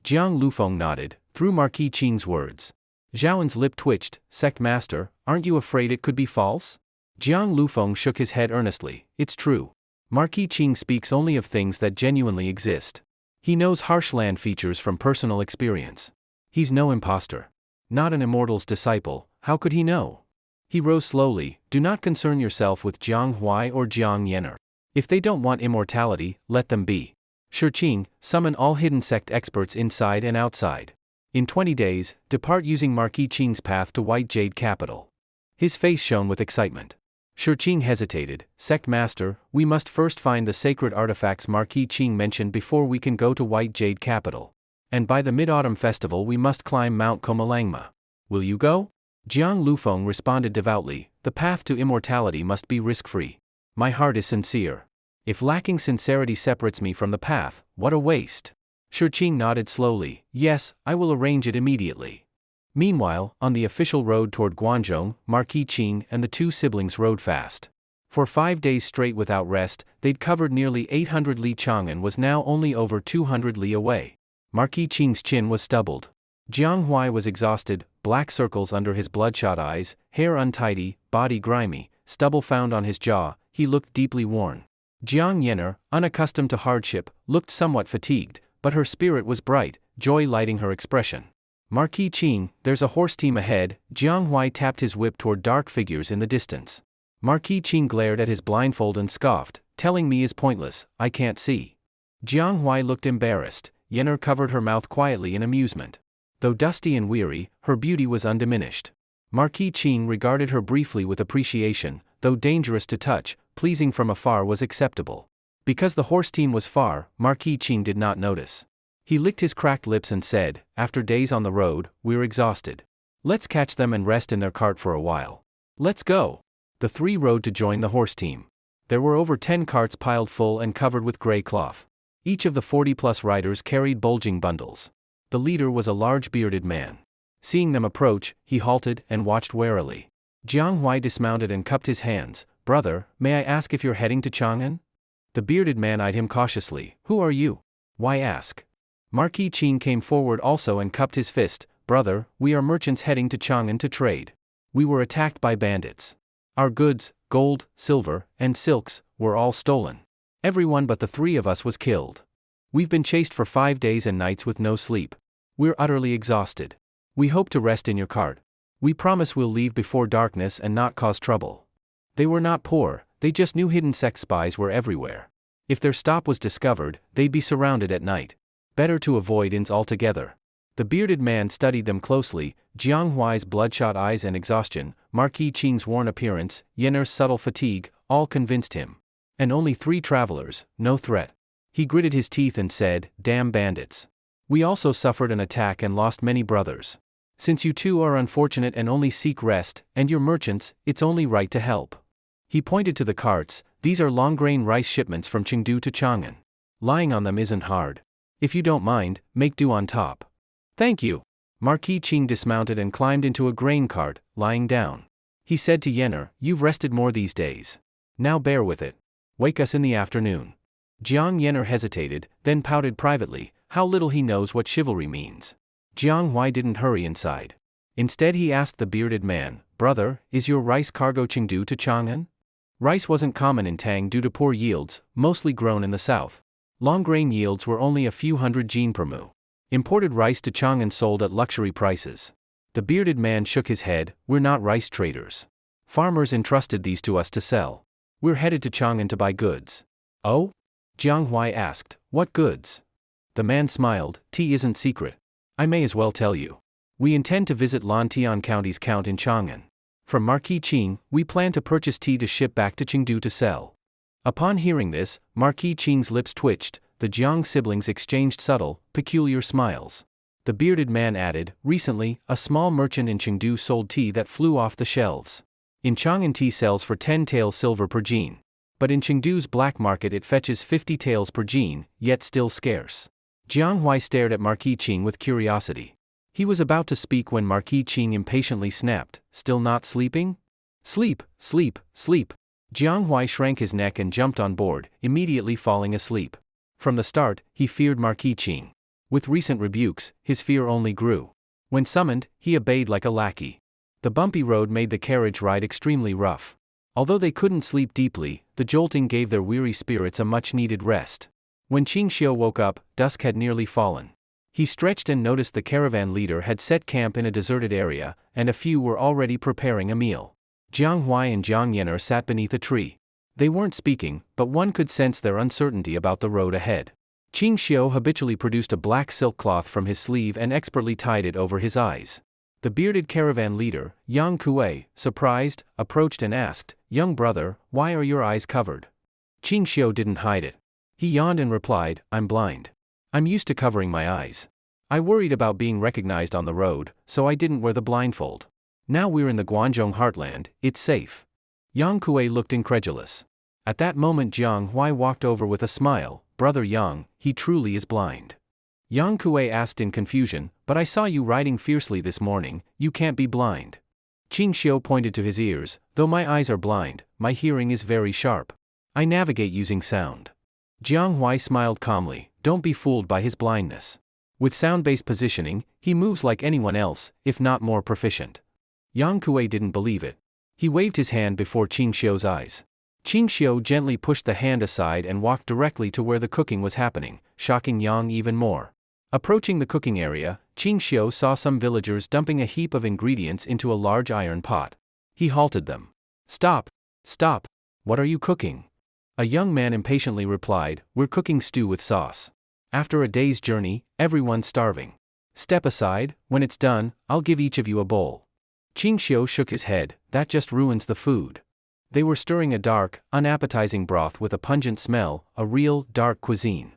Jiang Lufeng nodded, through Marquis Qing's words. Zhaoan's lip twitched. "Sect master, aren't you afraid it could be false?" Jiang Lufeng shook his head earnestly. "It's true. Marquis Qing speaks only of things that genuinely exist. He knows harsh land features from personal experience. He's no imposter. Not an immortal's disciple, how could he know?" He rose slowly. "Do not concern yourself with Jiang Huai or Jiang Yenner. If they don't want immortality, let them be. Shiqing, summon all hidden sect experts inside and outside. In 20 days, depart using Marquis Qing's path to White Jade Capital." His face shone with excitement. Shiqing hesitated. "Sect master, we must first find the sacred artifacts Marquis Qing mentioned before we can go to White Jade Capital. And by the Mid-Autumn Festival we must climb Mount Komalangma. Will you go?" Jiang Lufeng responded devoutly. "The path to immortality must be risk-free. My heart is sincere. If lacking sincerity separates me from the path, what a waste." Ching nodded slowly. Yes, I will arrange it immediately. Meanwhile, on the official road toward Guangzhou, Marquis Ching and the two siblings rode fast. For 5 days straight without rest, they'd covered nearly 800 li. Chang'an was now only over 200 li away. Marquis Ching's chin was stubbled. Jiang Huai was exhausted, black circles under his bloodshot eyes, hair untidy, body grimy, stubble found on his jaw. He looked deeply worn. Jiang Yener, unaccustomed to hardship, looked somewhat fatigued, but her spirit was bright, joy lighting her expression. Marquis Ching, there's a horse team ahead. Jiang Huai tapped his whip toward dark figures in the distance. Marquis Ching glared at his blindfold and scoffed, telling me is pointless, I can't see. Jiang Huai looked embarrassed. Yener covered her mouth quietly in amusement. Though dusty and weary, her beauty was undiminished. Marquis Ching regarded her briefly with appreciation. Though dangerous to touch, pleasing from afar was acceptable. Because the horse team was far, Marquis Ching did not notice. He licked his cracked lips and said, after days on the road, we're exhausted. Let's catch them and rest in their cart for a while. Let's go. The three rode to join the horse team. There were over 10 carts piled full and covered with gray cloth. Each of the 40-plus riders carried bulging bundles. The leader was a large bearded man. Seeing them approach, he halted and watched warily. Jiang Huai dismounted and cupped his hands. Brother, may I ask if you're heading to Chang'an? The bearded man eyed him cautiously. Who are you? Why ask? Marquis Ching came forward also and cupped his fist. Brother, we are merchants heading to Chang'an to trade. We were attacked by bandits. Our goods, gold, silver, and silks, were all stolen. Everyone but the three of us was killed. We've been chased for 5 days and nights with no sleep. We're utterly exhausted. We hope to rest in your cart. We promise we'll leave before darkness and not cause trouble. They were not poor, they just knew hidden Sect spies were everywhere. If their stop was discovered, they'd be surrounded at night. Better to avoid inns altogether. The bearded man studied them closely. Jiang Huai's bloodshot eyes and exhaustion, Marquis Ching's worn appearance, Yener's subtle fatigue, all convinced him. And only 3 travelers, no threat. He gritted his teeth and said, damn bandits. We also suffered an attack and lost many brothers. Since you two are unfortunate and only seek rest, and you're merchants, it's only right to help. He pointed to the carts. These are long-grain rice shipments from Chengdu to Chang'an. Lying on them isn't hard. If you don't mind, make do on top. Thank you. Marquis Ching dismounted and climbed into a grain cart, lying down. He said to Yener, you've rested more these days. Now bear with it. Wake us in the afternoon. Jiang Yener hesitated, then pouted privately, how little he knows what chivalry means. Jiang Huai didn't hurry inside. Instead he asked the bearded man, brother, is your rice cargo Chengdu to Chang'an? Rice wasn't common in Tang due to poor yields, mostly grown in the south. Long grain yields were only a few hundred jin per mu. Imported rice to Chang'an sold at luxury prices. The bearded man shook his head, we're not rice traders. Farmers entrusted these to us to sell. We're headed to Chang'an to buy goods. Oh? Jiang Huai asked, what goods? The man smiled, tea isn't secret. I may as well tell you. We intend to visit Lan Tian County's count in Chang'an. From Marquis Ching, we plan to purchase tea to ship back to Chengdu to sell. Upon hearing this, Marquis Ching's lips twitched. The Jiang siblings exchanged subtle, peculiar smiles. The bearded man added, recently, a small merchant in Chengdu sold tea that flew off the shelves. In Chang'an tea sells for 10 taels silver per jin. But in Chengdu's black market it fetches 50 taels per jin, yet still scarce. Jiang Huai stared at Marquis Ching with curiosity. He was about to speak when Marquis Ching impatiently snapped, still not sleeping? Sleep, sleep, sleep. Jiang Huai shrank his neck and jumped on board, immediately falling asleep. From the start, he feared Marquis Ching. With recent rebukes, his fear only grew. When summoned, he obeyed like a lackey. The bumpy road made the carriage ride extremely rough. Although they couldn't sleep deeply, the jolting gave their weary spirits a much-needed rest. When Ching Xio woke up, dusk had nearly fallen. He stretched and noticed the caravan leader had set camp in a deserted area, and a few were already preparing a meal. Jiang Huai and Jiang Yener sat beneath a tree. They weren't speaking, but one could sense their uncertainty about the road ahead. Ching Xio habitually produced a black silk cloth from his sleeve and expertly tied it over his eyes. The bearded caravan leader, Yang Kuei, surprised, approached and asked, young brother, why are your eyes covered? Ching Xio didn't hide it. He yawned and replied, I'm blind. I'm used to covering my eyes. I worried about being recognized on the road, so I didn't wear the blindfold. Now we're in the Guangzhou heartland, it's safe. Yang Kuei looked incredulous. At that moment Jiang Huai walked over with a smile, brother Yang, he truly is blind. Yang Kuei asked in confusion, but I saw you riding fiercely this morning, you can't be blind. Ching Xio pointed to his ears, though my eyes are blind, my hearing is very sharp. I navigate using sound. Jiang Huai smiled calmly, don't be fooled by his blindness. With sound-based positioning, he moves like anyone else, if not more proficient. Yang Kuei didn't believe it. He waved his hand before Ching Xio's eyes. Ching Xio gently pushed the hand aside and walked directly to where the cooking was happening, shocking Yang even more. Approaching the cooking area, Ching Xio saw some villagers dumping a heap of ingredients into a large iron pot. He halted them. Stop! Stop! What are you cooking? A young man impatiently replied, we're cooking stew with sauce. After a day's journey, everyone's starving. Step aside, when it's done, I'll give each of you a bowl. Ching Xio shook his head, that just ruins the food. They were stirring a dark, unappetizing broth with a pungent smell, a real, dark cuisine.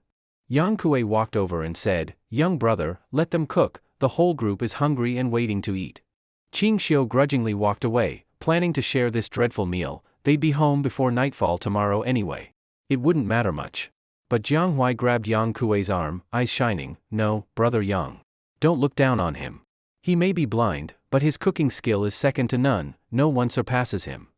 Yang Kuei walked over and said, young brother, let them cook, the whole group is hungry and waiting to eat. Ching Xio grudgingly walked away, planning to share this dreadful meal, they'd be home before nightfall tomorrow anyway. It wouldn't matter much. But Jiang Huai grabbed Yang Kuei's arm, eyes shining, no, brother Yang. Don't look down on him. He may be blind, but his cooking skill is second to none, no one surpasses him.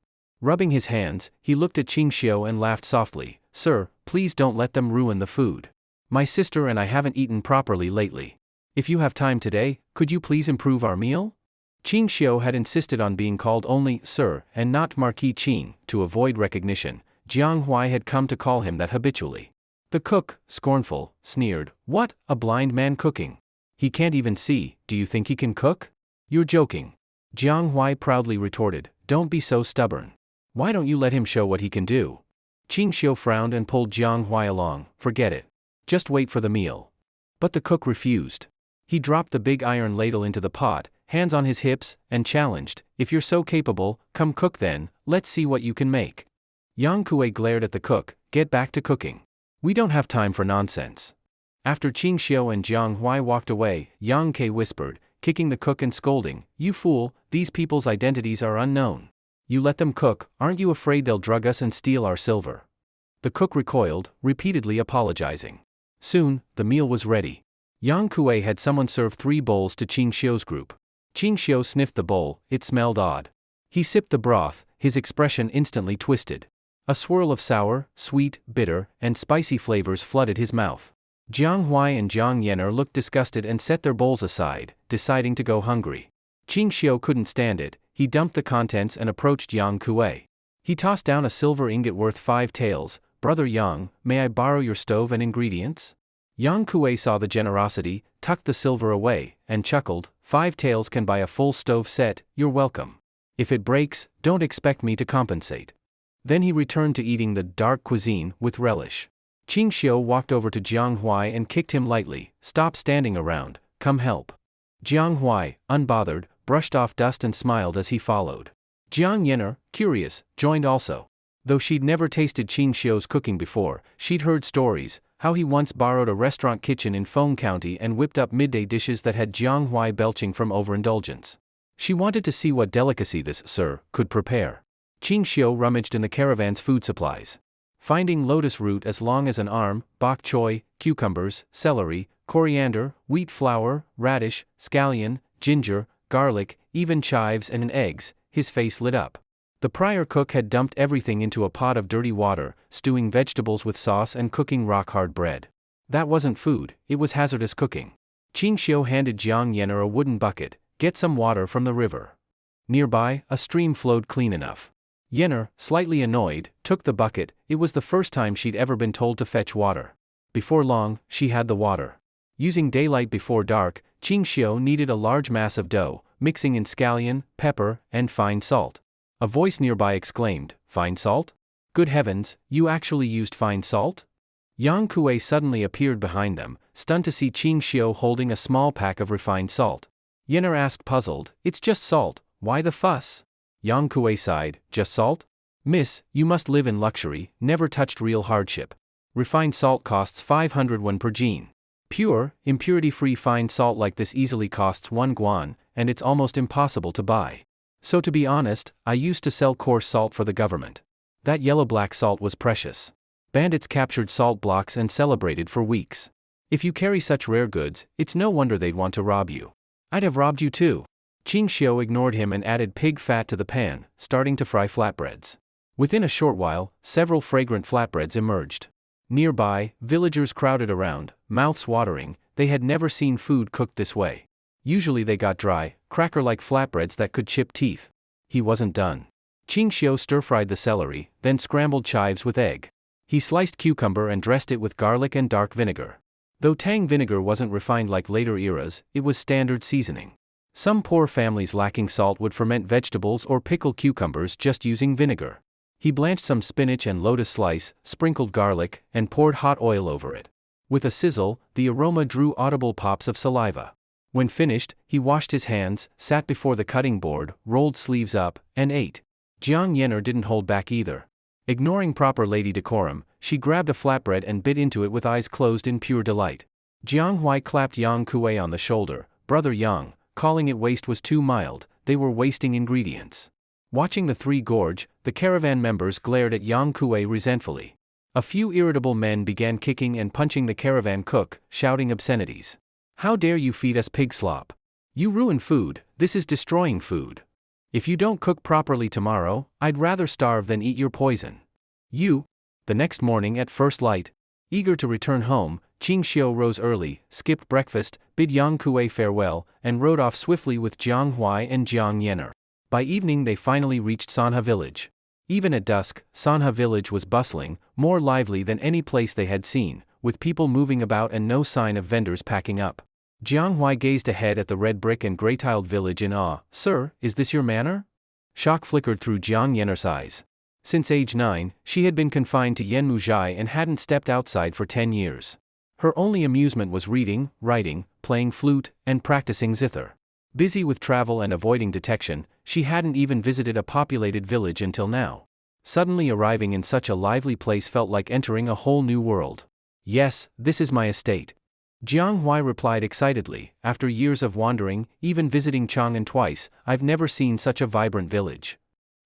Rubbing his hands, he looked at Ching Xio and laughed softly, sir, please don't let them ruin the food. My sister and I haven't eaten properly lately. If you have time today, could you please improve our meal? Ching Xio had insisted on being called only sir and not Marquis Ching, to avoid recognition. Jiang Huai had come to call him that habitually. The cook, scornful, sneered, what, a blind man cooking? He can't even see, do you think he can cook? You're joking. Jiang Huai proudly retorted, don't be so stubborn. Why don't you let him show what he can do? Ching Xio frowned and pulled Jiang Huai along, forget it. Just wait for the meal. But the cook refused. He dropped the big iron ladle into the pot, hands on his hips, and challenged, if you're so capable, come cook then, let's see what you can make. Yang Kuei glared at the cook, get back to cooking. We don't have time for nonsense. After Ching Xio and Jiang Huai walked away, Yang Kuei whispered, kicking the cook and scolding, you fool, these people's identities are unknown. You let them cook, aren't you afraid they'll drug us and steal our silver? The cook recoiled, repeatedly apologizing. Soon, the meal was ready. Yang Kuei had someone serve 3 bowls to Ching Xio's group. Ching Xio sniffed the bowl, it smelled odd. He sipped the broth, his expression instantly twisted. A swirl of sour, sweet, bitter, and spicy flavors flooded his mouth. Jiang Huai and Jiang Yener looked disgusted and set their bowls aside, deciding to go hungry. Ching Xio couldn't stand it, he dumped the contents and approached Yang Kuei. He tossed down a silver ingot worth 5 taels, brother Yang, may I borrow your stove and ingredients? Yang Kuei saw the generosity, tucked the silver away, and chuckled, 5 taels can buy a full stove set, you're welcome. If it breaks, don't expect me to compensate. Then he returned to eating the dark cuisine with relish. Ching Xio walked over to Jiang Huai and kicked him lightly, stop standing around, come help. Jiang Huai, unbothered, brushed off dust and smiled as he followed. Jiang Yener, curious, joined also. Though she'd never tasted Ching Xio's cooking before, she'd heard stories, how he once borrowed a restaurant kitchen in Feng County and whipped up midday dishes that had Jiang Huai belching from overindulgence. She wanted to see what delicacy this sir could prepare. Ching Xio rummaged in the caravan's food supplies. Finding lotus root as long as an arm, bok choy, cucumbers, celery, coriander, wheat flour, radish, scallion, ginger, garlic, even chives and eggs, his face lit up. The prior cook had dumped everything into a pot of dirty water, stewing vegetables with sauce and cooking rock-hard bread. That wasn't food, it was hazardous cooking. Ching Xio handed Jiang Yener a wooden bucket, get some water from the river. Nearby, a stream flowed clean enough. Yener, slightly annoyed, took the bucket, it was the first time she'd ever been told to fetch water. Before long, she had the water. Using daylight before dark, Ching Xio kneaded a large mass of dough, mixing in scallion, pepper, and fine salt. A voice nearby exclaimed, fine salt? Good heavens, you actually used fine salt? Yang Kuei suddenly appeared behind them, stunned to see Ching Xio holding a small pack of refined salt. Yener asked puzzled, it's just salt, why the fuss? Yang Kuei sighed, just salt? Miss, you must live in luxury, never touched real hardship. Refined salt costs 500 won per jin. Pure, impurity-free fine salt like this easily costs 1 guan, and it's almost impossible to buy. So to be honest, I used to sell coarse salt for the government. That yellow-black salt was precious. Bandits captured salt blocks and celebrated for weeks. If you carry such rare goods, it's no wonder they'd want to rob you. I'd have robbed you too. Ching Xio ignored him and added pig fat to the pan, starting to fry flatbreads. Within a short while, several fragrant flatbreads emerged. Nearby, villagers crowded around, mouths watering. They had never seen food cooked this way. Usually they got dry, cracker-like flatbreads that could chip teeth. He wasn't done. Ching Xio stir-fried the celery, then scrambled chives with egg. He sliced cucumber and dressed it with garlic and dark vinegar. Though tang vinegar wasn't refined like later eras, it was standard seasoning. Some poor families lacking salt would ferment vegetables or pickle cucumbers just using vinegar. He blanched some spinach and lotus slice, sprinkled garlic, and poured hot oil over it. With a sizzle, the aroma drew audible pops of saliva. When finished, he washed his hands, sat before the cutting board, rolled sleeves up, and ate. Jiang Yenner didn't hold back either. Ignoring proper lady decorum, she grabbed a flatbread and bit into it with eyes closed in pure delight. Jiang Huai clapped Yang Kuei on the shoulder. Brother Yang, calling it waste was too mild, they were wasting ingredients. Watching the three gorge, the caravan members glared at Yang Kuei resentfully. A few irritable men began kicking and punching the caravan cook, shouting obscenities. How dare you feed us pig slop? You ruin food, this is destroying food. If you don't cook properly tomorrow, I'd rather starve than eat your poison. You. The next morning at first light, eager to return home, Ching Xio rose early, skipped breakfast, bid Yang Kuei farewell, and rode off swiftly with Jiang Huai and Jiang Yenner. By evening they finally reached Sanha village. Even at dusk, Sanha village was bustling, more lively than any place they had seen, with people moving about and no sign of vendors packing up. Jiang Huai gazed ahead at the red brick and grey-tiled village in awe. Sir, is this your manor? Shock flickered through Jiang Yenner's eyes. Since age 9, she had been confined to Yanmu Zhai and hadn't stepped outside for 10 years. Her only amusement was reading, writing, playing flute, and practicing zither. Busy with travel and avoiding detection, she hadn't even visited a populated village until now. Suddenly arriving in such a lively place felt like entering a whole new world. Yes, this is my estate. Jiang Huai replied excitedly. After years of wandering, even visiting Chang'an twice, I've never seen such a vibrant village.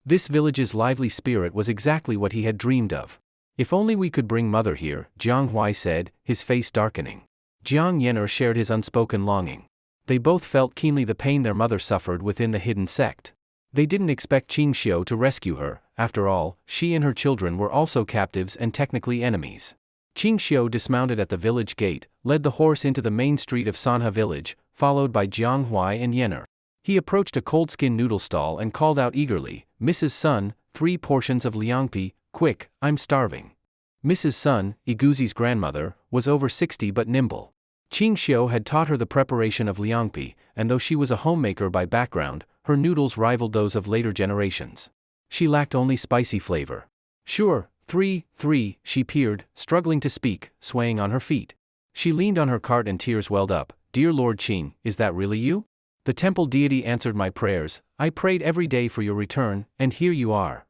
This village's lively spirit was exactly what he had dreamed of. If only we could bring mother here, Jiang Huai said, his face darkening. Jiang Yenner shared his unspoken longing. They both felt keenly the pain their mother suffered within the hidden sect. They didn't expect Ching Xio to rescue her. After all, she and her children were also captives and technically enemies. Ching Xio dismounted at the village gate, led the horse into the main street of Sanha village, followed by Jiang Huai and Yenner. He approached a cold-skin noodle stall and called out eagerly, Mrs. Sun, 3 portions of liangpi, quick, I'm starving. Mrs. Sun, Iguzi's grandmother, was over 60 but nimble. Ching Xio had taught her the preparation of liangpi, and though she was a homemaker by background, her noodles rivaled those of later generations. She lacked only spicy flavor. Sure, 3, she peered, struggling to speak, swaying on her feet. She leaned on her cart and tears welled up. Dear Lord Qing, is that really you? The temple deity answered my prayers. I prayed every day for your return, and here you are.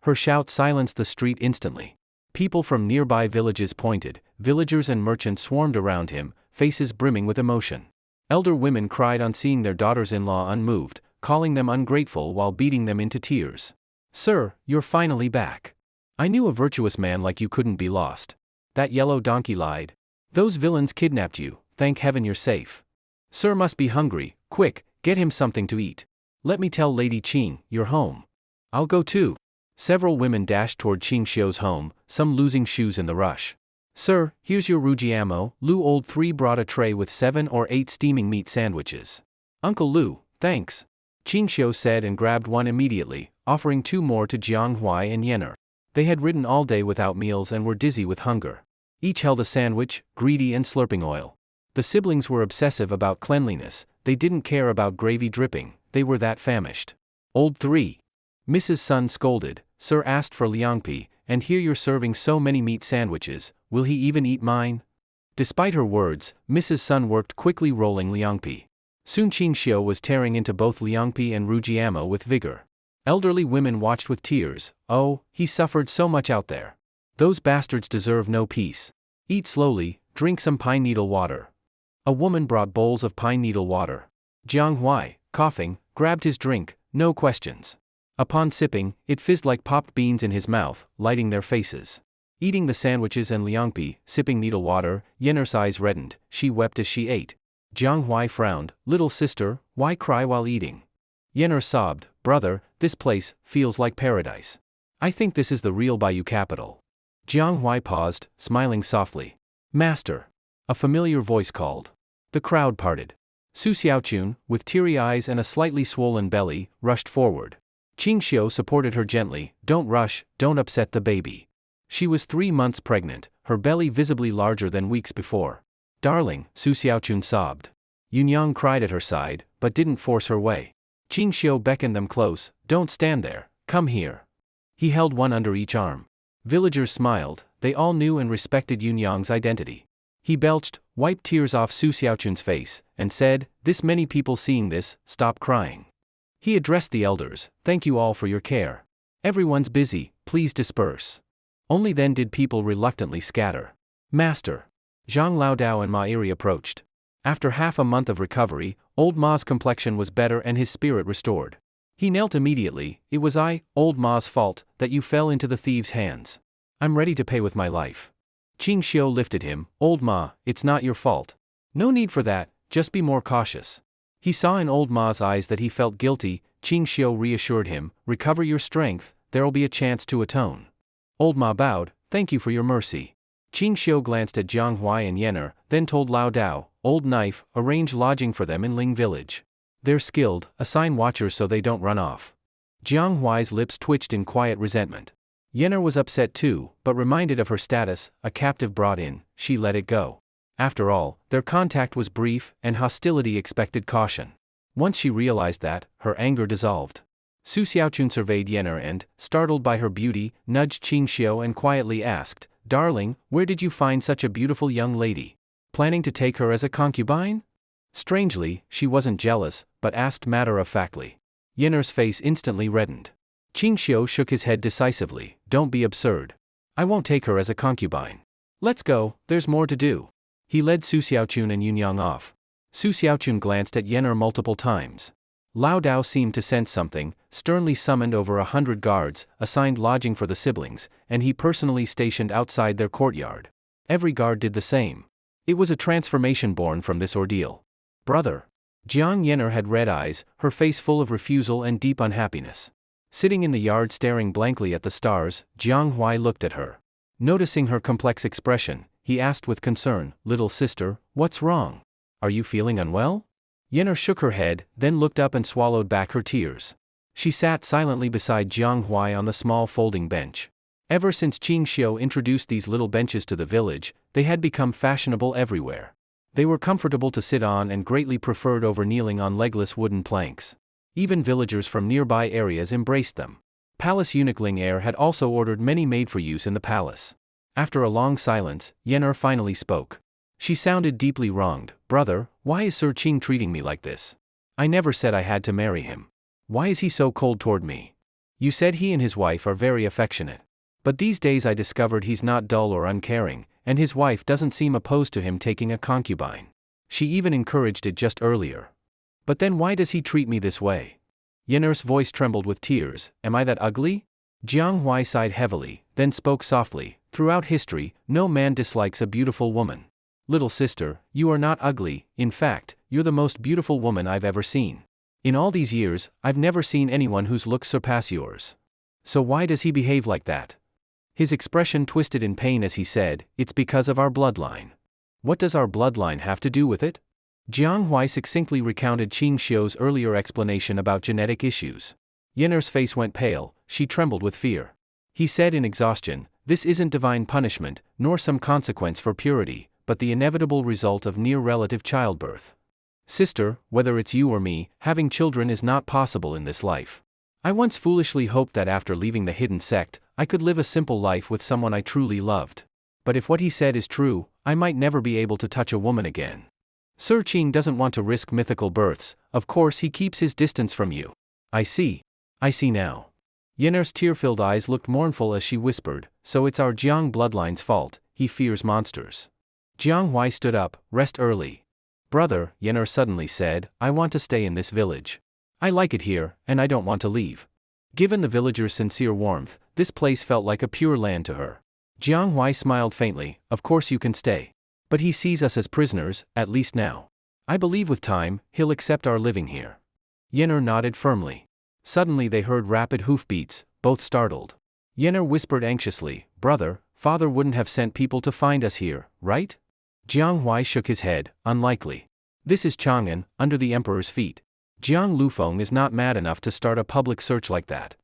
Her shout silenced the street instantly. People from nearby villages pointed, villagers and merchants swarmed around him, faces brimming with emotion. Elder women cried on seeing their daughters-in-law unmoved, calling them ungrateful while beating them into tears. Sir, you're finally back. I knew a virtuous man like you couldn't be lost. That yellow donkey lied. Those villains kidnapped you, thank heaven you're safe. Sir must be hungry, quick, get him something to eat. Let me tell Lady Qing, you're home. I'll go too. Several women dashed toward Ching Xio's home, some losing shoes in the rush. Sir, here's your Rujiamo. Lu Old 3 brought a tray with 7 or 8 steaming meat sandwiches. Uncle Lu, thanks. Ching Xio said and grabbed one immediately, offering 2 more to Jiang Huai and Yenner. They had ridden all day without meals and were dizzy with hunger. Each held a sandwich, greedy and slurping oil. The siblings were obsessive about cleanliness, they didn't care about gravy dripping, they were that famished. Old 3. Mrs. Sun scolded, Sir asked for liangpi, and here you're serving so many meat sandwiches, will he even eat mine? Despite her words, Mrs. Sun worked quickly rolling liangpi. Soon Ching Xio was tearing into both liangpi and rujiamo with vigor. Elderly women watched with tears. Oh, he suffered so much out there. Those bastards deserve no peace. Eat slowly, drink some pine needle water. A woman brought bowls of pine needle water. Jiang Huai, coughing, grabbed his drink, no questions. Upon sipping, it fizzed like popped beans in his mouth, lighting their faces. Eating the sandwiches and liangpi, sipping needle water, Yenner's eyes reddened, she wept as she ate. Jiang Huai frowned, little sister, why cry while eating? Yenner sobbed, brother, this place feels like paradise. I think this is the real Bayou capital. Jiang Huai paused, smiling softly. Master. A familiar voice called. The crowd parted. Susiaun, with teary eyes and a slightly swollen belly, rushed forward. Ching Xio supported her gently, don't rush, don't upset the baby. She was 3 months pregnant, her belly visibly larger than weeks before. Darling, Susiaun sobbed. Yunyang cried at her side, but didn't force her way. Ching Xio beckoned them close, don't stand there, come here. He held one under each arm. Villagers smiled, they all knew and respected Yunyang's identity. He belched, wiped tears off Susiaun's face, and said, this many people seeing this, stop crying. He addressed the elders, thank you all for your care. Everyone's busy, please disperse. Only then did people reluctantly scatter. Master. Zhang Laodao and Ma Eri approached. After half a month of recovery, old Ma's complexion was better and his spirit restored. He knelt immediately, it was old Ma's fault, that you fell into the thieves' hands. I'm ready to pay with my life. Ching Xio lifted him, old Ma, it's not your fault. No need for that, just be more cautious. He saw in old Ma's eyes that he felt guilty. Ching Xio reassured him, recover your strength, there'll be a chance to atone. Old Ma bowed, thank you for your mercy. Ching Xio glanced at Jiang Huai and Yenner, then told Lao Dao, Old Knife, arrange lodging for them in Ling Village. They're skilled, assign watchers so they don't run off. Jiang Huai's lips twitched in quiet resentment. Yenner was upset too, but reminded of her status, a captive brought in, she let it go. After all, their contact was brief, and hostility expected caution. Once she realized that, her anger dissolved. Susiaun surveyed Yenner and, startled by her beauty, nudged Ching Xio and quietly asked, Darling, where did you find such a beautiful young lady? Planning to take her as a concubine? Strangely, she wasn't jealous, but asked matter-of-factly. Yenner's face instantly reddened. Ching Xio shook his head decisively, don't be absurd. I won't take her as a concubine. Let's go, there's more to do. He led Susiaun and Yunyang off. Susiaun glanced at Yenner multiple times. Lao Dao seemed to sense something, sternly summoned over 100 guards, assigned lodging for the siblings, and he personally stationed outside their courtyard. Every guard did the same. It was a transformation born from this ordeal. Brother. Jiang Yenner had red eyes, her face full of refusal and deep unhappiness. Sitting in the yard staring blankly at the stars, Jiang Huai looked at her. Noticing her complex expression, he asked with concern, Little sister, what's wrong? Are you feeling unwell? Yenner shook her head, then looked up and swallowed back her tears. She sat silently beside Jiang Huai on the small folding bench. Ever since Ching Xio introduced these little benches to the village, they had become fashionable everywhere. They were comfortable to sit on and greatly preferred over kneeling on legless wooden planks. Even villagers from nearby areas embraced them. Palace eunuch Ling Er had also ordered many made for use in the palace. After a long silence, Yenner finally spoke. She sounded deeply wronged. Brother, why is Sir Ching treating me like this? I never said I had to marry him. Why is he so cold toward me? You said he and his wife are very affectionate. But these days I discovered he's not dull or uncaring, and his wife doesn't seem opposed to him taking a concubine. She even encouraged it just earlier. But then why does he treat me this way? Yenner's voice trembled with tears. Am I that ugly? Jiang Huai sighed heavily, then spoke softly. Throughout history, no man dislikes a beautiful woman. Little sister, you are not ugly, in fact, you're the most beautiful woman I've ever seen. In all these years, I've never seen anyone whose looks surpass yours. So why does he behave like that? His expression twisted in pain as he said, it's because of our bloodline. What does our bloodline have to do with it? Jiang Huai succinctly recounted Ching Xio's earlier explanation about genetic issues. Yenner's face went pale, she trembled with fear. He said in exhaustion, this isn't divine punishment, nor some consequence for purity, but the inevitable result of near-relative childbirth. Sister, whether it's you or me, having children is not possible in this life. I once foolishly hoped that after leaving the hidden sect, I could live a simple life with someone I truly loved. But if what he said is true, I might never be able to touch a woman again. Sir Ching doesn't want to risk mythical births, of course he keeps his distance from you. I see now. Yenner's tear-filled eyes looked mournful as she whispered, so it's our Jiang bloodline's fault, he fears monsters. Jiang Huai stood up, rest early. Brother, Yenner suddenly said, I want to stay in this village. I like it here, and I don't want to leave. Given the villagers' sincere warmth, this place felt like a pure land to her. Jiang Huai smiled faintly, of course you can stay. But he sees us as prisoners, at least now. I believe with time, he'll accept our living here. Yenner nodded firmly. Suddenly they heard rapid hoofbeats, both startled. Yenner whispered anxiously, brother, father wouldn't have sent people to find us here, right? Jiang Huai shook his head, unlikely. This is Chang'an, under the emperor's feet. Jiang Lufeng is not mad enough to start a public search like that.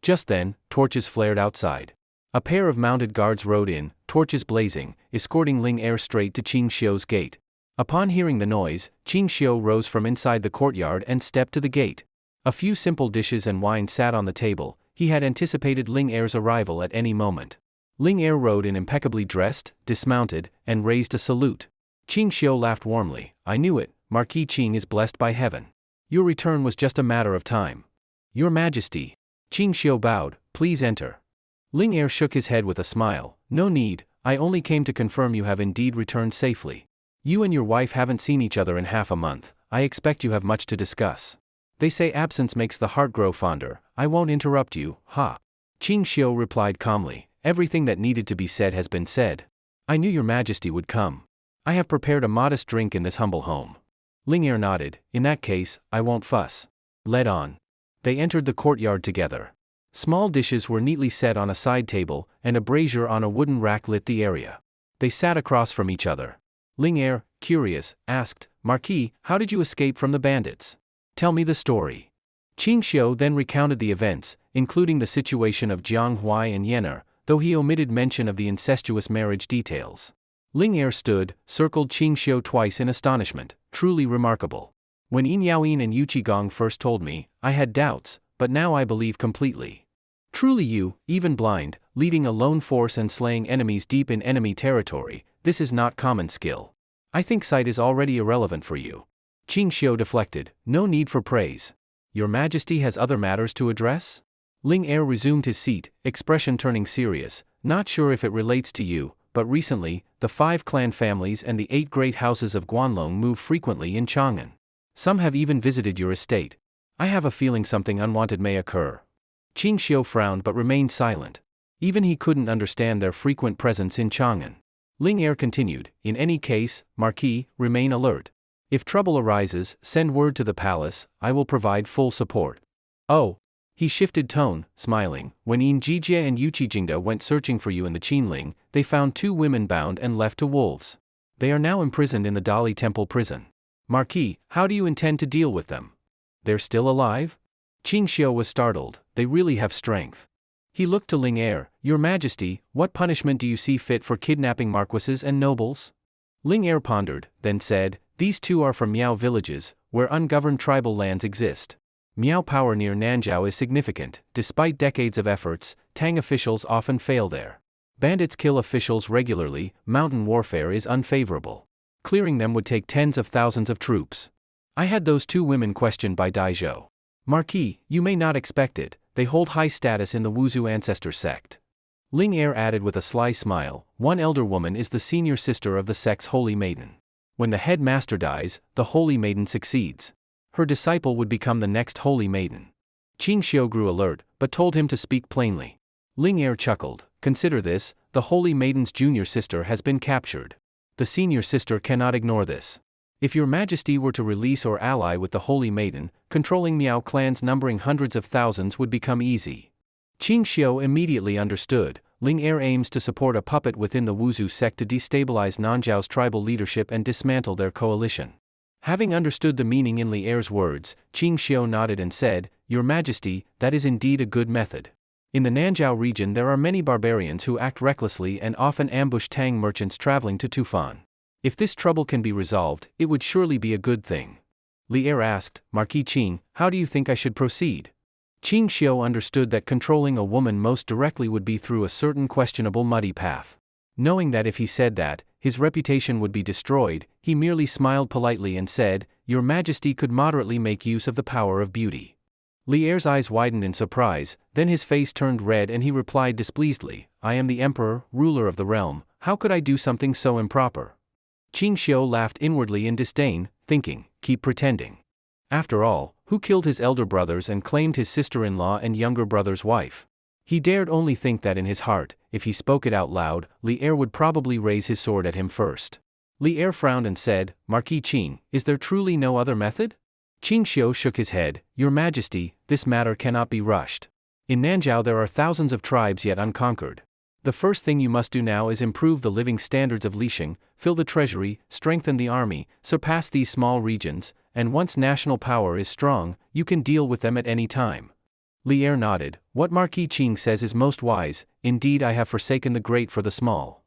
Just then, torches flared outside. A pair of mounted guards rode in, torches blazing, escorting Ling Er straight to Ching Xio's gate. Upon hearing the noise, Ching Xio rose from inside the courtyard and stepped to the gate. A few simple dishes and wine sat on the table. He had anticipated Ling Er's arrival at any moment. Ling Er rode in impeccably dressed, dismounted, and raised a salute. Ching Xio laughed warmly. I knew it, Marquis Ching is blessed by heaven. Your return was just a matter of time. Your Majesty. Ching Xio bowed, please enter. Ling Er shook his head with a smile. No need, I only came to confirm you have indeed returned safely. You and your wife haven't seen each other in half a month. I expect you have much to discuss. They say absence makes the heart grow fonder. I won't interrupt you, ha. Ching Xio replied calmly. Everything that needed to be said has been said. I knew your Majesty would come. I have prepared a modest drink in this humble home. Ling Er nodded. In that case, I won't fuss. Led on. They entered the courtyard together. Small dishes were neatly set on a side table, and a brazier on a wooden rack lit the area. They sat across from each other. Ling Er, curious, asked, Marquis, how did you escape from the bandits? Tell me the story. Ching Xio then recounted the events, including the situation of Jiang Huai and Yenner, though he omitted mention of the incestuous marriage details. Ling Er stood, circled Ching Xio twice in astonishment, truly remarkable. When Yin Yaoyin and Yu Qigong first told me, I had doubts, but now I believe completely. Truly you, even blind, leading a lone force and slaying enemies deep in enemy territory, this is not common skill. I think sight is already irrelevant for you. Ching Xio deflected, no need for praise. Your Majesty has other matters to address? Ling Er resumed his seat, expression turning serious, not sure if it relates to you, but recently, the 5 clan families and the 8 great houses of Guanlong move frequently in Chang'an. Some have even visited your estate. I have a feeling something unwanted may occur. Ching Xio frowned but remained silent. Even he couldn't understand their frequent presence in Chang'an. Ling Er continued, in any case, Marquis, remain alert. If trouble arises, send word to the palace, I will provide full support. Oh. He shifted tone, smiling. When Yin Jijie and Yu Qijingda went searching for you in the Qinling, they found 2 women bound and left to wolves. They are now imprisoned in the Dali Temple prison. Marquis, how do you intend to deal with them? They're still alive? Ching Xio was startled. They really have strength. He looked to Ling Er. Your Majesty, what punishment do you see fit for kidnapping marquises and nobles? Ling Er pondered, then said, these 2 are from Miao villages, where ungoverned tribal lands exist. Miao power near Nanjiao is significant. Despite decades of efforts, Tang officials often fail there. Bandits kill officials regularly, mountain warfare is unfavorable. Clearing them would take tens of thousands of troops. I had those 2 women questioned by Daizhou. Marquis, you may not expect it, they hold high status in the Wuzhu ancestor sect. Ling Er added with a sly smile, one elder woman is the senior sister of the sect's holy maiden. When the head master dies, the holy maiden succeeds. Her disciple would become the next holy maiden. Ching Xio grew alert, but told him to speak plainly. Ling Er chuckled, consider this, the holy maiden's junior sister has been captured. The senior sister cannot ignore this. If your Majesty were to release or ally with the holy maiden, controlling Miao clans numbering hundreds of thousands would become easy. Ching Xio immediately understood. Ling Er aims to support a puppet within the Wuzhu sect to destabilize Nanjiao's tribal leadership and dismantle their coalition. Having understood the meaning in Ling Er's words, Ching Xio nodded and said, Your Majesty, that is indeed a good method. In the Nanjiao region there are many barbarians who act recklessly and often ambush Tang merchants traveling to Tufan. If this trouble can be resolved, it would surely be a good thing. Ling Er asked, Marquis Ching, how do you think I should proceed? Ching Xio understood that controlling a woman most directly would be through a certain questionable muddy path. Knowing that if he said that, his reputation would be destroyed, he merely smiled politely and said, Your Majesty could moderately make use of the power of beauty. Ling Er's eyes widened in surprise, then his face turned red and he replied displeasedly, I am the emperor, ruler of the realm, how could I do something so improper? Ching Xio laughed inwardly in disdain, thinking, keep pretending. After all, who killed his elder brothers and claimed his sister-in-law and younger brother's wife? He dared only think that in his heart, if he spoke it out loud, Li Er would probably raise his sword at him first. Li Er frowned and said, Marquis Qing, is there truly no other method? Ching Xio shook his head, Your Majesty, this matter cannot be rushed. In Nanzhao there are thousands of tribes yet unconquered. The first thing you must do now is improve the living standards of Lixing, fill the treasury, strengthen the army, surpass these small regions, and once national power is strong, you can deal with them at any time. Li Er nodded, What Marquis Qing says is most wise, indeed I have forsaken the great for the small.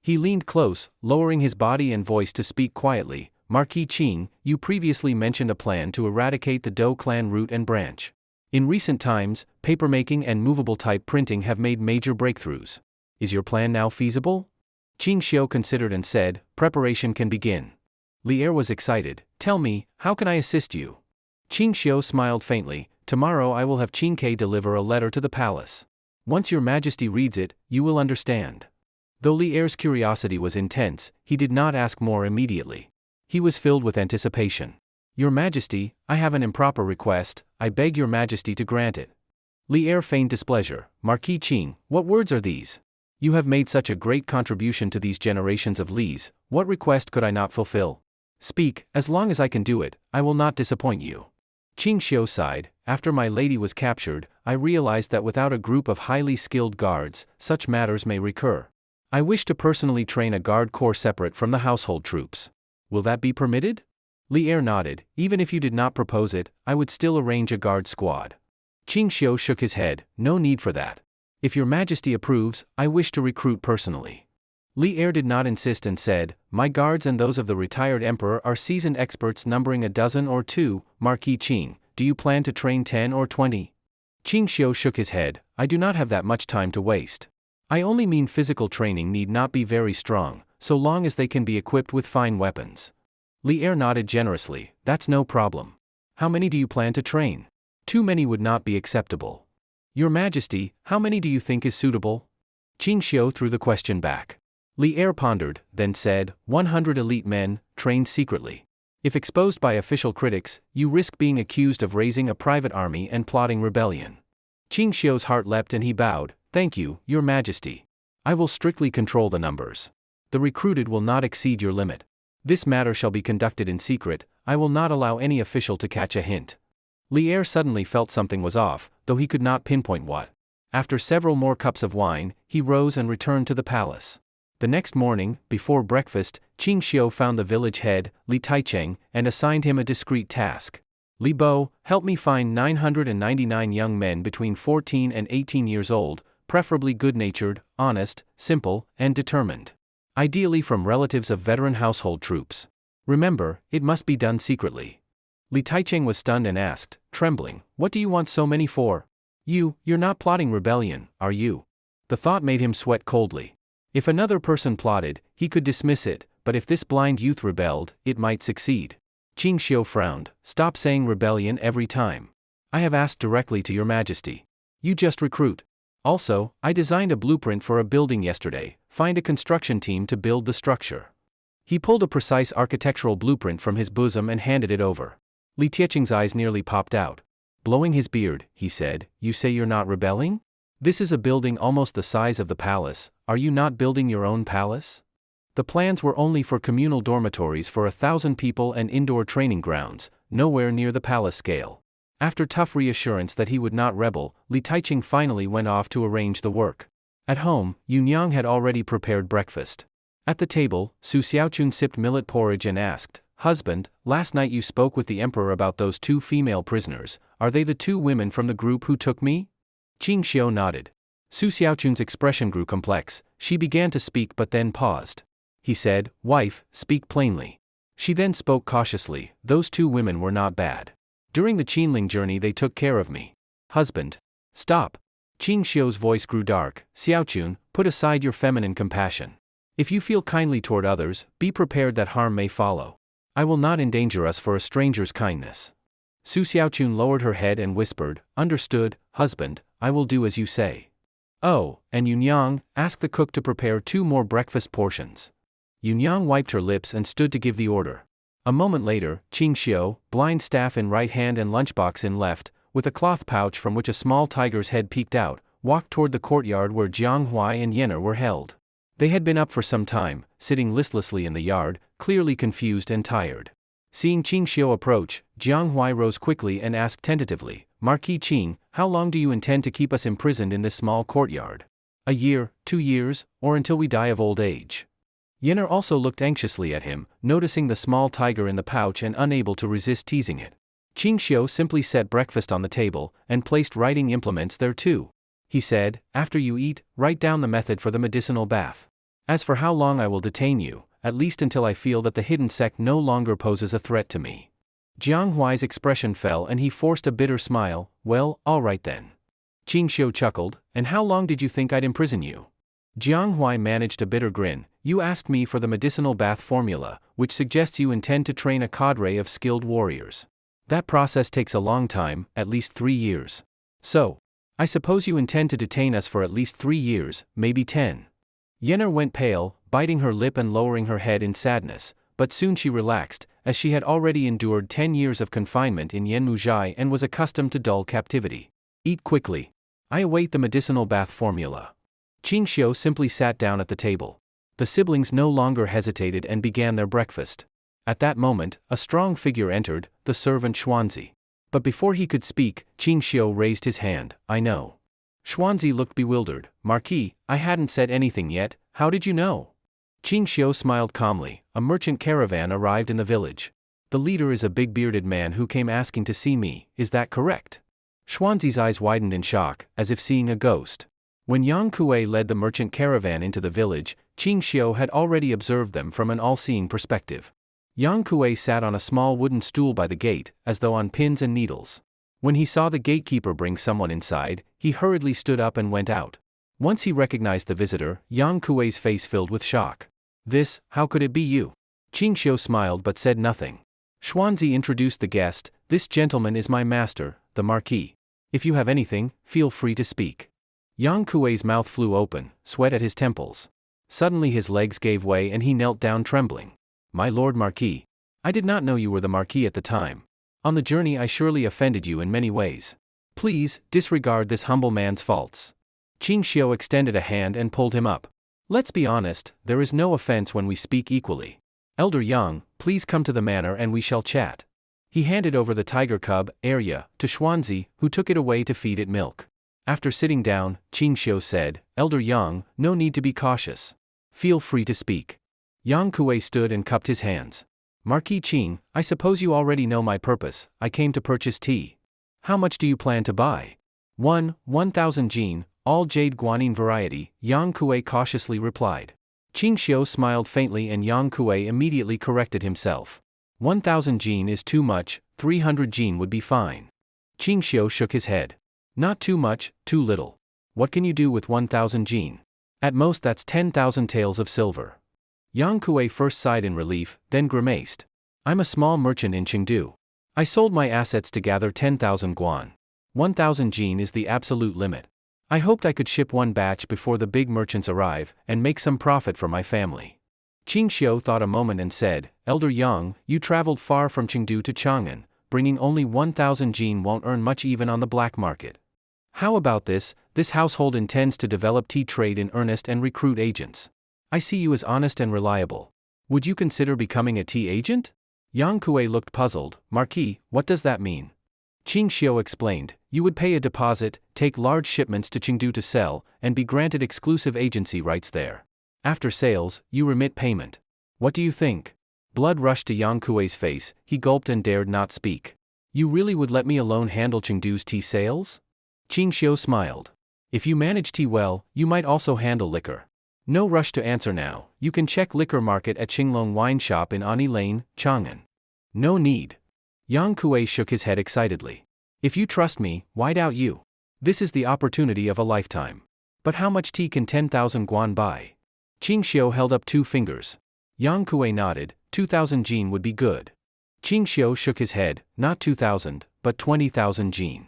He leaned close, lowering his body and voice to speak quietly, Marquis Qing, you previously mentioned a plan to eradicate the Dou clan root and branch. In recent times, papermaking and movable type printing have made major breakthroughs. Is your plan now feasible? Ching Xio considered and said, Preparation can begin. Li Er was excited, Tell me, how can I assist you? Ching Xio smiled faintly, Tomorrow I will have Qing Ke deliver a letter to the palace. Once your Majesty reads it, you will understand. Though Li Er's curiosity was intense, he did not ask more immediately. He was filled with anticipation. Your Majesty, I have an improper request, I beg your Majesty to grant it. Li Er feigned displeasure, Marquis Qing, what words are these? You have made such a great contribution to these generations of Lis, what request could I not fulfill? Speak, as long as I can do it, I will not disappoint you. Ching Xio sighed, After my lady was captured, I realized that without a group of highly skilled guards, such matters may recur. I wish to personally train a guard corps separate from the household troops. Will that be permitted? Li Er nodded, Even if you did not propose it, I would still arrange a guard squad. Ching Xio shook his head, No need for that. If your Majesty approves, I wish to recruit personally. Li Er did not insist and said, My guards and those of the retired emperor are seasoned experts numbering a dozen or two, Marquis Qing, do you plan to train 10 or 20? Ching Xio shook his head, I do not have that much time to waste. I only mean physical training need not be very strong, so long as they can be equipped with fine weapons. Li Er nodded generously, That's no problem. How many do you plan to train? Too many would not be acceptable. Your Majesty, how many do you think is suitable? Ching Xio threw the question back. Li Er pondered, then said, 100 elite men, trained secretly. If exposed by official critics, you risk being accused of raising a private army and plotting rebellion. Ching Xio's heart leapt and he bowed, Thank you, Your Majesty. I will strictly control the numbers. The recruited will not exceed your limit. This matter shall be conducted in secret, I will not allow any official to catch a hint. Li Er suddenly felt something was off, though he could not pinpoint what. After several more cups of wine, he rose and returned to the palace. The next morning, before breakfast, Ching Xio found the village head, Li Taicheng, and assigned him a discreet task. Li Bo, help me find 999 young men between 14 and 18 years old, preferably good-natured, honest, simple, and determined. Ideally from relatives of veteran household troops. Remember, it must be done secretly. Li Taicheng was stunned and asked, trembling, What do you want so many for? You're not plotting rebellion, are you? The thought made him sweat coldly. If another person plotted, he could dismiss it, but if this blind youth rebelled, it might succeed. Ching Xio frowned, Stop saying rebellion every time. I have asked directly to Your Majesty. You just recruit. Also, I designed a blueprint for a building yesterday, find a construction team to build the structure. He pulled a precise architectural blueprint from his bosom and handed it over. Li Tiecheng's eyes nearly popped out. Blowing his beard, he said, You say you're not rebelling? This is a building almost the size of the palace, are you not building your own palace? The plans were only for communal dormitories for 1,000 people and indoor training grounds, nowhere near the palace scale. After tough reassurance that he would not rebel, Li Taicheng finally went off to arrange the work. At home, Yunyang had already prepared breakfast. At the table, Susiaun sipped millet porridge and asked, Husband, last night you spoke with the emperor about those 2 female prisoners, are they the 2 women from the group who took me? Ching Xio nodded. Susiaun's expression grew complex, she began to speak but then paused. He said, Wife, speak plainly. She then spoke cautiously, Those 2 women were not bad. During the Qinling journey they took care of me. Husband. Stop. Ching Xio's voice grew dark, Xiaochun, put aside your feminine compassion. If you feel kindly toward others, be prepared that harm may follow. I will not endanger us for a stranger's kindness. Susiaun lowered her head and whispered, Understood, husband, I will do as you say. Oh, and Yunyang, ask the cook to prepare 2 more breakfast portions. Yunyang wiped her lips and stood to give the order. A moment later, Ching Xio, blind staff in right hand and lunchbox in left, with a cloth pouch from which a small tiger's head peeked out, walked toward the courtyard where Jiang Huai and Yenner were held. They had been up for some time, sitting listlessly in the yard, clearly confused and tired. Seeing Ching Xio approach, Jiang Huai rose quickly and asked tentatively, "Marquis Ching, how long do you intend to keep us imprisoned in this small courtyard? A year, 2 years, or until we die of old age?" Yenner also looked anxiously at him, noticing the small tiger in the pouch and unable to resist teasing it. Ching Xio simply set breakfast on the table, and placed writing implements there too. He said, "After you eat, write down the method for the medicinal bath. As for how long I will detain you, at least until I feel that the hidden sect no longer poses a threat to me." Jiang Huai's expression fell and he forced a bitter smile. "Well, all right then." Ching Xio chuckled, "And how long did you think I'd imprison you?" Jiang Huai managed a bitter grin. "You asked me for the medicinal bath formula, which suggests you intend to train a cadre of skilled warriors. That process takes a long time, at least 3 years. So, I suppose you intend to detain us for at least 3 years, maybe 10. Yenner went pale, biting her lip and lowering her head in sadness, but soon she relaxed, as she had already endured 10 years of confinement in Yanmu and was accustomed to dull captivity. "Eat quickly. I await the medicinal bath formula." Ching Xio simply sat down at the table. The siblings no longer hesitated and began their breakfast. At that moment, a strong figure entered, the servant Xuanzi. But before he could speak, Ching Xio raised his hand. "I know." Xuanzi looked bewildered. "Marquis, I hadn't said anything yet, how did you know?" Ching Xio smiled calmly. "A merchant caravan arrived in the village. The leader is a big bearded man who came asking to see me, is that correct?" Xuanzi's eyes widened in shock, as if seeing a ghost. When Yang Kuei led the merchant caravan into the village, Ching Xio had already observed them from an all-seeing perspective. Yang Kuei sat on a small wooden stool by the gate, as though on pins and needles. When he saw the gatekeeper bring someone inside, he hurriedly stood up and went out. Once he recognized the visitor, Yang Kuei's face filled with shock. "This, how could it be you?" Ching Xio smiled but said nothing. Xuanzi introduced the guest. "This gentleman is my master, the Marquis. If you have anything, feel free to speak." Yang Kuei's mouth flew open, sweat at his temples. Suddenly his legs gave way and he knelt down trembling. "My lord Marquis. I did not know you were the Marquis at the time. On the journey I surely offended you in many ways. Please, disregard this humble man's faults." Ching Xio extended a hand and pulled him up. "Let's be honest, there is no offense when we speak equally. Elder Yang, please come to the manor and we shall chat." He handed over the tiger cub, Arya, to Xuanzi, who took it away to feed it milk. After sitting down, Ching Xio said, "Elder Yang, no need to be cautious. Feel free to speak." Yang Kuei stood and cupped his hands. "Marquis Ching, I suppose you already know my purpose. I came to purchase tea. How much do you plan to buy?" 1,000 jin, all jade guanine variety," Yang Kuei cautiously replied. Ching Xio smiled faintly and Yang Kuei immediately corrected himself. 1,000 jin is too much, 300 jin would be fine. Ching Xio shook his head. "Not too much, too little. What can you do with 1,000 jin? At most that's 10,000 taels of silver." Yang Kuei first sighed in relief, then grimaced. "I'm a small merchant in Chengdu. I sold my assets to gather 10,000 guan. 1,000 jin is the absolute limit. I hoped I could ship one batch before the big merchants arrive, and make some profit for my family." Ching Xio thought a moment and said, "Elder Yang, you traveled far from Chengdu to Chang'an, bringing only 1,000 jin won't earn much even on the black market. How about this? This household intends to develop tea trade in earnest and recruit agents. I see you as honest and reliable. Would you consider becoming a tea agent?" Yang Kuei looked puzzled. "Marquis, what does that mean?" Ching Xio explained, "You would pay a deposit, take large shipments to Chengdu to sell, and be granted exclusive agency rights there. After sales, you remit payment. What do you think?" Blood rushed to Yang Kuei's face, he gulped and dared not speak. "You really would let me alone handle Chengdu's tea sales?" Ching Xio smiled. "If you manage tea well, you might also handle liquor. No rush to answer now, you can check liquor market at Qinglong Wine Shop in Ani Lane, Chang'an." "No need." Yang Kuei shook his head excitedly. "If you trust me, why doubt you? This is the opportunity of a lifetime. But how much tea can 10,000 guan buy?" Ching Xio held up 2 fingers. Yang Kuei nodded. 2,000 jin would be good. Ching Xio shook his head. "Not 2,000, but 20,000 jin."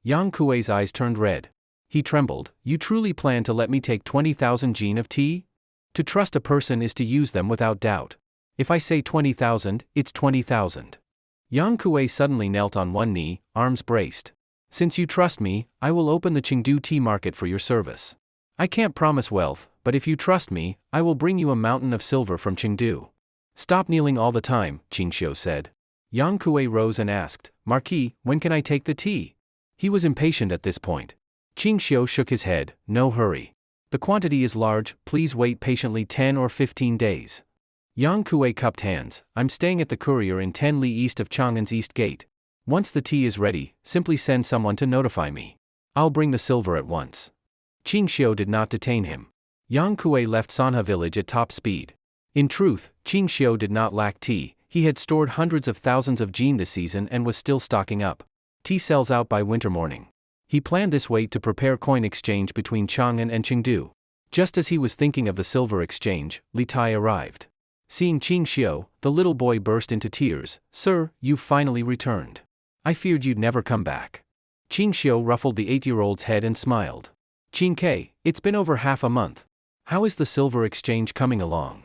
Yang Kuei's eyes turned red. He trembled. "You truly plan to let me take 20,000 jin of tea? To trust a person is to use them without doubt. If I say 20,000, it's 20,000. Yang Kuei suddenly knelt on one knee, arms braced. Since you trust me, I will open the Chengdu tea market for your service. I can't promise wealth, but if you trust me, I will bring you a mountain of silver from Chengdu. Stop kneeling all the time, Ching Xio said. Yang Kuei rose and asked, Marquis, when can I take the tea? He was impatient at this point. Ching Xio shook his head, no hurry. The quantity is large, please wait patiently 10 or 15 days. Yang Kuei cupped hands, I'm staying at the courier in 10 li east of Chang'an's East Gate. Once the tea is ready, simply send someone to notify me. I'll bring the silver at once. Ching Xio did not detain him. Yang Kuei left Sanha village at top speed. In truth, Ching Xio did not lack tea, he had stored hundreds of thousands of jin this season and was still stocking up. Tea sells out by winter morning. He planned this way to prepare coin exchange between Chang'an and Chengdu. Just as he was thinking of the silver exchange, Li Tai arrived. Seeing Ching Xio, the little boy burst into tears. Sir, you've finally returned. I feared you'd never come back. Ching Xio ruffled the 8-year-old's head and smiled. Ching Kei, it's been over half a month. How is the silver exchange coming along?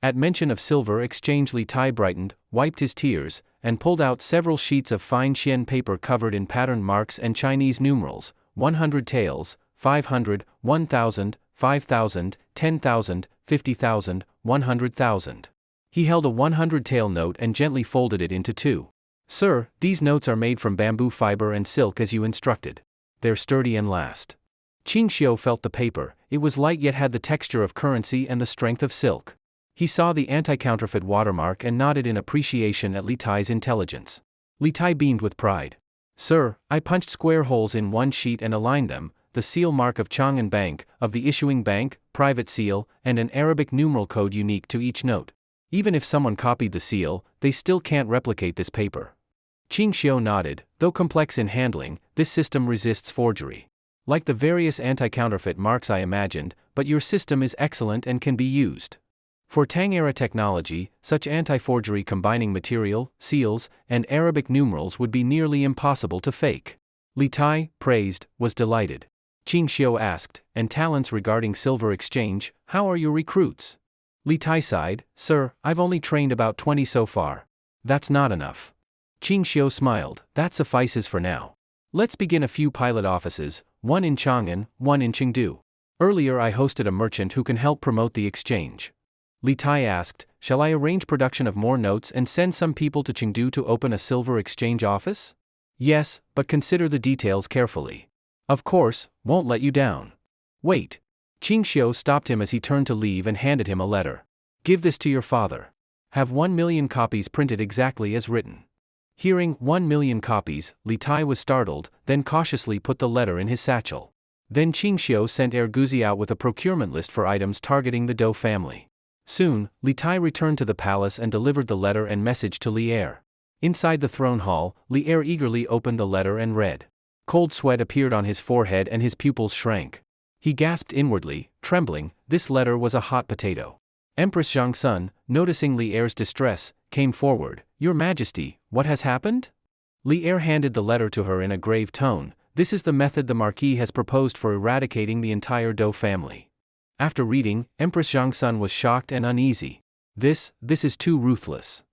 At mention of silver exchange, Li Tai brightened, wiped his tears, and pulled out several sheets of fine xian paper covered in patterned marks and Chinese numerals, 100 taels, 500, 1,000, 5,000, 10,000, 50,000, 100,000. He held a 100-tael note and gently folded it into two. Sir, these notes are made from bamboo fiber and silk as you instructed. They're sturdy and last. Ching Xio felt the paper, it was light yet had the texture of currency and the strength of silk. He saw the anti-counterfeit watermark and nodded in appreciation at Li Tai's intelligence. Li Tai beamed with pride. Sir, I punched square holes in one sheet and aligned them, the seal mark of Chang'an Bank, of the issuing bank, private seal, and an Arabic numeral code unique to each note. Even if someone copied the seal, they still can't replicate this paper. Ching Xio nodded, though complex in handling, this system resists forgery. Like the various anti-counterfeit marks I imagined, but your system is excellent and can be used. For Tang-era technology, such anti-forgery combining material, seals, and Arabic numerals would be nearly impossible to fake. Li Tai, praised, was delighted. Ching Xio asked, and talents regarding silver exchange, how are your recruits? Li Tai sighed, Sir, I've only trained about 20 so far. That's not enough. Ching Xio smiled, that suffices for now. Let's begin a few pilot offices, one in Chang'an, one in Chengdu. Earlier I hosted a merchant who can help promote the exchange. Li Tai asked, shall I arrange production of more notes and send some people to Chengdu to open a silver exchange office? Yes, but consider the details carefully. Of course, won't let you down. Wait. Ching Xio stopped him as he turned to leave and handed him a letter. Give this to your father. Have 1 million copies printed exactly as written. Hearing 1 million copies, Li Tai was startled, then cautiously put the letter in his satchel. Then Ching Xio sent Erguzi out with a procurement list for items targeting the Dou family. Soon, Li Tai returned to the palace and delivered the letter and message to Li Er. Inside the throne hall, Li Er eagerly opened the letter and read. Cold sweat appeared on his forehead and his pupils shrank. He gasped inwardly, trembling, this letter was a hot potato. Empress Zhang Sun, noticing Li Er's distress, came forward. Your Majesty, what has happened? Li Er handed the letter to her in a grave tone. This is the method the Marquis has proposed for eradicating the entire Dou family. After reading, Empress Zhang Sun was shocked and uneasy. This is too ruthless.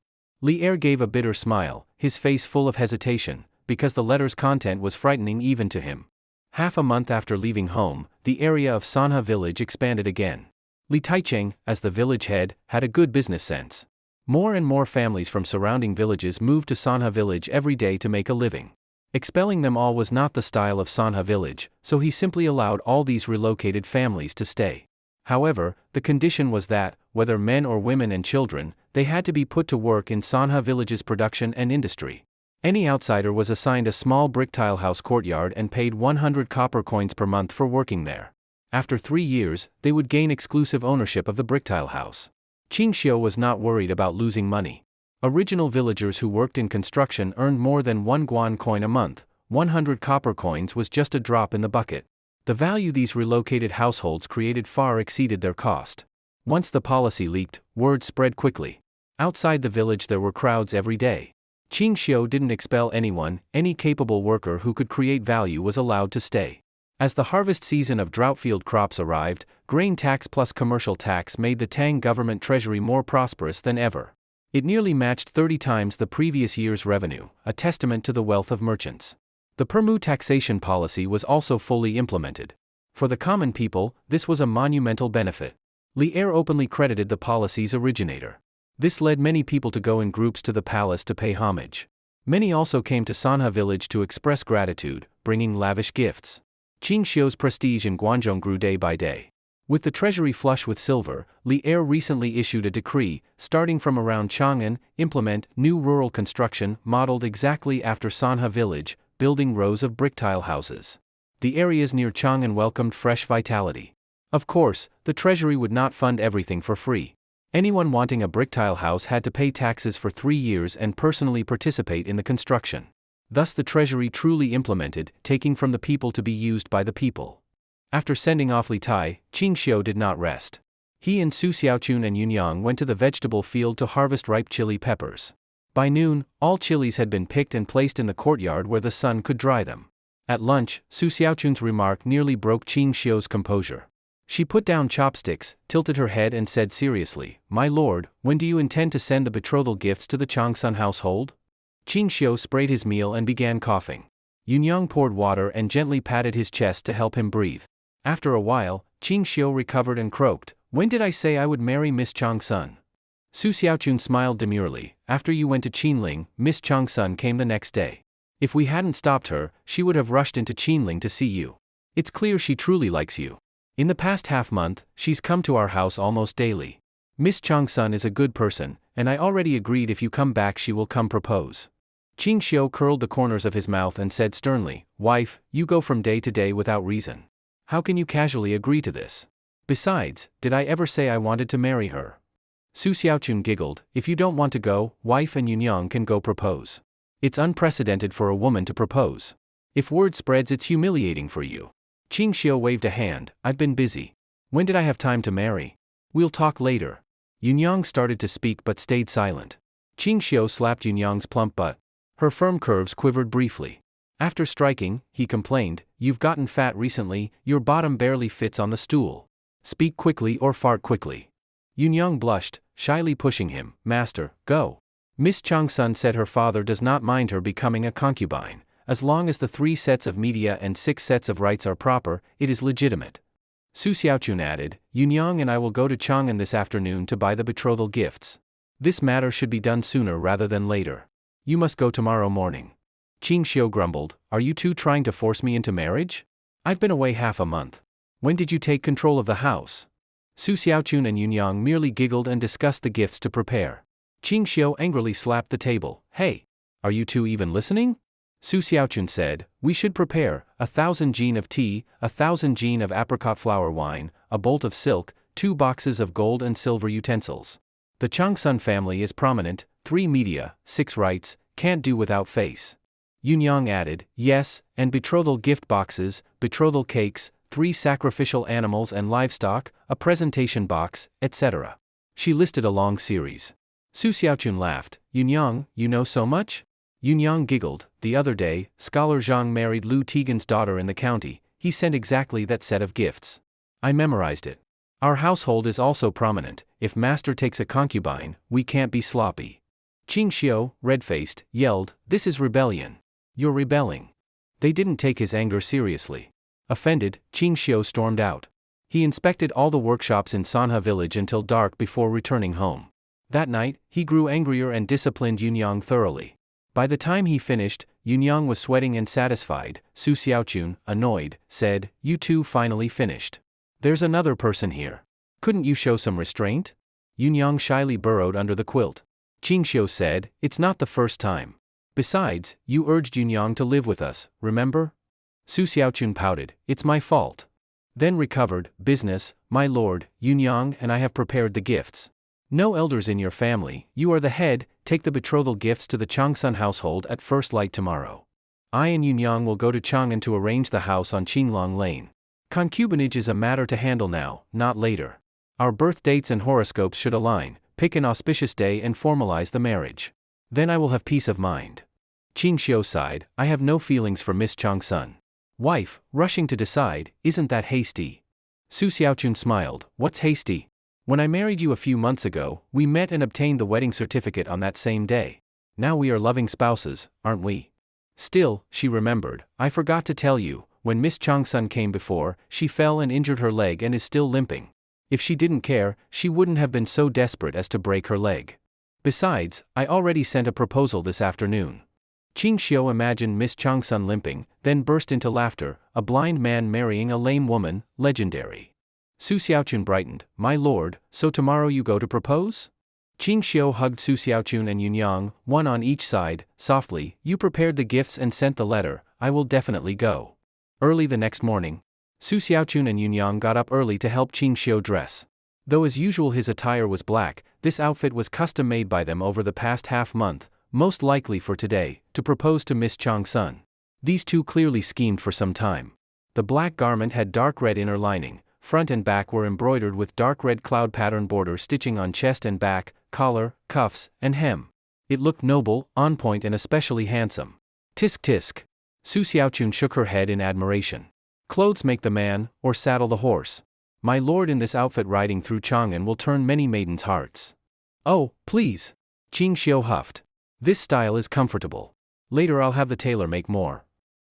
Li Er gave a bitter smile, his face full of hesitation, because the letter's content was frightening even to him. Half a month after leaving home, the area of Sanha village expanded again. Li Taicheng, as the village head, had a good business sense. More and more families from surrounding villages moved to Sanha village every day to make a living. Expelling them all was not the style of Sanha village, so he simply allowed all these relocated families to stay. However, the condition was that, whether men or women and children, they had to be put to work in Sanha village's production and industry. Any outsider was assigned a small brick tile house courtyard and paid 100 copper coins per month for working there. After 3 years, they would gain exclusive ownership of the brick tile house. Ching Xio was not worried about losing money. Original villagers who worked in construction earned more than 1 guan coin a month. 100 copper coins was just a drop in the bucket. The value these relocated households created far exceeded their cost. Once the policy leaked, word spread quickly. Outside the village there were crowds every day. Ching Xio didn't expel anyone, any capable worker who could create value was allowed to stay. As the harvest season of drought-field crops arrived, grain tax plus commercial tax made the Tang government treasury more prosperous than ever. It nearly matched 30 times the previous year's revenue, a testament to the wealth of merchants. The Permu taxation policy was also fully implemented. For the common people, this was a monumental benefit. Li Er openly credited the policy's originator. This led many people to go in groups to the palace to pay homage. Many also came to Sanha village to express gratitude, bringing lavish gifts. Ching Xio's prestige in Guangzhou grew day by day. With the treasury flush with silver, Li Er recently issued a decree, starting from around Chang'an, implement new rural construction modeled exactly after Sanha village, building rows of brick tile houses. The areas near Chang'an welcomed fresh vitality. Of course, the treasury would not fund everything for free. Anyone wanting a brick tile house had to pay taxes for 3 years and personally participate in the construction. Thus the treasury truly implemented, taking from the people to be used by the people. After sending off Li Tai, Ching Xio did not rest. He and Susiaun and Yunyang went to the vegetable field to harvest ripe chili peppers. By noon, all chilies had been picked and placed in the courtyard where the sun could dry them. At lunch, Susiaun's remark nearly broke Ching Xio's composure. She put down chopsticks, tilted her head and said seriously, "My lord, when do you intend to send the betrothal gifts to the Changsun household?" Ching Xio sprayed his meal and began coughing. Yunyang poured water and gently patted his chest to help him breathe. After a while, Ching Xio recovered and croaked, "When did I say I would marry Miss Changsun?" Susiaun smiled demurely, "After you went to Qinling, Miss Changsun came the next day. If we hadn't stopped her, she would have rushed into Qinling to see you. It's clear she truly likes you. In the past half-month, she's come to our house almost daily. Miss Changsun is a good person, and I already agreed if you come back she will come propose." Ching Xio curled the corners of his mouth and said sternly, "Wife, you go from day to day without reason. How can you casually agree to this? Besides, did I ever say I wanted to marry her?" Susiaun giggled, "If you don't want to go, wife and Yunyang can go propose. It's unprecedented for a woman to propose. If word spreads it's humiliating for you." Ching Xio waved a hand, "I've been busy. When did I have time to marry? We'll talk later." Yunyang started to speak but stayed silent. Ching Xio slapped Yunyang's plump butt. Her firm curves quivered briefly. After striking, he complained, "You've gotten fat recently, your bottom barely fits on the stool. Speak quickly or fart quickly." Yunyang blushed, shyly pushing him, "Master, go." Miss Changsun said her father does not mind her becoming a concubine. As long as the 3 sets of media and 6 sets of rights are proper, it is legitimate. Susiaun added, "Yunyang and I will go to Chang'an this afternoon to buy the betrothal gifts. This matter should be done sooner rather than later. You must go tomorrow morning." Ching Xio grumbled, "Are you two trying to force me into marriage? I've been away half a month. When did you take control of the house?" Susiaun and Yunyang merely giggled and discussed the gifts to prepare. Ching Xio angrily slapped the table, "Hey! Are you two even listening?" Susiaun said, "We should prepare 1,000 jin of tea, 1,000 jin of apricot flower wine, a bolt of silk, 2 boxes of gold and silver utensils. The Changsun family is prominent, 3 media, 6 rights, can't do without face." Yunyang added, "Yes, and betrothal gift boxes, betrothal cakes, 3 sacrificial animals and livestock, a presentation box, etc." She listed a long series. Susiaun laughed, "Yunyang, you know so much?" Yunyang giggled, "The other day, Scholar Zhang married Lu Tigan's daughter in the county, he sent exactly that set of gifts. I memorized it. Our household is also prominent, if master takes a concubine, we can't be sloppy." Ching Xio, red-faced, yelled, "This is rebellion. You're rebelling." They didn't take his anger seriously. Offended, Ching Xio stormed out. He inspected all the workshops in Sanha village until dark before returning home. That night, he grew angrier and disciplined Yunyang thoroughly. By the time he finished, Yunyang was sweating and satisfied. Susiaun, annoyed, said, "You two finally finished. There's another person here. Couldn't you show some restraint?" Yunyang shyly burrowed under the quilt. Ching Xio said, "It's not the first time. Besides, you urged Yunyang to live with us, remember?" Susiaun pouted, "It's my fault." Then recovered, "Business, my lord, Yunyang and I have prepared the gifts. No elders in your family, you are the head, take the betrothal gifts to the Changsun household at first light tomorrow. I and Yunyang will go to Chang'an to arrange the house on Qinglong Lane. Concubinage is a matter to handle now, not later. Our birth dates and horoscopes should align, pick an auspicious day and formalize the marriage. Then I will have peace of mind." Ching Xio sighed, "I have no feelings for Miss Changsun. Wife, rushing to decide, isn't that hasty?" Susiaun smiled, "What's hasty? When I married you a few months ago, we met and obtained the wedding certificate on that same day. Now we are loving spouses, aren't we?" Still, she remembered, I forgot to tell you, when Miss Changsun came before, she fell and injured her leg and is still limping. If she didn't care, she wouldn't have been so desperate as to break her leg. Besides, I already sent a proposal this afternoon. Ching Xio imagined Miss Changsun limping, then burst into laughter, a blind man marrying a lame woman, legendary. Susiaun brightened, my lord, so tomorrow you go to propose? Ching Xio hugged Susiaun and Yunyang, one on each side, softly, you prepared the gifts and sent the letter, I will definitely go. Early the next morning, Susiaun and Yunyang got up early to help Ching Xio dress. Though as usual his attire was black, this outfit was custom made by them over the past half-month, most likely for today, to propose to Miss Changsun. These two clearly schemed for some time. The black garment had dark red inner lining, front and back were embroidered with dark red cloud pattern border stitching on chest and back, collar, cuffs, and hem. It looked noble, on point and especially handsome. Tisk tisk. Susiaun shook her head in admiration. Clothes make the man, or saddle the horse. My lord in this outfit riding through Chang'an will turn many maidens' hearts. Oh, please. Ching Xio huffed. This style is comfortable. Later I'll have the tailor make more.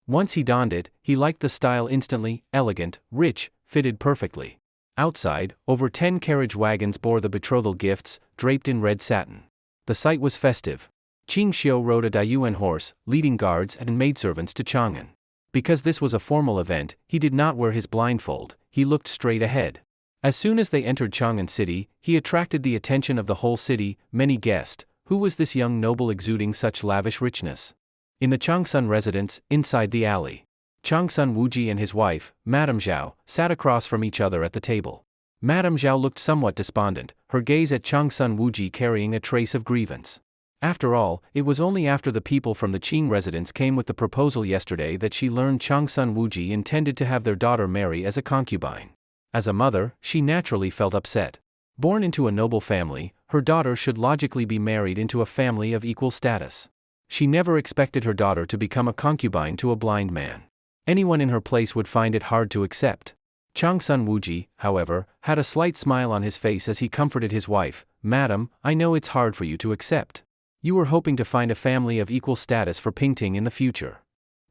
Once he donned it, he liked the style instantly, elegant, rich, fitted perfectly. Outside, over 10 carriage wagons bore the betrothal gifts, draped in red satin. The sight was festive. Ching Xio rode a Daiyuan horse, leading guards and maidservants to Chang'an. Because this was a formal event, he did not wear his blindfold, he looked straight ahead. As soon as they entered Chang'an city, he attracted the attention of the whole city. Many guessed, who was this young noble exuding such lavish richness? In the Changsun residence, inside the alley, Changsun Wuji and his wife, Madame Zhao, sat across from each other at the table. Madame Zhao looked somewhat despondent, her gaze at Changsun Wuji carrying a trace of grievance. After all, it was only after the people from the Qing residence came with the proposal yesterday that she learned Changsun Wuji intended to have their daughter marry as a concubine. As a mother, she naturally felt upset. Born into a noble family, her daughter should logically be married into a family of equal status. She never expected her daughter to become a concubine to a blind man. Anyone in her place would find it hard to accept. Changsun Wuji, however, had a slight smile on his face as he comforted his wife. Madam, I know it's hard for you to accept. You were hoping to find a family of equal status for Pingting in the future.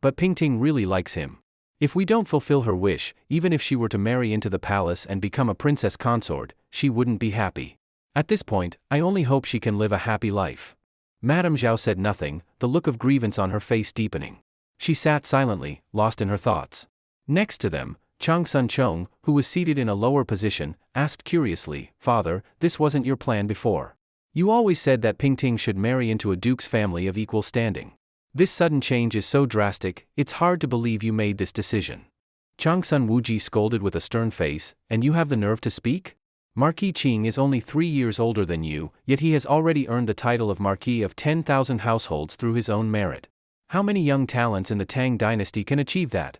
But Pingting really likes him. If we don't fulfill her wish, even if she were to marry into the palace and become a princess consort, she wouldn't be happy. At this point, I only hope she can live a happy life. Madame Zhao said nothing, the look of grievance on her face deepening. She sat silently, lost in her thoughts. Next to them, Changsun Chong, who was seated in a lower position, asked curiously, Father, this wasn't your plan before. You always said that Pingting should marry into a duke's family of equal standing. This sudden change is so drastic, it's hard to believe you made this decision. Changsun Wuji scolded with a stern face, and you have the nerve to speak? Marquis Qing is only 3 years older than you, yet he has already earned the title of Marquis of 10,000 households through his own merit. How many young talents in the Tang dynasty can achieve that?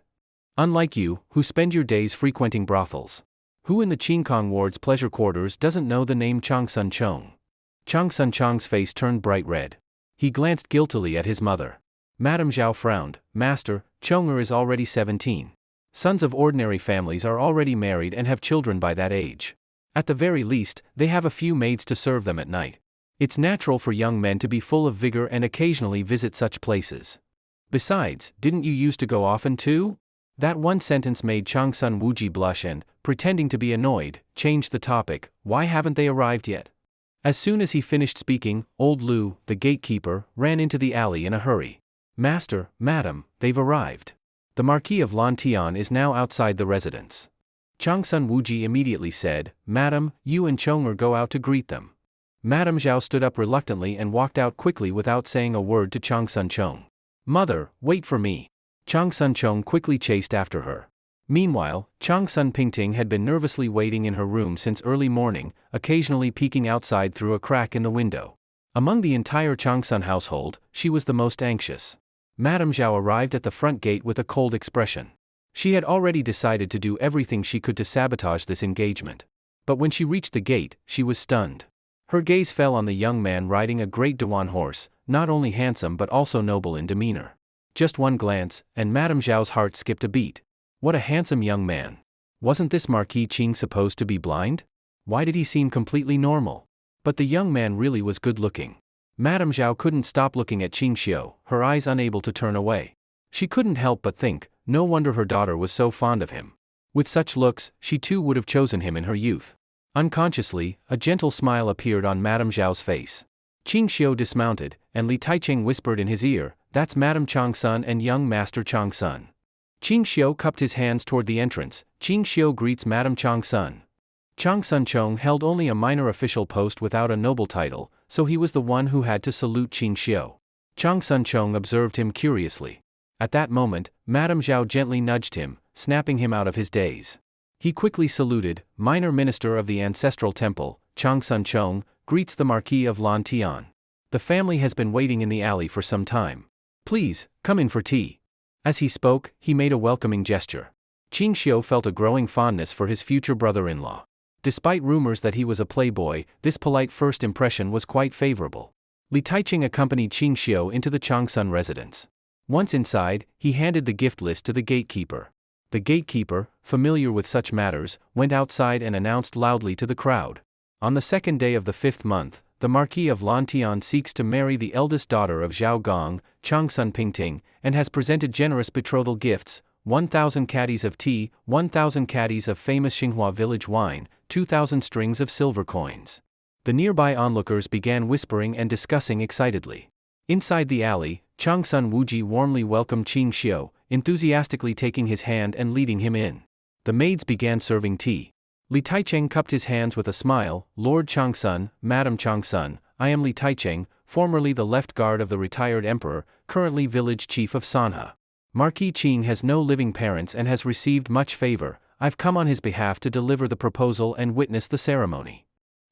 Unlike you, who spend your days frequenting brothels. Who in the Qingkong ward's pleasure quarters doesn't know the name Changsun Chong? Changsun Chong's face turned bright red. He glanced guiltily at his mother. Madame Zhao frowned. Master, Chonger is already 17. Sons of ordinary families are already married and have children by that age. At the very least, they have a few maids to serve them at night. It's natural for young men to be full of vigor and occasionally visit such places. Besides, didn't you used to go often too? That one sentence made Changsun Wuji blush and, pretending to be annoyed, changed the topic. Why haven't they arrived yet? As soon as he finished speaking, old Lu, the gatekeeper, ran into the alley in a hurry. Master, madam, they've arrived. The Marquis of Lantian is now outside the residence. Changsun Wuji immediately said, Madam, you and Chonger go out to greet them. Madame Zhao stood up reluctantly and walked out quickly without saying a word to Changsun Chong. Mother, wait for me. Changsun Chong quickly chased after her. Meanwhile, Changsun Pingting had been nervously waiting in her room since early morning, occasionally peeking outside through a crack in the window. Among the entire Changsun household, she was the most anxious. Madame Zhao arrived at the front gate with a cold expression. She had already decided to do everything she could to sabotage this engagement. But when she reached the gate, she was stunned. Her gaze fell on the young man riding a great Dewan horse, not only handsome but also noble in demeanor. Just one glance, and Madame Zhao's heart skipped a beat. What a handsome young man. Wasn't this Marquis Qing supposed to be blind? Why did he seem completely normal? But the young man really was good-looking. Madame Zhao couldn't stop looking at Ching Xio, her eyes unable to turn away. She couldn't help but think, no wonder her daughter was so fond of him. With such looks, she too would have chosen him in her youth. Unconsciously, a gentle smile appeared on Madame Zhao's face. Ching Xio dismounted, and Li Taicheng whispered in his ear, "That's Madame Changsun and young Master Changsun." Ching Xio cupped his hands toward the entrance. Ching Xio greets Madame Changsun. Changsun Chong held only a minor official post without a noble title, so he was the one who had to salute Ching Xio. Changsun Chong observed him curiously. At that moment, Madame Zhao gently nudged him, snapping him out of his daze. He quickly saluted. Minor Minister of the Ancestral Temple, Changsun Chong, greets the Marquis of Lan Tian. The family has been waiting in the alley for some time. Please, come in for tea. As he spoke, he made a welcoming gesture. Ching Xio felt a growing fondness for his future brother-in-law. Despite rumors that he was a playboy, this polite first impression was quite favorable. Li Taicheng accompanied Ching Xio into the Changsun residence. Once inside, he handed the gift list to the gatekeeper. The gatekeeper, familiar with such matters, went outside and announced loudly to the crowd. On the second day of the 5th month, the Marquis of Lan Tian seeks to marry the eldest daughter of Zhao Gong, Changsun Pingting, and has presented generous betrothal gifts, 1,000 caddies of tea, 1,000 caddies of famous Xinhua village wine, 2,000 strings of silver coins. The nearby onlookers began whispering and discussing excitedly. Inside the alley, Changsun Wuji warmly welcomed Ching Xio, enthusiastically taking his hand and leading him in. The maids began serving tea. Li Taicheng cupped his hands with a smile. "Lord Changsun, Madame Changsun, I am Li Taicheng, formerly the left guard of the retired emperor, currently village chief of Sanha. Marquis Qing has no living parents and has received much favor. I've come on his behalf to deliver the proposal and witness the ceremony."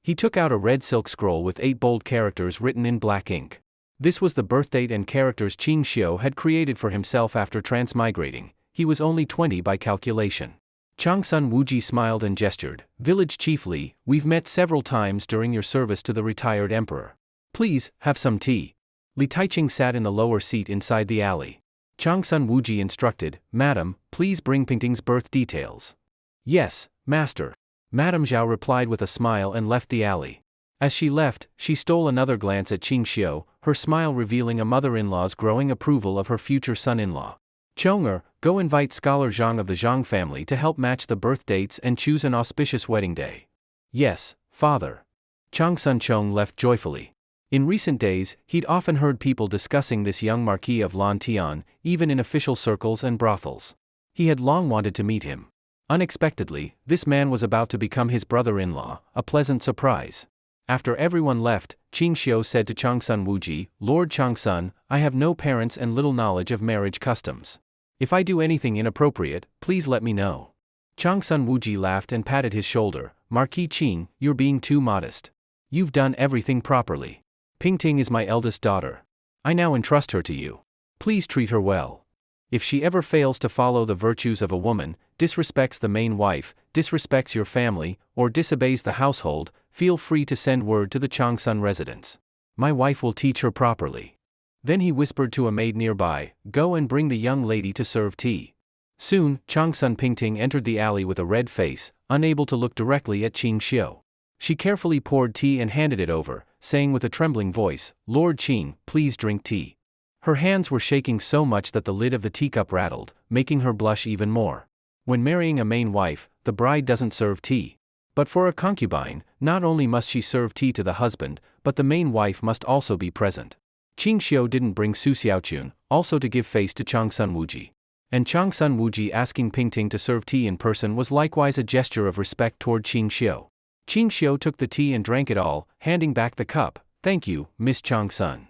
He took out a red silk scroll with 8 bold characters written in black ink. This was the birthdate and characters Ching Xio had created for himself after transmigrating. He was only 20 by calculation. Changsun Wuji smiled and gestured. "Village Chief Li, we've met several times during your service to the retired emperor. Please, have some tea." Li Taicheng sat in the lower seat inside the alley. Changsun Wuji instructed, "Madam, please bring Pingting's birth details." "Yes, master." Madame Zhao replied with a smile and left the alley. As she left, she stole another glance at Ching Xio, her smile revealing a mother-in-law's growing approval of her future son-in-law. "Chong'er, go invite Scholar Zhang of the Zhang family to help match the birth dates and choose an auspicious wedding day." "Yes, father." Changsun Chong left joyfully. In recent days, he'd often heard people discussing this young Marquis of Lan Tian, even in official circles and brothels. He had long wanted to meet him. Unexpectedly, this man was about to become his brother-in-law, a pleasant surprise. After everyone left, Ching Xio said to Changsun Wuji, "Lord Changsun, I have no parents and little knowledge of marriage customs. If I do anything inappropriate, please let me know." Changsun Wuji laughed and patted his shoulder. "Marquis Qing, you're being too modest. You've done everything properly. Pingting is my eldest daughter. I now entrust her to you. Please treat her well. If she ever fails to follow the virtues of a woman, disrespects the main wife, disrespects your family, or disobeys the household, feel free to send word to the Changsun residence. My wife will teach her properly." Then he whispered to a maid nearby, "Go and bring the young lady to serve tea." Soon, Changsun Pingting entered the alley with a red face, unable to look directly at Ching Xio. She carefully poured tea and handed it over, saying with a trembling voice, "Lord Qing, please drink tea." Her hands were shaking so much that the lid of the teacup rattled, making her blush even more. When marrying a main wife, the bride doesn't serve tea. But for a concubine, not only must she serve tea to the husband, but the main wife must also be present. Ching Xio didn't bring Susiaun, also to give face to Changsun Wuji. And Changsun Wuji asking Pingting to serve tea in person was likewise a gesture of respect toward Ching Xio. Ching Xio took the tea and drank it all, handing back the cup. "Thank you, Miss Changsun."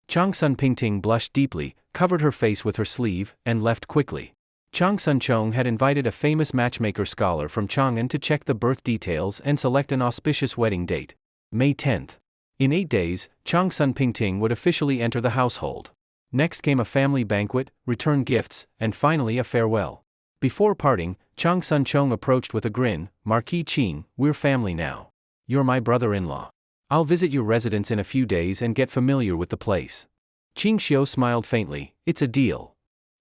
Changsun Pingting blushed deeply, covered her face with her sleeve, and left quickly. Changsun Chong had invited a famous matchmaker scholar from Chang'an to check the birth details and select an auspicious wedding date. May 10th. In 8 days, Changsun Pingting would officially enter the household. Next came a family banquet, return gifts, and finally a farewell. Before parting, Changsun Chong approached with a grin, "Marquis Qing, we're family now. You're my brother-in-law. I'll visit your residence in a few days and get familiar with the place." Ching Xio smiled faintly. "It's a deal."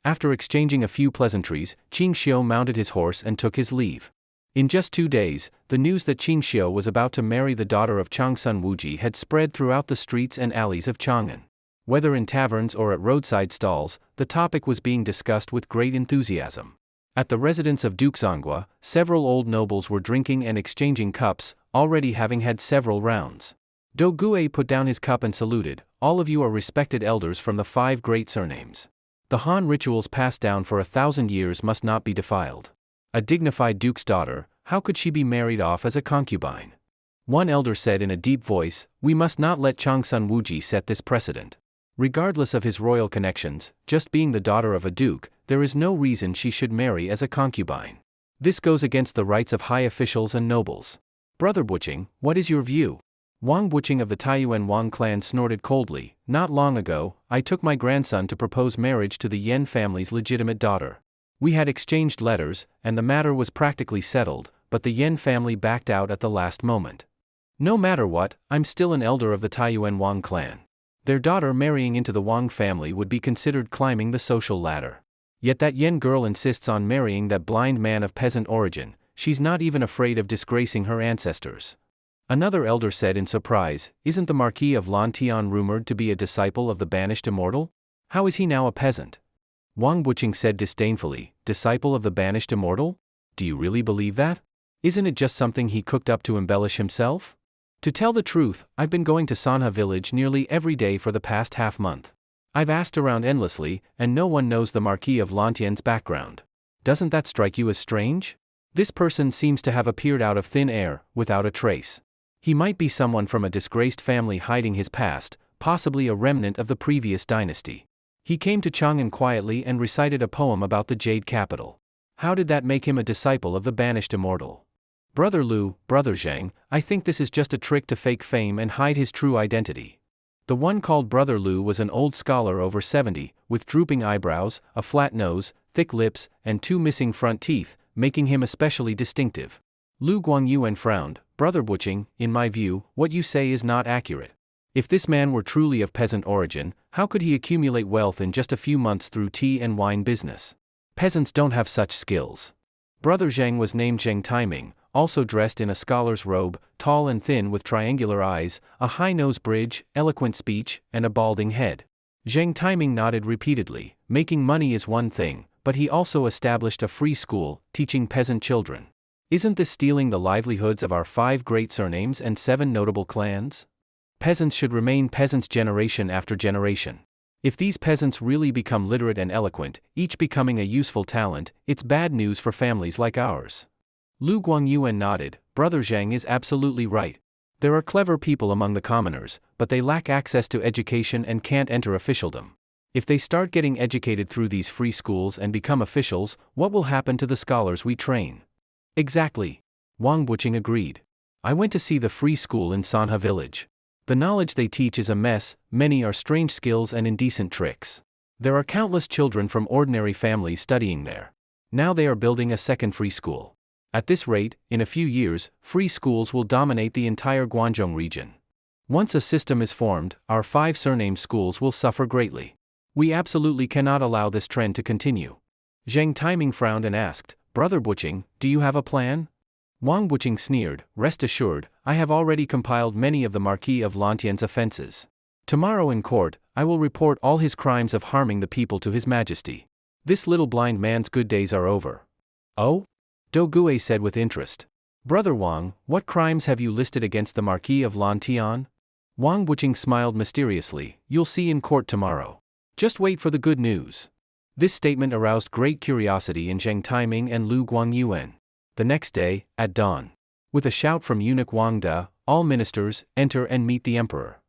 After exchanging a few pleasantries, Ching Xio mounted his horse and took his leave. In just 2 days, the news that Ching Xio was about to marry the daughter of Changsun Wuji had spread throughout the streets and alleys of Chang'an. Whether in taverns or at roadside stalls, the topic was being discussed with great enthusiasm. At the residence of Duke Zongwa, several old nobles were drinking and exchanging cups, already having had several rounds. Do Gue put down his cup and saluted, "All of you are respected elders from the 5 great surnames. The Han rituals passed down for 1,000 years must not be defiled. A dignified duke's daughter, how could she be married off as a concubine?" One elder said in a deep voice, "We must not let Changsun Wuji set this precedent. Regardless of his royal connections, just being the daughter of a duke, there is no reason she should marry as a concubine. This goes against the rights of high officials and nobles. Brother Buching, what is your view?" Wang Buching of the Taiyuan Wang clan snorted coldly. "Not long ago, I took my grandson to propose marriage to the Yan family's legitimate daughter. We had exchanged letters, and the matter was practically settled, but the Yan family backed out at the last moment. No matter what, I'm still an elder of the Taiyuan Wang clan. Their daughter marrying into the Wang family would be considered climbing the social ladder. Yet that Yan girl insists on marrying that blind man of peasant origin. She's not even afraid of disgracing her ancestors." Another elder said in surprise, "Isn't the Marquis of Lantian rumored to be a disciple of the banished immortal? How is he now a peasant?" Wang Buching said disdainfully, "Disciple of the banished immortal? Do you really believe that? Isn't it just something he cooked up to embellish himself? To tell the truth, I've been going to Sanha village nearly every day for the past half-month. I've asked around endlessly, and no one knows the Marquis of Lantian's background. Doesn't that strike you as strange? This person seems to have appeared out of thin air, without a trace. He might be someone from a disgraced family hiding his past, possibly a remnant of the previous dynasty. He came to Chang'an quietly and recited a poem about the Jade Capital. How did that make him a disciple of the banished immortal? Brother Lu, Brother Zhang, I think this is just a trick to fake fame and hide his true identity." The one called Brother Lu was an old scholar over 70, with drooping eyebrows, a flat nose, thick lips, and 2 missing front teeth, making him especially distinctive. Lu Guangyuan frowned. "Brother Buching, in my view, what you say is not accurate. If this man were truly of peasant origin, how could he accumulate wealth in just a few months through tea and wine business? Peasants don't have such skills." Brother Zhang was named Zhang Timing, also dressed in a scholar's robe, tall and thin with triangular eyes, a high nose bridge, eloquent speech, and a balding head. Zhang Timing nodded repeatedly. "Making money is one thing, but he also established a free school, teaching peasant children. Isn't this stealing the livelihoods of our 5 great surnames and 7 notable clans? Peasants should remain peasants generation after generation. If these peasants really become literate and eloquent, each becoming a useful talent, it's bad news for families like ours." Lu Guangyuan nodded. "Brother Zhang is absolutely right. There are clever people among the commoners, but they lack access to education and can't enter officialdom. If they start getting educated through these free schools and become officials, what will happen to the scholars we train?" "Exactly." Wang Buching agreed. "I went to see the free school in Sanha village. The knowledge they teach is a mess, many are strange skills and indecent tricks. There are countless children from ordinary families studying there. Now they are building a second free school. At this rate, in a few years, free schools will dominate the entire Guangzhou region. Once a system is formed, our 5 surname schools will suffer greatly. We absolutely cannot allow this trend to continue." Zhang Timing frowned and asked, "Brother Buching, do you have a plan?" Wang Buching sneered. "Rest assured, I have already compiled many of the Marquis of Lantian's offenses. Tomorrow in court, I will report all his crimes of harming the people to His Majesty. This little blind man's good days are over." "Oh?" Do Gue said with interest. "Brother Wang, what crimes have you listed against the Marquis of Lantian?" Wang Buching smiled mysteriously. "You'll see in court tomorrow. Just wait for the good news." This statement aroused great curiosity in Zhang Timing and Lu Guangyuan. The next day, at dawn, with a shout from eunuch Wang De, "All ministers, enter and meet the emperor."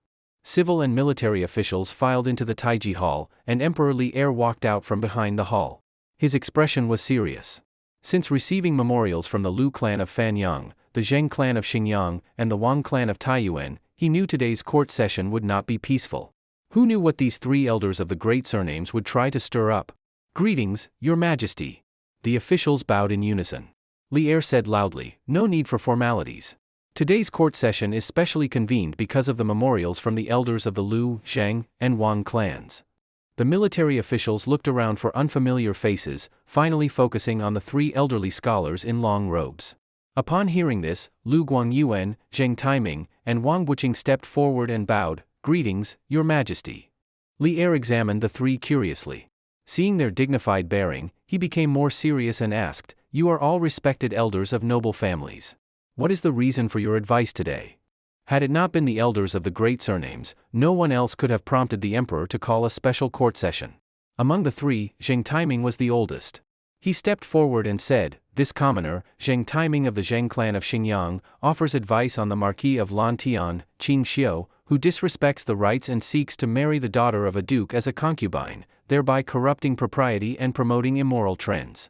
Civil and military officials filed into the Taiji Hall, and Emperor Li Er walked out from behind the hall. His expression was serious. Since receiving memorials from the Lu clan of Fanyang, the Zheng clan of Xingyang, and the Wang clan of Taiyuan, he knew today's court session would not be peaceful. Who knew what these 3 elders of the great surnames would try to stir up? "Greetings, Your Majesty." The officials bowed in unison. Li Er said loudly, "No need for formalities. Today's court session is specially convened because of the memorials from the elders of the Lu, Zheng, and Wang clans." The military officials looked around for unfamiliar faces, finally focusing on the 3 elderly scholars in long robes. Upon hearing this, Lu Guangyuan, Zheng Taiming, and Wang Wuqing stepped forward and bowed. "Greetings, Your Majesty." Li Er examined the three curiously. Seeing their dignified bearing, he became more serious and asked, "You are all respected elders of noble families. What is the reason for your advice today?" Had it not been the elders of the great surnames, no one else could have prompted the emperor to call a special court session. Among the three, Zheng Taiming was the oldest. He stepped forward and said, "This commoner, Zheng Taiming of the Zheng clan of Xingyang, offers advice on the Marquis of Lantian, Ching Xio, who disrespects the rights and seeks to marry the daughter of a duke as a concubine, thereby corrupting propriety and promoting immoral trends.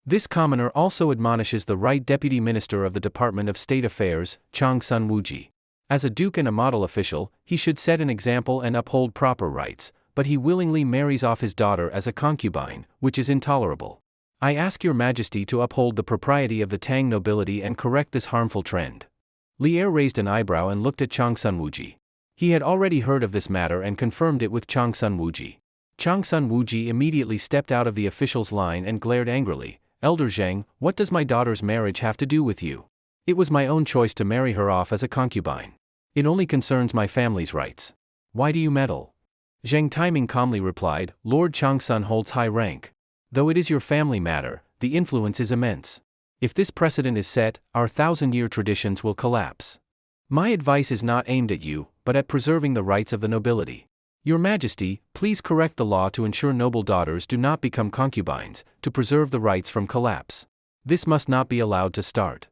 This commoner also admonishes the right Deputy Minister of the Department of State Affairs, Chang Sun Wuji. As a duke and a model official, he should set an example and uphold proper rights, but he willingly marries off his daughter as a concubine, which is intolerable. I ask Your Majesty to uphold the propriety of the Tang nobility and correct this harmful trend." Li Er raised an eyebrow and looked at Chang Sun Wuji. He had already heard of this matter and confirmed it with Chang Sun Wuji. Chang Sun Wuji immediately stepped out of the official's line and glared angrily, "Elder Zheng, what does my daughter's marriage have to do with you? It was my own choice to marry her off as a concubine. It only concerns my family's rights. Why do you meddle?" Zheng Taiming calmly replied, "Lord Changsun holds high rank. Though it is your family matter, the influence is immense. If this precedent is set, our 1,000-year traditions will collapse. My advice is not aimed at you, but at preserving the rights of the nobility. Your Majesty, please correct the law to ensure noble daughters do not become concubines, to preserve the rights from collapse. This must not be allowed to start."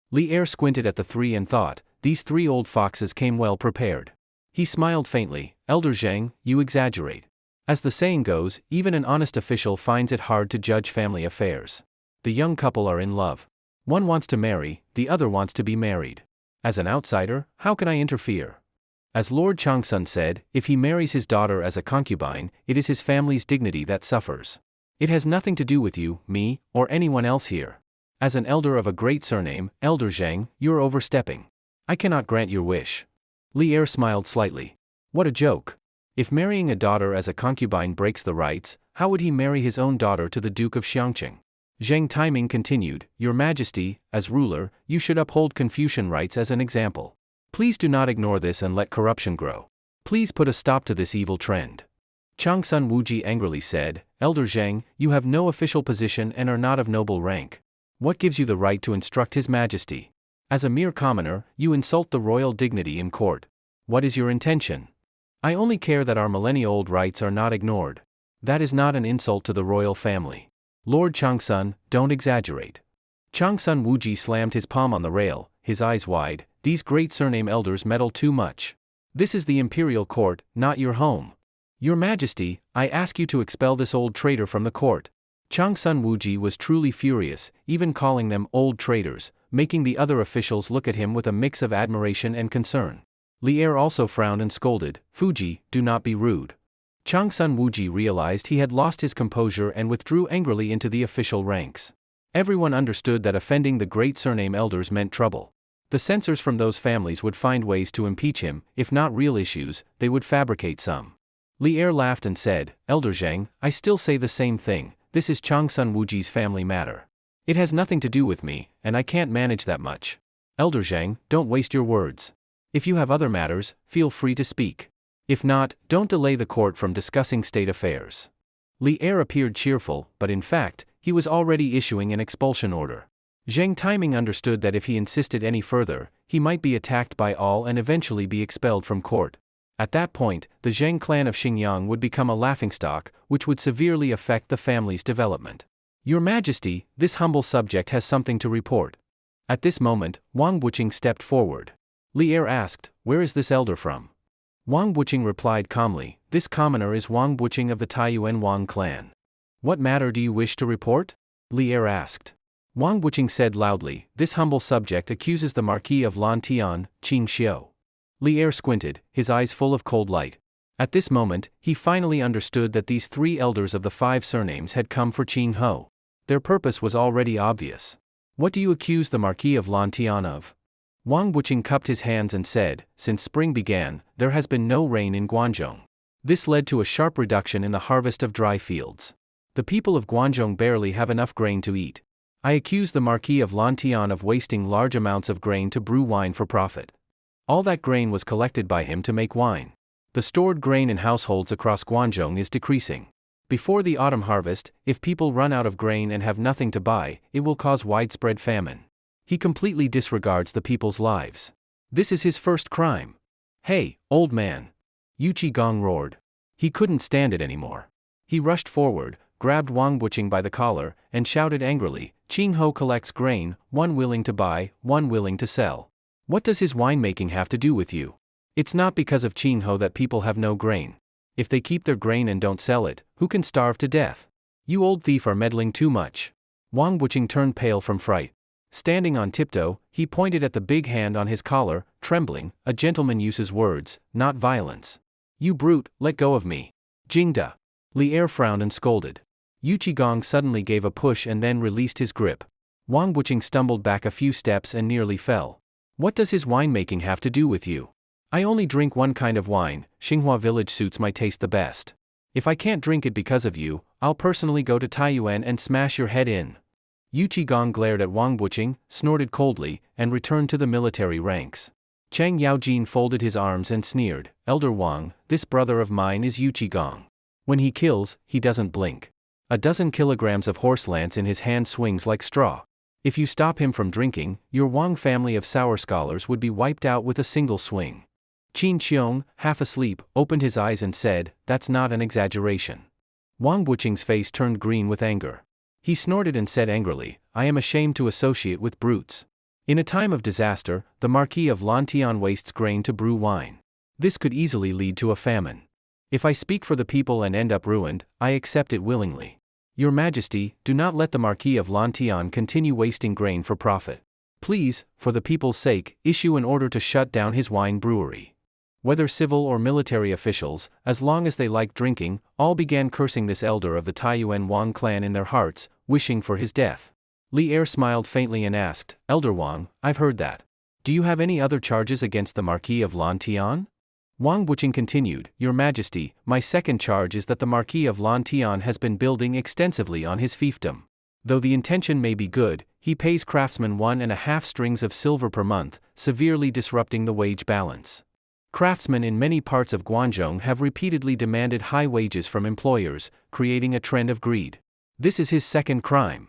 Li Er squinted at the three and thought, these three old foxes came well prepared. He smiled faintly, "Elder Zheng, you exaggerate. As the saying goes, even an honest official finds it hard to judge family affairs. The young couple are in love. One wants to marry, the other wants to be married. As an outsider, how can I interfere? As Lord Changsun said, if he marries his daughter as a concubine, it is his family's dignity that suffers. It has nothing to do with you, me, or anyone else here. As an elder of a great surname, Elder Zheng, you're overstepping. I cannot grant your wish." Li Er smiled slightly. What a joke. If marrying a daughter as a concubine breaks the rights, how would he marry his own daughter to the Duke of Xiangqing? Zheng Taiming continued, "Your Majesty, as ruler, you should uphold Confucian rights as an example. Please do not ignore this and let corruption grow. Please put a stop to this evil trend." Chang Sun Wuji angrily said, "Elder Zheng, you have no official position and are not of noble rank. What gives you the right to instruct His Majesty? As a mere commoner, you insult the royal dignity in court. What is your intention? I only care that our millennia-old rights are not ignored. That is not an insult to the royal family. Lord Changsun, don't exaggerate." Chang Sun Wuji slammed his palm on the rail, his eyes wide. "These great surname elders meddle too much. This is the Imperial court, not your home. Your Majesty, I ask you to expel this old traitor from the court." Chang Sun Wuji was truly furious, even calling them old traitors, making the other officials look at him with a mix of admiration and concern. Li Er also frowned and scolded, "Fuji, do not be rude." Chang Sun Wuji realized he had lost his composure and withdrew angrily into the official ranks. Everyone understood that offending the great surname elders meant trouble. The censors from those families would find ways to impeach him, if not real issues, they would fabricate some. Li Er laughed and said, "Elder Zheng, I still say the same thing, this is Chang Sun Wuji's family matter. It has nothing to do with me, and I can't manage that much. Elder Zheng, don't waste your words. If you have other matters, feel free to speak. If not, don't delay the court from discussing state affairs." Li Er appeared cheerful, but in fact, he was already issuing an expulsion order. Zheng Taiming understood that if he insisted any further, he might be attacked by all and eventually be expelled from court. At that point, the Zheng clan of Xingyang would become a laughingstock, which would severely affect the family's development. "Your Majesty, this humble subject has something to report." At this moment, Wang Wuqing stepped forward. Li Er asked, "Where is this elder from?" Wang Wuqing replied calmly, "This commoner is Wang Wuqing of the Taiyuan Wang clan." "What matter do you wish to report?" Li Er asked. Wang Wuqing said loudly, "This humble subject accuses the Marquis of Lantian, Ching Xio." Li Er squinted, his eyes full of cold light. At this moment, he finally understood that these three elders of the 5 surnames had come for Qing Ho. Their purpose was already obvious. "What do you accuse the Marquis of Lantian of?" Wang Wuqing cupped his hands and said, "Since spring began, there has been no rain in Guangzhou. This led to a sharp reduction in the harvest of dry fields. The people of Guangzhou barely have enough grain to eat. I accuse the Marquis of Tion of wasting large amounts of grain to brew wine for profit. All that grain was collected by him to make wine. The stored grain in households across Guangzhou is decreasing. Before the autumn harvest, if people run out of grain and have nothing to buy, it will cause widespread famine. He completely disregards the people's lives. This is his first crime. Hey, old man! Yu Qigong roared. He couldn't stand it anymore. He rushed forward, grabbed Wang Buqing by the collar, and shouted angrily, Qing Ho collects grain, one willing to buy, one willing to sell. What does his winemaking have to do with you? It's not because of Qing Ho that people have no grain. If they keep their grain and don't sell it, who can starve to death? You old thief are meddling too much. Wang Buqing turned pale from fright. Standing on tiptoe, he pointed at the big hand on his collar, trembling. A gentleman uses words, not violence. You brute, let go of me. Jingda. Li Er frowned and scolded. Yu Qigong suddenly gave a push and then released his grip. Wang Buqing stumbled back a few steps and nearly fell. What does his winemaking have to do with you? I only drink one kind of wine. Xinhua village suits my taste the best. If I can't drink it because of you, I'll personally go to Taiyuan and smash your head in. Yu Qigong glared at Wang Buqing, snorted coldly, and returned to the military ranks. Chang Yaojin folded his arms and sneered, Elder Wang, this brother of mine is Yu Qigong. When he kills, he doesn't blink. A dozen kilograms of horse lance in his hand swings like straw. If you stop him from drinking, your Wang family of sour scholars would be wiped out with a single swing. Qin Xiong, half asleep, opened his eyes and said, that's not an exaggeration. Wang Buqing's face turned green with anger. He snorted and said angrily, I am ashamed to associate with brutes. In a time of disaster, the Marquis of Tion wastes grain to brew wine. This could easily lead to a famine. If I speak for the people and end up ruined, I accept it willingly. Your Majesty, do not let the Marquis of Tion continue wasting grain for profit. Please, for the people's sake, issue an order to shut down his wine brewery. Whether civil or military officials, as long as they liked drinking, all began cursing this elder of the Taiyuan Wang clan in their hearts, wishing for his death. Li Er smiled faintly and asked, Elder Wang, I've heard that. Do you have any other charges against the Marquis of Tion? Wang Buqing continued, Your Majesty, my second charge is that the Marquis of Tion has been building extensively on his fiefdom. Though the intention may be good, he pays craftsmen 1.5 strings of silver per month, severely disrupting the wage balance. Craftsmen in many parts of Guangzhou have repeatedly demanded high wages from employers, creating a trend of greed. This is his second crime.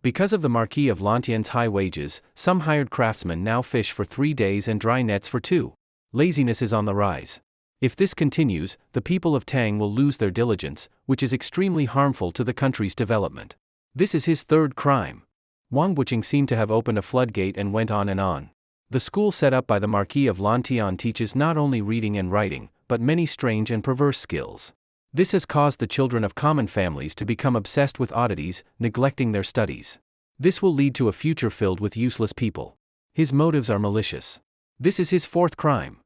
Because of the Marquis of Tion's high wages, some hired craftsmen now fish for 3 days and dry nets for 2. Laziness is on the rise. If this continues, the people of Tang will lose their diligence, which is extremely harmful to the country's development. This is his third crime. Wang Buqing seemed to have opened a floodgate and went on and on. The school set up by the Marquis of Tion teaches not only reading and writing, but many strange and perverse skills. This has caused the children of common families to become obsessed with oddities, neglecting their studies. This will lead to a future filled with useless people. His motives are malicious. This is his fourth crime.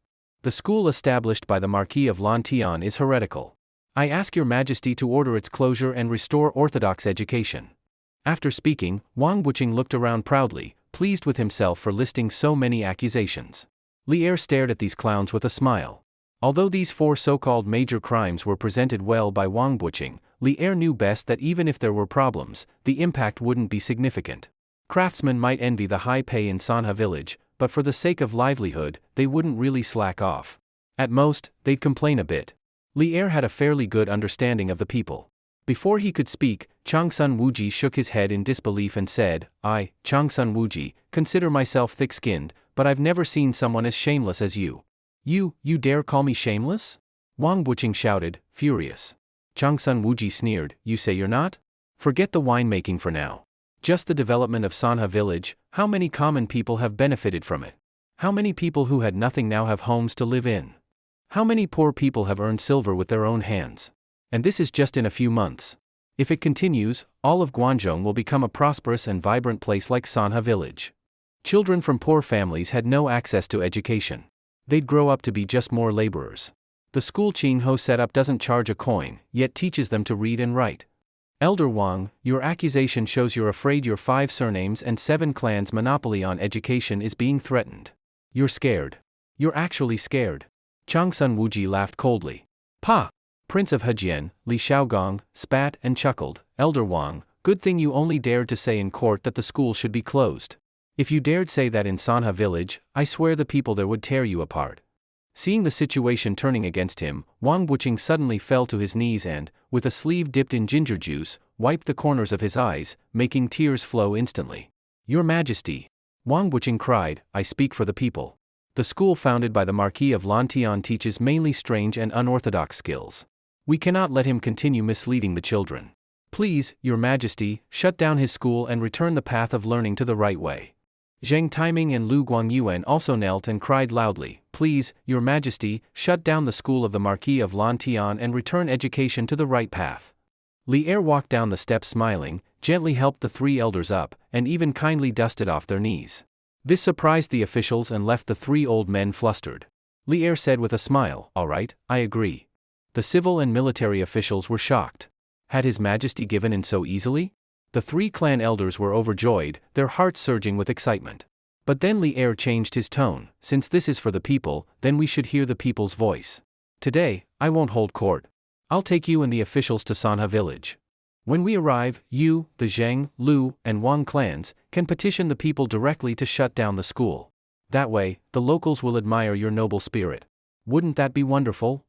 The school established by the Marquis of Tion is heretical. I ask your Majesty to order its closure and restore orthodox education. After speaking, Wang Buqing looked around proudly, pleased with himself for listing so many accusations. Li Er stared at these clowns with a smile. Although these 4 so-called major crimes were presented well by Wang Buqing, Li Er knew best that even if there were problems, the impact wouldn't be significant. Craftsmen might envy the high pay in Sanha village, but for the sake of livelihood, they wouldn't really slack off. At most, they'd complain a bit. Li Er had a fairly good understanding of the people. Before he could speak, Changsun Wuji shook his head in disbelief and said, I, Changsun Wuji, consider myself thick-skinned, but I've never seen someone as shameless as you. You dare call me shameless? Wang Buqing shouted, furious. Changsun Wuji sneered, you say you're not? Forget the winemaking for now. Just the development of Sanha village, how many common people have benefited from it? How many people who had nothing now have homes to live in? How many poor people have earned silver with their own hands? And this is just in a few months. If it continues, all of Guangzhou will become a prosperous and vibrant place like Sanha village. Children from poor families had no access to education. They'd grow up to be just more laborers. The school Qing Ho set up doesn't charge a coin, yet teaches them to read and write. Elder Wang, your accusation shows you're afraid your 5 surnames and 7 clans' monopoly on education is being threatened. You're scared. You're actually scared. Changsun Wuji laughed coldly. Pa! Prince of Hejian, Li Xiaogong, spat and chuckled, Elder Wang, good thing you only dared to say in court that the school should be closed. If you dared say that in Sanha village, I swear the people there would tear you apart. Seeing the situation turning against him, Wang Wuqing suddenly fell to his knees and, with a sleeve dipped in ginger juice, wiped the corners of his eyes, making tears flow instantly. Your Majesty! Wang Wuqing cried, I speak for the people. The school founded by the Marquis of Lantian teaches mainly strange and unorthodox skills. We cannot let him continue misleading the children. Please, Your Majesty, shut down his school and return the path of learning to the right way. Zhang Taiming and Lu Guangyuan also knelt and cried loudly, Please, Your Majesty, shut down the school of the Marquis of Lantian and return education to the right path. Li Er walked down the steps smiling, gently helped the three elders up, and even kindly dusted off their knees. This surprised the officials and left the three old men flustered. Li Er said with a smile, All right, I agree. The civil and military officials were shocked. Had His Majesty given in so easily? The three clan elders were overjoyed, their hearts surging with excitement. But then Li Er changed his tone, Since this is for the people, then we should hear the people's voice. Today, I won't hold court. I'll take you and the officials to Sanha village. When we arrive, you, the Zhang, Lu, and Wang clans, can petition the people directly to shut down the school. That way, the locals will admire your noble spirit. Wouldn't that be wonderful?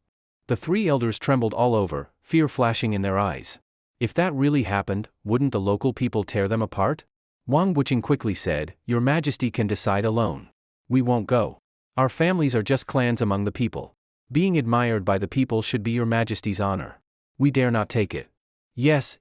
The three elders trembled all over, fear flashing in their eyes. If that really happened, wouldn't the local people tear them apart? Wang Wuqing quickly said, Your Majesty can decide alone. We won't go. Our families are just clans among the people. Being admired by the people should be Your Majesty's honor. We dare not take it. Yes,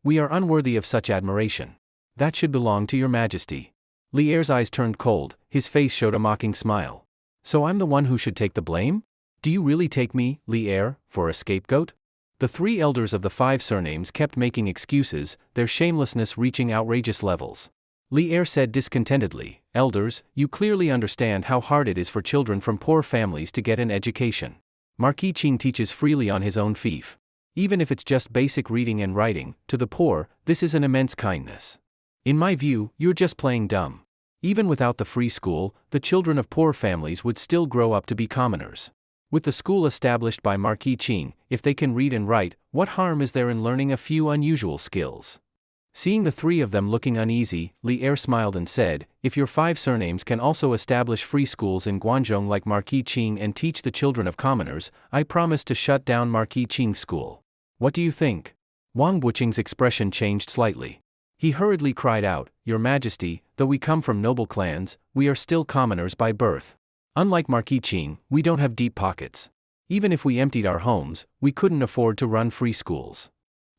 we are unworthy of such admiration. That should belong to Your Majesty. Li Er's eyes turned cold, his face showed a mocking smile. So I'm the one who should take the blame? Do you really take me, Li Er, for a scapegoat? The three elders of the five surnames kept making excuses, their shamelessness reaching outrageous levels. Li Er said discontentedly, Elders, you clearly understand how hard it is for children from poor families to get an education. Marquis Ching teaches freely on his own fief. Even if it's just basic reading and writing, to the poor, this is an immense kindness. In my view, you're just playing dumb. Even without the free school, the children of poor families would still grow up to be commoners. With the school established by Marquis Ching, if they can read and write, what harm is there in learning a few unusual skills? Seeing the three of them looking uneasy, Li Er smiled and said, If your five surnames can also establish free schools in Guangzhou like Marquis Ching and teach the children of commoners, I promise to shut down Marquis Ching's school. What do you think? Wang Wuqing's expression changed slightly. He hurriedly cried out, Your Majesty, though we come from noble clans, we are still commoners by birth. Unlike Marquis Ching, we don't have deep pockets. Even if we emptied our homes, we couldn't afford to run free schools.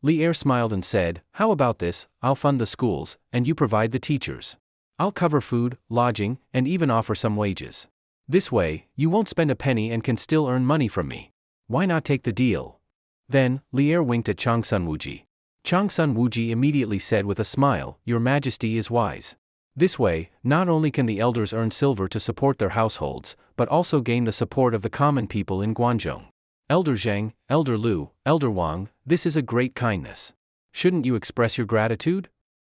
Li Er smiled and said, How about this, I'll fund the schools, and you provide the teachers. I'll cover food, lodging, and even offer some wages. This way, you won't spend a penny and can still earn money from me. Why not take the deal? Then, Li Er winked at Changsun Wuji. Changsun Wuji immediately said with a smile, Your Majesty is wise. This way, not only can the elders earn silver to support their households, but also gain the support of the common people in Guangzhou. Elder Zhang, Elder Lu, Elder Wang, this is a great kindness. Shouldn't you express your gratitude?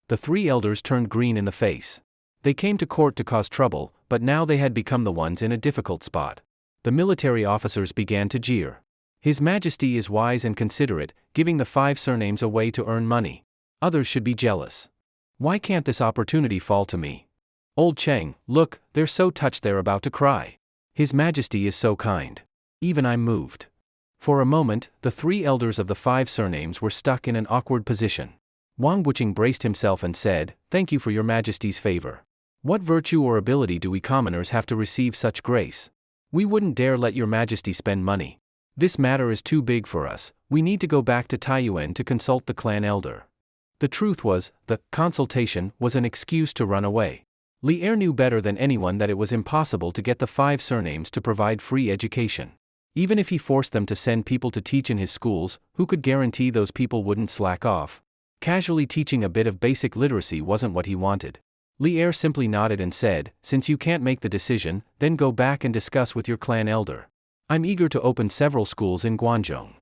The three elders turned green in the face. They came to court to cause trouble, but now they had become the ones in a difficult spot. The military officers began to jeer. His Majesty is wise and considerate, giving the five surnames a way to earn money. Others should be jealous. Why can't this opportunity fall to me? Old Cheng, look, they're so touched they're about to cry. His Majesty is so kind. Even I'm moved. For a moment, the three elders of the five surnames were stuck in an awkward position. Wang Wuqing braced himself and said, Thank you for Your Majesty's favor. What virtue or ability do we commoners have to receive such grace? We wouldn't dare let Your Majesty spend money. This matter is too big for us, we need to go back to Taiyuan to consult the clan elder. The truth was, the consultation was an excuse to run away. Li Er knew better than anyone that it was impossible to get the five surnames to provide free education. Even if he forced them to send people to teach in his schools, who could guarantee those people wouldn't slack off? Casually teaching a bit of basic literacy wasn't what he wanted. Li Er simply nodded and said, Since you can't make the decision, then go back and discuss with your clan elder. I'm eager to open several schools in Guangzhou.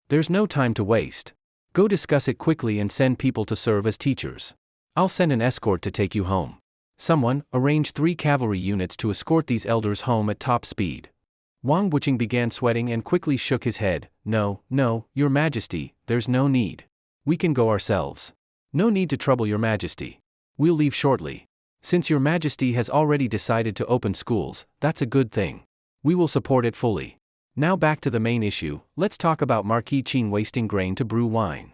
There's no time to waste. Go discuss it quickly and send people to serve as teachers. I'll send an escort to take you home. Someone, arrange 3 cavalry units to escort these elders home at top speed. Wang Wuqing began sweating and quickly shook his head. No, Your Majesty, there's no need. We can go ourselves. No need to trouble your majesty. We'll leave shortly. Since your majesty has already decided to open schools, that's a good thing. We will support it fully. Now back to the main issue, let's talk about Marquis Ching wasting grain to brew wine.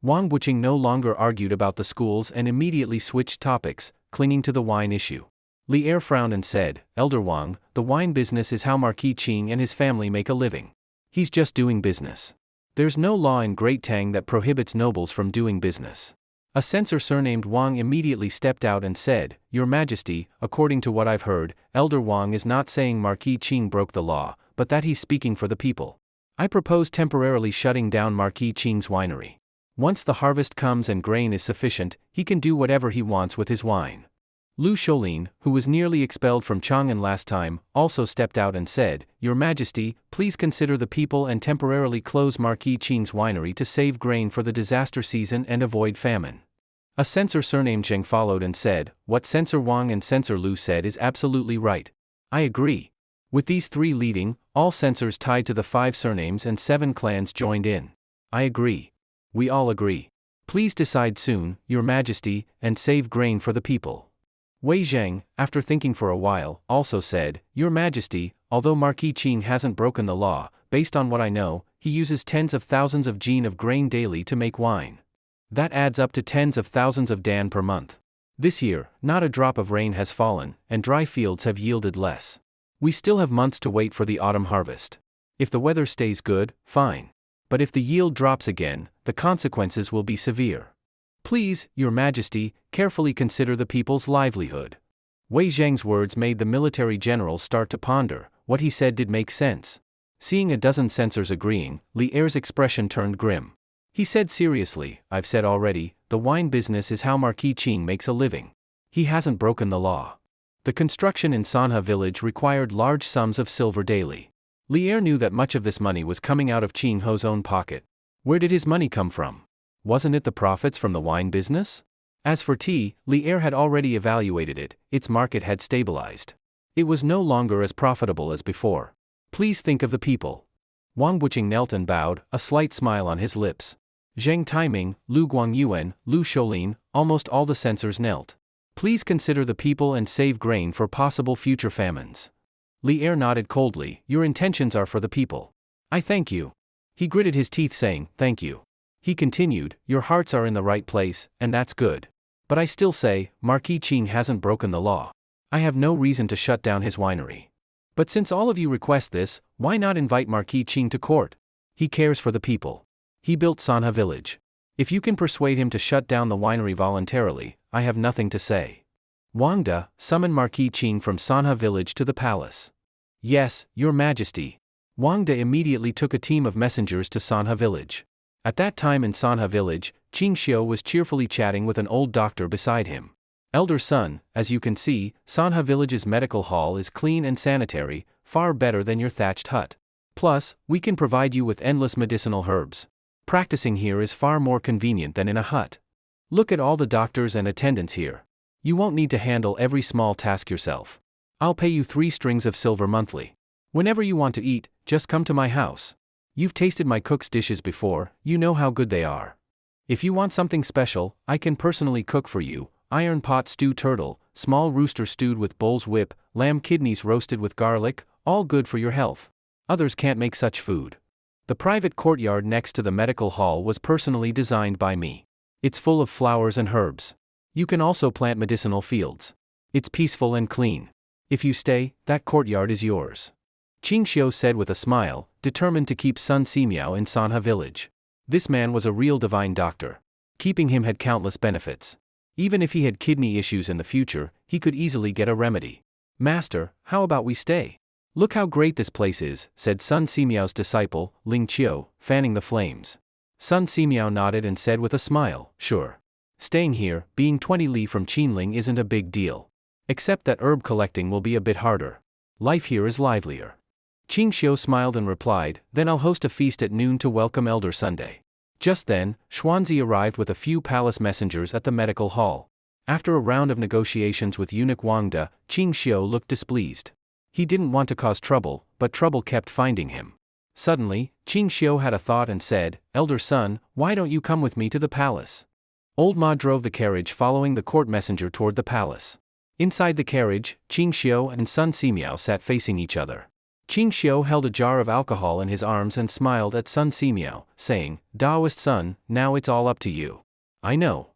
Wang Wuqing no longer argued about the schools and immediately switched topics, clinging to the wine issue. Li Er frowned and said, Elder Wang, the wine business is how Marquis Ching and his family make a living. He's just doing business. There's no law in Great Tang that prohibits nobles from doing business. A censor surnamed Wang immediately stepped out and said, Your Majesty, according to what I've heard, Elder Wang is not saying Marquis Ching broke the law, but that he's speaking for the people. I propose temporarily shutting down Marquis Ching's winery. Once the harvest comes and grain is sufficient, he can do whatever he wants with his wine. Lu Shoulin, who was nearly expelled from Chang'an last time, also stepped out and said, Your Majesty, please consider the people and temporarily close Marquis Ching's winery to save grain for the disaster season and avoid famine. A censor surnamed Zheng followed and said, What Censor Wang and Censor Lu said is absolutely right. I agree. With these three leading, all censors tied to the 5 surnames and 7 clans joined in. I agree. We all agree. Please decide soon, Your Majesty, and save grain for the people. Wei Zheng, after thinking for a while, also said, Your Majesty, although Marquis Qing hasn't broken the law, based on what I know, he uses tens of thousands of jin of grain daily to make wine. That adds up to tens of thousands of dan per month. This year, not a drop of rain has fallen, and dry fields have yielded less. We still have months to wait for the autumn harvest. If the weather stays good, fine. But if the yield drops again, the consequences will be severe. Please, Your Majesty, carefully consider the people's livelihood. Wei Zheng's words made the military generals start to ponder. What he said did make sense. Seeing a dozen censors agreeing, Li Er's expression turned grim. He said seriously, I've said already, the wine business is how Marquis Qing makes a living. He hasn't broken the law. The construction in Sanha village required large sums of silver daily. Li Er knew that much of this money was coming out of Qing Ho's own pocket. Where did his money come from? Wasn't it the profits from the wine business? As for tea, Li Er had already evaluated it, its market had stabilized. It was no longer as profitable as before. Please think of the people. Wang Wuqing knelt and bowed, a slight smile on his lips. Zheng Taiming, Lu Guangyuan, Lu Shoulin, almost all the censors knelt. Please consider the people and save grain for possible future famines. Li Er nodded coldly, Your intentions are for the people. I thank you. He gritted his teeth saying, Thank you. He continued, Your hearts are in the right place, and that's good. But I still say, Marquis Qing hasn't broken the law. I have no reason to shut down his winery. But since all of you request this, why not invite Marquis Qing to court? He cares for the people. He built Sanha village. If you can persuade him to shut down the winery voluntarily, I have nothing to say. Wang De, summon Marquis Qing from Sanha village to the palace. Yes, Your Majesty. Wang De immediately took a team of messengers to Sanha village. At that time in Sanha village, Ching Xio was cheerfully chatting with an old doctor beside him. Elder son, as you can see, Sanha village's medical hall is clean and sanitary, far better than your thatched hut. Plus, we can provide you with endless medicinal herbs. Practicing here is far more convenient than in a hut. Look at all the doctors and attendants here. You won't need to handle every small task yourself. I'll pay you 3 strings of silver monthly. Whenever you want to eat, just come to my house. You've tasted my cook's dishes before, you know how good they are. If you want something special, I can personally cook for you, iron pot stew turtle, small rooster stewed with bull's whip, lamb kidneys roasted with garlic, all good for your health. Others can't make such food. The private courtyard next to the medical hall was personally designed by me. It's full of flowers and herbs. You can also plant medicinal fields. It's peaceful and clean. If you stay, that courtyard is yours. Ching Xio said with a smile, determined to keep Sun Simiao in Sanha village. This man was a real divine doctor. Keeping him had countless benefits. Even if he had kidney issues in the future, he could easily get a remedy. Master, how about we stay? Look how great this place is, said Sun Simiao's disciple, Ling Qiu, fanning the flames. Sun Simiao nodded and said with a smile, Sure. Staying here, being 20 li from Qinling isn't a big deal. Except that herb collecting will be a bit harder. Life here is livelier. Ching Xio smiled and replied, Then I'll host a feast at noon to welcome Elder Sunday. Just then, Xuanzi arrived with a few palace messengers at the medical hall. After a round of negotiations with eunuch Wang De, Ching Xio looked displeased. He didn't want to cause trouble, but trouble kept finding him. Suddenly, Ching Xio had a thought and said, Elder son, why don't you come with me to the palace? Old Ma drove the carriage following the court messenger toward the palace. Inside the carriage, Ching Xio and Sun Simiao sat facing each other. Ching Xio held a jar of alcohol in his arms and smiled at Sun Simiao, saying, "Daoist son, now it's all up to you." I know.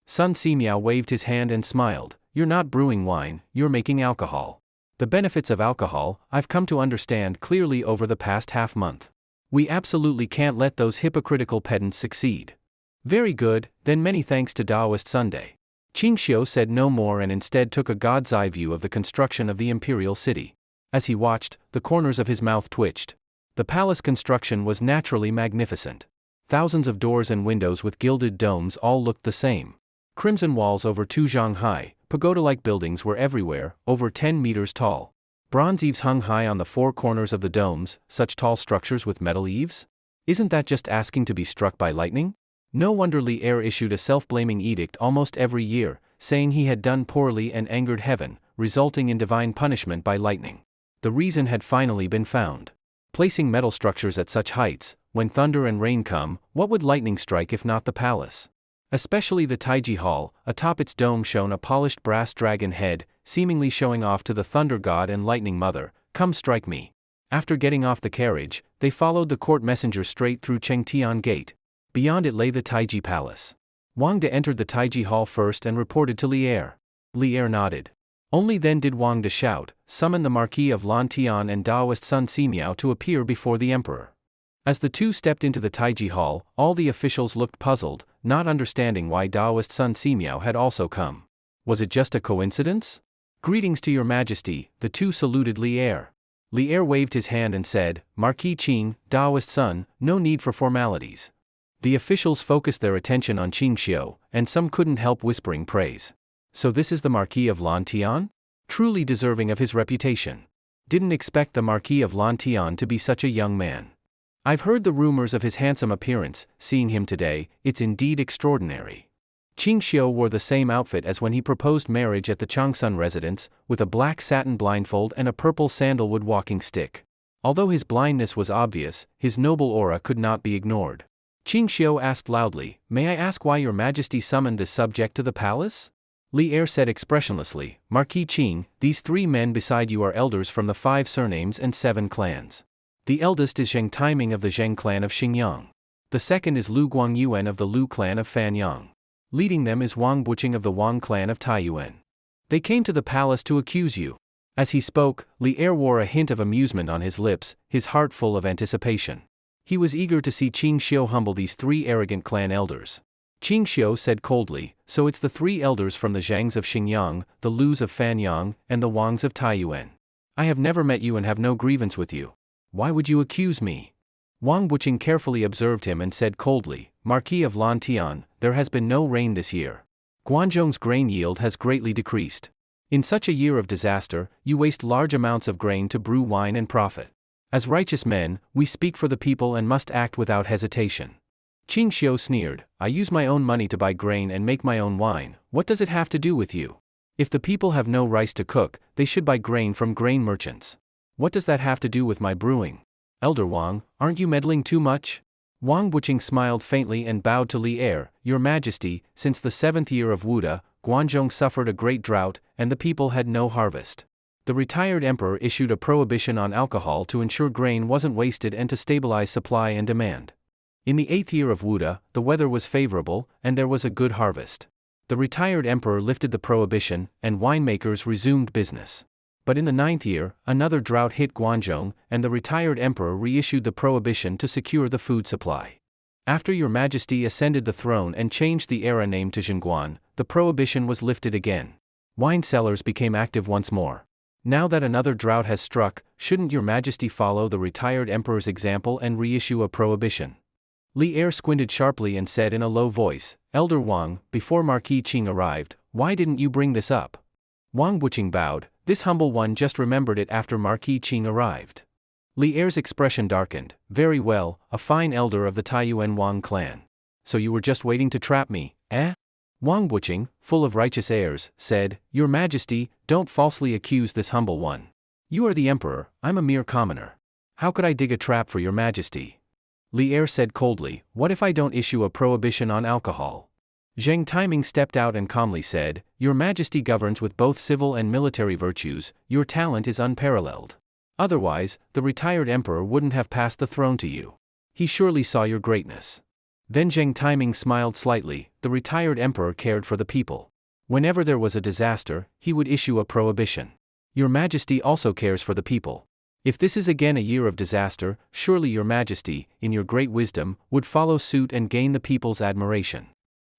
Sun Simiao waved his hand and smiled, "You're not brewing wine, you're making alcohol. The benefits of alcohol, I've come to understand clearly over the past half-month. We absolutely can't let those hypocritical pedants succeed." "Very good, then many thanks to Daoist Sunday." Ching Xio said no more and instead took a god's eye view of the construction of the Imperial city. As he watched, the corners of his mouth twitched. The palace construction was naturally magnificent. Thousands of doors and windows with gilded domes all looked the same. Crimson walls over two Shanghai, pagoda-like buildings were everywhere, over 10 meters tall. Bronze eaves hung high on the four corners of the domes, such tall structures with metal eaves? Isn't that just asking to be struck by lightning? No wonder Li Er issued a self-blaming edict almost every year, saying he had done poorly and angered heaven, resulting in divine punishment by lightning. The reason had finally been found. Placing metal structures at such heights, when thunder and rain come, what would lightning strike if not the palace? Especially the Taiji Hall, atop its dome shone a polished brass dragon head, seemingly showing off to the thunder god and lightning mother, "Come strike me." After getting off the carriage, they followed the court messenger straight through Chengtian Gate. Beyond it lay the Taiji Palace. Wang De entered the Taiji Hall first and reported to Li Er. Li Er nodded. Only then did Wang De shout, "Summon the Marquis of Lantian and Daoist Sun Simiao to appear before the emperor." As the two stepped into the Taiji Hall, all the officials looked puzzled, not understanding why Daoist Sun Simiao had also come. Was it just a coincidence? "Greetings to your majesty," the two saluted Li Er. Li Er waved his hand and said, "Marquis Qing, Daoist Sun, no need for formalities." The officials focused their attention on Ching Xio, and some couldn't help whispering praise. So this is the Marquis of Lantian? Truly deserving of his reputation. Didn't expect the Marquis of Lantian to be such a young man. I've heard the rumors of his handsome appearance, seeing him today, it's indeed extraordinary. Ching Xio wore the same outfit as when he proposed marriage at the Changsun residence, with a black satin blindfold and a purple sandalwood walking stick. Although his blindness was obvious, his noble aura could not be ignored. Ching Xio asked loudly, "May I ask why your majesty summoned this subject to the palace?" Li Er said expressionlessly, "Marquis Qing, these three men beside you are elders from the 5 surnames and 7 clans. The eldest is Zheng Taiming of the Zheng clan of Xingyang. The second is Lu Guangyuan of the Lu clan of Fanyang. Leading them is Wang Buqing of the Wang clan of Taiyuan. They came to the palace to accuse you." As he spoke, Li Er wore a hint of amusement on his lips, his heart full of anticipation. He was eager to see Ching Xio humble these 3 arrogant clan elders. Ching Xio said coldly, "So it's the 3 elders from the Zhangs of Xingyang, the Lus of Fanyang, and the Wangs of Taiyuan. I have never met you and have no grievance with you. Why would you accuse me?" Wang Buqing carefully observed him and said coldly, "Marquis of Lantian, there has been no rain this year. Guangzhong's grain yield has greatly decreased. In such a year of disaster, you waste large amounts of grain to brew wine and profit. As righteous men, we speak for the people and must act without hesitation." Ching Xio sneered, "I use my own money to buy grain and make my own wine, what does it have to do with you? If the people have no rice to cook, they should buy grain from grain merchants. What does that have to do with my brewing? Elder Wang, aren't you meddling too much?" Wang Buqing smiled faintly and bowed to Li Er, "Your Majesty, since the 7th year of Wuda, Guangzhong suffered a great drought, and the people had no harvest. The retired emperor issued a prohibition on alcohol to ensure grain wasn't wasted and to stabilize supply and demand. In the 8th year of Wuda, the weather was favorable, and there was a good harvest. The retired emperor lifted the prohibition, and winemakers resumed business. But in the 9th year, another drought hit Guangzhong, and the retired emperor reissued the prohibition to secure the food supply. After your majesty ascended the throne and changed the era name to Zhengguan, the prohibition was lifted again. Wine cellars became active once more. Now that another drought has struck, shouldn't your majesty follow the retired emperor's example and reissue a prohibition?" Li Er squinted sharply and said in a low voice, "Elder Wang, before Marquis Qing arrived, why didn't you bring this up?" Wang Buqing bowed, "This humble one just remembered it after Marquis Qing arrived." Li Er's expression darkened, "Very well, a fine elder of the Taiyuan Wang clan. So you were just waiting to trap me, eh?" Wang Buqing, full of righteous airs, said, "Your Majesty, don't falsely accuse this humble one. You are the emperor, I'm a mere commoner. How could I dig a trap for your Majesty?" Li Er said coldly, "What if I don't issue a prohibition on alcohol? Zhang Timing stepped out and calmly said, Your Majesty governs with both civil and military virtues, your talent is unparalleled. Otherwise, the retired emperor wouldn't have passed the throne to you. He surely saw your greatness. Then Zhang Timing smiled slightly. The retired emperor cared for the people. Whenever there was a disaster, he would issue a prohibition. Your Majesty also cares for the people. If this is again a year of disaster, surely your Majesty, in your great wisdom, would follow suit and gain the people's admiration.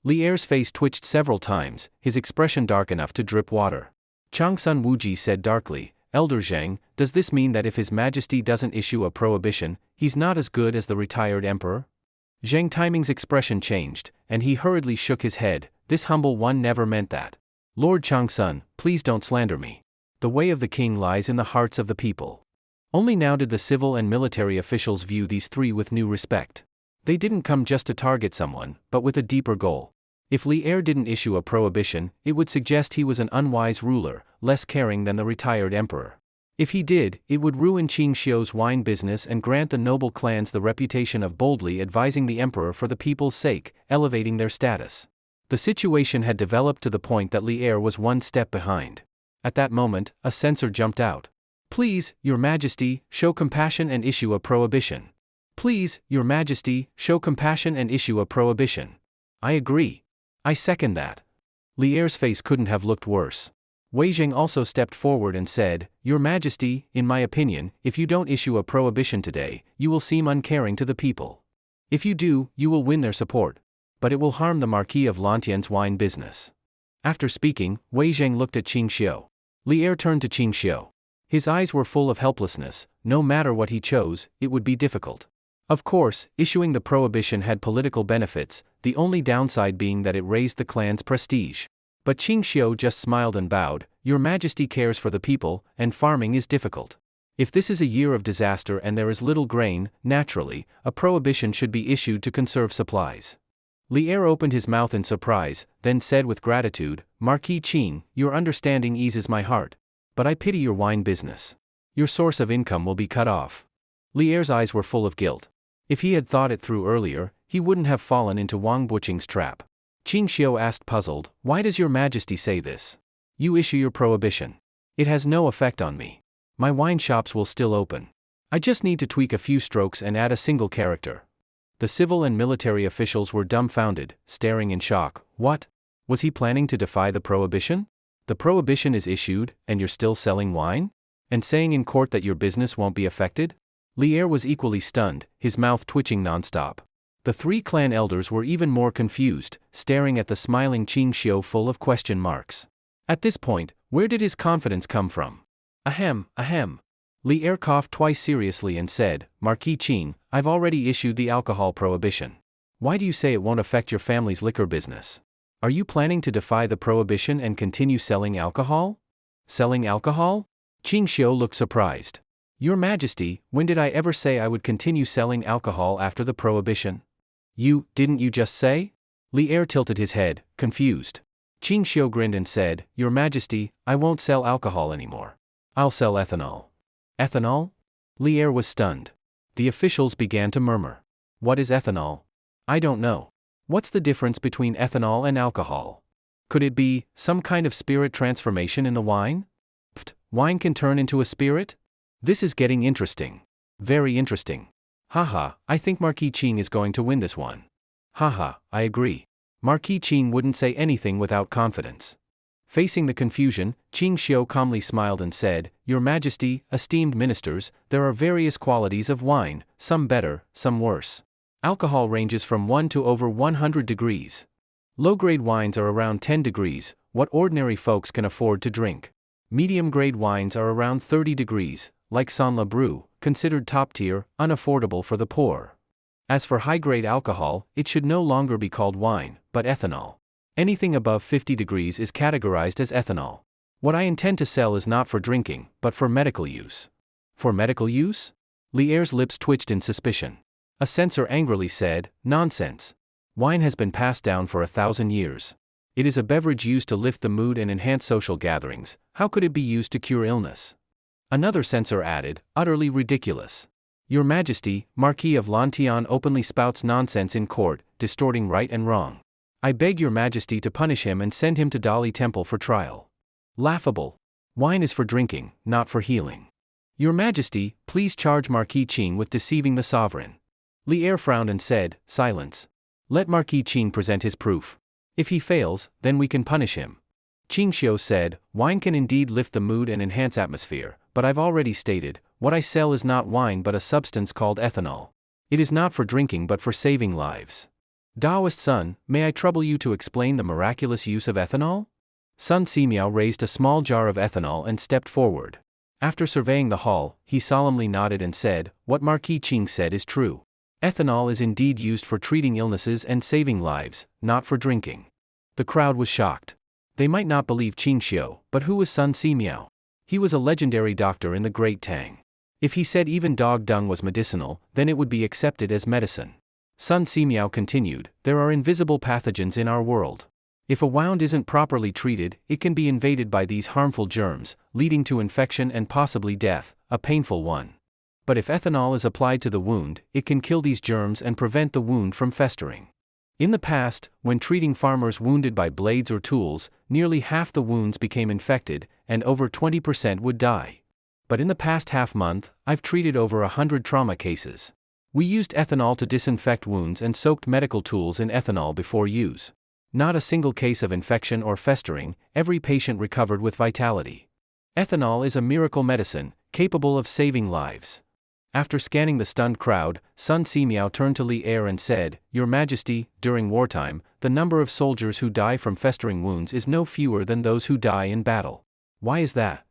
Li Er's face twitched several times, his expression dark enough to drip water. Changsun Wuji said darkly, Elder Zhang, does this mean that if His Majesty doesn't issue a prohibition, he's not as good as the retired emperor? Zhang Timing's expression changed, and he hurriedly shook his head. This humble one never meant that. Lord Changsun, please don't slander me. The way of the king lies in the hearts of the people. Only now did the civil and military officials view these three with new respect. They didn't come just to target someone, but with a deeper goal. If Li Er didn't issue a prohibition, it would suggest he was an unwise ruler, less caring than the retired emperor. If he did, it would ruin Ching Xio's wine business and grant the noble clans the reputation of boldly advising the emperor for the people's sake, elevating their status. The situation had developed to the point that Li Er was one step behind. At that moment, a censor jumped out. Please, Your Majesty, show compassion and issue a prohibition. Please, Your Majesty, show compassion and issue a prohibition. I agree. I second that. Li Er's face couldn't have looked worse. Wei Zheng also stepped forward and said, Your Majesty, in my opinion, if you don't issue a prohibition today, you will seem uncaring to the people. If you do, you will win their support. But it will harm the Marquis of Lantian's wine business. After speaking, Wei Zheng looked at Ching Xio. Li Er turned to Ching Xio. His eyes were full of helplessness. No matter what he chose, it would be difficult. Of course, issuing the prohibition had political benefits, the only downside being that it raised the clan's prestige. But Ching Xio just smiled and bowed. Your Majesty cares for the people, and farming is difficult. If this is a year of disaster and there is little grain, naturally, a prohibition should be issued to conserve supplies. Li Er opened his mouth in surprise, then said with gratitude, Marquis Qing, your understanding eases my heart. But I pity your wine business. Your source of income will be cut off. Li Er's eyes were full of guilt. If he had thought it through earlier, he wouldn't have fallen into Wang Buqing's trap. Ching Xio asked puzzled, Why does your Majesty say this? You issue your prohibition. It has no effect on me. My wine shops will still open. I just need to tweak a few strokes and add a single character. The civil and military officials were dumbfounded, staring in shock. What? Was he planning to defy the prohibition? The prohibition is issued, and you're still selling wine? And saying in court that your business won't be affected? Li Er was equally stunned, his mouth twitching nonstop. The three clan elders were even more confused, staring at the smiling Ching Xio full of question marks. At this point, where did his confidence come from? Ahem, ahem. Li Er coughed twice seriously and said, Marquis Qing, I've already issued the alcohol prohibition. Why do you say it won't affect your family's liquor business? Are you planning to defy the prohibition and continue selling alcohol? Selling alcohol? Ching Xio looked surprised. Your Majesty, when did I ever say I would continue selling alcohol after the prohibition? Didn't you just say? Li Er tilted his head, confused. Ching Xio grinned and said, Your Majesty, I won't sell alcohol anymore. I'll sell ethanol. Ethanol? Li Er was stunned. The officials began to murmur. What is ethanol? I don't know. What's the difference between ethanol and alcohol? Could it be some kind of spirit transformation in the wine? Wine can turn into a spirit? This is getting interesting. Very interesting. Haha, I think Marquis Qing is going to win this one. Haha, I agree. Marquis Qing wouldn't say anything without confidence. Facing the confusion, Ching Xio calmly smiled and said, Your Majesty, esteemed ministers, there are various qualities of wine, some better, some worse. Alcohol ranges from 1 to over 100 degrees. Low-grade wines are around 10 degrees, what ordinary folks can afford to drink. Medium-grade wines are around 30 degrees, like Sanla Brew, considered top-tier, unaffordable for the poor. As for high-grade alcohol, it should no longer be called wine, but ethanol. Anything above 50 degrees is categorized as ethanol. What I intend to sell is not for drinking, but for medical use. For medical use? Li Er's lips twitched in suspicion. A censor angrily said, Nonsense. Wine has been passed down for 1,000 years. It is a beverage used to lift the mood and enhance social gatherings. How could it be used to cure illness? Another censor added, Utterly ridiculous. Your Majesty, Marquis of Lantian openly spouts nonsense in court, distorting right and wrong. I beg your majesty to punish him and send him to Dali Temple for trial. Laughable. Wine is for drinking, not for healing. Your majesty, please charge Marquis Ching with deceiving the sovereign. Li Er frowned and said, silence. Let Marquis Ching present his proof. If he fails, then we can punish him. Ching Xio said, wine can indeed lift the mood and enhance atmosphere, but I've already stated, what I sell is not wine but a substance called ethanol. It is not for drinking but for saving lives. Taoist Sun, may I trouble you to explain the miraculous use of ethanol? Sun Simiao raised a small jar of ethanol and stepped forward. After surveying the hall, he solemnly nodded and said, what Marquis Ching said is true. Ethanol is indeed used for treating illnesses and saving lives, not for drinking. The crowd was shocked. They might not believe Ching Xio, but who was Sun Simiao? He was a legendary doctor in the Great Tang. If he said even dog dung was medicinal, then it would be accepted as medicine. Sun Simiao continued, there are invisible pathogens in our world. If a wound isn't properly treated, it can be invaded by these harmful germs, leading to infection and possibly death, a painful one. But if ethanol is applied to the wound, it can kill these germs and prevent the wound from festering. In the past, when treating farmers wounded by blades or tools, nearly half the wounds became infected, and over 20% would die. But in the past half-month, I've treated over 100 trauma cases. We used ethanol to disinfect wounds and soaked medical tools in ethanol before use. Not a single case of infection or festering, every patient recovered with vitality. Ethanol is a miracle medicine, capable of saving lives. After scanning the stunned crowd, Sun Simiao turned to Li Er and said, Your Majesty, during wartime, the number of soldiers who die from festering wounds is no fewer than those who die in battle. Why is that?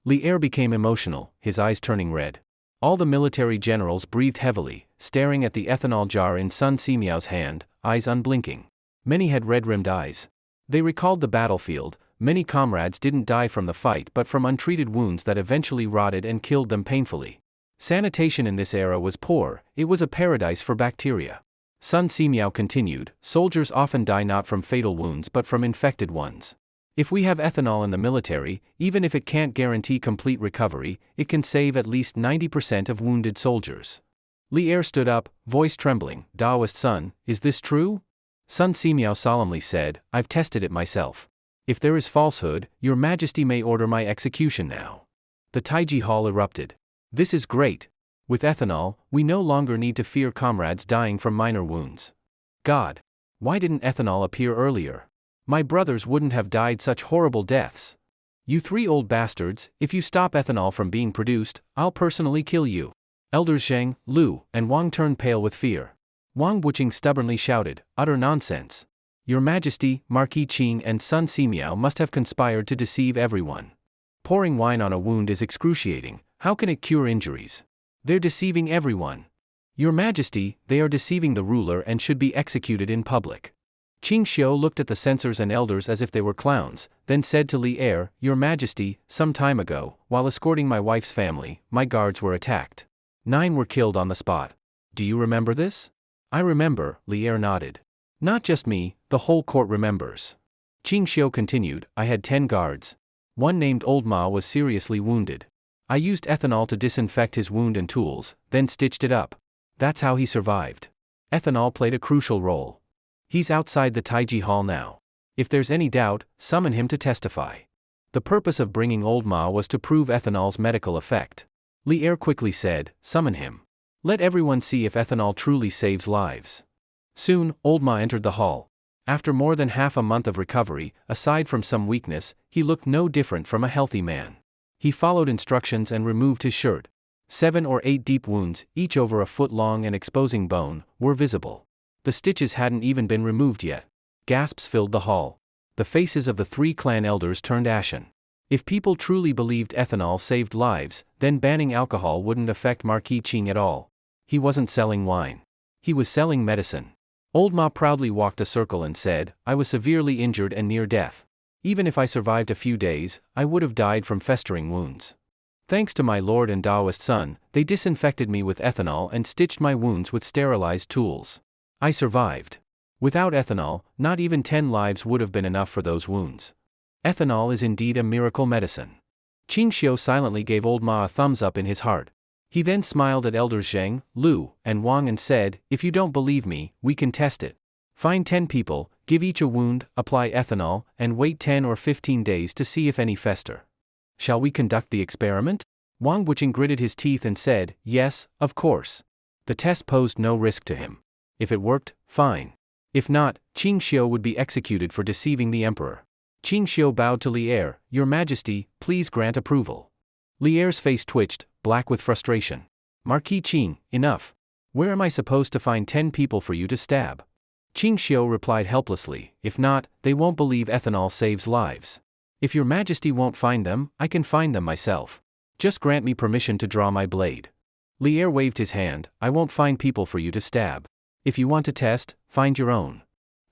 Li Er became emotional, his eyes turning red. All the military generals breathed heavily, staring at the ethanol jar in Sun Simiao's hand, eyes unblinking. Many had red-rimmed eyes. They recalled the battlefield. Many comrades didn't die from the fight but from untreated wounds that eventually rotted and killed them painfully. Sanitation in this era was poor, it was a paradise for bacteria. Sun Simiao continued, soldiers often die not from fatal wounds but from infected ones. If we have ethanol in the military, even if it can't guarantee complete recovery, it can save at least 90% of wounded soldiers. Li Er stood up, voice trembling, Taoist Sun, is this true? Sun Simiao solemnly said, I've tested it myself. If there is falsehood, Your Majesty may order my execution now. The Taiji Hall erupted. This is great. With ethanol, we no longer need to fear comrades dying from minor wounds. God! Why didn't ethanol appear earlier? My brothers wouldn't have died such horrible deaths. You three old bastards, if you stop ethanol from being produced, I'll personally kill you. Elders Zheng, Lu, and Wang turned pale with fear. Wang Wuqing stubbornly shouted, utter nonsense. Your Majesty, Marquis Ching and Sun Simiao must have conspired to deceive everyone. Pouring wine on a wound is excruciating, how can it cure injuries? They're deceiving everyone. Your Majesty, they are deceiving the ruler and should be executed in public. Ching Xio looked at the censors and elders as if they were clowns, then said to Li Er, Your Majesty, some time ago, while escorting my wife's family, my guards were attacked. 9 were killed on the spot. Do you remember this? I remember, Li Er nodded. Not just me, the whole court remembers. Ching Xio continued, I had 10 guards. One named Old Ma was seriously wounded. I used ethanol to disinfect his wound and tools, then stitched it up. That's how he survived. Ethanol played a crucial role. He's outside the Taiji Hall now. If there's any doubt, summon him to testify. The purpose of bringing Old Ma was to prove ethanol's medical effect. Li Er quickly said, summon him. Let everyone see if ethanol truly saves lives. Soon, Old Ma entered the hall. After more than half a month of recovery, aside from some weakness, he looked no different from a healthy man. He followed instructions and removed his shirt. 7 or 8 deep wounds, each over a foot long and exposing bone, were visible. The stitches hadn't even been removed yet. Gasps filled the hall. The faces of the 3 clan elders turned ashen. If people truly believed ethanol saved lives, then banning alcohol wouldn't affect Marquis Ching at all. He wasn't selling wine. He was selling medicine. Old Ma proudly walked a circle and said, I was severely injured and near death. Even if I survived a few days, I would have died from festering wounds. Thanks to my lord and Taoist Sun, they disinfected me with ethanol and stitched my wounds with sterilized tools. I survived. Without ethanol, not even 10 lives would have been enough for those wounds. Ethanol is indeed a miracle medicine. Ching Xio silently gave Old Ma a thumbs up in his heart. He then smiled at Elders Zheng, Lu, and Wang and said, if you don't believe me, we can test it. Find 10 people, give each a wound, apply ethanol, and wait 10 or 15 days to see if any fester. Shall we conduct the experiment? Wang Wuching gritted his teeth and said, yes, of course. The test posed no risk to him. If it worked, fine. If not, Ching Xio would be executed for deceiving the emperor. Ching Xio bowed to Li Er, Your Majesty, please grant approval. Li Er's face twitched, black with frustration. Marquis Qing, enough. Where am I supposed to find 10 people for you to stab? Ching Xio replied helplessly, if not, they won't believe ethanol saves lives. If Your Majesty won't find them, I can find them myself. Just grant me permission to draw my blade. Li Er waved his hand, I won't find people for you to stab. If you want to test, find your own.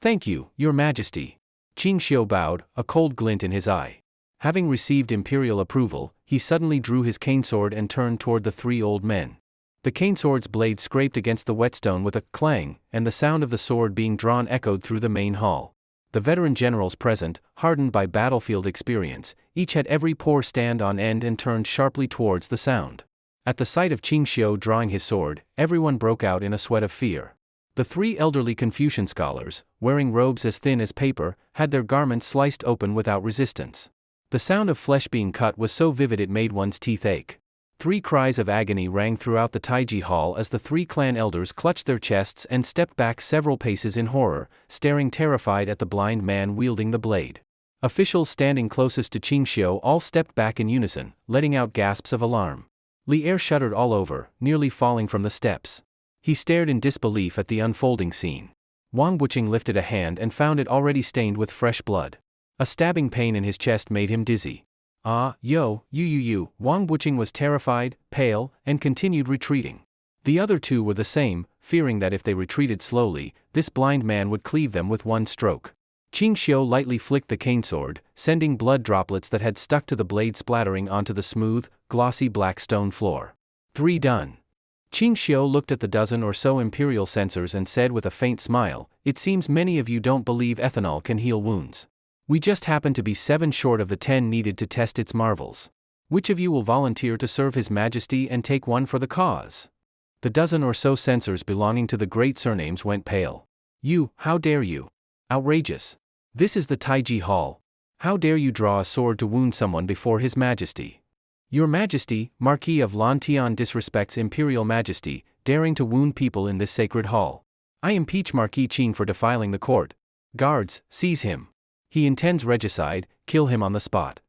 Thank you, Your Majesty. Ching Xio bowed, a cold glint in his eye. Having received Imperial approval, he suddenly drew his cane sword and turned toward the 3 old men. The cane sword's blade scraped against the whetstone with a clang, and the sound of the sword being drawn echoed through the main hall. The veteran generals present, hardened by battlefield experience, each had every pore stand on end and turned sharply towards the sound. At the sight of Ching Xio drawing his sword, everyone broke out in a sweat of fear. The 3 elderly Confucian scholars, wearing robes as thin as paper, had their garments sliced open without resistance. The sound of flesh being cut was so vivid it made one's teeth ache. 3 cries of agony rang throughout the Taiji hall as the 3 clan elders clutched their chests and stepped back several paces in horror, staring terrified at the blind man wielding the blade. Officials standing closest to Ching Xio all stepped back in unison, letting out gasps of alarm. Li Er shuddered all over, nearly falling from the steps. He stared in disbelief at the unfolding scene. Wang Wuching lifted a hand and found it already stained with fresh blood. A stabbing pain in his chest made him dizzy. You. Wang Wuching was terrified, pale, and continued retreating. The other 2 were the same, fearing that if they retreated slowly, this blind man would cleave them with one stroke. Ching Xio lightly flicked the cane sword, sending blood droplets that had stuck to the blade splattering onto the smooth, glossy black stone floor. 3 done. Ching Xio looked at the dozen or so Imperial censors and said with a faint smile, it seems many of you don't believe ethanol can heal wounds. We just happen to be 7 short of the 10 needed to test its marvels. Which of you will volunteer to serve His Majesty and take one for the cause? The dozen or so censors belonging to the great surnames went pale. You, how dare you? Outrageous. This is the Taiji Hall. How dare you draw a sword to wound someone before His Majesty? Your Majesty, Marquis of Lan Tian disrespects Imperial Majesty, daring to wound people in this sacred hall. I impeach Marquis Qing for defiling the court. Guards, seize him. He intends regicide, kill him on the spot.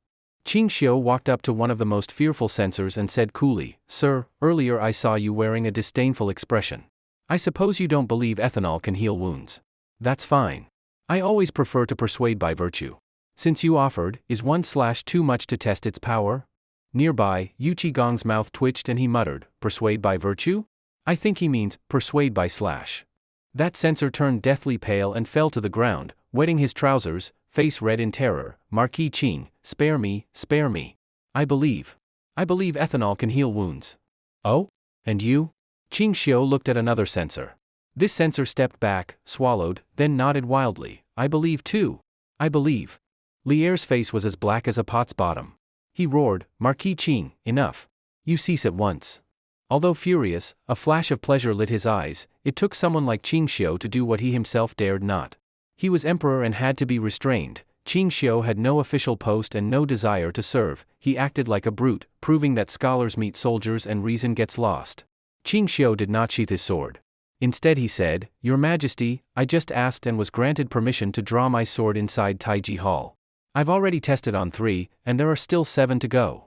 Ching Xio walked up to one of the most fearful censors and said coolly, Sir, earlier I saw you wearing a disdainful expression. I suppose you don't believe ethanol can heal wounds. That's fine. I always prefer to persuade by virtue. Since you offered, is 1/2 much to test its power? Nearby, Yu Qigong's mouth twitched and he muttered, persuade by virtue? I think he means, persuade by slash. That censor turned deathly pale and fell to the ground, wetting his trousers, face red in terror. Marquis Qing, spare me, spare me. I believe ethanol can heal wounds. Oh? And you? Ching Xio looked at another censor. This censor stepped back, swallowed, then nodded wildly. I believe too. I believe. Li Er's face was as black as a pot's bottom. He roared, Marquis Qing, enough. You cease at once. Although furious, a flash of pleasure lit his eyes. It took someone like Ching Xio to do what he himself dared not. He was emperor and had to be restrained. Ching Xio had no official post and no desire to serve. He acted like a brute, proving that scholars meet soldiers and reason gets lost. Ching Xio did not sheath his sword. Instead he said, Your Majesty, I just asked and was granted permission to draw my sword inside Taiji Hall. I've already tested on 3, and there are still 7 to go.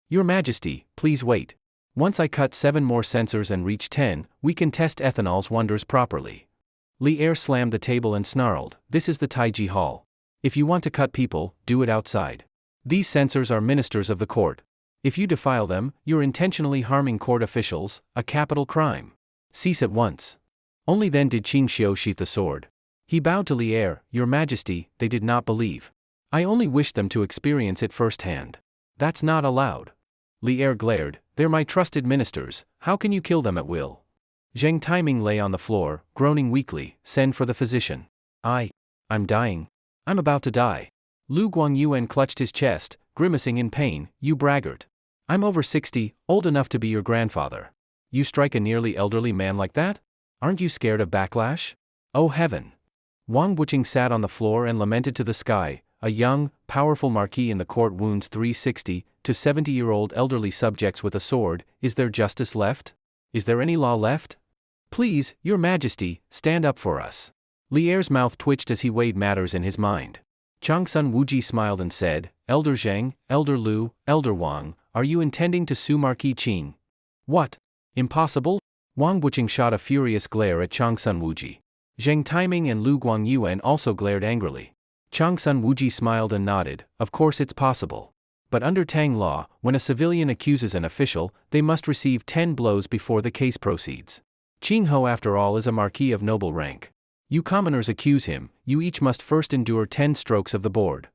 Your Majesty, please wait. Once I cut 7 more censors and reach 10, we can test ethanol's wonders properly. Li Er slammed the table and snarled, This is the Taiji Hall. If you want to cut people, do it outside. These censors are ministers of the court. If you defile them, you're intentionally harming court officials, a capital crime. Cease at once. Only then did Ching Xio sheath the sword. He bowed to Li Er, Your Majesty, they did not believe. I only wished them to experience it firsthand. That's not allowed. Li Er glared, They're my trusted ministers, how can you kill them at will? Zheng Taiming lay on the floor, groaning weakly, send for the physician. I'm dying. I'm about to die. Lu Guangyuan clutched his chest, grimacing in pain, You braggart. I'm over 60, old enough to be your grandfather. You strike a nearly elderly man like that? Aren't you scared of backlash? Oh heaven. Wang Wuqing sat on the floor and lamented to the sky. A young, powerful marquis in the court wounds 360 to 70-year-old elderly subjects with a sword. Is there justice left? Is there any law left? Please, Your Majesty, stand up for us. Li Er's mouth twitched as he weighed matters in his mind. Changsun Wuji smiled and said, Elder Zhang, Elder Lu, Elder Wang, are you intending to sue Marquis Qing? What? Impossible? Wang Wuqing shot a furious glare at Changsun Wuji. Zhang Taiming and Lu Guangyuan also glared angrily. Changsun Wuji smiled and nodded. Of course it's possible. But under Tang law, when a civilian accuses an official, they must receive 10 blows before the case proceeds. Qing Ho after all is a marquis of noble rank. You commoners accuse him, you each must first endure 10 strokes of the board.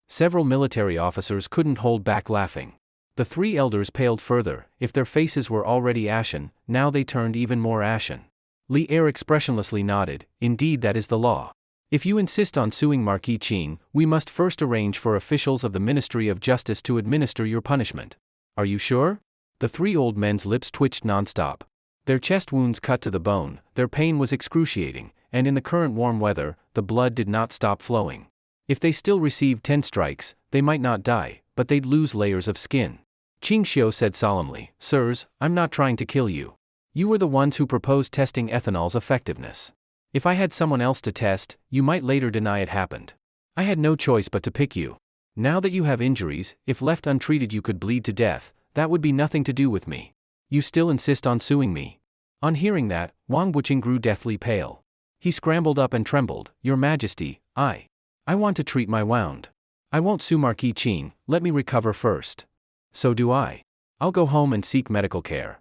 Several military officers couldn't hold back laughing. The 3 elders paled further. If their faces were already ashen, now they turned even more ashen. Li Er expressionlessly nodded. Indeed, that is the law. If you insist on suing Marquis Qing, we must first arrange for officials of the Ministry of Justice to administer your punishment. Are you sure? The 3 old men's lips twitched non-stop. Their chest wounds cut to the bone, their pain was excruciating, and in the current warm weather, the blood did not stop flowing. If they still received 10 strikes, they might not die, but they'd lose layers of skin. Ching Xio said solemnly, Sirs, I'm not trying to kill you. You were the ones who proposed testing ethanol's effectiveness. If I had someone else to test, you might later deny it happened. I had no choice but to pick you. Now that you have injuries, if left untreated you could bleed to death, that would be nothing to do with me. You still insist on suing me. On hearing that, Wang Wuqing grew deathly pale. He scrambled up and trembled. Your Majesty, I want to treat my wound. I won't sue Marquis Qing, let me recover first. So do I. I'll go home and seek medical care.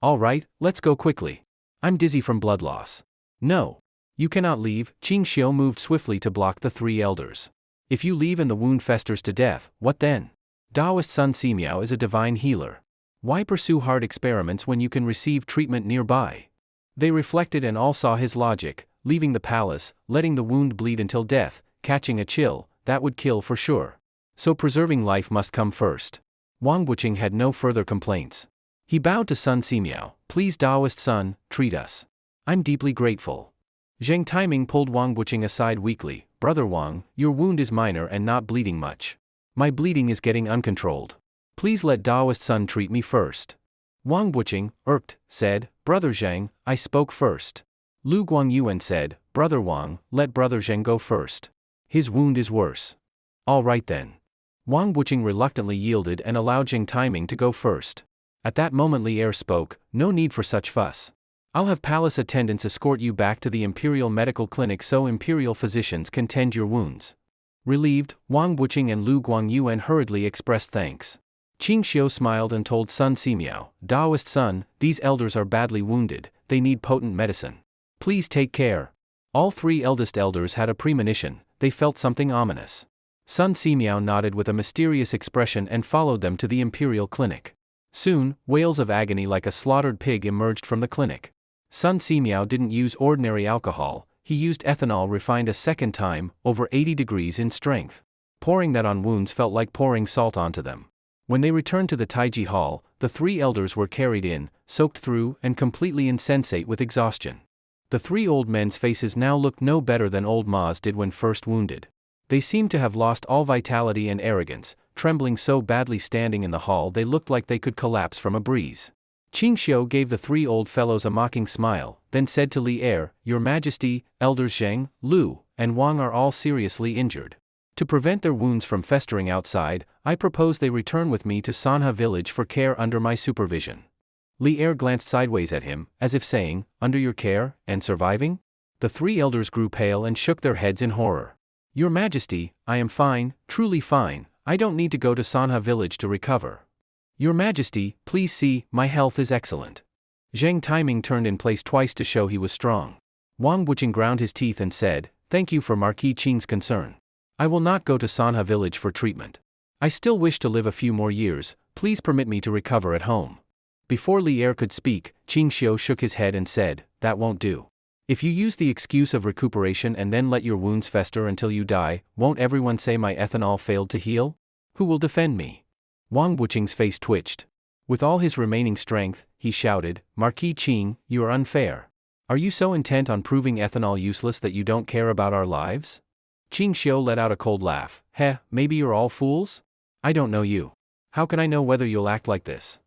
All right, let's go quickly. I'm dizzy from blood loss. No. You cannot leave. Ching Xio moved swiftly to block the 3 elders. If you leave and the wound festers to death, what then? Taoist Sun Simiao is a divine healer. Why pursue hard experiments when you can receive treatment nearby? They reflected and all saw his logic. Leaving the palace, letting the wound bleed until death, catching a chill, that would kill for sure. So preserving life must come first. Wang Wuqing had no further complaints. He bowed to Sun Simiao. Please Taoist Sun, treat us. I'm deeply grateful. Zhang Taiming pulled Wang Wuqing aside weakly. Brother Wang, your wound is minor and not bleeding much. My bleeding is getting uncontrolled. Please let Taoist Sun treat me first. Wang Wuqing, irked, said, Brother Zhang, I spoke first. Lu Guangyuan said, Brother Wang, let Brother Zhang go first. His wound is worse. All right then. Wang Wuqing reluctantly yielded and allowed Zhang Taiming to go first. At that moment Li Er spoke, no need for such fuss. I'll have palace attendants escort you back to the Imperial Medical Clinic so Imperial physicians can tend your wounds. Relieved, Wang Wuqing and Lu Guangyuan hurriedly expressed thanks. Ching Xio smiled and told Sun Simiao, Taoist Sun, these elders are badly wounded, they need potent medicine. Please take care. All 3 eldest elders had a premonition, they felt something ominous. Sun Simiao nodded with a mysterious expression and followed them to the Imperial Clinic. Soon, wails of agony like a slaughtered pig emerged from the clinic. Sun Simiao didn't use ordinary alcohol, he used ethanol refined a second time, over 80 degrees in strength. Pouring that on wounds felt like pouring salt onto them. When they returned to the Taiji Hall, the 3 elders were carried in, soaked through, and completely insensate with exhaustion. The 3 old men's faces now looked no better than old Ma's did when first wounded. They seemed to have lost all vitality and arrogance, trembling so badly standing in the hall they looked like they could collapse from a breeze. Ching Xio gave the 3 old fellows a mocking smile, then said to Li Er, Your Majesty, Elders Zhang, Lu, and Wang are all seriously injured. To prevent their wounds from festering outside, I propose they return with me to Sanha village for care under my supervision. Li Er glanced sideways at him, as if saying, Under your care, and surviving? The 3 elders grew pale and shook their heads in horror. Your Majesty, I am fine, truly fine, I don't need to go to Sanha village to recover. Your Majesty, please see, my health is excellent. Zhang Taiming turned in place twice to show he was strong. Wang Wuqing ground his teeth and said, Thank you for Marquis Qing's concern. I will not go to Sanha village for treatment. I still wish to live a few more years, please permit me to recover at home. Before Li Er could speak, Ching Xio shook his head and said, That won't do. If you use the excuse of recuperation and then let your wounds fester until you die, won't everyone say my ethanol failed to heal? Who will defend me? Wang Wuqing's face twitched. With all his remaining strength, he shouted, Marquis Qing, you are unfair. Are you so intent on proving ethanol useless that you don't care about our lives? Ching Xio let out a cold laugh. Heh, maybe you're all fools? I don't know you. How can I know whether you'll act like this?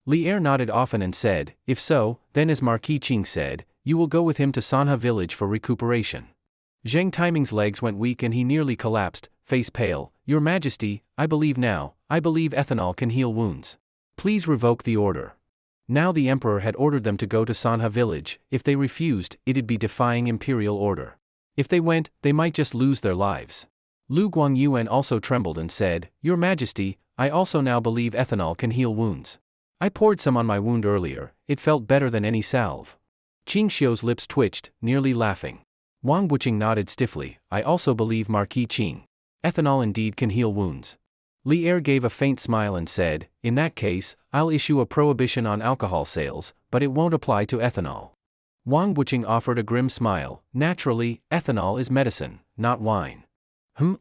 Li Er nodded often and said, if so, then as Marquis Ching said, you will go with him to Sanha village for recuperation. Zheng Timing's legs went weak and he nearly collapsed, face pale. Your Majesty, I believe ethanol can heal wounds. Please revoke the order. Now the Emperor had ordered them to go to Sanha village. If they refused, it'd be defying Imperial order. If they went, they might just lose their lives. Lu Guangyuan also trembled and said, Your Majesty, I also now believe ethanol can heal wounds. I poured some on my wound earlier, it felt better than any salve. Ching Xio's lips twitched, nearly laughing. Wang Wuqing nodded stiffly, I also believe Marquis Ching. Ethanol indeed can heal wounds. Li Er gave a faint smile and said, in that case, I'll issue a prohibition on alcohol sales, but it won't apply to ethanol. Wang Wuqing offered a grim smile, naturally, ethanol is medicine, not wine.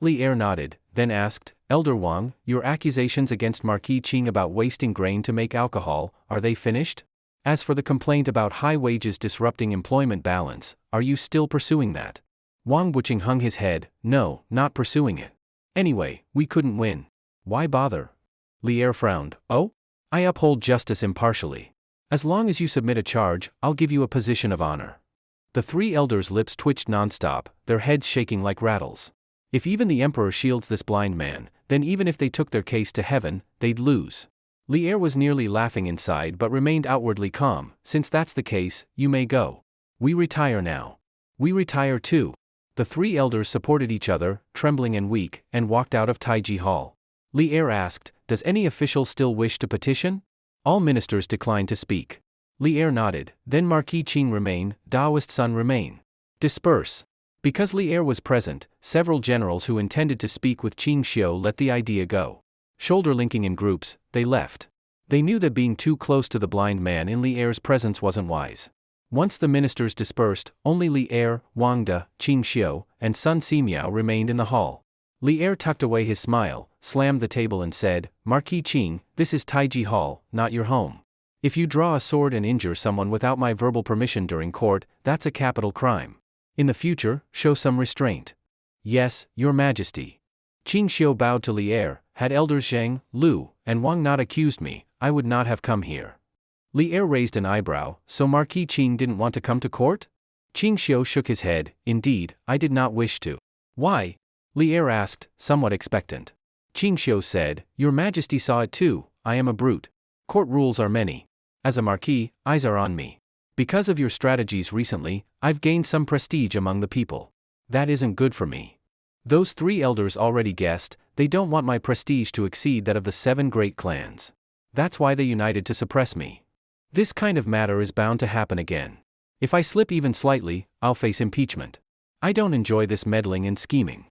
Li Er nodded, then asked, Elder Wang, your accusations against Marquis Ching about wasting grain to make alcohol, are they finished? As for the complaint about high wages disrupting employment balance, are you still pursuing that? Wang Wuqing hung his head, no, not pursuing it. Anyway, we couldn't win. Why bother? Li Er frowned, oh? I uphold justice impartially. As long as you submit a charge, I'll give you a position of honor. The three elders' lips twitched nonstop, their heads shaking like rattles. If even the Emperor shields this blind man, then even if they took their case to heaven, they'd lose. Li Er was nearly laughing inside but remained outwardly calm. Since that's the case, you may go. We retire now. We retire too. The three elders supported each other, trembling and weak, and walked out of Taiji Hall. Li Er asked, does any official still wish to petition? All ministers declined to speak. Li Er nodded, then Marquis Ching remain, Daoist Sun remain. Disperse. Because Li Er was present, several generals who intended to speak with Ching Xio let the idea go. Shoulder-linking in groups, they left. They knew that being too close to the blind man in Li Er's presence wasn't wise. Once the ministers dispersed, only Li Er, Wang De, Ching Xio, and Sun Simiao remained in the hall. Li Er tucked away his smile, slammed the table and said, Marquis Ching, this is Taiji Hall, not your home. If you draw a sword and injure someone without my verbal permission during court, that's a capital crime. In the future, show some restraint. Yes, Your Majesty. Ching Xio bowed to Li Er, had elders Zheng, Lu, and Wang not accused me, I would not have come here. Li Er raised an eyebrow, so Marquis Ching didn't want to come to court? Ching Xio shook his head, indeed, I did not wish to. Why? Li Er asked, somewhat expectant. Ching Xio said, Your Majesty saw it too, I am a brute. Court rules are many. As a marquis, eyes are on me. Because of your strategies recently, I've gained some prestige among the people. That isn't good for me. Those three elders already guessed, they don't want my prestige to exceed that of the 7 great clans. That's why they united to suppress me. This kind of matter is bound to happen again. If I slip even slightly, I'll face impeachment. I don't enjoy this meddling and scheming.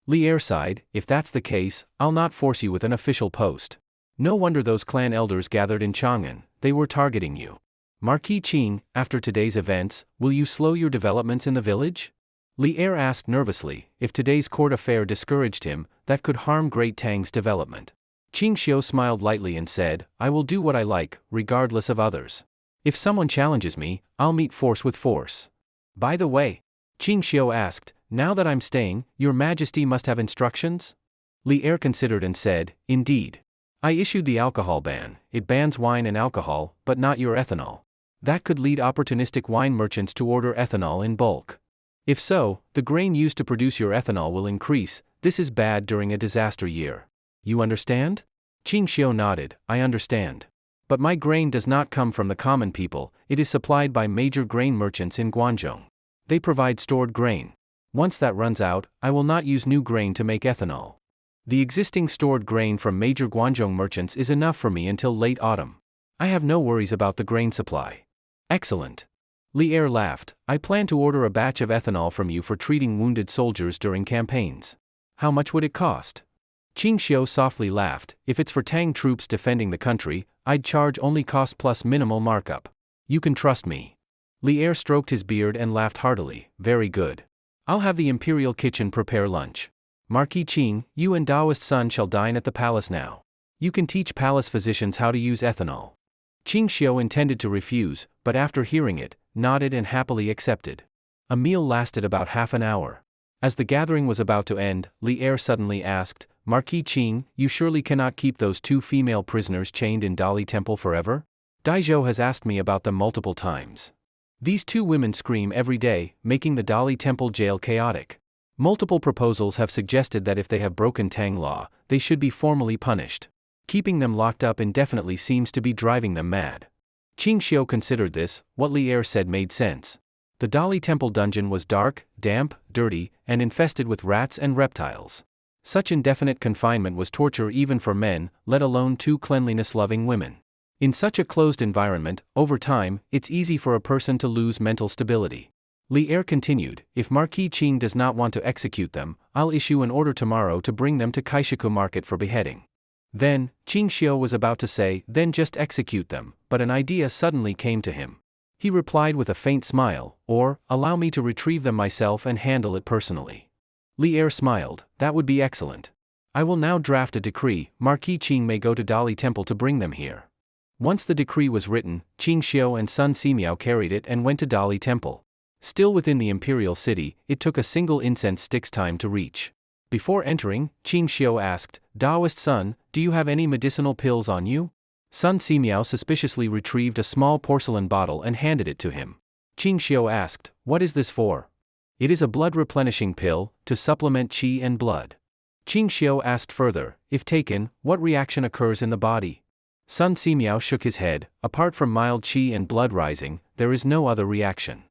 Li Er sighed, if that's the case, I'll not force you with an official post. No wonder those clan elders gathered in Chang'an, they were targeting you. Marquis Ching, after today's events, will you slow your developments in the village? Li Er asked nervously, if today's court affair discouraged him, that could harm Great Tang's development. Ching Xio smiled lightly and said, I will do what I like, regardless of others. If someone challenges me, I'll meet force with force. By the way, Ching Xio asked, now that I'm staying, Your Majesty must have instructions? Li Er considered and said, indeed. I issued the alcohol ban, it bans wine and alcohol, but not your ethanol. That could lead opportunistic wine merchants to order ethanol in bulk. If so, the grain used to produce your ethanol will increase. This is bad during a disaster year. You understand? Ching Xio nodded, I understand. But my grain does not come from the common people, it is supplied by major grain merchants in Guangzhou. They provide stored grain. Once that runs out, I will not use new grain to make ethanol. The existing stored grain from major Guangzhou merchants is enough for me until late autumn. I have no worries about the grain supply. Excellent. Li Er laughed, I plan to order a batch of ethanol from you for treating wounded soldiers during campaigns. How much would it cost? Ching Xio softly laughed, if it's for Tang troops defending the country, I'd charge only cost plus minimal markup. You can trust me. Li Er stroked his beard and laughed heartily, very good. I'll have the Imperial kitchen prepare lunch. Marquis Ching, you and Daoist Sun shall dine at the palace now. You can teach palace physicians how to use ethanol. Ching Xio intended to refuse, but after hearing it, nodded and happily accepted. A meal lasted about half an hour. As the gathering was about to end, Li Er suddenly asked, Marquis Ching, you surely cannot keep those two female prisoners chained in Dali Temple forever? Daizhou has asked me about them multiple times. These two women scream every day, making the Dali Temple jail chaotic. Multiple proposals have suggested that if they have broken Tang law, they should be formally punished. Keeping them locked up indefinitely seems to be driving them mad. Ching Xio considered this. What Li Er said made sense. The Dali Temple dungeon was dark, damp, dirty, and infested with rats and reptiles. Such indefinite confinement was torture even for men, let alone two cleanliness-loving women. In such a closed environment, over time, it's easy for a person to lose mental stability. Li Er continued, if Marquis Ching does not want to execute them, I'll issue an order tomorrow to bring them to Kaishiku Market for beheading. Then, Ching Xio was about to say, then just execute them, but an idea suddenly came to him. He replied with a faint smile, or, allow me to retrieve them myself and handle it personally. Li Er smiled, that would be excellent. I will now draft a decree, Marquis Ching may go to Dali Temple to bring them here. Once the decree was written, Ching Xio and Sun Simiao carried it and went to Dali Temple. Still within the Imperial city, it took a single incense stick's time to reach. Before entering, Ching Xio asked, Daoist Sun, do you have any medicinal pills on you? Sun Simiao suspiciously retrieved a small porcelain bottle and handed it to him. Ching Xio asked, what is this for? It is a blood-replenishing pill, to supplement qi and blood. Ching Xio asked further, if taken, what reaction occurs in the body? Sun Simiao shook his head, apart from mild qi and blood rising, there is no other reaction.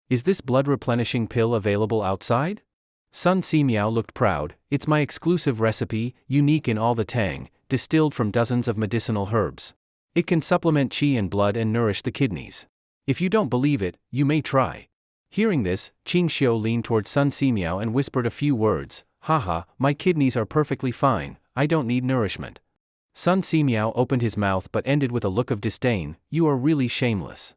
Is this blood-replenishing pill available outside? Sun Simiao looked proud, it's my exclusive recipe, unique in all the Tang, distilled from dozens of medicinal herbs. It can supplement qi and blood and nourish the kidneys. If you don't believe it, you may try. Hearing this, Ching Xio leaned toward Sun Simiao and whispered a few words, haha, my kidneys are perfectly fine, I don't need nourishment. Sun Simiao opened his mouth but ended with a look of disdain, you are really shameless.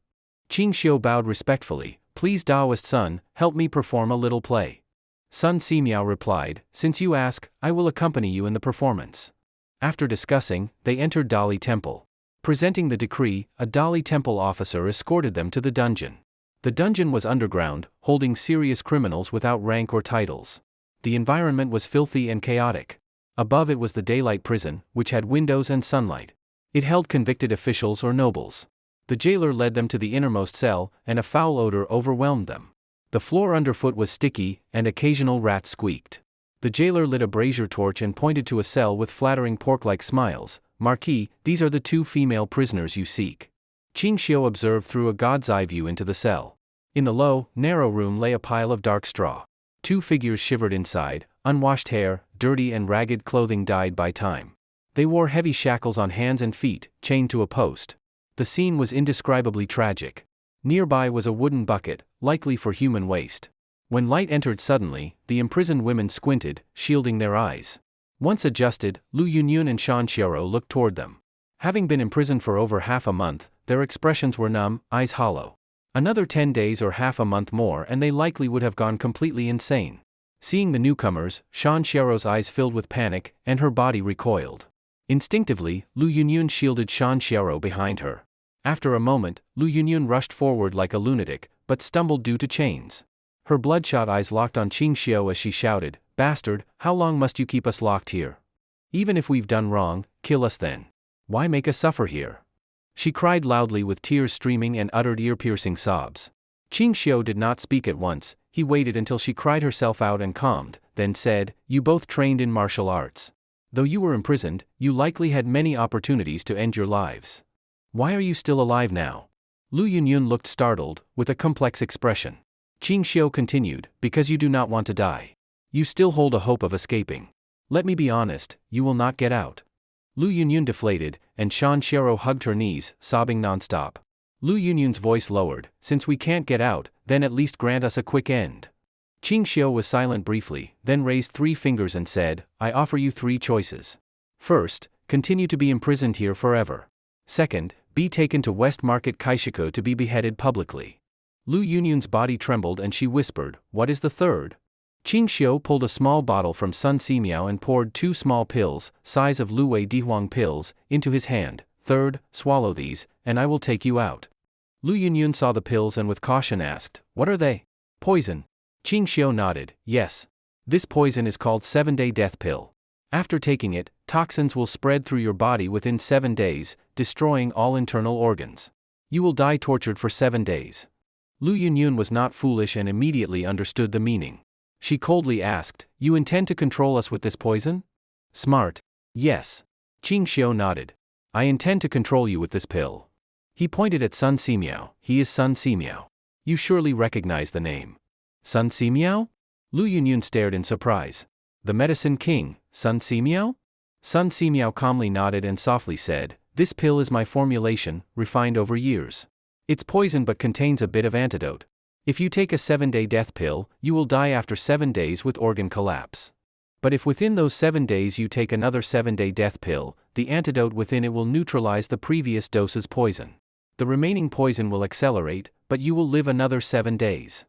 Ching Xio bowed respectfully, please Daoist Sun, help me perform a little play. Sun Simiao replied, since you ask, I will accompany you in the performance. After discussing, they entered Dali Temple. Presenting the decree, a Dali Temple officer escorted them to the dungeon. The dungeon was underground, holding serious criminals without rank or titles. The environment was filthy and chaotic. Above it was the daylight prison, which had windows and sunlight. It held convicted officials or nobles. The jailer led them to the innermost cell, and a foul odor overwhelmed them. The floor underfoot was sticky, and occasional rats squeaked. The jailer lit a brazier torch and pointed to a cell with flattering pork-like smiles. Marquis, these are the two female prisoners you seek. Ching Xio observed through a god's eye view into the cell. In the low, narrow room lay a pile of dark straw. Two figures shivered inside, unwashed hair, dirty and ragged clothing dyed by time. They wore heavy shackles on hands and feet, chained to a post. The scene was indescribably tragic. Nearby was a wooden bucket, likely for human waste. When light entered suddenly, the imprisoned women squinted, shielding their eyes. Once adjusted, Lu Yunyun and Shan Xiaoro looked toward them. Having been imprisoned for over half a month, their expressions were numb, eyes hollow. Another 10 days or half a month more and they likely would have gone completely insane. Seeing the newcomers, Shan Xiaoro's eyes filled with panic, and her body recoiled. Instinctively, Lu Yunyun shielded Shan Xiaoro behind her. After a moment, Lu Yunyun rushed forward like a lunatic, but stumbled due to chains. Her bloodshot eyes locked on Ching Xio as she shouted, bastard, how long must you keep us locked here? Even if we've done wrong, kill us then. Why make us suffer here? She cried loudly with tears streaming and uttered ear-piercing sobs. Ching Xio did not speak at once, he waited until she cried herself out and calmed, then said, you both trained in martial arts. Though you were imprisoned, you likely had many opportunities to end your lives. Why are you still alive now? Lu Yunyun looked startled, with a complex expression. Ching Xio continued, because you do not want to die. You still hold a hope of escaping. Let me be honest, you will not get out. Lu Yunyun deflated, and Shan Xiaoro hugged her knees, sobbing nonstop. Lu Yunyun's voice lowered, since we can't get out, then at least grant us a quick end. Ching Xio was silent briefly, then raised 3 fingers and said, I offer you 3 choices. First, continue to be imprisoned here forever. Second, be taken to West Market Kaishiku to be beheaded publicly. Lu Yunyun's body trembled and she whispered, what is the third? Ching Xio pulled a small bottle from Sun Simiao and poured 2 small pills, size of Luwei Dihuang pills, into his hand. Third, swallow these, and I will take you out. Lu Yunyun saw the pills and with caution asked, "What are they?" "Poison." Ching Xio nodded, "Yes. This poison is called 7-day death pill. After taking it, toxins will spread through your body within 7 days, destroying all internal organs. You will die tortured for 7 days." Lu Yunyun was not foolish and immediately understood the meaning. She coldly asked, "You intend to control us with this poison?" "Smart." "Yes." Ching Xio nodded. "I intend to control you with this pill." He pointed at Sun Simiao. "He is Sun Simiao. You surely recognize the name." "Sun Simiao?" Lu Yunyun stared in surprise. "The Medicine King, Sun Simiao?" Sun Simiao calmly nodded and softly said, "This pill is my formulation, refined over years. It's poison but contains a bit of antidote. If you take a 7-day death pill, you will die after 7 days with organ collapse. But if within those 7 days you take another 7-day death pill, the antidote within it will neutralize the previous dose's poison. The remaining poison will accelerate, but you will live another 7 days."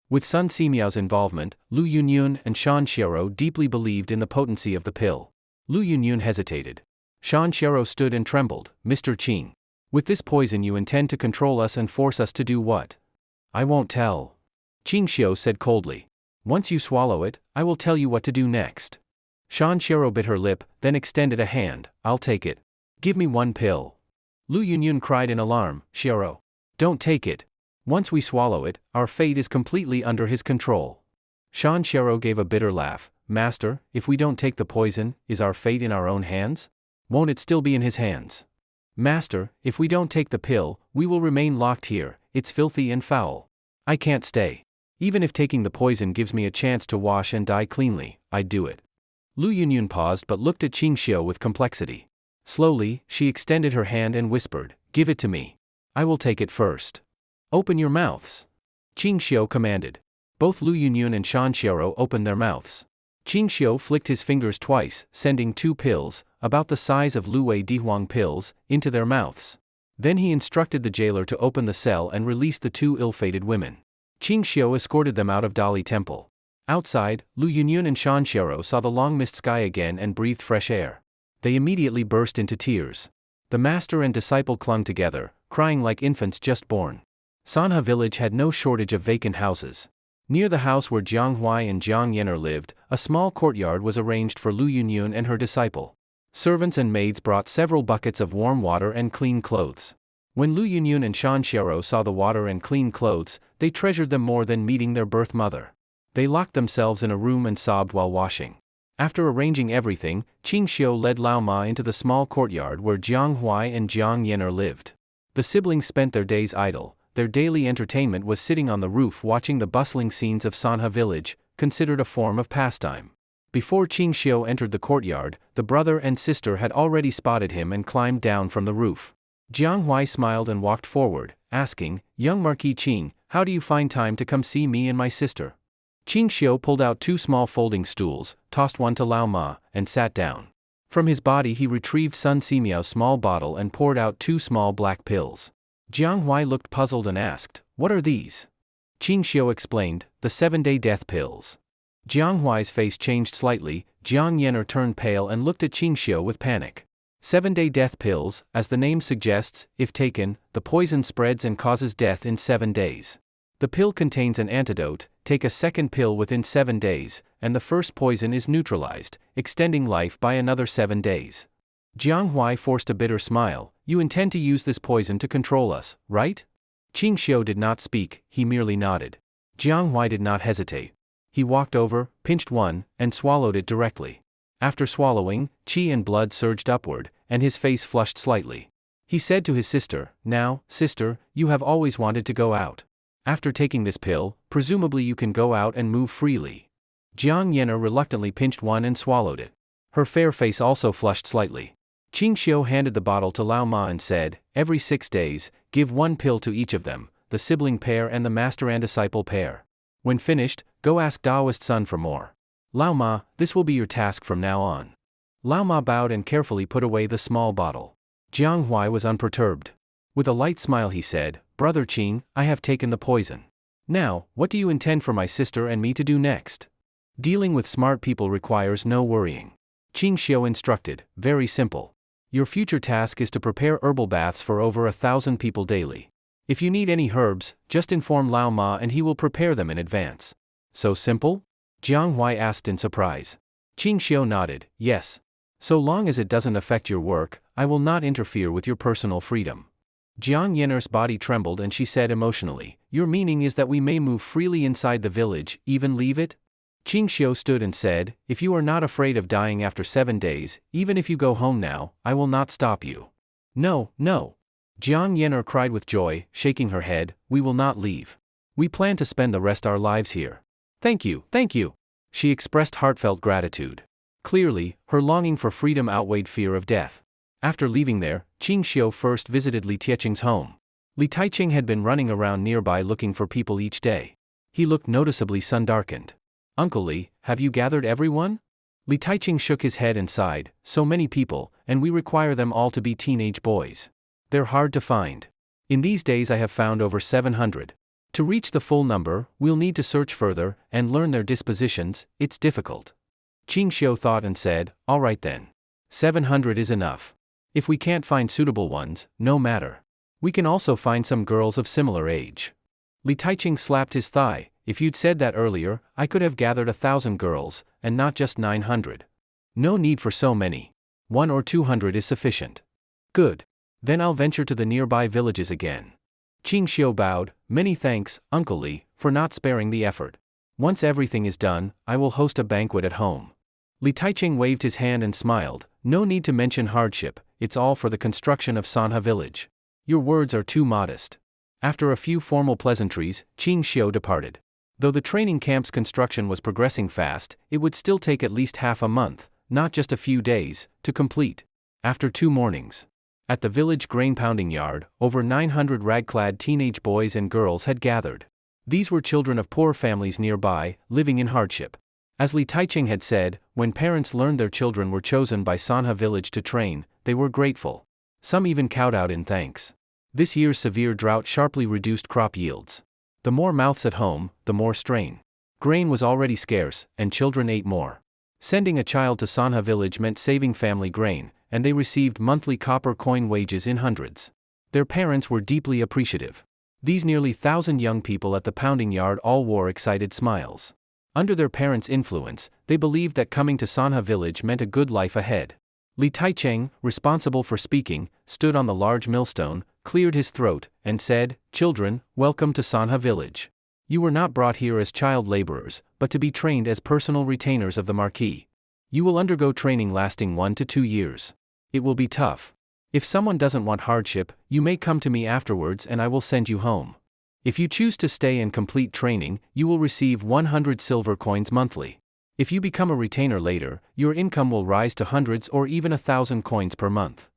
With Sun Simiao's involvement, Lu Yunyun and Shan Xiero deeply believed in the potency of the pill. Lu Yunyun hesitated. Shan Xiero stood and trembled. "Mr. Qing. With this poison you intend to control us and force us to do what?" "I won't tell." Ching Xio said coldly. "Once you swallow it, I will tell you what to do next." Shan Xiero bit her lip, then extended a hand. "I'll take it. Give me 1 pill." Lu Yunyun cried in alarm, "Xiero. Don't take it. Once we swallow it, our fate is completely under his control." Shan Xiero gave a bitter laugh. "Master, if we don't take the poison, is our fate in our own hands? Won't it still be in his hands?" "Master, if we don't take the pill, we will remain locked here. It's filthy and foul. I can't stay. Even if taking the poison gives me a chance to wash and die cleanly, I'd do it." Lu Yunyun paused but looked at Ching Xio with complexity. Slowly, she extended her hand and whispered, "Give it to me. I will take it first." "Open your mouths." Ching Xio commanded. Both Lu Yunyun and Shan Xiero opened their mouths. Ching Xio flicked his fingers twice, sending 2 pills, about the size of Luwei Dihuang pills, into their mouths. Then he instructed the jailer to open the cell and release the 2 ill-fated women. Ching Xio escorted them out of Dali Temple. Outside, Lu Yunyun and Shan Xiero saw the long mist sky again and breathed fresh air. They immediately burst into tears. The master and disciple clung together, crying like infants just born. Sanha village had no shortage of vacant houses. Near the house where Jiang Huai and Jiang Yener lived, a small courtyard was arranged for Lu Yunyun and her disciple. Servants and maids brought several buckets of warm water and clean clothes. When Lu Yunyun and Shan Xiero saw the water and clean clothes, they treasured them more than meeting their birth mother. They locked themselves in a room and sobbed while washing. After arranging everything, Ching Xio led Lao Ma into the small courtyard where Jiang Huai and Jiang Yener lived. The siblings spent their days idle. Their daily entertainment was sitting on the roof watching the bustling scenes of Sanha village, considered a form of pastime. Before Ching Xio entered the courtyard, the brother and sister had already spotted him and climbed down from the roof. Jiang Huai smiled and walked forward, asking, "Young Marquis Qing, how do you find time to come see me and my sister?" Ching Xio pulled out 2 small folding stools, tossed one to Lao Ma, and sat down. From his body he retrieved Sun Simiao's small bottle and poured out 2 small black pills. Jiang Huai looked puzzled and asked, "What are these?" Ching Xio explained, "The 7-day death pills." Jiang Huai's face changed slightly. Jiang Yener turned pale and looked at Ching Xio with panic. 7-day death pills, as the name suggests, if taken, the poison spreads and causes death in 7 days. The pill contains an antidote. Take a second pill within 7 days, and the first poison is neutralized, extending life by another 7 days. Jiang Huai forced a bitter smile. "You intend to use this poison to control us, right?" Ching Xio did not speak, he merely nodded. Jiang Huai did not hesitate. He walked over, pinched one, and swallowed it directly. After swallowing, qi and blood surged upward, and his face flushed slightly. He said to his sister, "Now, sister, you have always wanted to go out. After taking this pill, presumably you can go out and move freely." Jiang Yener reluctantly pinched one and swallowed it. Her fair face also flushed slightly. Ching Xio handed the bottle to Lao Ma and said, "Every 6 days, give 1 pill to each of them, the sibling pair and the master and disciple pair. When finished, go ask Daoist Sun for more. Lao Ma, this will be your task from now on." Lao Ma bowed and carefully put away the small bottle. Jiang Huai was unperturbed. With a light smile he said, "Brother Qing, I have taken the poison. Now, what do you intend for my sister and me to do next?" "Dealing with smart people requires no worrying." Ching Xio instructed, "Very simple. Your future task is to prepare herbal baths for over 1,000 people daily. If you need any herbs, just inform Lao Ma and he will prepare them in advance. So simple? Jiang Huai asked in surprise. Ching Xio nodded, yes. So long as it doesn't affect your work, I will not interfere with your personal freedom. Jiang Yener's body trembled and she said emotionally, your meaning is that we may move freely inside the village, even leave it? Ching Xio stood and said, if you are not afraid of dying after 7 days, even if you go home now, I will not stop you. No, no. Jiang Yener cried with joy, shaking her head, we will not leave. We plan to spend the rest of our lives here. Thank you, thank you. She expressed heartfelt gratitude. Clearly, her longing for freedom outweighed fear of death. After leaving there, Ching Xio first visited Li Taiching's home. Li Taiching had been running around nearby looking for people each day. He looked noticeably sun-darkened. Uncle Li, have you gathered everyone? Li Taiching shook his head and sighed, so many people, and we require them all to be teenage boys. They're hard to find. In these days I have found over 700. To reach the full number, we'll need to search further, and learn their dispositions, it's difficult. Ching Xio thought and said, all right then. 700 is enough. If we can't find suitable ones, no matter. We can also find some girls of similar age. Li Taiching slapped his thigh, if you'd said that earlier, I could have gathered 1,000 girls, and not just 900. No need for so many. 100 or 200 is sufficient. Good. Then I'll venture to the nearby villages again. Ching Xio bowed, many thanks, Uncle Li, for not sparing the effort. Once everything is done, I will host a banquet at home. Li Taiching waved his hand and smiled, no need to mention hardship, it's all for the construction of Sanha village. Your words are too modest. After a few formal pleasantries, Ching Xio departed. Though the training camp's construction was progressing fast, it would still take at least half a month, not just a few days, to complete. After 2 mornings. At the village grain pounding yard, over 900 rag-clad teenage boys and girls had gathered. These were children of poor families nearby, living in hardship. As Li Taiching had said, when parents learned their children were chosen by Sanha village to train, they were grateful. Some even kowtowed in thanks. This year's severe drought sharply reduced crop yields. The more mouths at home, the more strain. Grain was already scarce, and children ate more. Sending a child to Sanha village meant saving family grain, and they received monthly copper coin wages in hundreds. Their parents were deeply appreciative. These nearly 1,000 young people at the pounding yard all wore excited smiles. Under their parents' influence, they believed that coming to Sanha village meant a good life ahead. Li Taiching, responsible for speaking, stood on the large millstone, cleared his throat, and said, children, welcome to Sanha village. You were not brought here as child laborers, but to be trained as personal retainers of the Marquis. You will undergo training lasting 1 to 2 years. It will be tough. If someone doesn't want hardship, you may come to me afterwards and I will send you home. If you choose to stay and complete training, you will receive 100 silver coins monthly. If you become a retainer later, your income will rise to hundreds or even 1,000 coins per month.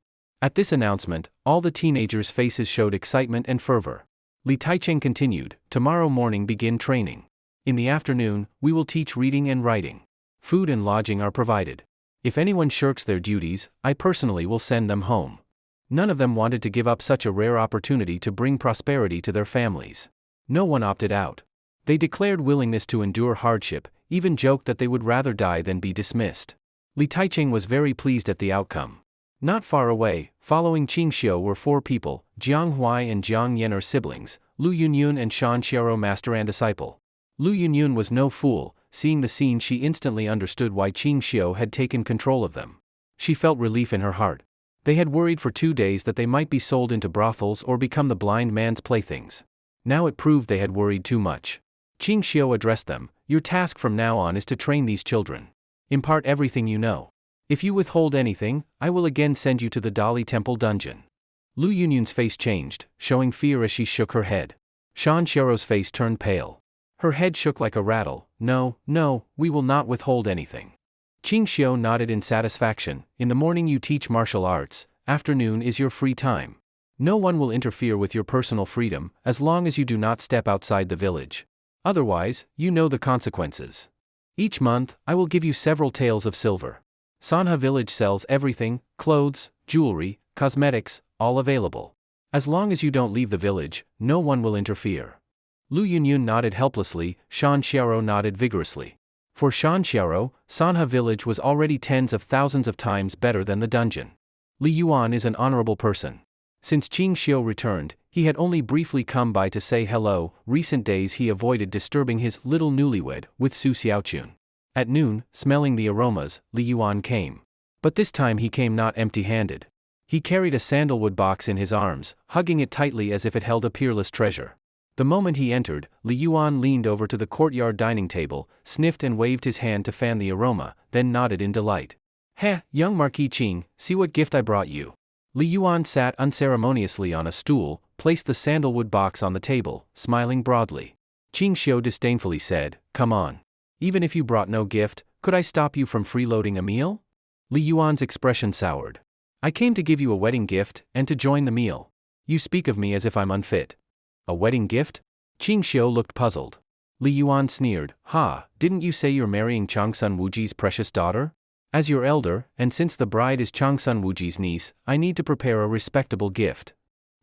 At this announcement, all the teenagers' faces showed excitement and fervor. Li Taiching continued, tomorrow morning begin training. In the afternoon, we will teach reading and writing. Food and lodging are provided. If anyone shirks their duties, I personally will send them home. None of them wanted to give up such a rare opportunity to bring prosperity to their families. No one opted out. They declared willingness to endure hardship, even joked that they would rather die than be dismissed. Li Taiching was very pleased at the outcome. Not far away, following Ching Xio were 4 people, Jiang Huai and Jiang Yener siblings, Lu Yunyun and Shan Xiao master and disciple. Lu Yunyun was no fool, seeing the scene she instantly understood why Ching Xio had taken control of them. She felt relief in her heart. They had worried for 2 days that they might be sold into brothels or become the blind man's playthings. Now it proved they had worried too much. Ching Xio addressed them, your task from now on is to train these children. Impart everything you know. If you withhold anything, I will again send you to the Dali Temple dungeon. Lu Yunyun's face changed, showing fear as she shook her head. Shan Xiao's face turned pale. Her head shook like a rattle, no, we will not withhold anything. Ching Xio nodded in satisfaction, in the morning you teach martial arts, afternoon is your free time. No one will interfere with your personal freedom, as long as you do not step outside the village. Otherwise, you know the consequences. Each month, I will give you several taels of silver. Sanha village sells everything, clothes, jewelry, cosmetics, all available. As long as you don't leave the village, no one will interfere. Lu Yunyun nodded helplessly, Shan Xiao nodded vigorously. For Shan Xiao, Sanha village was already tens of thousands of times better than the dungeon. Li Yuan is an honorable person. Since Ching Xio returned, He had only briefly come by to say hello. Recent days he avoided disturbing his little newlywed with Susiaun. At noon, smelling the aromas, Li Yuan came. But this time he came not empty-handed. He carried a sandalwood box in his arms, hugging it tightly as if it held a peerless treasure. The moment he entered, Li Yuan leaned over to the courtyard dining table, sniffed and waved his hand to fan the aroma, then nodded in delight. "Heh, young Marquis Ching, see what gift I brought you." Li Yuan sat unceremoniously on a stool, placed the sandalwood box on the table, smiling broadly. Ching Xio disdainfully said, "Come on. Even if you brought no gift, could I stop you from freeloading a meal?" Li Yuan's expression soured. "I came to give you a wedding gift, and to join the meal. You speak of me as if I'm unfit." "A wedding gift?" Ching Xio looked puzzled. Li Yuan sneered, "Ha, didn't you say you're marrying Changsun Wuji's precious daughter? As your elder, and since the bride is Changsun Wuji's niece, I need to prepare a respectable gift."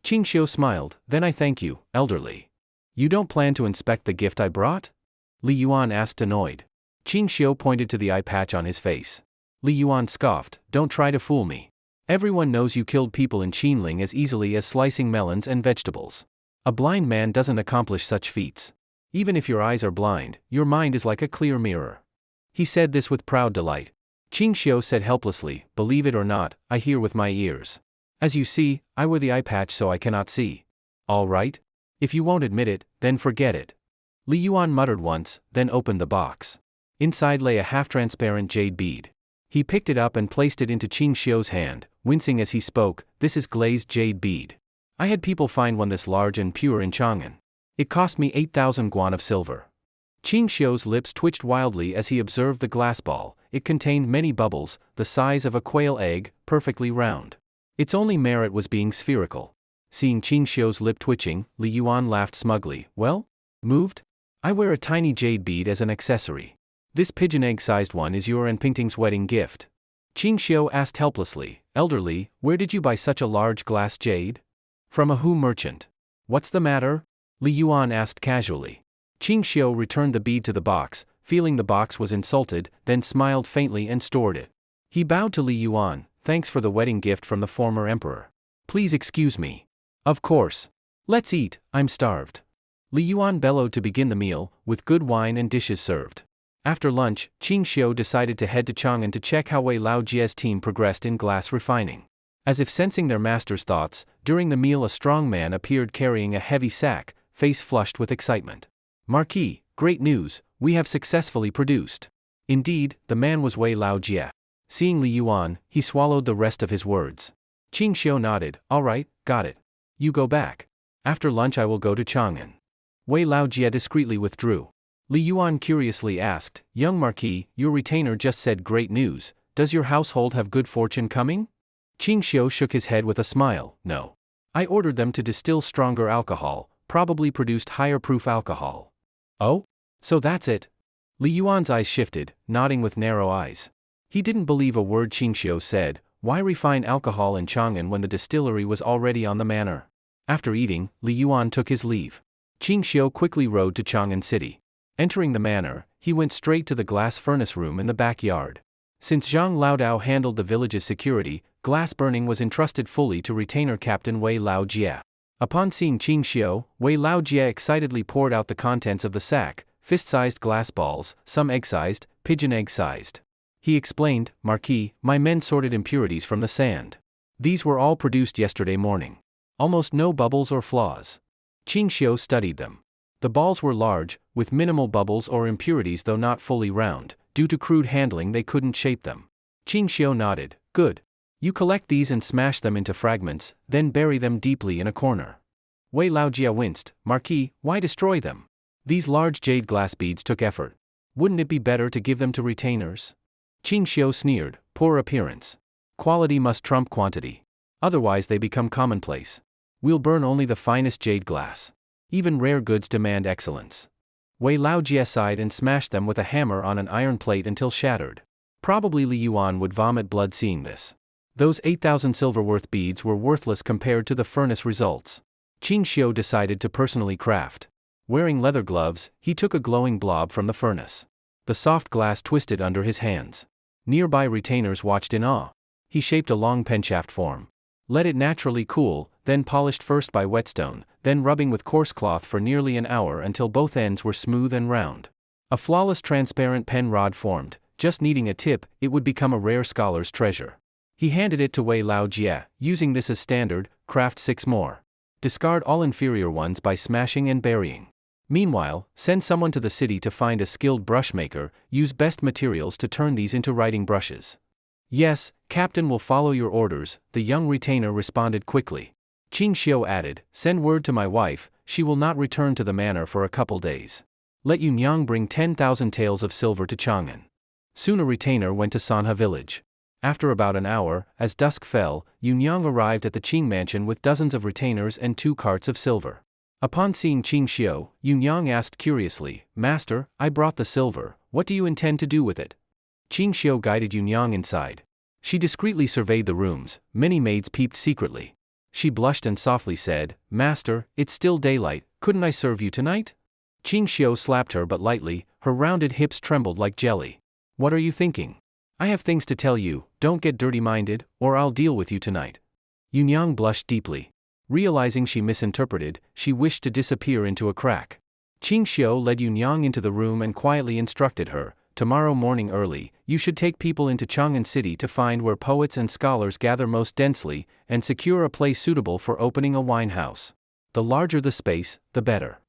Ching Xio smiled, "Then I thank you, elderly. You don't plan to inspect the gift I brought?" Li Yuan asked annoyed. Ching Xio pointed to the eye patch on his face. Li Yuan scoffed, "Don't try to fool me. Everyone knows you killed people in Qinling as easily as slicing melons and vegetables. A blind man doesn't accomplish such feats. Even if your eyes are blind, your mind is like a clear mirror." He said this with proud delight. Ching Xio said helplessly, "Believe it or not, I hear with my ears. As you see, I wear the eye patch so I cannot see." "All right. If you won't admit it, then forget it." Li Yuan muttered once, then opened the box. Inside lay a half-transparent jade bead. He picked it up and placed it into Ching Xio's hand, wincing as he spoke, "This is glazed jade bead. I had people find one this large and pure in Chang'an. It cost me 8,000 guan of silver." Ching Xio's lips twitched wildly as he observed the glass ball. It contained many bubbles, the size of a quail egg, perfectly round. Its only merit was being spherical. Seeing Ching Xio's lip twitching, Li Yuan laughed smugly. "Well? Moved? I wear a tiny jade bead as an accessory. This pigeon egg-sized one is your and Pingting's wedding gift." Ching Xio asked helplessly, "Elderly, where did you buy such a large glass jade?" "From a Hu merchant." "What's the matter?" Li Yuan asked casually. Ching Xio returned the bead to the box, feeling the box was insulted, then smiled faintly and stored it. He bowed to Li Yuan, "Thanks for the wedding gift from the former emperor. Please excuse me." "Of course. Let's eat, I'm starved." Li Yuan bellowed to begin the meal, with good wine and dishes served. After lunch, Ching Xio decided to head to Chang'an to check how Wei Laojie's team progressed in glass refining. As if sensing their master's thoughts, during the meal a strong man appeared carrying a heavy sack, face flushed with excitement. "Marquis, great news, we have successfully produced." Indeed, the man was Wei Laojie. Seeing Li Yuan, he swallowed the rest of his words. Ching Xio nodded, "All right, got it. You go back. After lunch I will go to Chang'an." Wei Laojie discreetly withdrew. Li Yuan curiously asked, "Young Marquis, your retainer just said great news, does your household have good fortune coming?" Ching Xio shook his head with a smile, "No. I ordered them to distill stronger alcohol, probably produced higher proof alcohol." "Oh? So that's it?" Li Yuan's eyes shifted, nodding with narrow eyes. He didn't believe a word Ching Xio said. Why refine alcohol in Chang'an when the distillery was already on the manor? After eating, Li Yuan took his leave. Ching Xio quickly rode to Chang'an City. Entering the manor, he went straight to the glass furnace room in the backyard. Since Zhang Laodao handled the village's security, glass burning was entrusted fully to retainer captain Wei Laojie. Upon seeing Ching Xio, Wei Laojie excitedly poured out the contents of the sack, fist-sized glass balls, some egg-sized, pigeon egg-sized. He explained, "Marquis, my men sorted impurities from the sand. These were all produced yesterday morning. Almost no bubbles or flaws." Ching Xio studied them. The balls were large, with minimal bubbles or impurities though not fully round. Due to crude handling they couldn't shape them. Ching Xio nodded, "Good. You collect these and smash them into fragments, then bury them deeply in a corner." Wei Laojie winced, "Marquis, why destroy them? These large jade glass beads took effort. Wouldn't it be better to give them to retainers?" Ching Xio sneered, "Poor appearance. Quality must trump quantity. Otherwise they become commonplace. We'll burn only the finest jade glass. Even rare goods demand excellence." Wei Laojie sighed and smashed them with a hammer on an iron plate until shattered. Probably Li Yuan would vomit blood seeing this. Those 8,000 silver-worth beads were worthless compared to the furnace results. Ching Xio decided to personally craft. Wearing leather gloves, he took a glowing blob from the furnace. The soft glass twisted under his hands. Nearby retainers watched in awe. He shaped a long penshaft form. Let it naturally cool, then polished first by whetstone, then rubbing with coarse cloth for nearly an hour until both ends were smooth and round. A flawless transparent pen rod formed, just needing a tip, it would become a rare scholar's treasure. He handed it to Wei Lao Jie, using this as standard, craft 6 more. Discard all inferior ones by smashing and burying. Meanwhile, send someone to the city to find a skilled brush maker, use best materials to turn these into writing brushes. Yes, Captain will follow your orders, the young retainer responded quickly. Ching Xio added, send word to my wife, she will not return to the manor for a couple days. Let Yunyang bring 10,000 taels of silver to Chang'an. Soon a retainer went to Sanha village. After about an hour, as dusk fell, Yunyang arrived at the Qing mansion with dozens of retainers and 2 carts of silver. Upon seeing Ching Xio, Yunyang asked curiously, Master, I brought the silver, what do you intend to do with it? Ching Xio guided Yunyang inside. She discreetly surveyed the rooms, many maids peeped secretly. She blushed and softly said, Master, it's still daylight, couldn't I serve you tonight? Ching Xio slapped her but lightly, her rounded hips trembled like jelly. What are you thinking? I have things to tell you, don't get dirty-minded, or I'll deal with you tonight. Yunyang blushed deeply. Realizing she misinterpreted, she wished to disappear into a crack. Ching Xio led Yunyang into the room and quietly instructed her, tomorrow morning early, you should take people into Chang'an City to find where poets and scholars gather most densely, and secure a place suitable for opening a wine house. The larger the space, the better.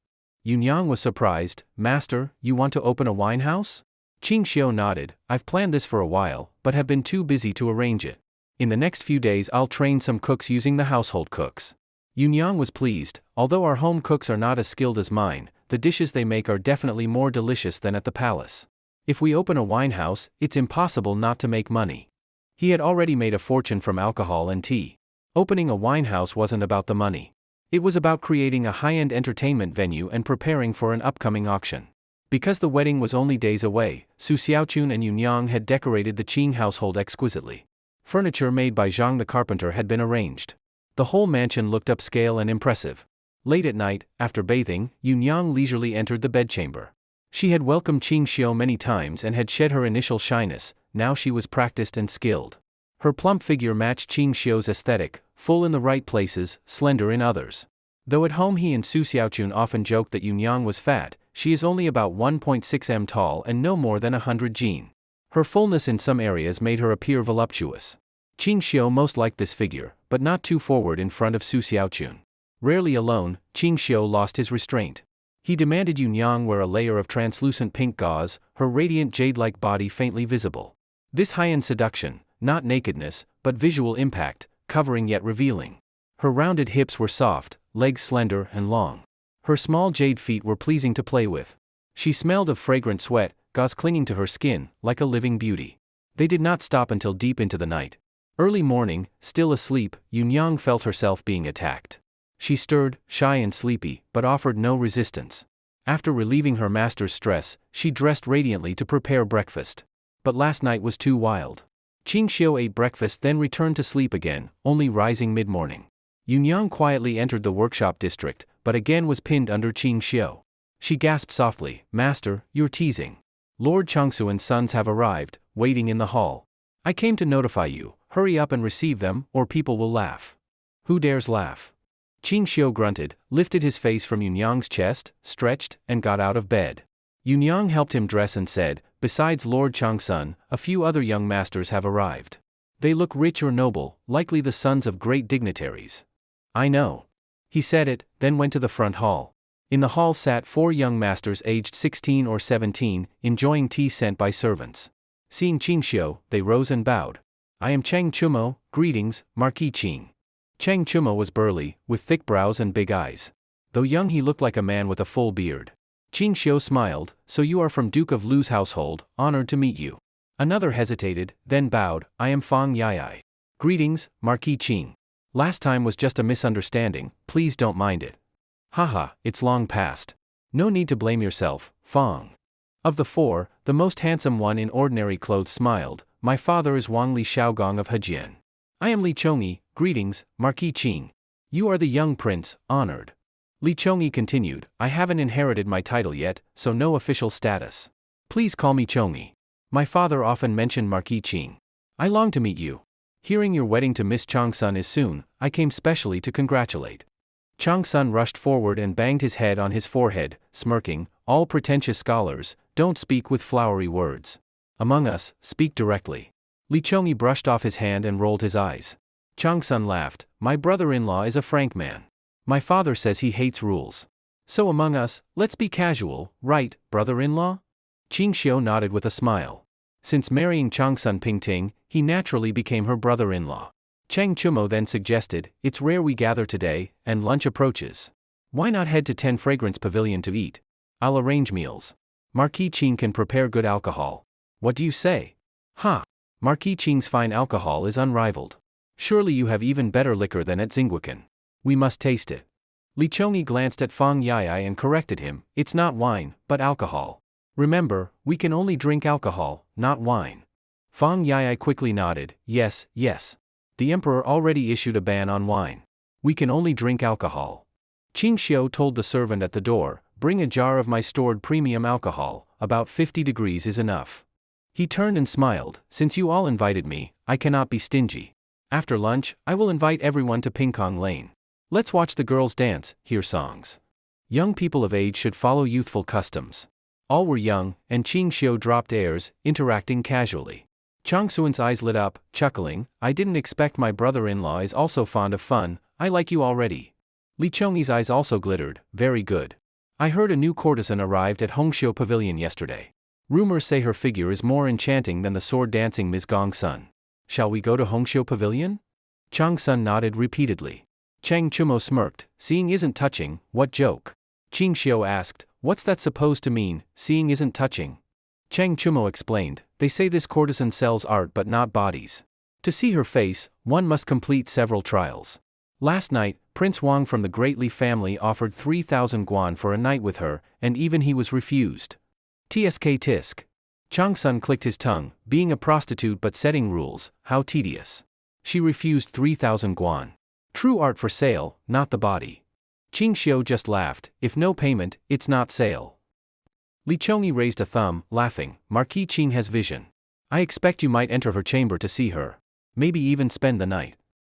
Yunyang was surprised, Master, you want to open a wine house? Ching Xio nodded, I've planned this for a while, but have been too busy to arrange it. In the next few days I'll train some cooks using the household cooks. Yunyang was pleased, although our home cooks are not as skilled as mine, the dishes they make are definitely more delicious than at the palace. If we open a wine house, it's impossible not to make money. He had already made a fortune from alcohol and tea. Opening a wine house wasn't about the money. It was about creating a high-end entertainment venue and preparing for an upcoming auction. Because the wedding was only days away, Susiaun and Yunyang had decorated the Qing household exquisitely. Furniture made by Zhang the carpenter had been arranged. The whole mansion looked upscale and impressive. Late at night, after bathing, Yunyang leisurely entered the bedchamber. She had welcomed Ching Xio many times and had shed her initial shyness, now she was practiced and skilled. Her plump figure matched Ching Xio's aesthetic, full in the right places, slender in others. Though at home he and Susiaun often joked that Yunyang was fat, she is only about 1.6 m tall and no more than 100 jin. Her fullness in some areas made her appear voluptuous. Ching Xio most liked this figure, but not too forward in front of Susiaun. Rarely alone, Ching Xio lost his restraint. He demanded Yunyang wear a layer of translucent pink gauze, her radiant jade-like body faintly visible. This high-end seduction, not nakedness, but visual impact, covering yet revealing. Her rounded hips were soft, legs slender and long. Her small jade feet were pleasing to play with. She smelled of fragrant sweat, gauze clinging to her skin, like a living beauty. They did not stop until deep into the night. Early morning, still asleep, Yunyang felt herself being attacked. She stirred, shy and sleepy, but offered no resistance. After relieving her master's stress, she dressed radiantly to prepare breakfast. But last night was too wild. Ching Xio ate breakfast then returned to sleep again, only rising mid-morning. Yunyang quietly entered the workshop district, but again was pinned under Ching Xio. She gasped softly, Master, you're teasing. Lord Changsuan's sons have arrived, waiting in the hall. I came to notify you, hurry up and receive them, or people will laugh. Who dares laugh? Ching Xio grunted, lifted his face from Yunyang's chest, stretched, and got out of bed. Yunyang helped him dress and said, besides Lord Changsun, a few other young masters have arrived. They look rich or noble, likely the sons of great dignitaries. I know. He said it, then went to the front hall. In the hall sat 4 young masters aged 16 or 17, enjoying tea sent by servants. Seeing Ching Xio, they rose and bowed. I am Cheng Chumo, greetings, Marquis Qing. Cheng Chumo was burly, with thick brows and big eyes. Though young he looked like a man with a full beard. Ching Xio smiled, so you are from Duke of Lu's household, honored to meet you. Another hesitated, then bowed, I am Fang Yai. Greetings, Marquis Qing. Last time was just a misunderstanding, please don't mind it. Haha, it's long past. No need to blame yourself, Fang. Of the 4, the most handsome one in ordinary clothes smiled, my father is Wang Li Xiaogong of Hejian. I am Li Chongyi, greetings, Marquis Qing. You are the young prince, honored. Li Chongyi continued, I haven't inherited my title yet, so no official status. Please call me Chongyi. My father often mentioned Marquis Qing. I long to meet you. Hearing your wedding to Miss Chang Sun is soon, I came specially to congratulate. Chang Sun rushed forward and banged his head on his forehead, smirking. All pretentious scholars, don't speak with flowery words. Among us, speak directly. Li Chongyi brushed off his hand and rolled his eyes. Chang Sun laughed. My brother-in-law is a frank man. My father says he hates rules. So among us, let's be casual, right, brother-in-law? Ching Xio nodded with a smile. Since marrying Chang Sun Pingting, he naturally became her brother-in-law. Chang Chumo then suggested, it's rare we gather today, and lunch approaches. Why not head to 10 Fragrance Pavilion to eat? I'll arrange meals. Marquis Ching can prepare good alcohol. What do you say? Marquis Ching's fine alcohol is unrivaled. Surely you have even better liquor than at Xingguocan. We must taste it. Li Chongyi glanced at Fang Yai and corrected him, it's not wine, but alcohol. Remember, we can only drink alcohol, not wine. Fang Yai quickly nodded, yes. The emperor already issued a ban on wine. We can only drink alcohol. Ching Xio told the servant at the door, bring a jar of my stored premium alcohol, about 50 degrees is enough. He turned and smiled, since you all invited me, I cannot be stingy. After lunch, I will invite everyone to Pingkong Lane. Let's watch the girls dance, hear songs. Young people of age should follow youthful customs. All were young, and Ching Xio dropped airs, interacting casually. Chang Suan's eyes lit up, chuckling, I didn't expect my brother-in-law is also fond of fun, I like you already. Li Chongyi's eyes also glittered, very good. I heard a new courtesan arrived at Hongxiu Pavilion yesterday. Rumors say her figure is more enchanting than the sword-dancing Ms. Gong Sun. Shall we go to Hongxiu Pavilion? Chang Sun nodded repeatedly. Chang Chumo smirked, seeing isn't touching, what joke? Ching Xio asked, what's that supposed to mean, seeing isn't touching? Chang Chumo explained, they say this courtesan sells art but not bodies. To see her face, one must complete several trials. Last night, Prince Wang from the Great Li family offered 3,000 guan for a night with her, and even he was refused. Tsk tisk. Chang Sun clicked his tongue, being a prostitute but setting rules, how tedious. She refused 3,000 guan. True art for sale, not the body. Ching Xio just laughed, if no payment, it's not sale. Li Chongyi raised a thumb, laughing, Marquis Ching has vision. I expect you might enter her chamber to see her. Maybe even spend the night.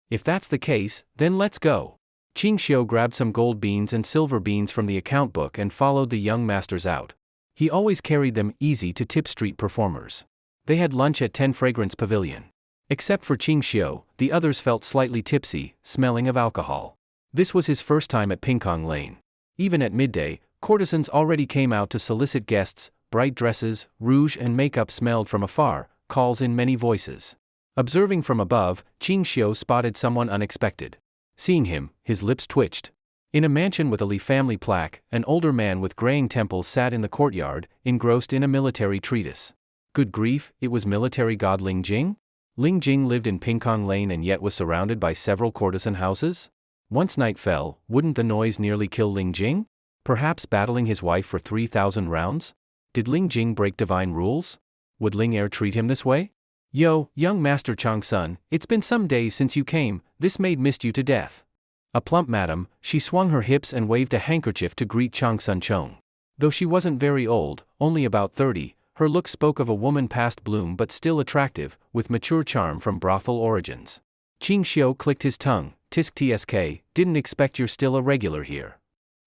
If that's the case, then let's go. Ching Xio grabbed some gold beans and silver beans from the account book and followed the young masters out. He always carried them easy to tip street performers. They had lunch at 10 Fragrance Pavilion. Except for Ching Xio, the others felt slightly tipsy, smelling of alcohol. This was his first time at Pingkong Lane. Even at midday, courtesans already came out to solicit guests, bright dresses, rouge and makeup smelled from afar, calls in many voices. Observing from above, Ching Xio spotted someone unexpected. Seeing him, his lips twitched. In a mansion with a Li family plaque, an older man with graying temples sat in the courtyard, engrossed in a military treatise. Good grief, it was military god Ling Jing? Ling Jing lived in Pingkong Lane and yet was surrounded by several courtesan houses? Once night fell, wouldn't the noise nearly kill Ling Jing? Perhaps battling his wife for 3,000 rounds? Did Ling Jing break divine rules? Would Ling Er treat him this way? Yo, young Master Chang Sun, it's been some days since you came, this maid missed you to death. A plump madam, she swung her hips and waved a handkerchief to greet Chang Sun Chong. Though she wasn't very old, only about 30, her look spoke of a woman past bloom but still attractive, with mature charm from brothel origins. Ching Xio clicked his tongue, tisk tsk, didn't expect you're still a regular here.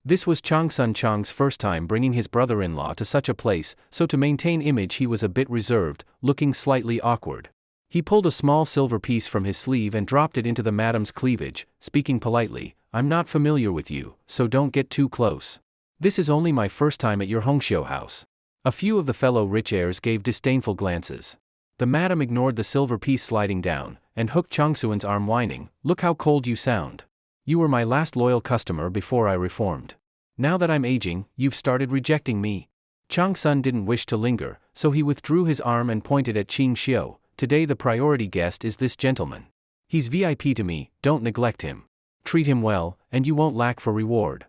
This was Chang Sun Chong's first time bringing his brother-in-law to such a place, so to maintain image he was a bit reserved, looking slightly awkward. He pulled a small silver piece from his sleeve and dropped it into the madam's cleavage, speaking politely, I'm not familiar with you, so don't get too close. This is only my first time at your Hongxiu house. A few of the fellow rich heirs gave disdainful glances. The madam ignored the silver piece sliding down, and hooked Changsuan's arm whining, look how cold you sound. You were my last loyal customer before I reformed. Now that I'm aging, you've started rejecting me. Chang Sun didn't wish to linger, so he withdrew his arm and pointed at Ching Xio. Today the priority guest is this gentleman. He's VIP to me, don't neglect him. Treat him well, and you won't lack for reward.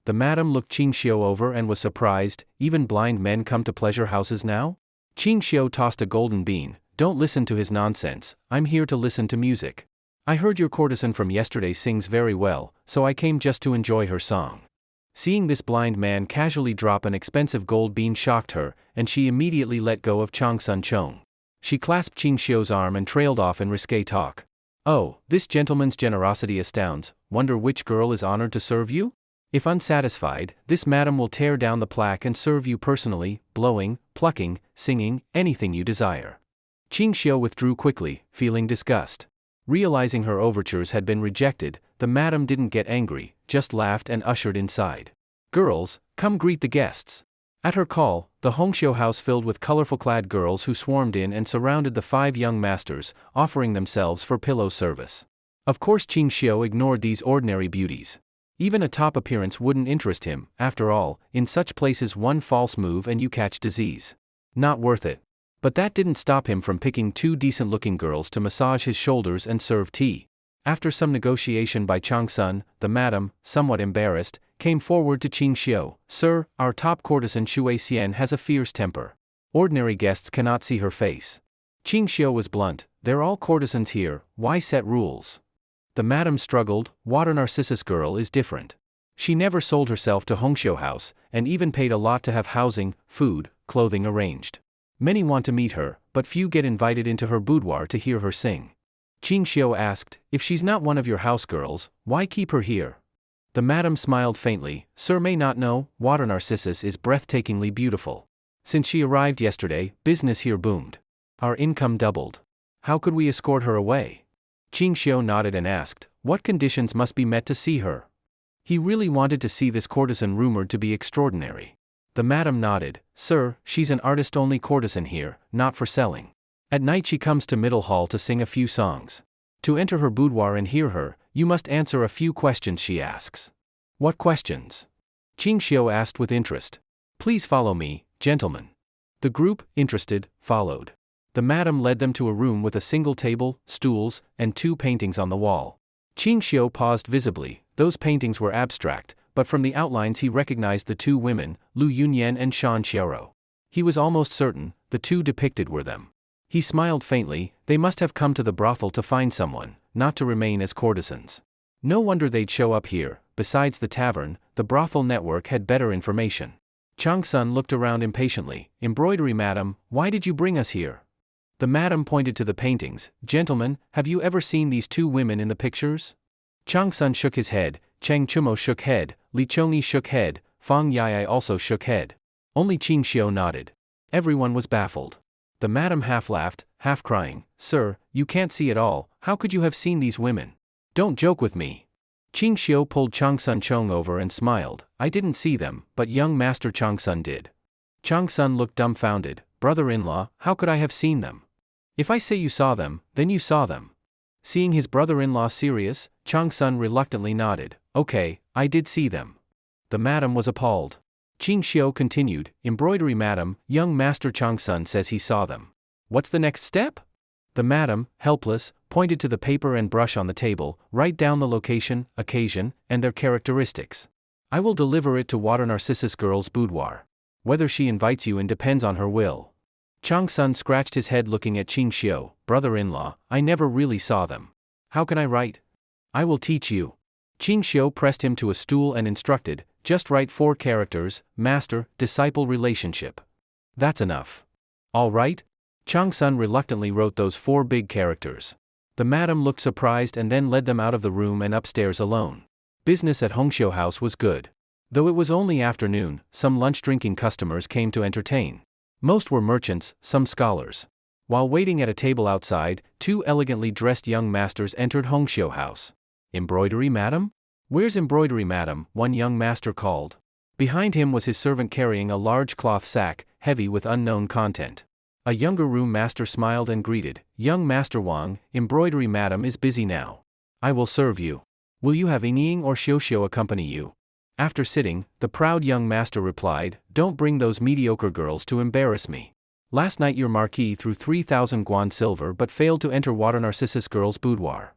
The madam looked Ching Xio over and was surprised, even blind men come to pleasure houses now? Ching Xio tossed a golden bean, don't listen to his nonsense, I'm here to listen to music. I heard your courtesan from yesterday sings very well, so I came just to enjoy her song. Seeing this blind man casually drop an expensive gold bean shocked her, and she immediately let go of Chang Sun Chong. She clasped Ching Xio's arm and trailed off in risque talk. Oh, this gentleman's generosity astounds. Wonder which girl is honored to serve you? If unsatisfied, this madam will tear down the plaque and serve you personally, blowing, plucking, singing, anything you desire. Ching Xio withdrew quickly, feeling disgust. Realizing her overtures had been rejected, the madam didn't get angry, just laughed and ushered inside. Girls, come greet the guests. At her call, the Hongxiu house filled with colorful-clad girls who swarmed in and surrounded the 5 young masters, offering themselves for pillow service. Of course Ching Xio ignored these ordinary beauties. Even a top appearance wouldn't interest him, after all, in such places one false move and you catch disease. Not worth it. But that didn't stop him from picking 2 decent-looking girls to massage his shoulders and serve tea. After some negotiation by Chang Sun, the madam, somewhat embarrassed, came forward to Ching Xio. Sir, our top courtesan Shui Xian has a fierce temper. Ordinary guests cannot see her face. Ching Xio was blunt. They're all courtesans here, why set rules? The madam struggled. Water Narcissus girl is different. She never sold herself to Hongxiu house, and even paid a lot to have housing, food, clothing arranged. Many want to meet her, but few get invited into her boudoir to hear her sing. Ching Xio asked, if she's not one of your house girls, why keep her here? The madam smiled faintly. Sir may not know, Water Narcissus is breathtakingly beautiful. Since she arrived yesterday, business here boomed. Our income doubled. How could we escort her away? Ching Xio nodded and asked, what conditions must be met to see her? He really wanted to see this courtesan rumored to be extraordinary. The madam nodded. Sir, she's an artist-only courtesan here, not for selling. At night she comes to Middle Hall to sing a few songs. To enter her boudoir and hear her, you must answer a few questions she asks. What questions? Ching Xio asked with interest. Please follow me, gentlemen. The group, interested, followed. The madam led them to a room with a single table, stools, and 2 paintings on the wall. Ching Xio paused visibly. Those paintings were abstract, but from the outlines he recognized the 2 women, Lu Yunyan and Shan Xiaoro. He was almost certain, the 2 depicted were them. He smiled faintly. They must have come to the brothel to find someone, not to remain as courtesans. No wonder they'd show up here. Besides the tavern, the brothel network had better information. Chang Sun looked around impatiently. Embroidery madam, why did you bring us here? The madam pointed to the paintings. Gentlemen, have you ever seen these 2 women in the pictures? Chang Sun shook his head, Chang Chumo shook head, Li Chongyi shook head, Fang Yai also shook head. Only Ching Xio nodded. Everyone was baffled. The madam half laughed, half crying. Sir, you can't see at all, how could you have seen these women? Don't joke with me. Ching Xio pulled Chang Sun Chong over and smiled. I didn't see them, but young master Chang Sun did. Chang Sun looked dumbfounded. Brother-in-law, how could I have seen them? If I say you saw them, then you saw them. Seeing his brother-in-law serious, Chang Sun reluctantly nodded. Okay, I did see them. The madam was appalled. Ching Xio continued, Embroidery madam, young master Chang Sun says he saw them. What's the next step? The madam, helpless, pointed to the paper and brush on the table. Write down the location, occasion, and their characteristics. I will deliver it to Water Narcissus girl's boudoir. Whether she invites you in depends on her will. Chang Sun scratched his head looking at Ching Xio. Brother-in-law, I never really saw them. How can I write? I will teach you. Ching Xio pressed him to a stool and instructed, just write 4 characters, master-disciple relationship. That's enough. All right? Chang Sun reluctantly wrote those 4 big characters. The madam looked surprised and then led them out of the room and upstairs alone. Business at Hongxiu House was good. Though it was only afternoon, some lunch-drinking customers came to entertain. Most were merchants, some scholars. While waiting at a table outside, 2 elegantly dressed young masters entered Hongxiu House. Embroidery madam? Where's embroidery madam? One young master called. Behind him was his servant carrying a large cloth sack, heavy with unknown content. A younger room master smiled and greeted. Young master Wang, embroidery madam is busy now. I will serve you. Will you have Ying or Xiao accompany you? After sitting, the proud young master replied, Don't bring those mediocre girls to embarrass me. Last night your marquis threw 3,000 guan silver but failed to enter Water Narcissus girl's boudoir.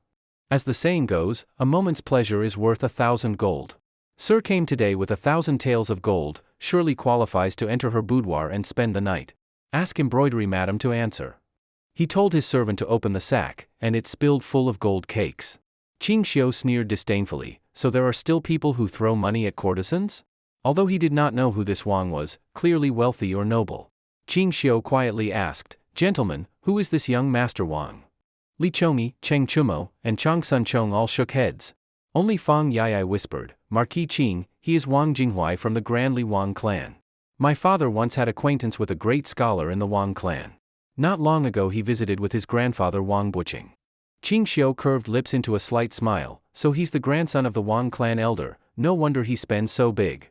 As the saying goes, a moment's pleasure is worth 1,000 gold. Sir came today with 1,000 taels of gold, surely qualifies to enter her boudoir and spend the night. Ask embroidery madam to answer. He told his servant to open the sack, and it spilled full of gold cakes. Ching Xio sneered disdainfully, so there are still people who throw money at courtesans? Although he did not know who this Wang was, clearly wealthy or noble. Ching Xio quietly asked, Gentlemen, who is this young master Wang? Li Chongi, Cheng Chumo, and Chang Sun Chong all shook heads. Only Fang Yai whispered, Marquis Qing, he is Wang Jinghuai from the Grand Li Wang clan. My father once had acquaintance with a great scholar in the Wang clan. Not long ago he visited with his grandfather Wang Buqing. Ching Xio curved lips into a slight smile, so he's the grandson of the Wang clan elder, no wonder he spends so big.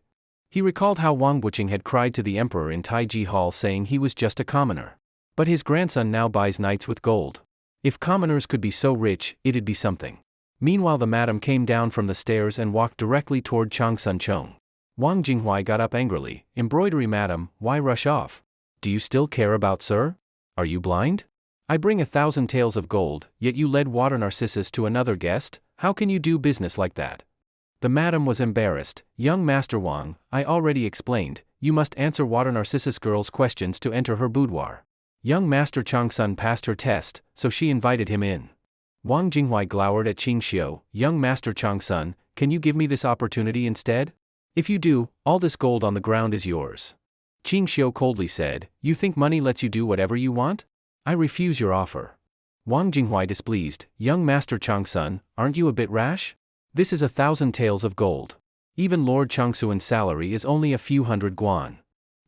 He recalled how Wang Buqing had cried to the emperor in Taiji Hall saying he was just a commoner. But his grandson now buys knights with gold. If commoners could be so rich, it'd be something. Meanwhile the madam came down from the stairs and walked directly toward Chang Sun Chong. Wang Jinghuai got up angrily, Embroidery madam, why rush off? Do you still care about sir? Are you blind? I bring 1,000 taels of gold, yet you led Water Narcissus to another guest, how can you do business like that? The madam was embarrassed, young Master Wang, I already explained, you must answer Water Narcissus girl's questions to enter her boudoir. Young Master Chang Sun passed her test, so she invited him in. Wang Jinghuai glowered at Ching Xio, young Master Chang Sun, can you give me this opportunity instead? If you do, all this gold on the ground is yours. Ching Xio coldly said, you think money lets you do whatever you want? I refuse your offer. Wang Jinghuai displeased, young Master Chang Sun, aren't you a bit rash? This is 1,000 taels of gold. Even Lord Changsuan's salary is only a few hundred guan.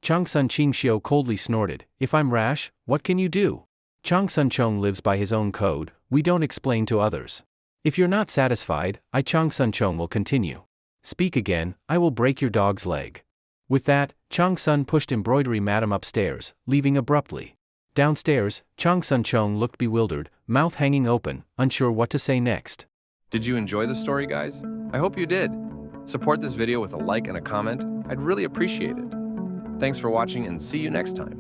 Chang Sun Ching Xio coldly snorted, if I'm rash, what can you do? Chang Sun Chong lives by his own code, we don't explain to others. If you're not satisfied, I Chang Sun Chong will continue. Speak again, I will break your dog's leg. With that, Chang Sun pushed Embroidery madam upstairs, leaving abruptly. Downstairs, Chang Sun Chong looked bewildered, mouth hanging open, unsure what to say next. Did you enjoy the story, guys? I hope you did. Support this video with a like and a comment, I'd really appreciate it. Thanks for watching and see you next time.